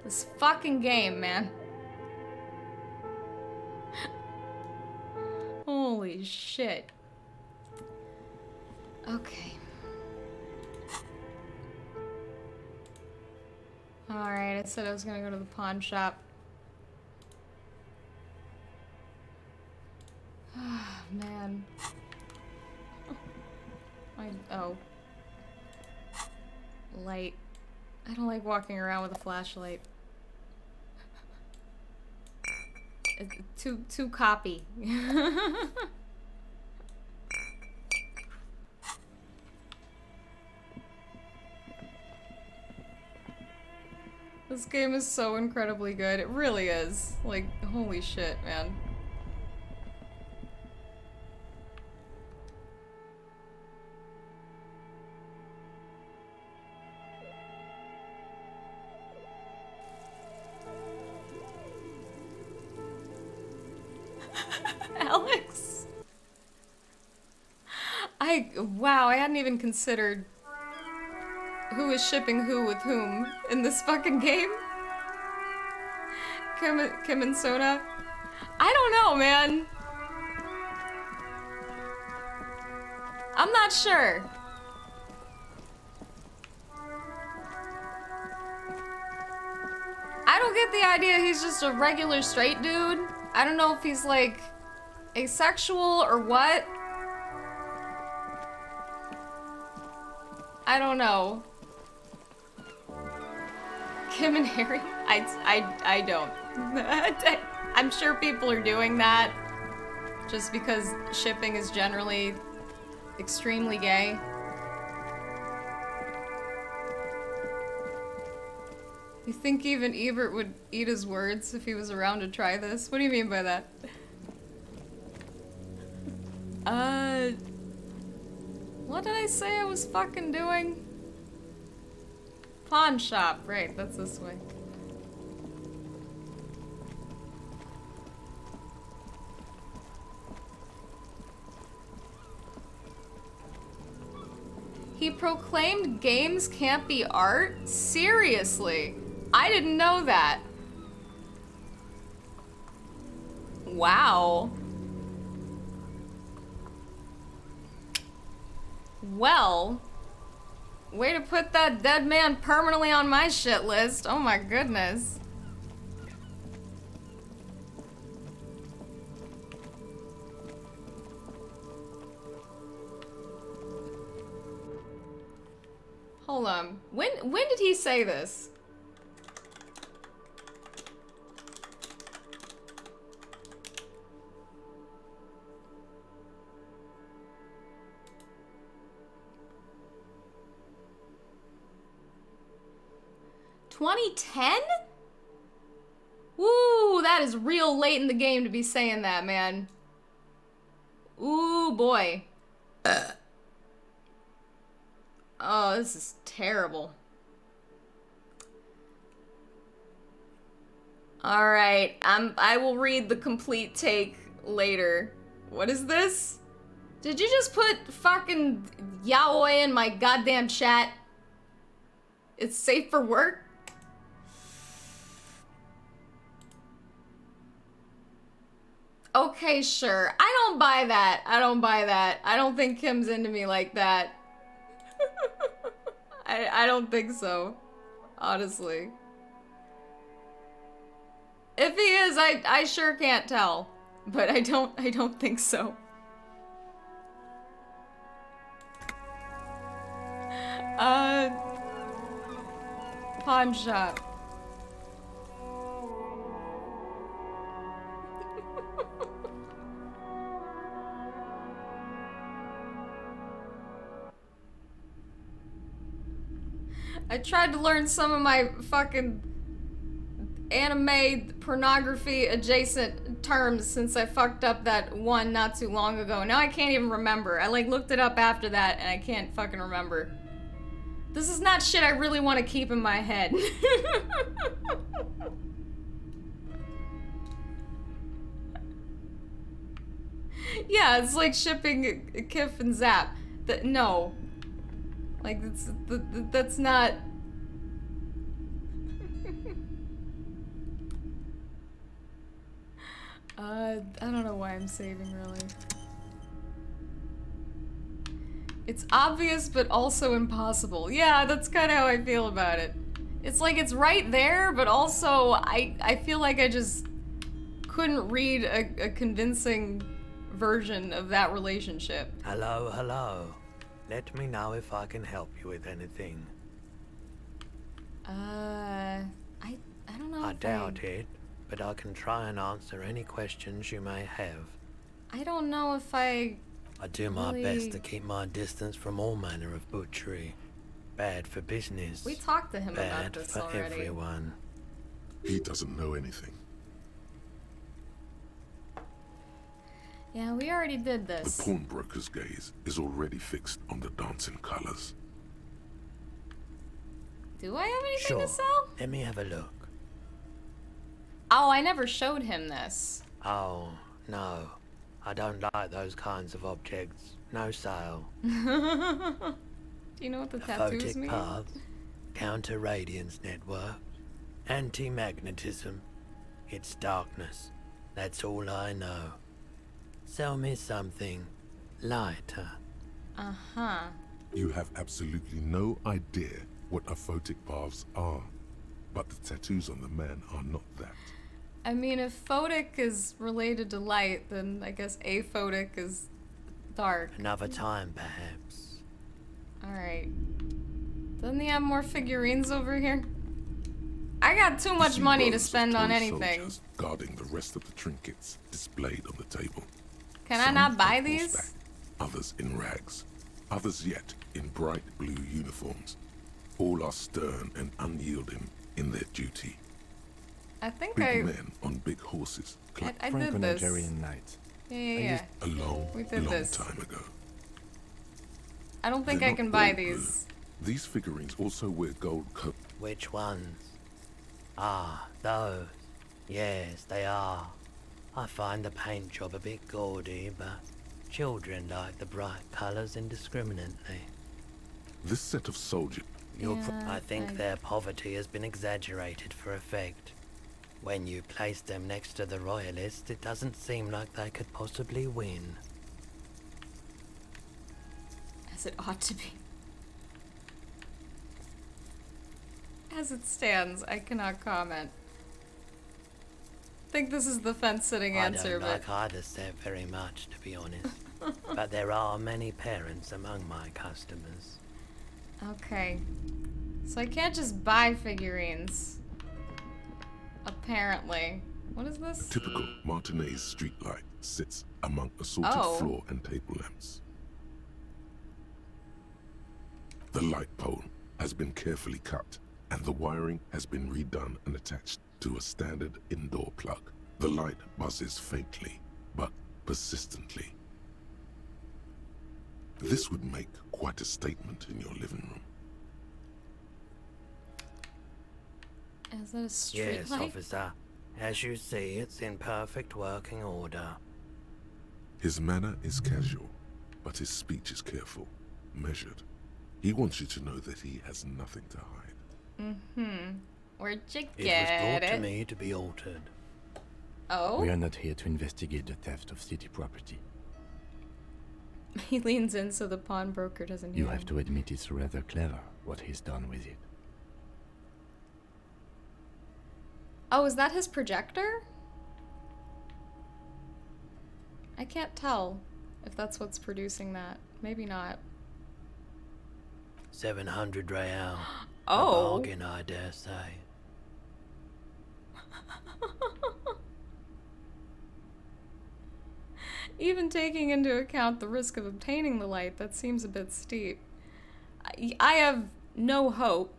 This fucking game, man. Holy shit. Okay. Alright, I said I was gonna go to the pawn shop. man. Oh. Light. I don't like walking around with a flashlight. Too copy. This game is so incredibly good. It really is. Like, holy shit, man. Alex? Wow, I hadn't even considered who is shipping who with whom in this fucking game. Kim and Sona? I don't know, man. I'm not sure. I don't get the idea he's just a regular straight dude. I don't know if he's like asexual or what. I don't know. Kim and Harry? I don't. I'm sure people are doing that just because shipping is generally extremely gay. You think even Ebert would eat his words if he was around to try this? What do you mean by that? What did I say I was fucking doing? Pawn shop, right, that's this way. He proclaimed games can't be art? Seriously? I didn't know that. Wow. Well, way to put that dead man permanently on my shit list. Oh my goodness. Hold on. When did he say this? $2010? Ooh, that is real late in the game to be saying that, man. Ooh, boy. Oh, this is terrible. Alright, I will read the complete take later. What is this? Did you just put fucking yaoi in my goddamn chat? It's safe for work? Okay, sure. I don't buy that. I don't buy that. I don't think Kim's into me like that. I don't think so. Honestly. If he is, I sure can't tell. But I don't think so. Pawn shop. I tried to learn some of my fucking anime pornography adjacent terms since I fucked up that one not too long ago. Now I can't even remember. I like looked it up after that and I can't fucking remember. This is not shit I really want to keep in my head. Yeah, it's like shipping Kif and Zap. No. Like, that's not... I don't know why I'm saving, really. It's obvious, but also impossible. Yeah, that's kind of how I feel about it. It's like, it's right there, but also, I feel like I just couldn't read a convincing version of that relationship. Hello, hello. Let me know if I can help you with anything. I don't know. I doubt it, but I can try and answer any questions you may have. I don't know if I do my really... best to keep my distance from all manner of butchery. Bad for business. We talked to him about Bad this for already. everyone. He doesn't know anything. Yeah, we already did this. The pawnbroker's gaze is already fixed on the dancing colors. Do I have anything Sure. to sell? Let me have a look. Oh, I never showed him this. Oh, no. I don't like those kinds of objects. No sale. Do you know what the tattoos Photic mean? paths, counter-radiance network, anti-magnetism. It's darkness. That's all I know. Sell me something lighter. Uh-huh. You have absolutely no idea what aphotic paths are, but the tattoos on the man are not that. I mean, if photic is related to light, then I guess aphotic is dark. Another time, perhaps. Alright. Doesn't he have more figurines over here? I got too much money to spend on anything. Guarding the rest of the trinkets displayed on the table. Can I not buy these? Horseback, others in rags, others yet in bright blue uniforms. All are stern and unyielding in their duty. I think Big men on big horses. I did this. Knight. Yeah. A long this. time ago. I don't think They're I can not buy all these. blue. These figurines also wear gold coat. Which ones? Ah, those. Yes, they are. I find the paint job a bit gaudy, but children like the bright colours indiscriminately. This set of soldiers. I think their poverty has been exaggerated for effect. When you place them next to the royalists, it doesn't seem like they could possibly win. As it ought to be. As it stands, I cannot comment. I think this is the fence-sitting answer, I don't but... like either set very much, to be honest. But there are many parents among my customers. Okay. So I can't just buy figurines. Apparently. What is this? Typical Martinez streetlight sits among assorted floor and table lamps. The light pole has been carefully cut, and the wiring has been redone and attached to a standard indoor plug. The light buzzes faintly, but persistently. This would make quite a statement in your living room. Is that a street Yes, light? officer. As you see, it's in perfect working order. His manner is casual, but his speech is careful, measured. He wants you to know that he has nothing to hide. Mm-hmm. Where'd you It get was brought to me to be altered. Oh? We are not here to investigate the theft of city property. He leans in so the pawnbroker doesn't hear You have him. to admit it's rather clever what he's done with it. Oh, is that his projector? I can't tell if that's what's producing that. Maybe not. 700 real. Oh. A bargain, I dare say. Even taking into account the risk of obtaining the light, that seems a bit steep. I have no hope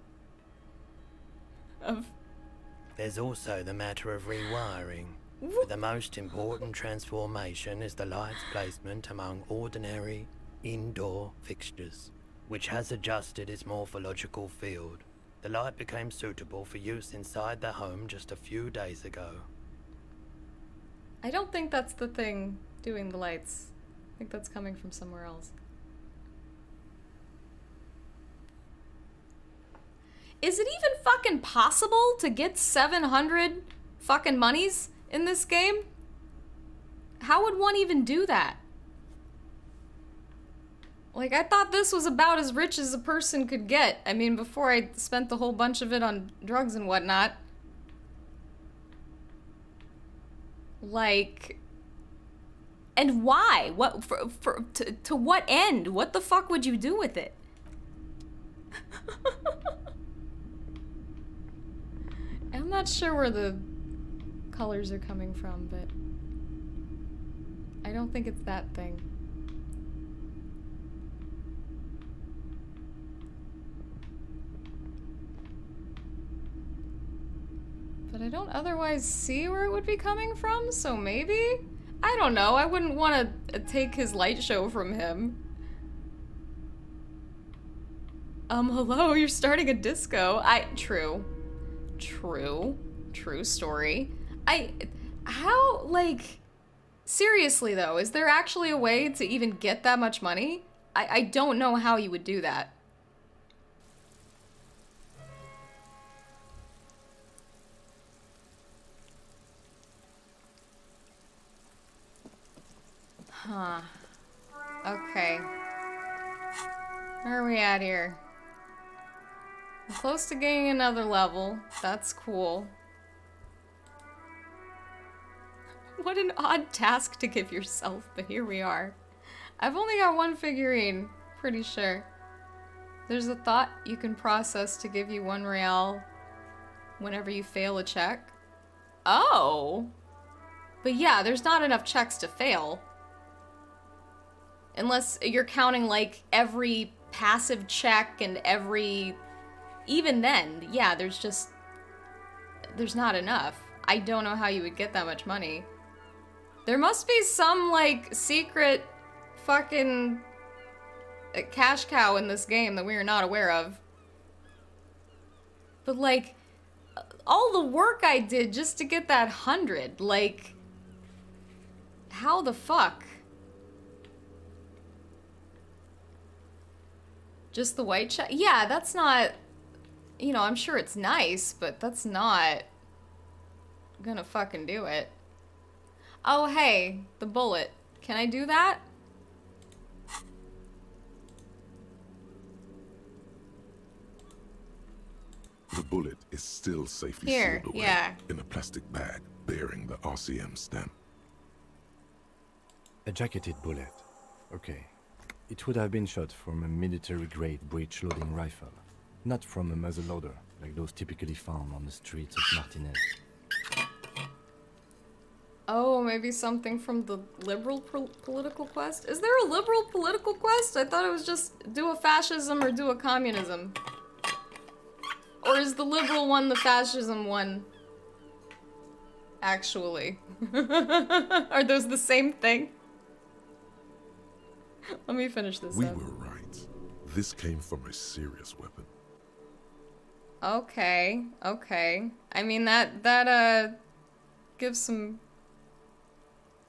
of... There's also the matter of rewiring. The most important transformation is the light's placement among ordinary indoor fixtures, which has adjusted its morphological field. The light became suitable for use inside the home just a few days ago. I don't think that's the thing doing the lights. I think that's coming from somewhere else. Is it even fucking possible to get 700 fucking monies in this game? How would one even do that? Like, I thought this was about as rich as a person could get. I mean, before I spent the whole bunch of it on drugs and whatnot. Like, And why? What to what end? What the fuck would you do with it? I'm not sure where the colors are coming from, but I don't think it's that thing. But I don't otherwise see where it would be coming from, so maybe? I don't know, I wouldn't want to take his light show from him. Hello, you're starting a disco. True story. How, like, seriously though, is there actually a way to even get that much money? I don't know how you would do that. Huh. Okay. Where are we at here? I'm close to getting another level. That's cool. What an odd task to give yourself, but here we are. I've only got one figurine, pretty sure. There's a thought you can process to give you 1 real whenever you fail a check. Oh! But yeah, there's not enough checks to fail. Unless you're counting, like, every passive check and every... Even then, yeah, there's not enough. I don't know how you would get that much money. There must be some, like, secret fucking cash cow in this game that we are not aware of. But, like, all the work I did just to get that 100, like... How the fuck? Just the white check? Yeah, that's not... You know, I'm sure it's nice, but that's not gonna fucking do it. Oh, hey, the bullet. Can I do that? The bullet is still safely Here, sealed away yeah. in a plastic bag bearing the RCM stamp. A jacketed bullet. Okay. It would have been shot from a military-grade breech-loading rifle, not from a muzzleloader, like those typically found on the streets of Martinez. Oh, maybe something from the liberal political quest? Is there a liberal political quest? I thought it was just do a fascism or do a communism. Or is the liberal one the fascism one? Actually. Are those the same thing? Let me finish this We up. were right. This came from a serious weapon. Okay, okay. I mean, that gives some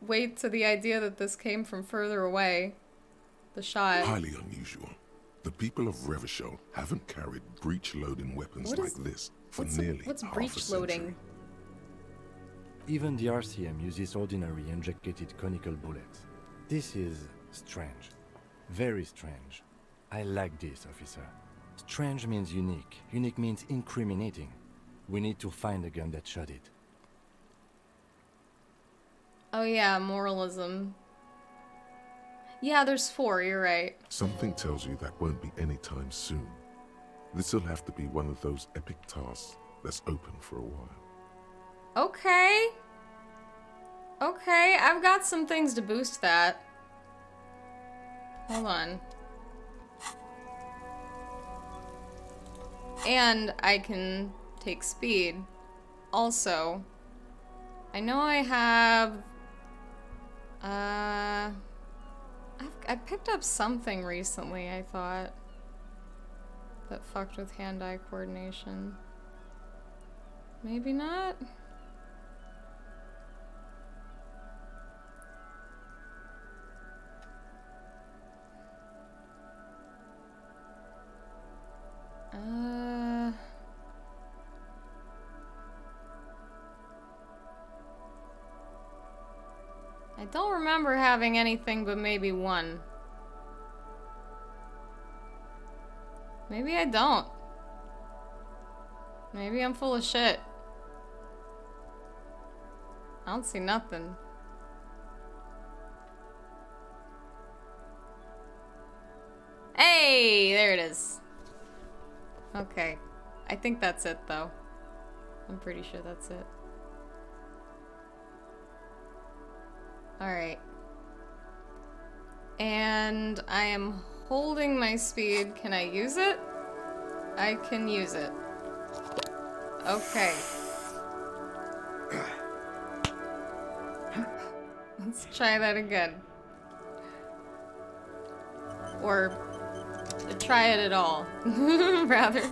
weight to the idea that this came from further away. The shot. Highly unusual. The people of Revachol haven't carried breech-loading weapons like this for nearly what's half a breech loading? century. Even the RCM uses ordinary injected conical bullets. This is strange. Very strange. I like this, officer. Strange means unique. Unique means incriminating. We need to find the gun that shot it. Oh yeah, moralism. Yeah, there's 4, you're right. Something tells you that won't be anytime soon. This'll have to be one of those epic tasks that's open for a while. Okay. Okay, I've got some things to boost that. Hold on. And I can take speed. Also, I know I have... I picked up something recently, I thought, that fucked with hand-eye coordination. Maybe not? I don't remember having anything but maybe 1. Maybe I don't. Maybe I'm full of shit. I don't see nothing. Yay! There it is. Okay. I think that's it, though. I'm pretty sure that's it. Alright. And I am holding my speed. Can I use it? I can use it. Okay. Let's try that again. Or try it at all, rather.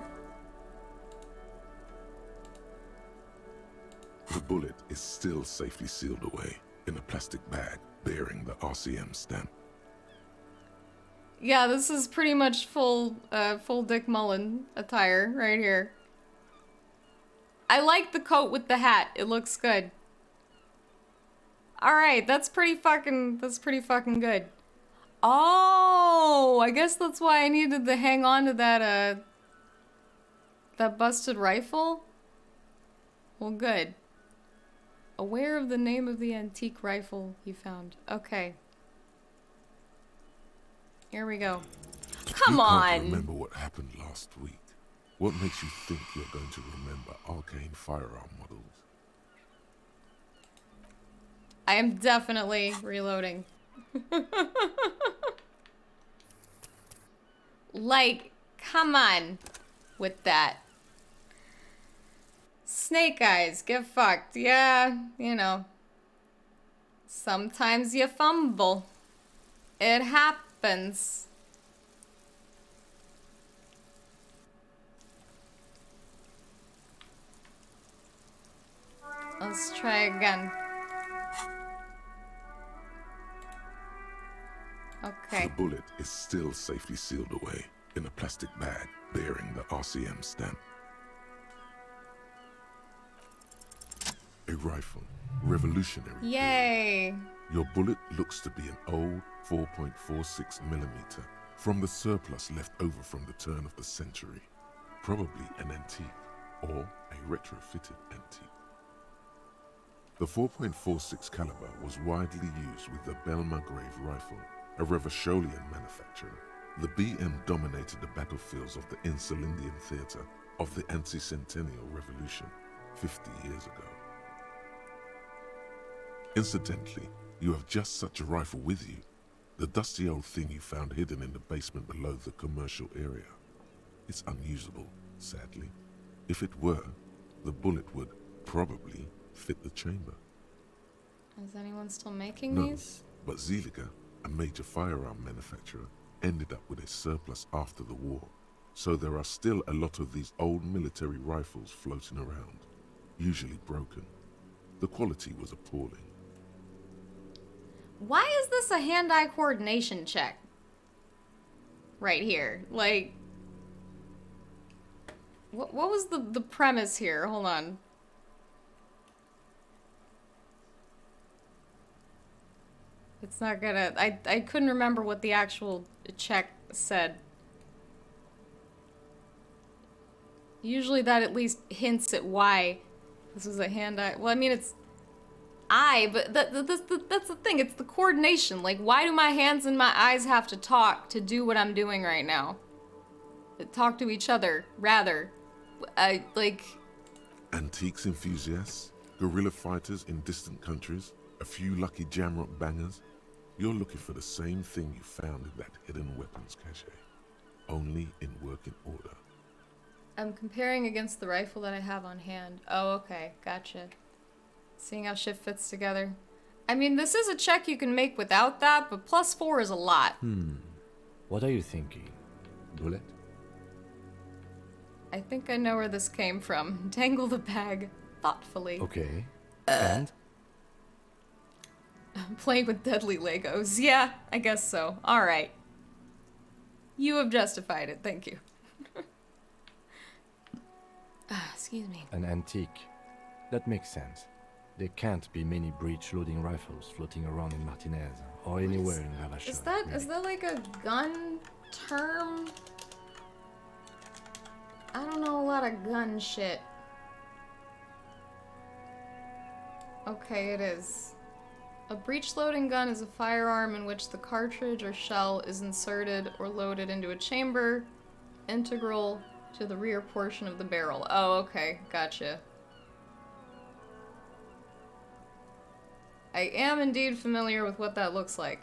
The bullet is still safely sealed away in a plastic bag bearing the RCM stamp. Yeah, this is pretty much full Dick Mullen attire right here. I like the coat with the hat. It looks good. All right, that's pretty fucking good. Oh, I guess that's why I needed to hang on to that busted rifle. Well, good. Aware of the name of the antique rifle you found. Okay. Here we go. Come on! You can't remember what happened last week. What makes you think you're going to remember arcane firearm models? I am definitely reloading. Like, come on with that. Snake eyes, get fucked. Yeah, you know. Sometimes you fumble. It happens. Let's try again. Okay. The bullet is still safely sealed away in a plastic bag bearing the RCM stamp. A rifle, revolutionary. Yay! Your bullet looks to be an old 4.46mm from the surplus left over from the turn of the century. Probably an antique or a retrofitted antique. The 4.46 caliber was widely used with the Belmargrave rifle, a Revacholian manufacturer. The BM dominated the battlefields of the Insulindian theater of the anti-centennial revolution 50 years ago. Incidentally, you have just such a rifle with you, the dusty old thing you found hidden in the basement below the commercial area. It's unusable, sadly. If it were, the bullet would probably fit the chamber. Is anyone still making No, these? but Zeliger, a major firearm manufacturer, ended up with a surplus after the war. So there are still a lot of these old military rifles floating around, usually broken. The quality was appalling. Why is this a hand-eye coordination check? Right here. Like, what was the premise here? Hold on. It's not gonna... I couldn't remember what the actual check said. Usually that at least hints at why this was a hand-eye... Well, I mean, it's... but that's the thing. It's the coordination. Like, why do my hands and my eyes have to talk to do what I'm doing right now? Talk to each other, rather. Like... Antiques enthusiasts, guerrilla fighters in distant countries, a few lucky jamrock bangers. You're looking for the same thing you found in that hidden weapons cache, only in working order. I'm comparing against the rifle that I have on hand. Oh, okay. Gotcha. Seeing how shit fits together. I mean, this is a check you can make without that, but +4 is a lot. What are you thinking? Bullet? I think I know where this came from. Dangle the bag thoughtfully. Okay. And? Playing with deadly Legos. Yeah, I guess so. Alright. You have justified it. Thank you. Excuse me. An antique. That makes sense. There can't be many breech-loading rifles floating around in Martinez or anywhere in Ravachol. Is that like a gun term? I don't know a lot of gun shit. Okay, it is. A breech-loading gun is a firearm in which the cartridge or shell is inserted or loaded into a chamber integral to the rear portion of the barrel. Oh, okay. Gotcha. I am indeed familiar with what that looks like.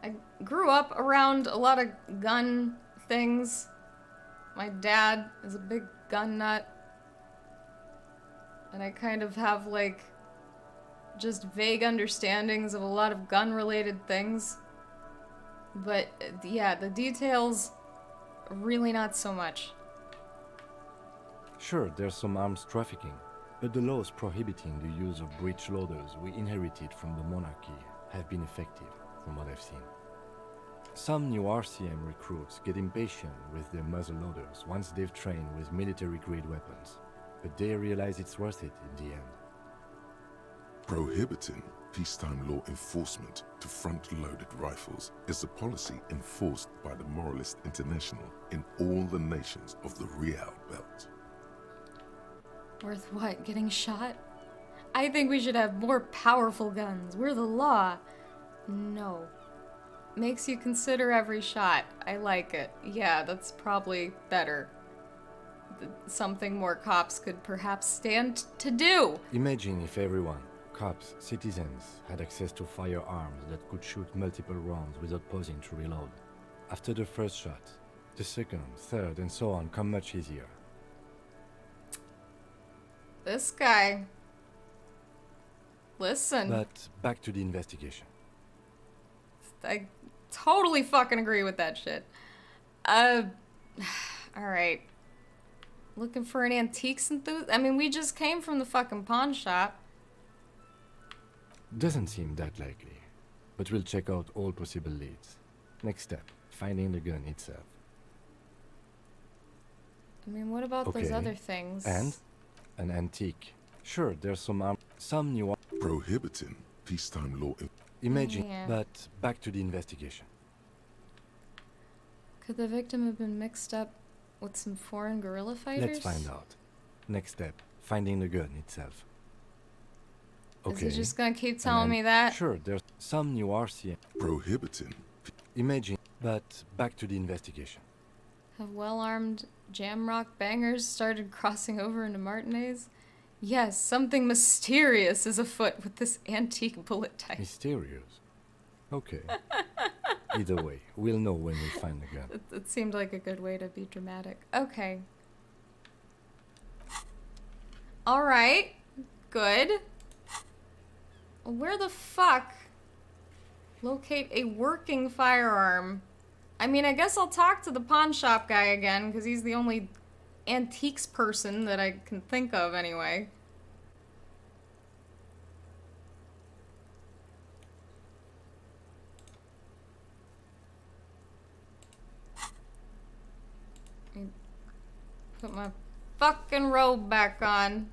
I grew up around a lot of gun things. My dad is a big gun nut. And I kind of have, like, just vague understandings of a lot of gun-related things. But, yeah, the details, really not so much. Sure, there's some arms trafficking, but the laws prohibiting the use of breech loaders we inherited from the monarchy have been effective, from what I've seen. Some new RCM recruits get impatient with their muzzle loaders once they've trained with military-grade weapons. But they realize it's worth it in the end. Prohibiting peacetime law enforcement to front-loaded rifles is a policy enforced by the Moralist International in all the nations of the Real Belt. Worth what? Getting shot? I think we should have more powerful guns. We're the law. No. Makes you consider every shot. I like it. Yeah, that's probably better. Something more cops could perhaps stand to do. Imagine if everyone, cops, citizens, had access to firearms that could shoot multiple rounds without pausing to reload. After the first shot, the second, third, and so on come much easier. This guy. Listen. But back to the investigation. I totally fucking agree with that shit. Alright. Looking for an antiques enthusiast? I mean, we just came from the fucking pawn shop. Doesn't seem that likely, but we'll check out all possible leads. Next step, finding the gun itself. I mean, what about those other things? And? An antique. Sure, there's some new... Prohibiting peacetime law... Imagine, Yeah. but back to the investigation. Could the victim have been mixed up with some foreign guerrilla fighters? Let's find out. Next step, finding the gun itself. Is he just gonna keep telling me that? Sure, there's some new RCM. Prohibiting. Imagine, but back to the investigation. Have well-armed jamrock bangers started crossing over into Martinez? Yes, something mysterious is afoot with this antique bullet type. Mysterious? Okay. Either way, we'll know when we find the gun. It seemed like a good way to be dramatic. Okay. Alright. Good. Where the fuck locate a working firearm? I mean, I guess I'll talk to the pawn shop guy again, because he's the only antiques person that I can think of anyway. Put my fucking robe back on.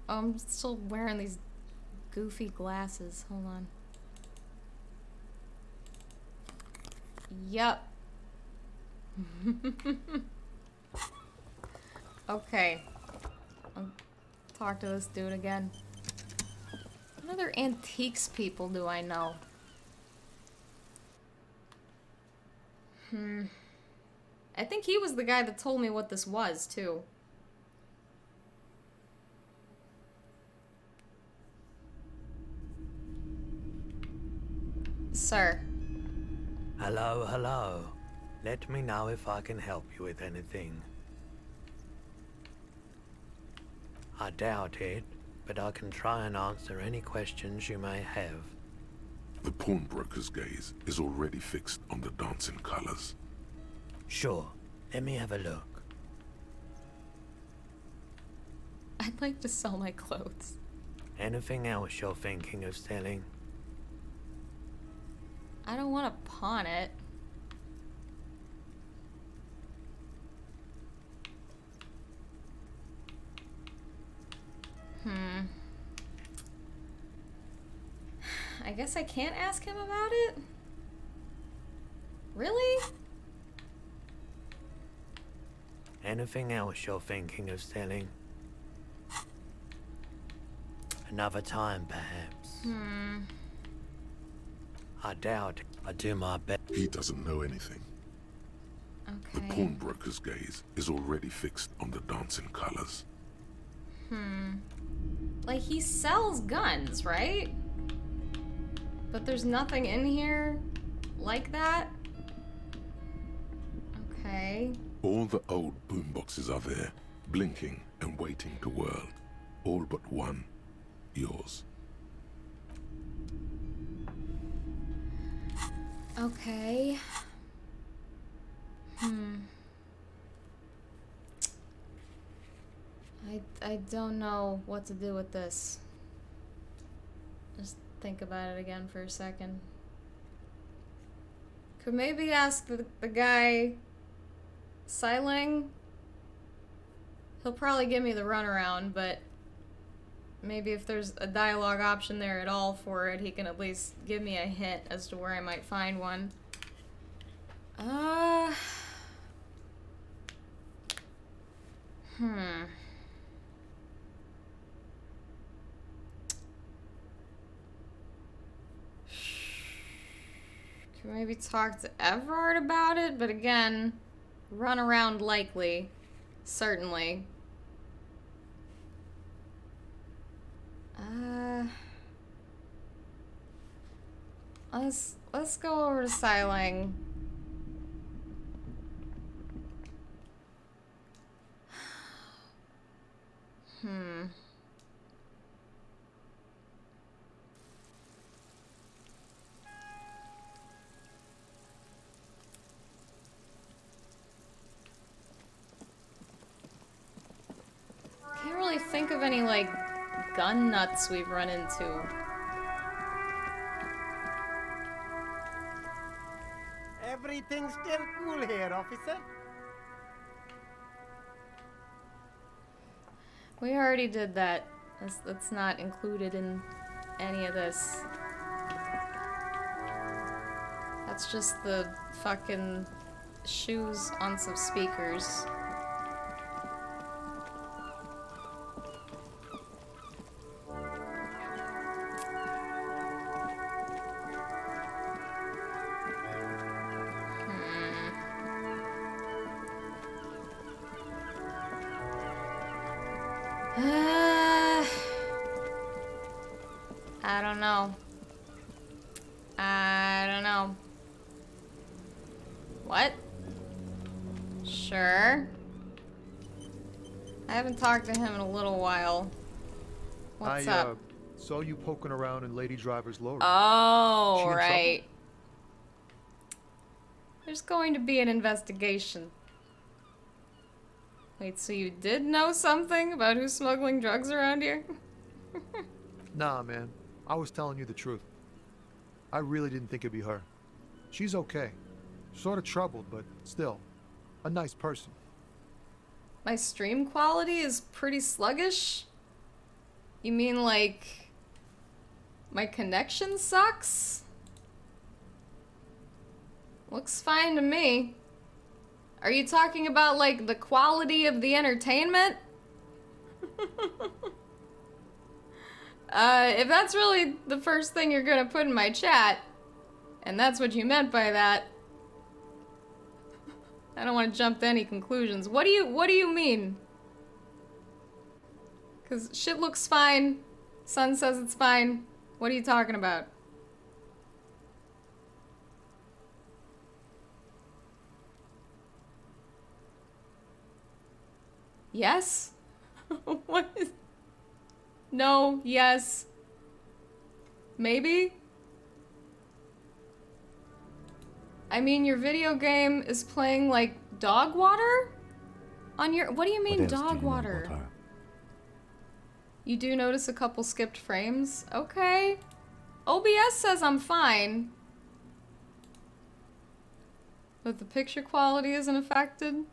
Oh, I'm still wearing these goofy glasses. Hold on. Yup. Okay. I'll talk to this dude again. What other antiques people do I know? I think he was the guy that told me what this was, too. Sir. Hello, hello. Let me know if I can help you with anything. I doubt it, but I can try and answer any questions you may have. The pawnbroker's gaze is already fixed on the dancing colors. Sure. Let me have a look. I'd like to sell my clothes. Anything else you're thinking of selling? I don't want to pawn it. I guess I can't ask him about it? Really? Anything else you're thinking of selling? Another time, perhaps. I doubt I do my best. He doesn't know anything. The pawnbroker's gaze is already fixed on the dancing colors. Like, he sells guns, right? But there's nothing in here like that? Okay. All the old boomboxes are there, blinking and waiting to whirl. All but one. Yours. Okay. I don't know what to do with this. Just think about it again for a second. Could maybe ask the guy Siling? He'll probably give me the runaround, but maybe if there's a dialogue option there at all for it, he can at least give me a hint as to where I might find one. Can maybe talk to Everard about it, but again, run around likely, certainly. Let's go over to Siling. Can't really think of any, like, gun nuts we've run into. Everything's still cool here, officer. We already did that. That's not included in any of this. That's just the fucking shoes on some speakers. I don't know. What? Sure. I haven't talked to him in a little while. What's up? Saw you poking around in Lady Driver's lorry. Oh, right. There's going to be an investigation. Wait, so you did know something about who's smuggling drugs around here? Nah, man. I was telling you the truth. I really didn't think it'd be her. She's okay. Sort of troubled, but still, a nice person. My stream quality is pretty sluggish? You mean like my connection sucks? Looks fine to me. Are you talking about like the quality of the entertainment? If that's really the first thing you're gonna put in my chat, and that's what you meant by that, I don't want to jump to any conclusions. What do you mean? 'Cause shit looks fine. Sun says it's fine. What are you talking about? Yes? What is... No, yes. Maybe? I mean, your video game is playing, like, dog water? On your... What do you mean, dog water? You do notice a couple skipped frames? Okay. OBS says I'm fine. But the picture quality isn't affected?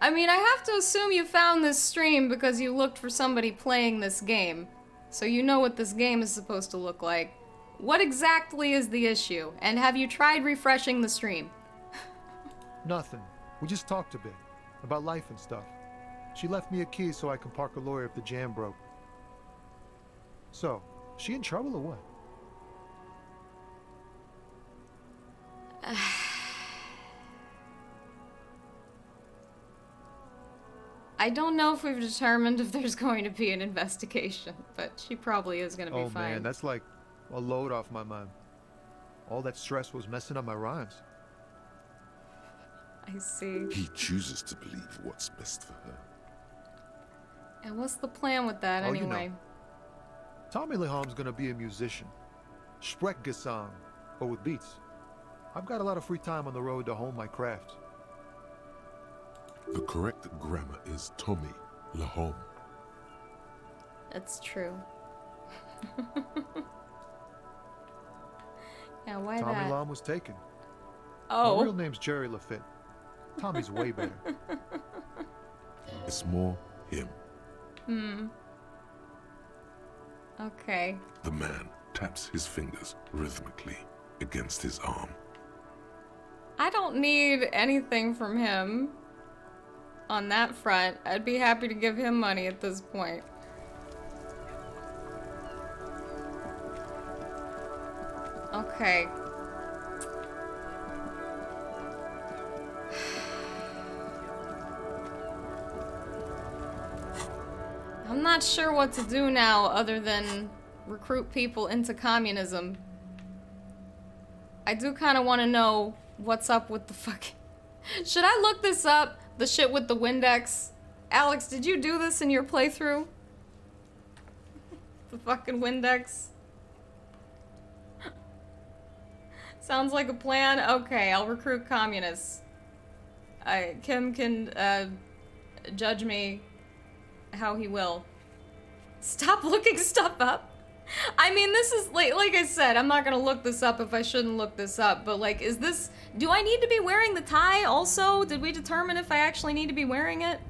I mean, I have to assume you found this stream because you looked for somebody playing this game. So you know what this game is supposed to look like. What exactly is the issue? And have you tried refreshing the stream? Nothing. We just talked a bit. About life and stuff. She left me a key so I can park a lawyer if the jam broke. So, she in trouble or what? I don't know if we've determined if there's going to be an investigation, but she probably is going to be fine. Oh man, that's like a load off my mind. All that stress was messing up my rhymes. I see. He chooses to believe what's best for her. And what's the plan with that anyway? You know, Tommy Leham's gonna be a musician. Sprechgesang, but with beats. I've got a lot of free time on the road to hone my craft. The correct grammar is Tommy Lehom. That's true. Yeah, why Tommy that? Lehom was taken. Oh. My real name's Jerry Lafitte. Tommy's way better. It's more him. Okay. The man taps his fingers rhythmically against his arm. I don't need anything from him on that front. I'd be happy to give him money at this point. Okay. I'm not sure what to do now other than recruit people into communism. I do kind of want to know what's up with the fucking... Should I look this up? The shit with the Windex? Alex, did you do this in your playthrough? The fucking Windex? Sounds like a plan. Okay, I'll recruit communists. Kim can judge me how he will. Stop looking stuff up. I mean, this is like I said, I'm not gonna look this up if I shouldn't look this up, but like, is this, do I need to be wearing the tie also? Did we determine if I actually need to be wearing it?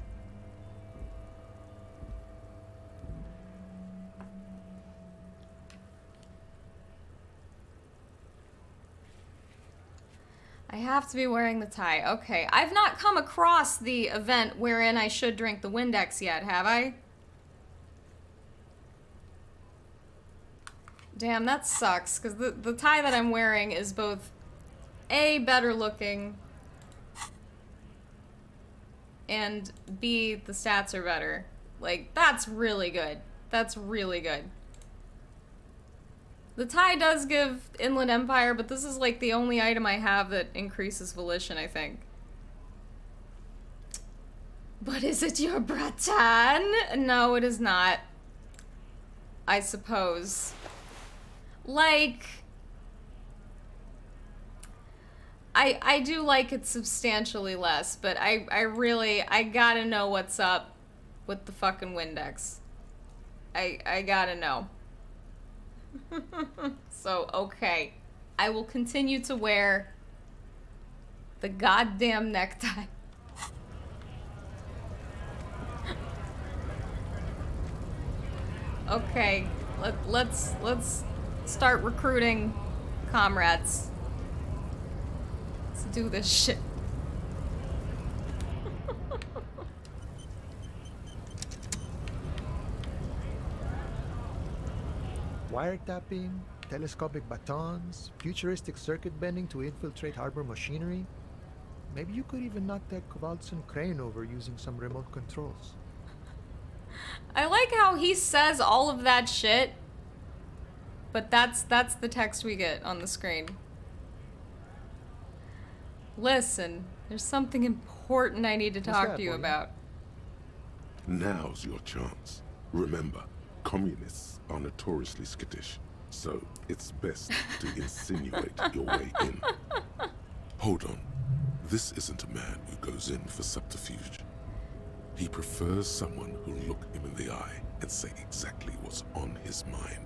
I have to be wearing the tie. Okay, I've not come across the event wherein I should drink the Windex yet, have I? Damn, that sucks, because the tie that I'm wearing is both A, better looking, and B, the stats are better. Like, that's really good. That's really good. The tie does give Inland Empire, but this is like the only item I have that increases volition, I think. But is it your Bratan? No, it is not. I suppose. Like, I do like it substantially less, but I gotta know what's up with the fucking Windex. I gotta know. So, okay. I will continue to wear the goddamn necktie. Okay, let's start recruiting comrades. Let's do this shit. Wiretapping, telescopic batons, futuristic circuit bending to infiltrate harbor machinery. Maybe you could even knock that Kowalson crane over using some remote controls. I like how he says all of that shit, but that's the text we get on the screen. Listen, there's something important I need to talk to you about. Now's your chance. Remember, communists are notoriously skittish, so it's best to insinuate your way in. Hold on. This isn't a man who goes in for subterfuge. He prefers someone who'll look him in the eye and say exactly what's on his mind.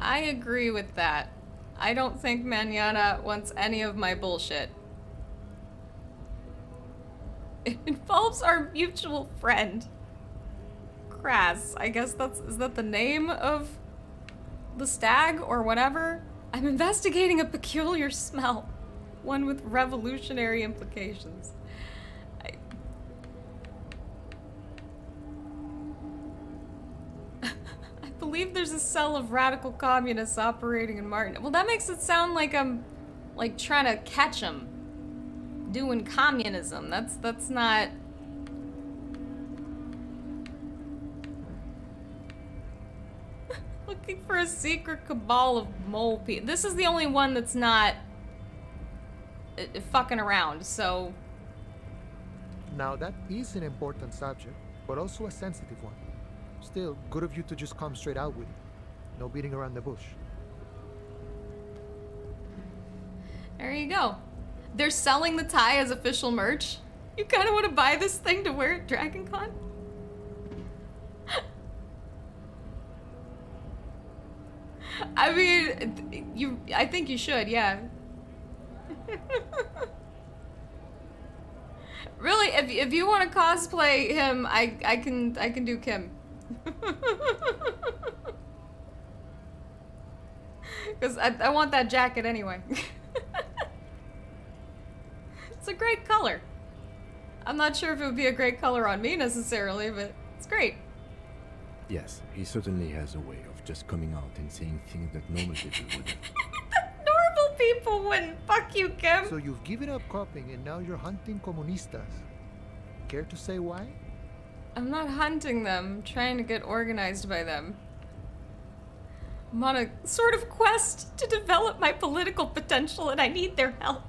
I agree with that. I don't think Manana wants any of my bullshit. It involves our mutual friend. Crass. I guess is that the name of the stag or whatever? I'm investigating a peculiar smell. One with revolutionary implications. believe there's a cell of radical communists operating in Martin. Well, that makes it sound like I'm, like, trying to catch them doing communism. That's not... Looking for a secret cabal of mole people. This is the only one that's not fucking around, so... Now, that is an important subject, but also a sensitive one. Still, good of you to just come straight out with it. No beating around the bush. There you go. They're selling the tie as official merch. You kind of want to buy this thing to wear at DragonCon? I mean, I think you should, yeah. Really, if you want to cosplay him, I can do Kim. Because I want that jacket anyway. It's a great color. I'm not sure if it would be a great color on me necessarily, but it's great. Yes, he certainly has a way of just coming out and saying things that normal people wouldn't. Normal people wouldn't. Fuck you, Kim. So you've given up copying and now you're hunting comunistas. Care to say why? I'm not hunting them. I'm trying to get organized by them. I'm on a sort of quest to develop my political potential and I need their help.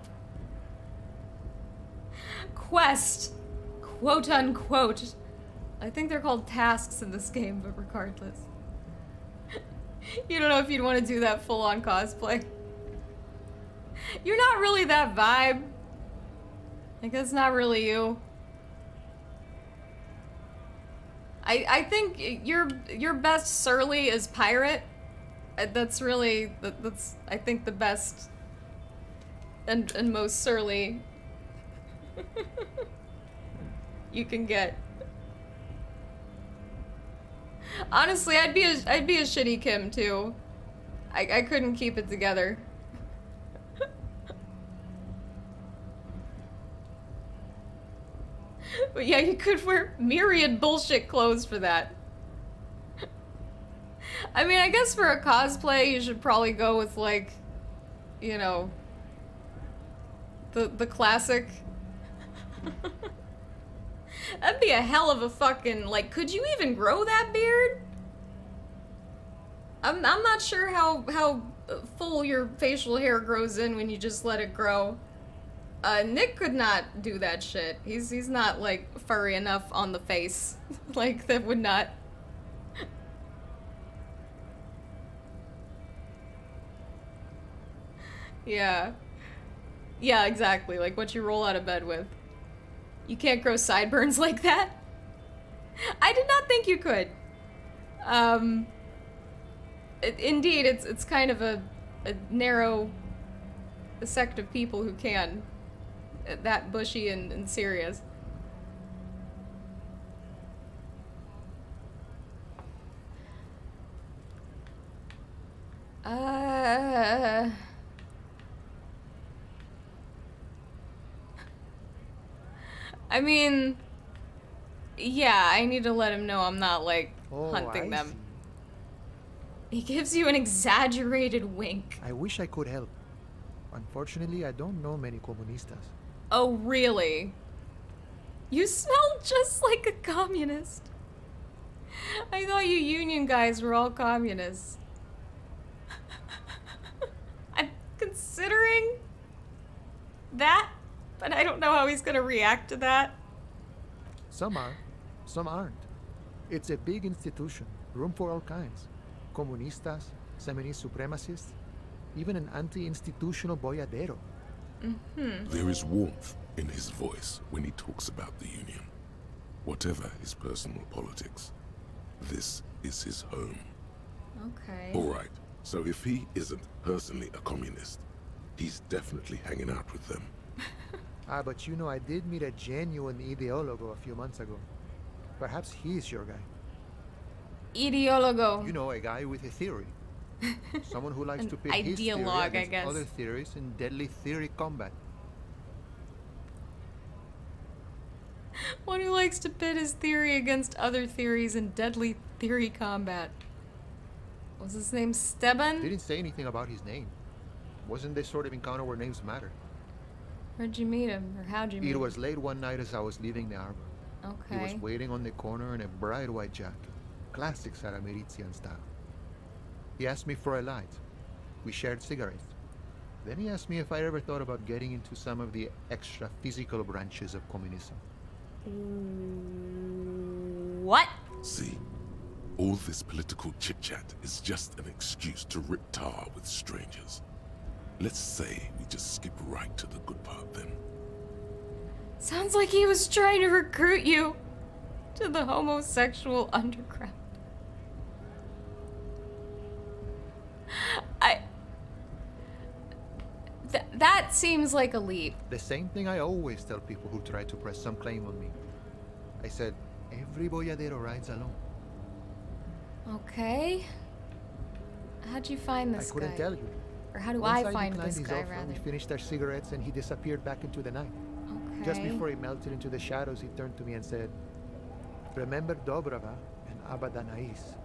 Quest. Quote unquote. I think they're called tasks in this game, but regardless. You don't know if you'd want to do that full-on cosplay. You're not really that vibe. Like, that's not really you. I think your best surly is pirate. That's really, that's I think the best and most surly you can get. Honestly, I'd be a shitty Kim too. I couldn't keep it together. But yeah, you could wear myriad bullshit clothes for that. I mean, I guess for a cosplay, you should probably go with, like, you know, the classic. That'd be a hell of a fucking, like, could you even grow that beard? I'm not sure how full your facial hair grows in when you just let it grow. Nick could not do that shit. He's not, like, furry enough on the face. Like, that would not... Yeah. Yeah, exactly. Like what you roll out of bed with. You can't grow sideburns like that. I did not think you could. Indeed, it's kind of a narrow sect of people who can. That bushy and serious. I mean, yeah, I need to let him know I'm not, like, hunting them. He gives you an exaggerated wink. I wish I could help. Unfortunately, I don't know many comunistas. Oh, really? You smell just like a communist. I thought you union guys were all communists. I'm considering that, but I don't know how he's gonna react to that. Some are, some aren't. It's a big institution, room for all kinds. Comunistas, feminist supremacists, even an anti-institutional boyadero. There is warmth in his voice when he talks about the Union. Whatever his personal politics, this is his home. Okay. All right, so if he isn't personally a communist, he's definitely hanging out with them. But you know, I did meet a genuine ideologo a few months ago. Perhaps he's your guy. Ideologo. You know, a guy with a theory. Someone who likes to pit his theory ideologue, against I guess. other theories in deadly theory combat. One who likes to pit his theory against other theories in deadly theory combat. Was his name Spen? Didn't say anything about his name. Wasn't this sort of encounter where names matter? Where'd you meet him, or how'd you meet him? It was late one night as I was leaving the arbor. Okay. He was waiting on the corner in a bright white jacket. Classic Sarameritian style. He asked me for a light. We shared cigarettes. Then he asked me if I ever thought about getting into some of the extra physical branches of communism. What? See, all this political chit-chat is just an excuse to rip tar with strangers. Let's say we just skip right to the good part then. Sounds like he was trying to recruit you to the homosexual underground. That seems like a leap. The same thing I always tell people who try to press some claim on me. I said, every boyadero rides alone. Okay. How'd you find this guy? I couldn't tell you. Or how do Once I find this his guy, offer, rather? We finished our cigarettes and he disappeared back into the night. Okay. Just before he melted into the shadows, he turned to me and said, "Remember Dobrava and Abadanais."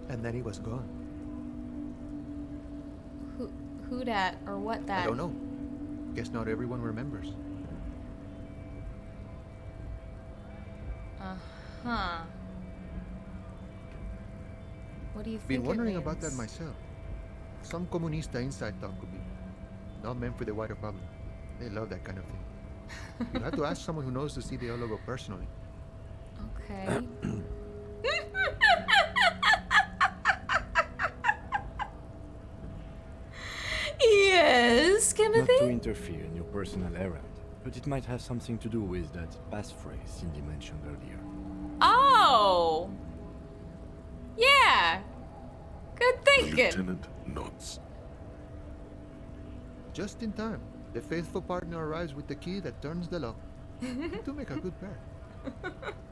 And then he was gone. Who dat or what that? I don't know. Guess not everyone remembers. Uh-huh. What do you think? Been wondering it about that means? myself. Some comunista inside talk could be. Not meant for the wider public. They love that kind of thing. You'll have to ask someone who knows to see the logo personally. Okay. Yes, Timothy? Not to interfere in your personal errand, but it might have something to do with that passphrase Cindy mentioned earlier. Oh! Yeah! Good The thinking. lieutenant nods. Just in time. The faithful partner arrives with the key that turns the lock. You two make a good pair.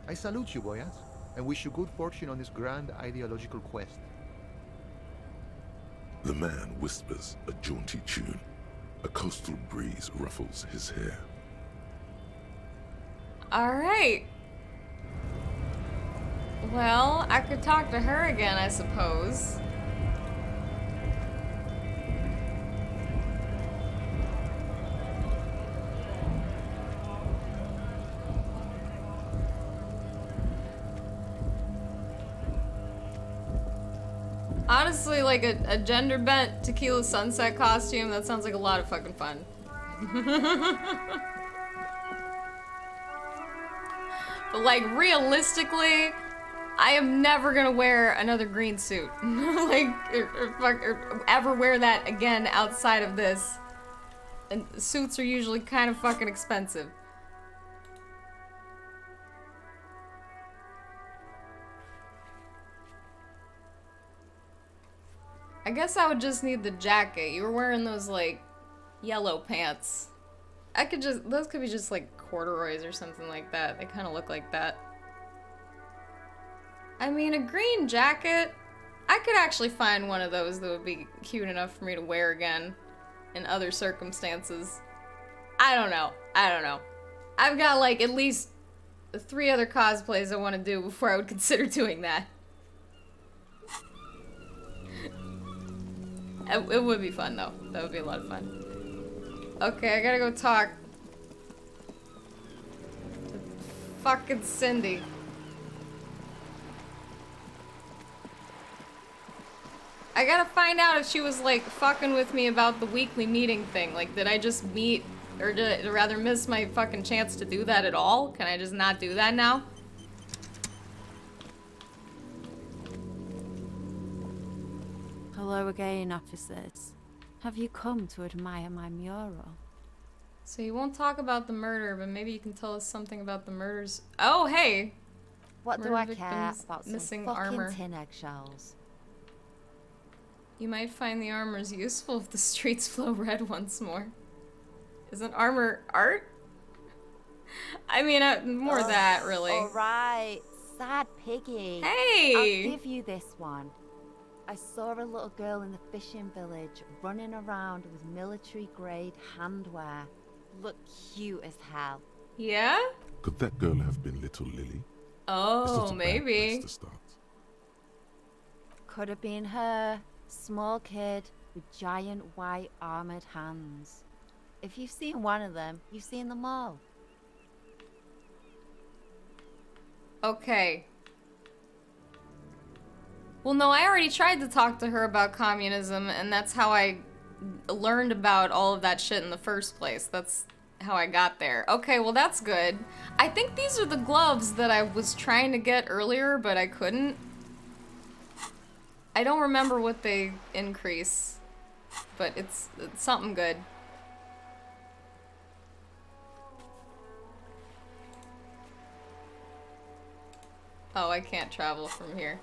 I salute you, boyas, and wish you good fortune on this grand ideological quest. The man whispers a jaunty tune. A coastal breeze ruffles his hair. Alright. Well, I could talk to her again, I suppose. Honestly, like a gender bent tequila sunset costume, that sounds like a lot of fucking fun. But like realistically, I am never gonna wear another green suit. Like, or ever wear that again outside of this. And suits are usually kind of fucking expensive. I guess I would just need the jacket. You were wearing those, like, yellow pants. Those could be just, like, corduroys or something like that. They kind of look like that. I mean, a green jacket, I could actually find one of those that would be cute enough for me to wear again in other circumstances. I don't know. I've got, like, at least 3 other cosplays I want to do before I would consider doing that. It would be fun, though. That would be a lot of fun. Okay, I gotta go talk to fucking Cindy. I gotta find out if she was, like, fucking with me about the weekly meeting thing. Like, did I just meet, or did I rather miss my fucking chance to do that at all? Can I just not do that now? Hello again, officers. Have you come to admire my mural? So you won't talk about the murder, but maybe you can tell us something about the murders. Oh, hey! What do Murder I care victims about some missing fucking armor. tin eggshells? You might find the armors useful if the streets flow red once more. Isn't armor art? I mean, more that, really. Alright, sad piggy. Hey! I'll give you this one. I saw a little girl in the fishing village running around with military-grade handwear. Looked cute as hell. Yeah? Could that girl have been little Lily? It's Oh, not a bad maybe. place to start. Could have been her. Small kid with giant white armored hands. If you've seen one of them, you've seen them all. Okay. Well, no, I already tried to talk to her about communism, and that's how I learned about all of that shit in the first place. That's how I got there. Okay, well, that's good. I think these are the gloves that I was trying to get earlier, but I couldn't. I don't remember what they increase, but it's something good. Oh, I can't travel from here.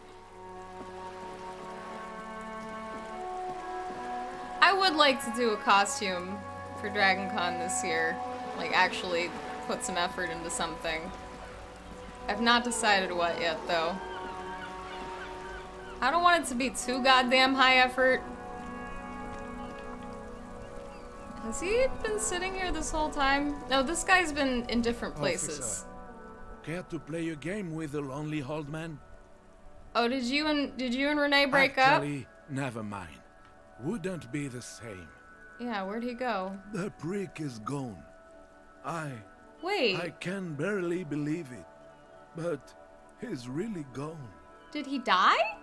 I would like to do a costume for Dragon Con this year. Like, actually put some effort into something. I've not decided what yet, though. I don't want it to be too goddamn high effort. Has he been sitting here this whole time? No, this guy's been in different places. Officer, care to play a game with the lonely old man? Oh, did you and Renee break Actually, never mind. Wouldn't be the same. up? Yeah, where'd he go? The prick is gone. Wait. I can barely believe it. But he's really gone. Did he die?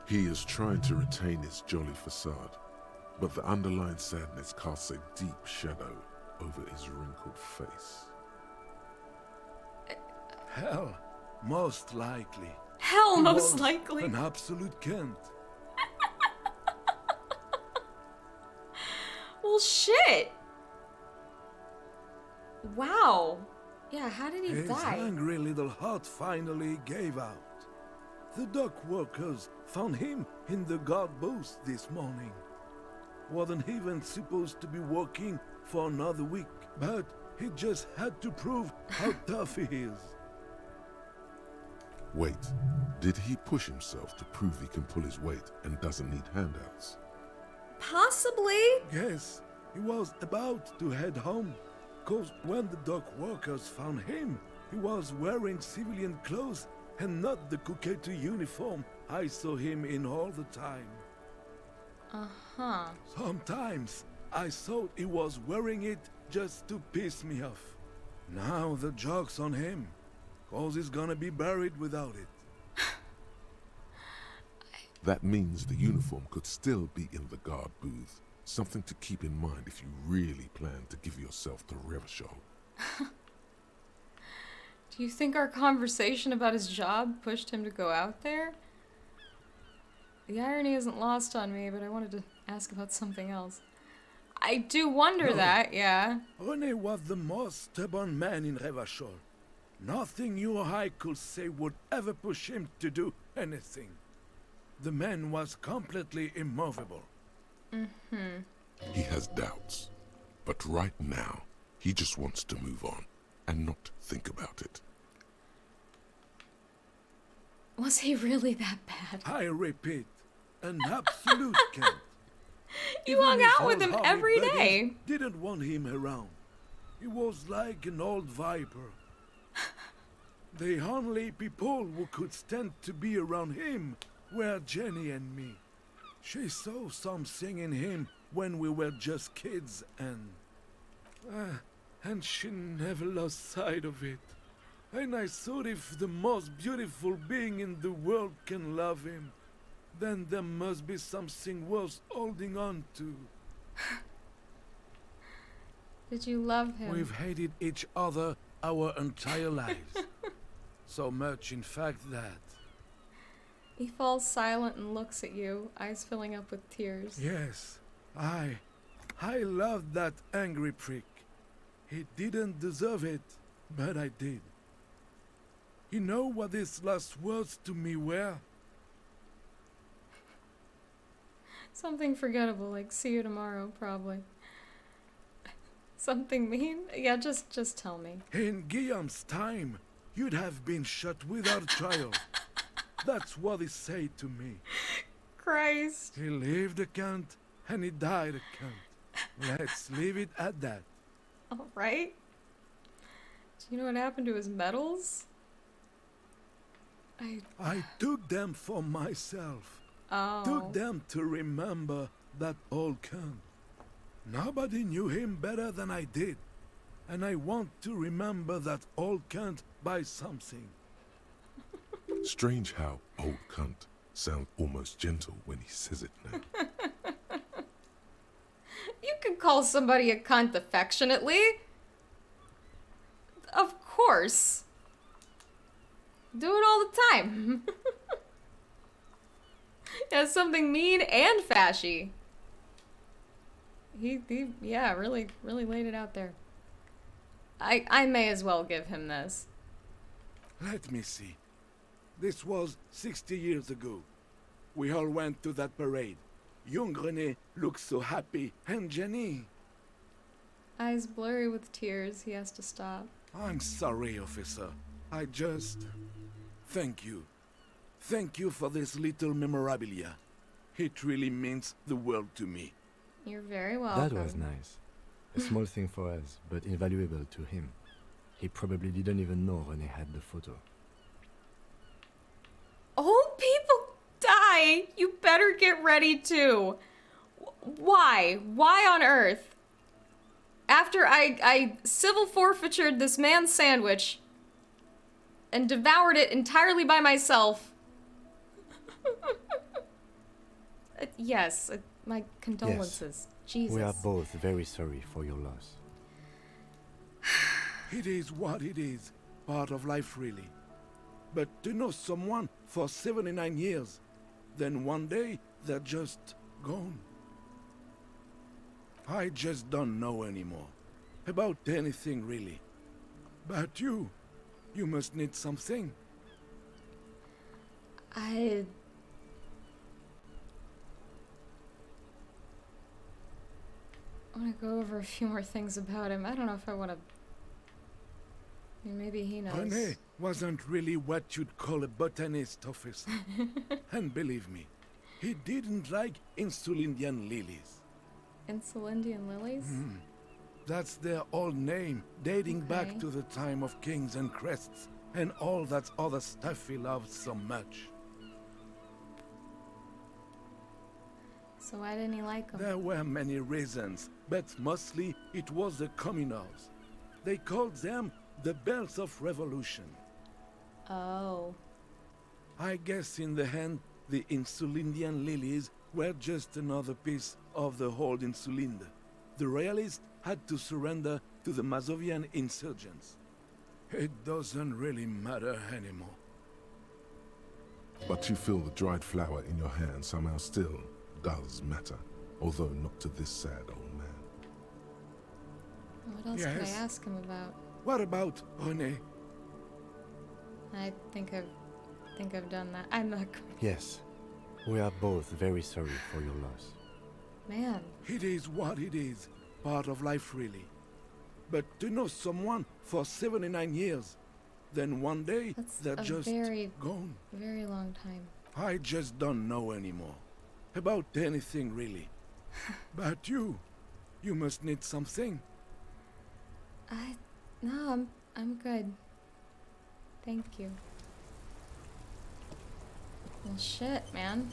He is trying to retain his jolly facade, but the underlying sadness casts a deep shadow over his wrinkled face. Hell, most likely. Hell, He most was likely. An absolute cunt. Well, shit. Wow. Yeah, how did he His die? angry little heart finally gave out. The dock workers found him in the guard booth this morning. Wasn't even supposed to be working for another week, but he just had to prove how tough he is. Wait, did he push himself to prove he can pull his weight and doesn't need handouts? Possibly. Yes, he was about to head home, cause when the dock workers found him, he was wearing civilian clothes and not the Kuketu uniform I saw him in all the time. Uh-huh. Sometimes I thought he was wearing it just to piss me off. Now the joke's on him, cause he's gonna be buried without it. That means the uniform could still be in the guard booth. Something to keep in mind if you really plan to give yourself to Revachol. Do you think our conversation about his job pushed him to go out there? The irony isn't lost on me, but I wanted to ask about something else. I do wonder No. that, yeah. Rene was the most stubborn man in Revachol. Nothing you or I could say would ever push him to do anything. The man was completely immovable. Mm-hmm. He has doubts, but right now, he just wants to move on and not think about it. Was he really that bad? I repeat, an absolute cunt. You Even hung his out with old him hobby every buddies day. Didn't want him around. He was like an old viper. The only people who could stand to be around him were Jenny and me. She saw something in him when we were just kids, and she never lost sight of it. And I thought if the most beautiful being in the world can love him, then there must be something worth holding on to. Did you love him? We've hated each other our entire lives. So much, in fact, that... He falls silent and looks at you, eyes filling up with tears. Yes, I loved that angry prick. He didn't deserve it, but I did. You know what his last words to me were? Something forgettable, like see you tomorrow, probably. Something mean? Yeah, just tell me. In Guillaume's time, you'd have been shot without trial. That's what he said to me. Christ. He lived a cunt, and he died a cunt. Let's leave it at that. Alright. Do you know what happened to his medals? I took them for myself. Took them to remember that old cunt. Nobody knew him better than I did. And I want to remember that old cunt by something. Strange how old cunt sounds almost gentle when he says it now. You can call somebody a cunt affectionately. Of course. Do it all the time. Has something mean and fashy. He yeah, really laid it out there. I may as well give him this. Let me see. This was 60 years ago. We all went to that parade. Young René looked so happy, and Jenny. Eyes blurry with tears, he has to stop. I'm sorry, officer. I just... Thank you. Thank you for this little memorabilia. It really means the world to me. You're very welcome. That was nice. A small thing for us, but invaluable to him. He probably didn't even know René had the photo. Old people die! You better get ready to. Why? Why on earth? After I civil forfeitured this man's sandwich and devoured it entirely by myself. Yes, my condolences. Yes. Jesus. We are both very sorry for your loss. It is what it is. Part of life, really. But to know someone for 79 years, then one day they're just gone. I just don't know anymore. About anything, really. But you must need something. I want to go over a few more things about him. I don't know if I want to... I mean, maybe he knows. René wasn't really what you'd call a botanist, officer. And believe me, he didn't like Insulindian lilies. Insulindian lilies? That's their old name, dating back to the time of kings and crests, and all that other stuff he loved so much. So why didn't he like them? There were many reasons, but mostly it was the communals. They called them the Bells of Revolution. Oh. I guess in the end, the Insulindian lilies were just another piece of the whole Insulinde. The royalists had to surrender to the Mazovian insurgents. It doesn't really matter anymore. But you feel the dried flower in your hand somehow still does matter, although not to this sad old man. What else could I ask him about? What about René? I think I've done that. I'm not going. Yes. We are both very sorry for your loss. Man. It is what it is. Part of life, really. But to know someone for 79 years, then one day they're just gone. Very long time. I just don't know anymore. About anything, really. But you must need something. No, I'm good. Thank you. Well, shit, man.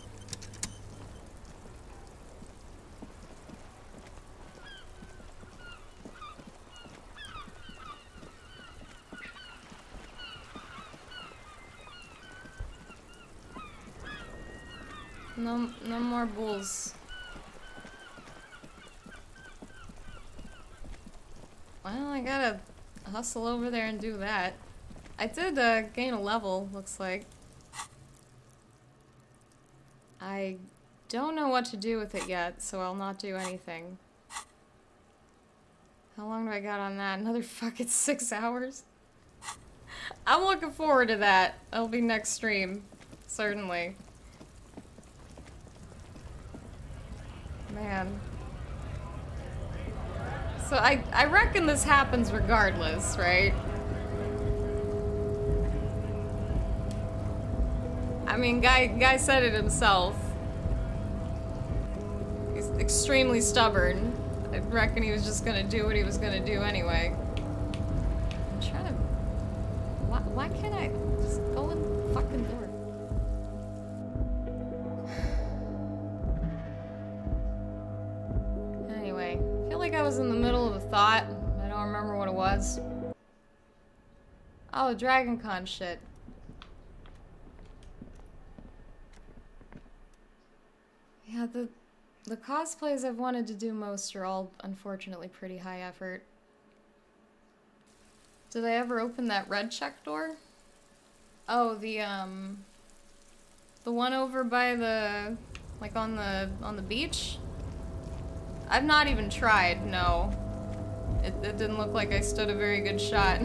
No more bulls. Well, I gotta hustle over there and do that. I did gain a level, looks like. I don't know what to do with it yet, so I'll not do anything. How long do I got on that? Another fucking 6 hours? I'm looking forward to that. That'll be next stream. Certainly. Man. So I reckon this happens regardless, right? I mean, guy said it himself. He's extremely stubborn. I reckon he was just gonna do what he was gonna do anyway. I'm trying to... Why can't I just go in the fucking door? like I was in the middle of a thought. I don't remember what it was. Oh, Dragon Con shit. Yeah, the cosplays I've wanted to do most are all, unfortunately, pretty high effort. Did I ever open that red check door? Oh, the one over by the, like on the beach? I've not even tried, no. It didn't look like I stood a very good shot.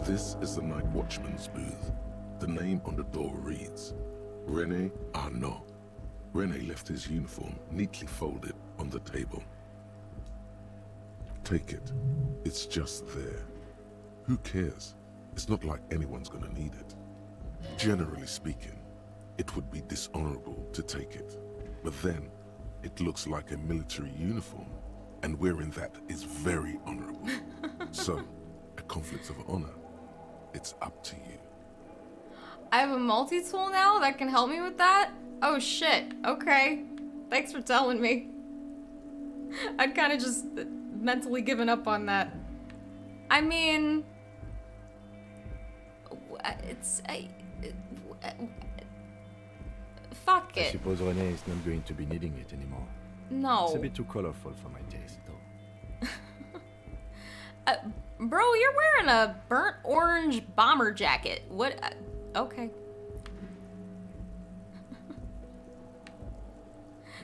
This is the Night Watchman's booth. The name on the door reads, René Arnaud. René left his uniform neatly folded on the table. Take it. It's just there. Who cares? It's not like anyone's gonna need it. Generally speaking, it would be dishonorable to take it. But then, it looks like a military uniform, and wearing that is very honorable. So, a conflict of honor, it's up to you. I have a multi-tool now that can help me with that? Oh shit, okay. Thanks for telling me. I'd kind of just mentally given up on that. I mean... fuck it. I suppose René is not going to be needing it anymore. No. It's a bit too colorful for my taste, though. Bro, you're wearing a burnt orange bomber jacket. What? Okay.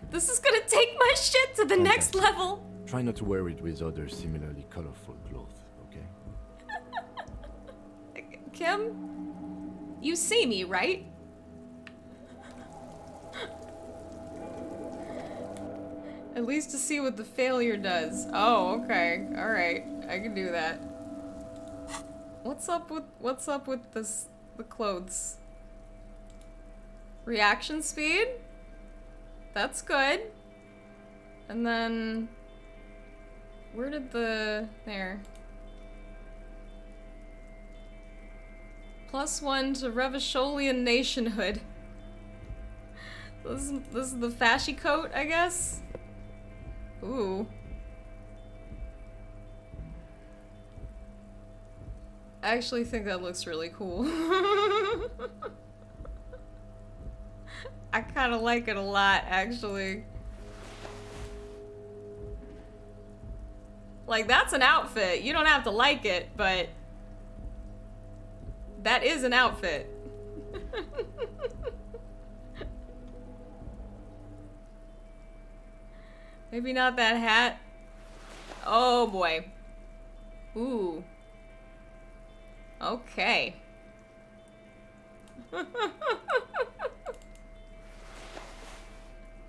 This is gonna take my shit to the next level. Try not to wear it with other similarly colorful clothes, okay? Kim? You see me, right? At least to see what the failure does. Oh, okay. Alright. I can do that. What's up with this, the clothes? Reaction speed? That's good. And then where did the there? +1 to Revacholian nationhood. This is the fashy coat, I guess? Ooh. I actually think that looks really cool. I kind of like it a lot, actually. Like, that's an outfit. You don't have to like it, but that is an outfit. Maybe not that hat. Oh boy. Ooh. Okay.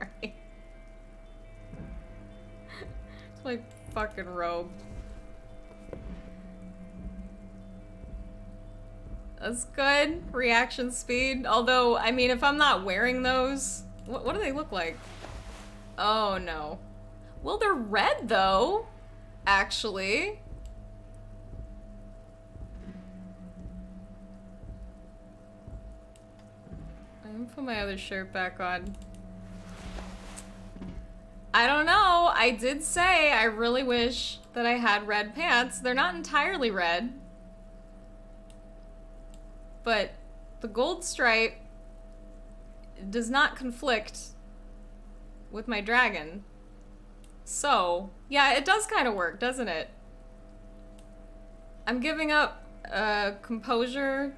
Right. It's my fucking robe. That's good. Reaction speed. Although, I mean, if I'm not wearing those, what do they look like? Oh no. Well, they're red though, actually. I'm gonna put my other shirt back on. I don't know. I did say I really wish that I had red pants. They're not entirely red. But the gold stripe does not conflict with my dragon. So, yeah, it does kind of work, doesn't it? I'm giving up composure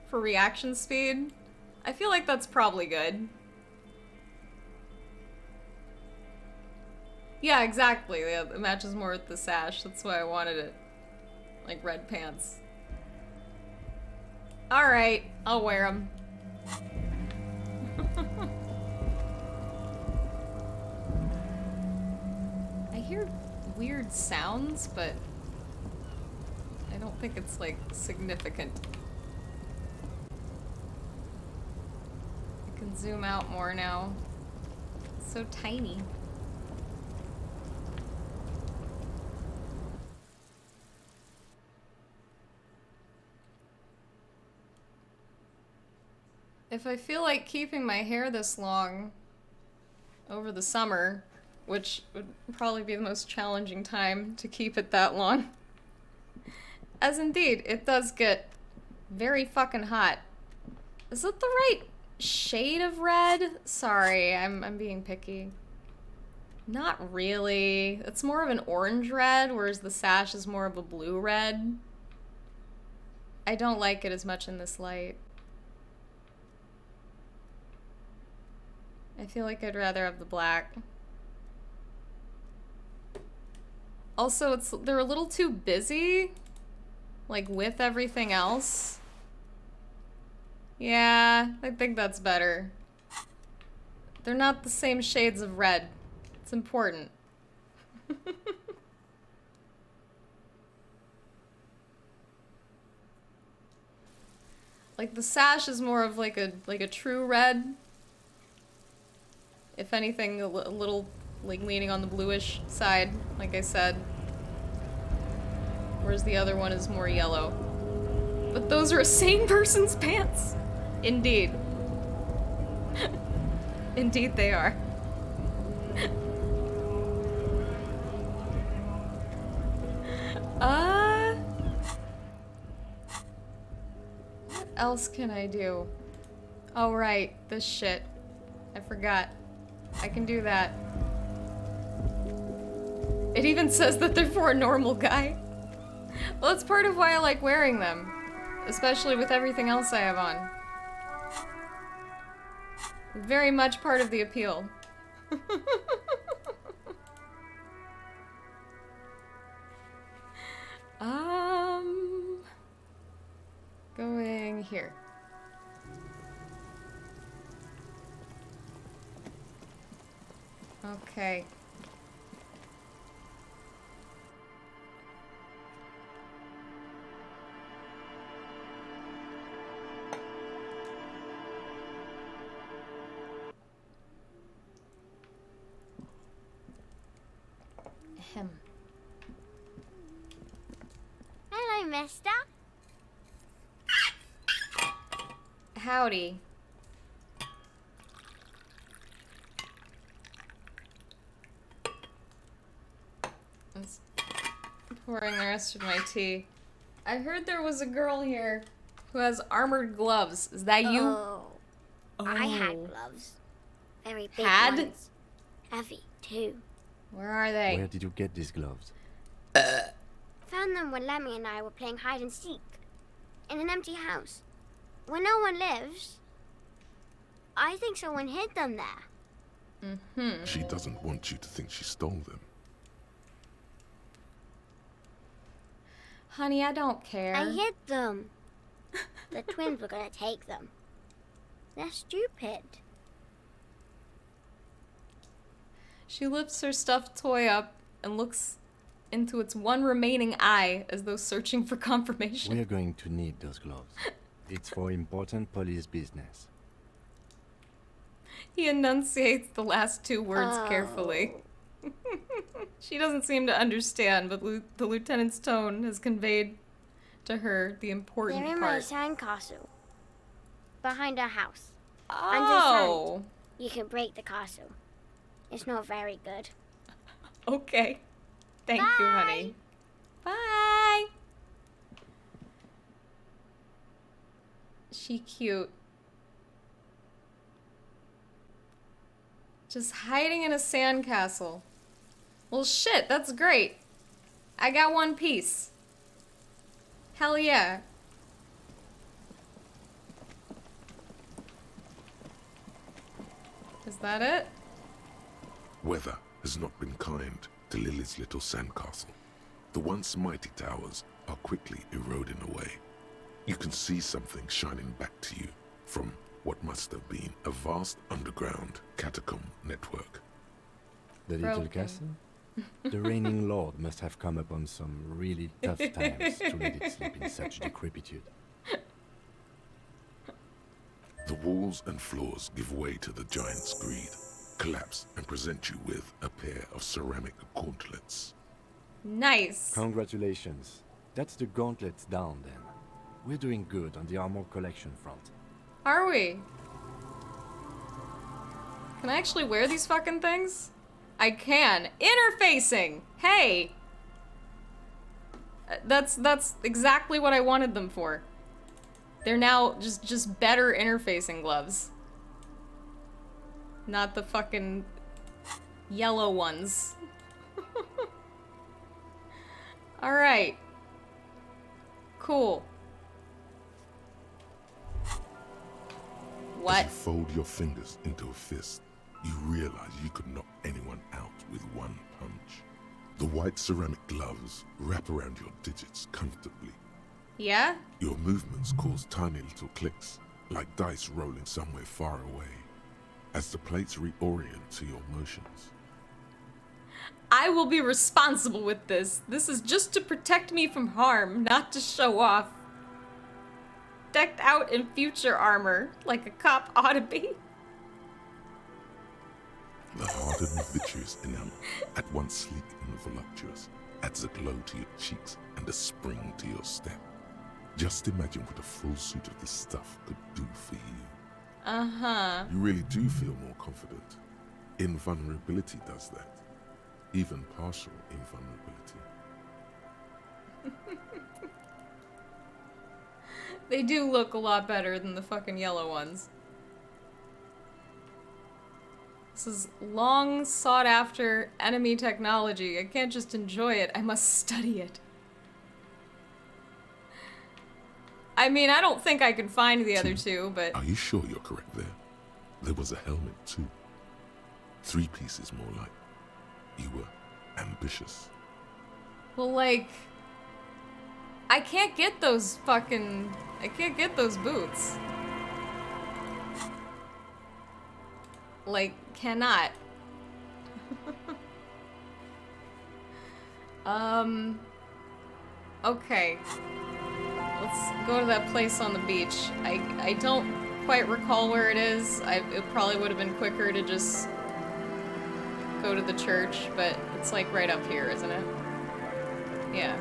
for reaction speed. I feel like that's probably good. Yeah, exactly. Yeah, it matches more with the sash. That's why I wanted it. Like red pants. Alright, I'll wear them. I hear weird sounds, but I don't think it's like significant. I can zoom out more now. It's so tiny. If I feel like keeping my hair this long... over the summer, which would probably be the most challenging time to keep it that long. As indeed, it does get very fucking hot. Is it the right shade of red? Sorry, I'm being picky. Not really. It's more of an orange red, whereas the sash is more of a blue red. I don't like it as much in this light. I feel like I'd rather have the black. Also, they're a little too busy, like with everything else. Yeah, I think that's better. They're not the same shades of red. It's important. Like the sash is more of like a true red. If anything, a little like leaning on the bluish side, like I said. Whereas the other one is more yellow. But those are a sane person's pants. Indeed. Indeed they are. What else can I do? Oh right, this shit. I forgot. I can do that. It even says that they're for a normal guy. Well, it's part of why I like wearing them. Especially with everything else I have on. Very much part of the appeal. Going here. Okay. Ahem. Hello, mister. Howdy. I was pouring the rest of my tea. I heard there was a girl here who has armored gloves. Is that you? Oh. I had gloves. Very big Had? ones. Heavy, too. Where are they? Where did you get these gloves? Found them when Lemmy and I were playing hide and seek. In an empty house. Where no one lives. I think someone hid them there. Mm-hmm. She doesn't want you to think she stole them. Honey, I don't care. I hid them. The twins were gonna take them. They're stupid. She lifts her stuffed toy up and looks into its one remaining eye as though searching for confirmation. We're going to need those gloves. It's for important police business. He enunciates the last two words carefully. She doesn't seem to understand, but the lieutenant's tone has conveyed to her the important They're in part. my sandcastle. Behind our house. Oh! Understand? You can break the castle. It's not very good. Okay. Thank you, honey. Bye! She cute. Just hiding in a sandcastle. Well, shit, that's great. I got one piece. Hell yeah. Is that it? Weather has not been kind to Lily's little sandcastle. The once mighty towers are quickly eroding away. You can see something shining back to you from what must have been a vast underground catacomb network. The little castle? The reigning lord must have come upon some really tough times to let it sleep in such decrepitude. The walls and floors give way to the giant's greed, collapse and present you with a pair of ceramic gauntlets. Nice. Congratulations. That's the gauntlets down then. We're doing good on the armor collection front. Are we? Can I actually wear these fucking things? I can. Interfacing! Hey! That's exactly what I wanted them for. They're now just better interfacing gloves. Not the fucking yellow ones. Alright. Cool. What? As you fold your fingers into a fist, you realize you could knock anyone out with one punch. The white ceramic gloves wrap around your digits comfortably. Yeah? Your movements cause tiny little clicks, like dice rolling somewhere far away, as the plates reorient to your motions. I will be responsible with this. This is just to protect me from harm, not to show off. Decked out in future armor, like a cop ought to be. The hardened vitreous enamel, at once sleek and voluptuous, adds a glow to your cheeks and a spring to your step. Just imagine what a full suit of this stuff could do for you. Uh-huh. You really do feel more confident. Invulnerability does that. Even partial invulnerability. They do look a lot better than the fucking yellow ones. This is long sought after enemy technology. I can't just enjoy it, I must study it. I mean, I don't think I can find the other two, but... Are you sure you're correct there? There was a helmet too. 3 pieces more like. You were ambitious. Well, like... I can't get those fucking... I can't get those boots. Like, cannot. Okay. Let's go to that place on the beach. I don't quite recall where it is. It probably would have been quicker to just go to the church, but it's like right up here, isn't it? Yeah.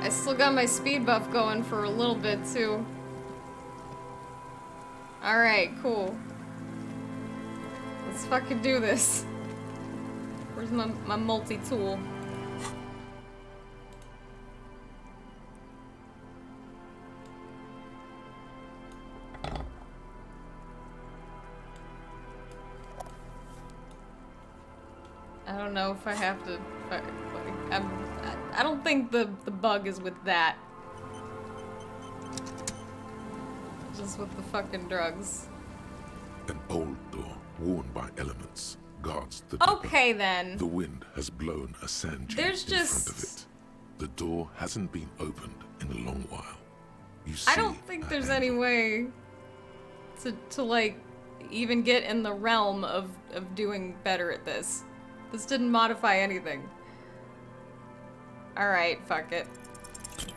I still got my speed buff going for a little bit too. Alright, cool. Let's fucking do this. Where's my multi-tool? I don't know if I have to... I don't think the bug is with that. Just with the fucking drugs. An old door, worn by elements, guards the Okay, then. The wind has blown a sand dune in front of it. The door hasn't been opened in a long while. You see, I don't think there's any way to like even get in the realm of doing better at this. This didn't modify anything. Alright, fuck it.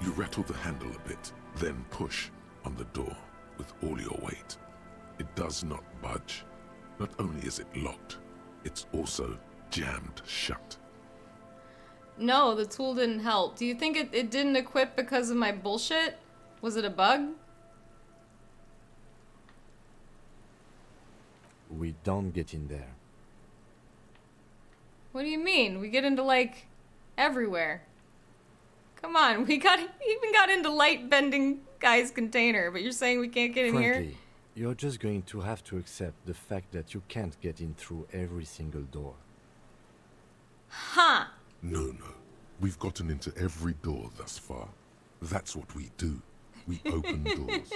You rattle the handle a bit, then push on the door with all your weight. It does not budge. Not only is it locked, it's also jammed shut. No, the tool didn't help. Do you think it didn't equip because of my bullshit? Was it a bug? We don't get in there. What do you mean? We get into, like, everywhere. Come on, we even got into light-bending guy's container, but you're saying we can't get in here? Frankly, you're just going to have to accept the fact that you can't get in through every single door. Huh. No. We've gotten into every door thus far. That's what we do. We open doors.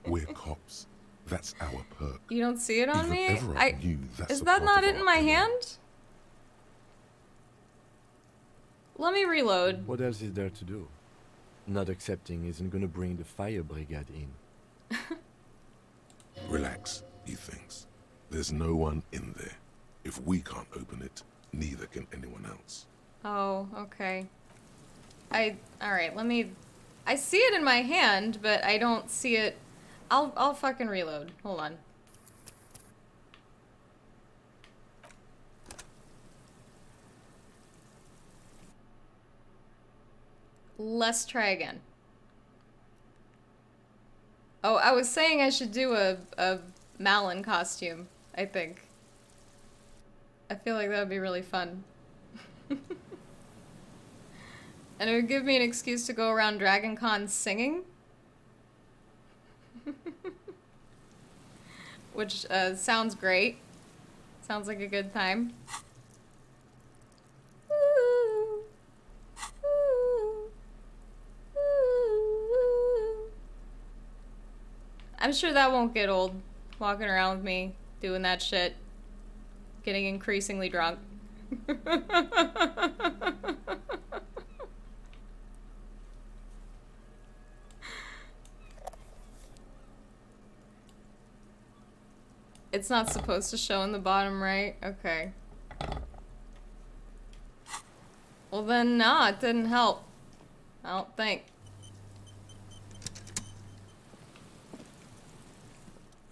We're cops. That's our perk. You don't see it on If me? ever I knew that's Is a that part not of it in our my MO. hand? Let me reload. What else is there to do? Not accepting isn't gonna bring the fire brigade in. Relax, he thinks. There's no one in there. If we can't open it, neither can anyone else. Oh, okay. Alright, let me... I see it in my hand, but I don't see it... I'll fucking reload. Hold on. Let's try again. Oh, I was saying I should do a Malin costume, I think. I feel like that would be really fun. And it would give me an excuse to go around Dragon Con singing. Which sounds great. Sounds like a good time. Ooh. Ooh. Ooh. I'm sure that won't get old, walking around with me, doing that shit. Getting increasingly drunk. It's not supposed to show in the bottom right? Okay. Well then, nah, it didn't help. I don't think.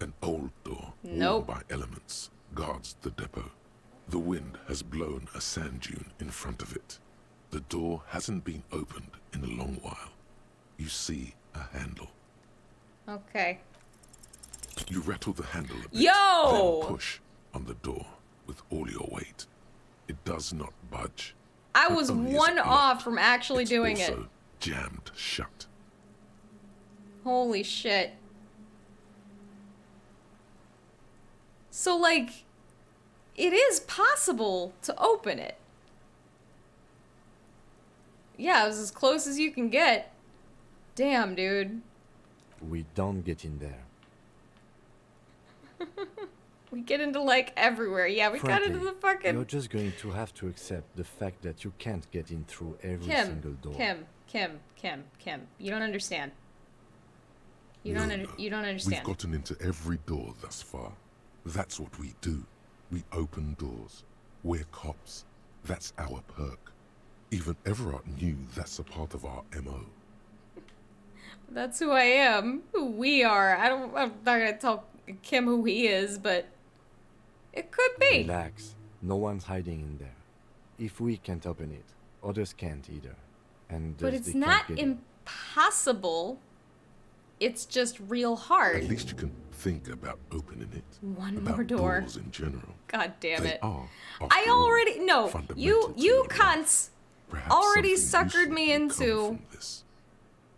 An old door, Nope. worn by elements, guards the depot. The wind has blown a sand dune in front of it. The door hasn't been opened in a long while. You see a handle. Okay. You rattle the handle a bit, Yo! then push on the door with all your weight. It does not budge. I Not was only is one it off locked, from actually it's doing it. also jammed shut. Holy shit. So, like, it is possible to open it. Yeah, it was as close as you can get. Damn, dude. We don't get in there. We get into, like, everywhere. Yeah, we got into the fucking... You're just going to have to accept the fact that you can't get in through every single door. Kim. You don't understand. You No, don't understand. We've gotten into every door thus far. That's what we do. We open doors. We're cops. That's our perk. Even Everard knew that's a part of our MO. That's who I am. Who we are. I'm not gonna tell Kim who he is, but it could be. Relax. No one's hiding in there. If we can't open it, others can't either. And But thus it's they not can't get in. impossible. It's just real hard. At least you can think about opening it. One about more door. Doors in general. God damn They it. are, I after all, already no. fundamental You to cunts Perhaps already something suckered me into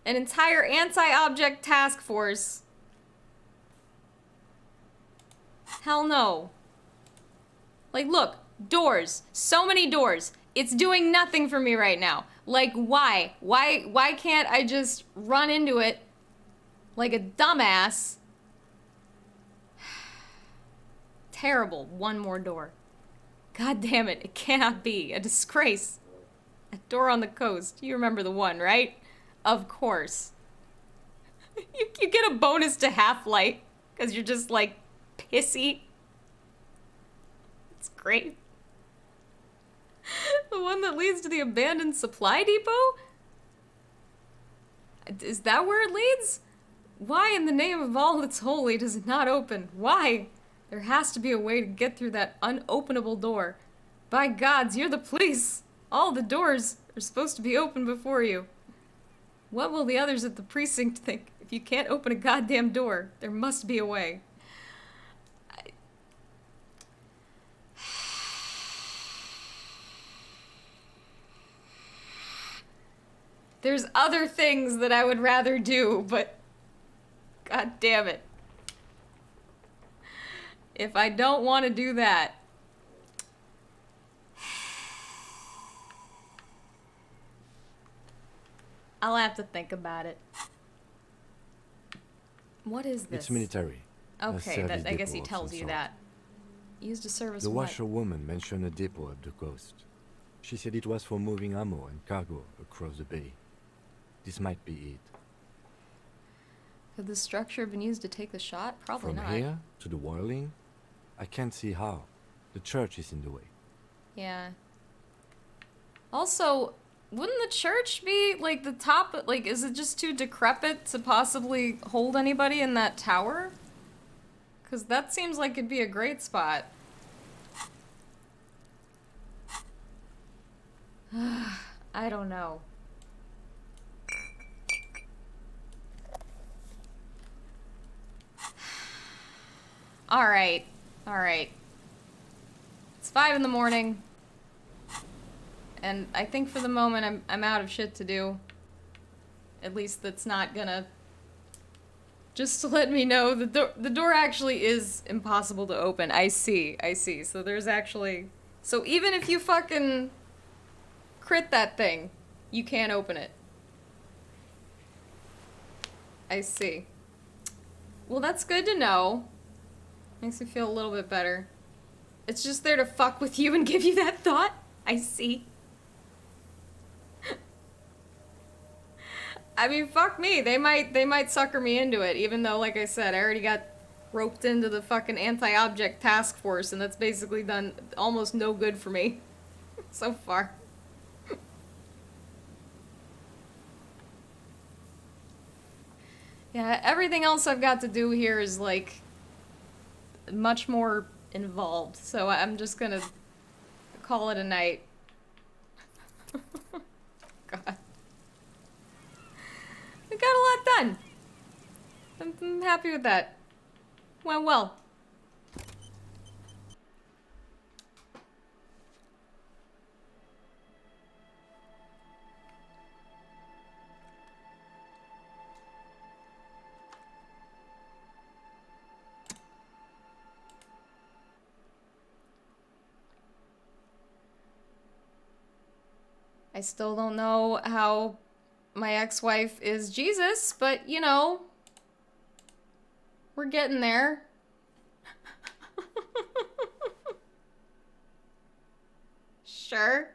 an entire anti-object task force. Hell no. Like, look, doors. So many doors. It's doing nothing for me right now. Like, why? Why can't I just run into it like a dumbass? Terrible. One more door. God damn it. It cannot be. A disgrace. A door on the coast. You remember the one, right? Of course. You get a bonus to half-light because you're just, like, pissy. It's great. The one that leads to the abandoned supply depot? Is that where it leads? Why in the name of all that's holy does it not open? Why? There has to be a way to get through that unopenable door. By gods, you're the police! All the doors are supposed to be open before you. What will the others at the precinct think? If you can't open a goddamn door, there must be a way. There's other things that I would rather do, but god damn it. If I don't want to do that, I'll have to think about it. What is this? It's military. Okay, that, I guess he depot of tells some you sort. that. Used to service The what? washerwoman mentioned a depot up the coast. She said it was for moving ammo and cargo across the bay. This might be it. Could the structure have been used to take the shot? Probably From not. here to the whirling, I can't see how. The church is in the way. Yeah. Also, wouldn't the church be, like, the top, like, is it just too decrepit to possibly hold anybody in that tower? Because that seems like it'd be a great spot. I don't know. Alright. Alright. It's 5 in the morning. And I think for the moment I'm out of shit to do. At least that's not gonna... Just to let me know, the door actually is impossible to open. I see. So there's actually... So even if you fucking crit that thing, you can't open it. I see. Well, that's good to know. Makes me feel a little bit better. It's just there to fuck with you and give you that thought? I see. I mean, fuck me. They might sucker me into it, even though, like I said, I already got roped into the fucking anti-object task force, and that's basically done almost no good for me so far. Yeah, everything else I've got to do here is, like, much more involved, so I'm just gonna call it a night. God. We got a lot done. I'm happy with that. Went well. I still don't know how my ex-wife is Jesus, but, you know, we're getting there. Sure.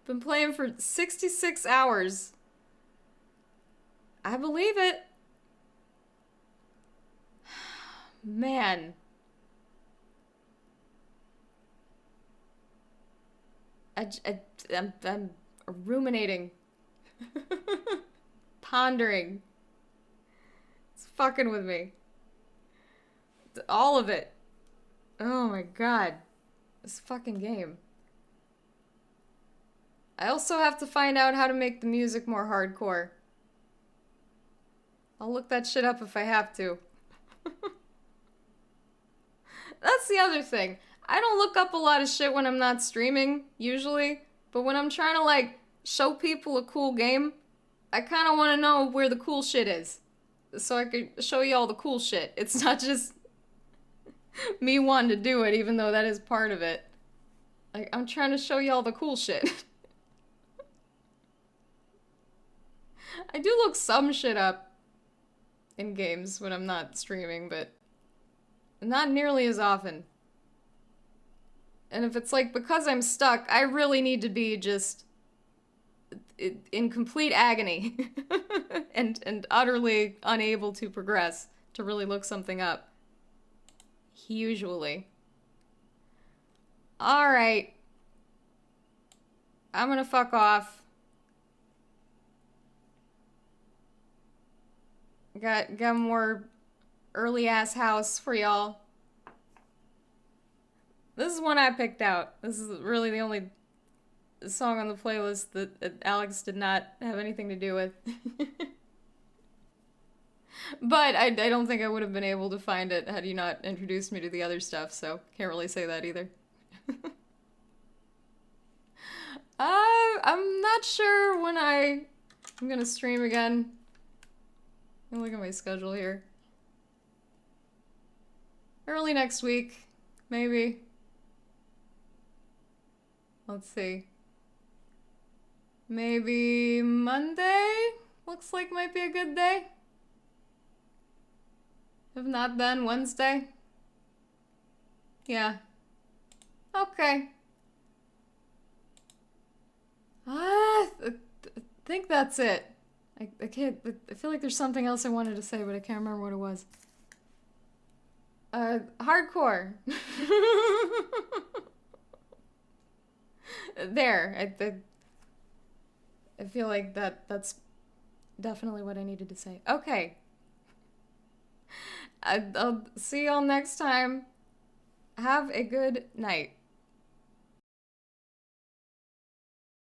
Been playing for 66 hours. I believe it. Man. I'm ruminating. Pondering. It's fucking with me. All of it. Oh my god. This fucking game. I also have to find out how to make the music more hardcore. I'll look that shit up if I have to. That's the other thing. I don't look up a lot of shit when I'm not streaming, usually. But when I'm trying to, like, show people a cool game, I kind of want to know where the cool shit is. So I could show you all the cool shit. It's not just me wanting to do it, even though that is part of it. Like, I'm trying to show you all the cool shit. I do look some shit up in games when I'm not streaming, but not nearly as often. And if it's like, because I'm stuck, I really need to be just in complete agony and utterly unable to progress to really look something up. Usually. Alright. I'm gonna fuck off. Got more early-ass house for y'all. This is one I picked out. This is really the only song on the playlist that Alex did not have anything to do with. But I don't think I would have been able to find it had you not introduced me to the other stuff, so can't really say that either. I'm not sure when I'm gonna stream again. Let me look at my schedule here. Early next week, maybe. Let's see. Maybe Monday? Looks like might be a good day. If not, then Wednesday. Yeah. Okay. I think that's it. I can't... I feel like there's something else I wanted to say, but I can't remember what it was. Hardcore. There. I feel like that's definitely what I needed to say. Okay. I'll see y'all next time. Have a good night.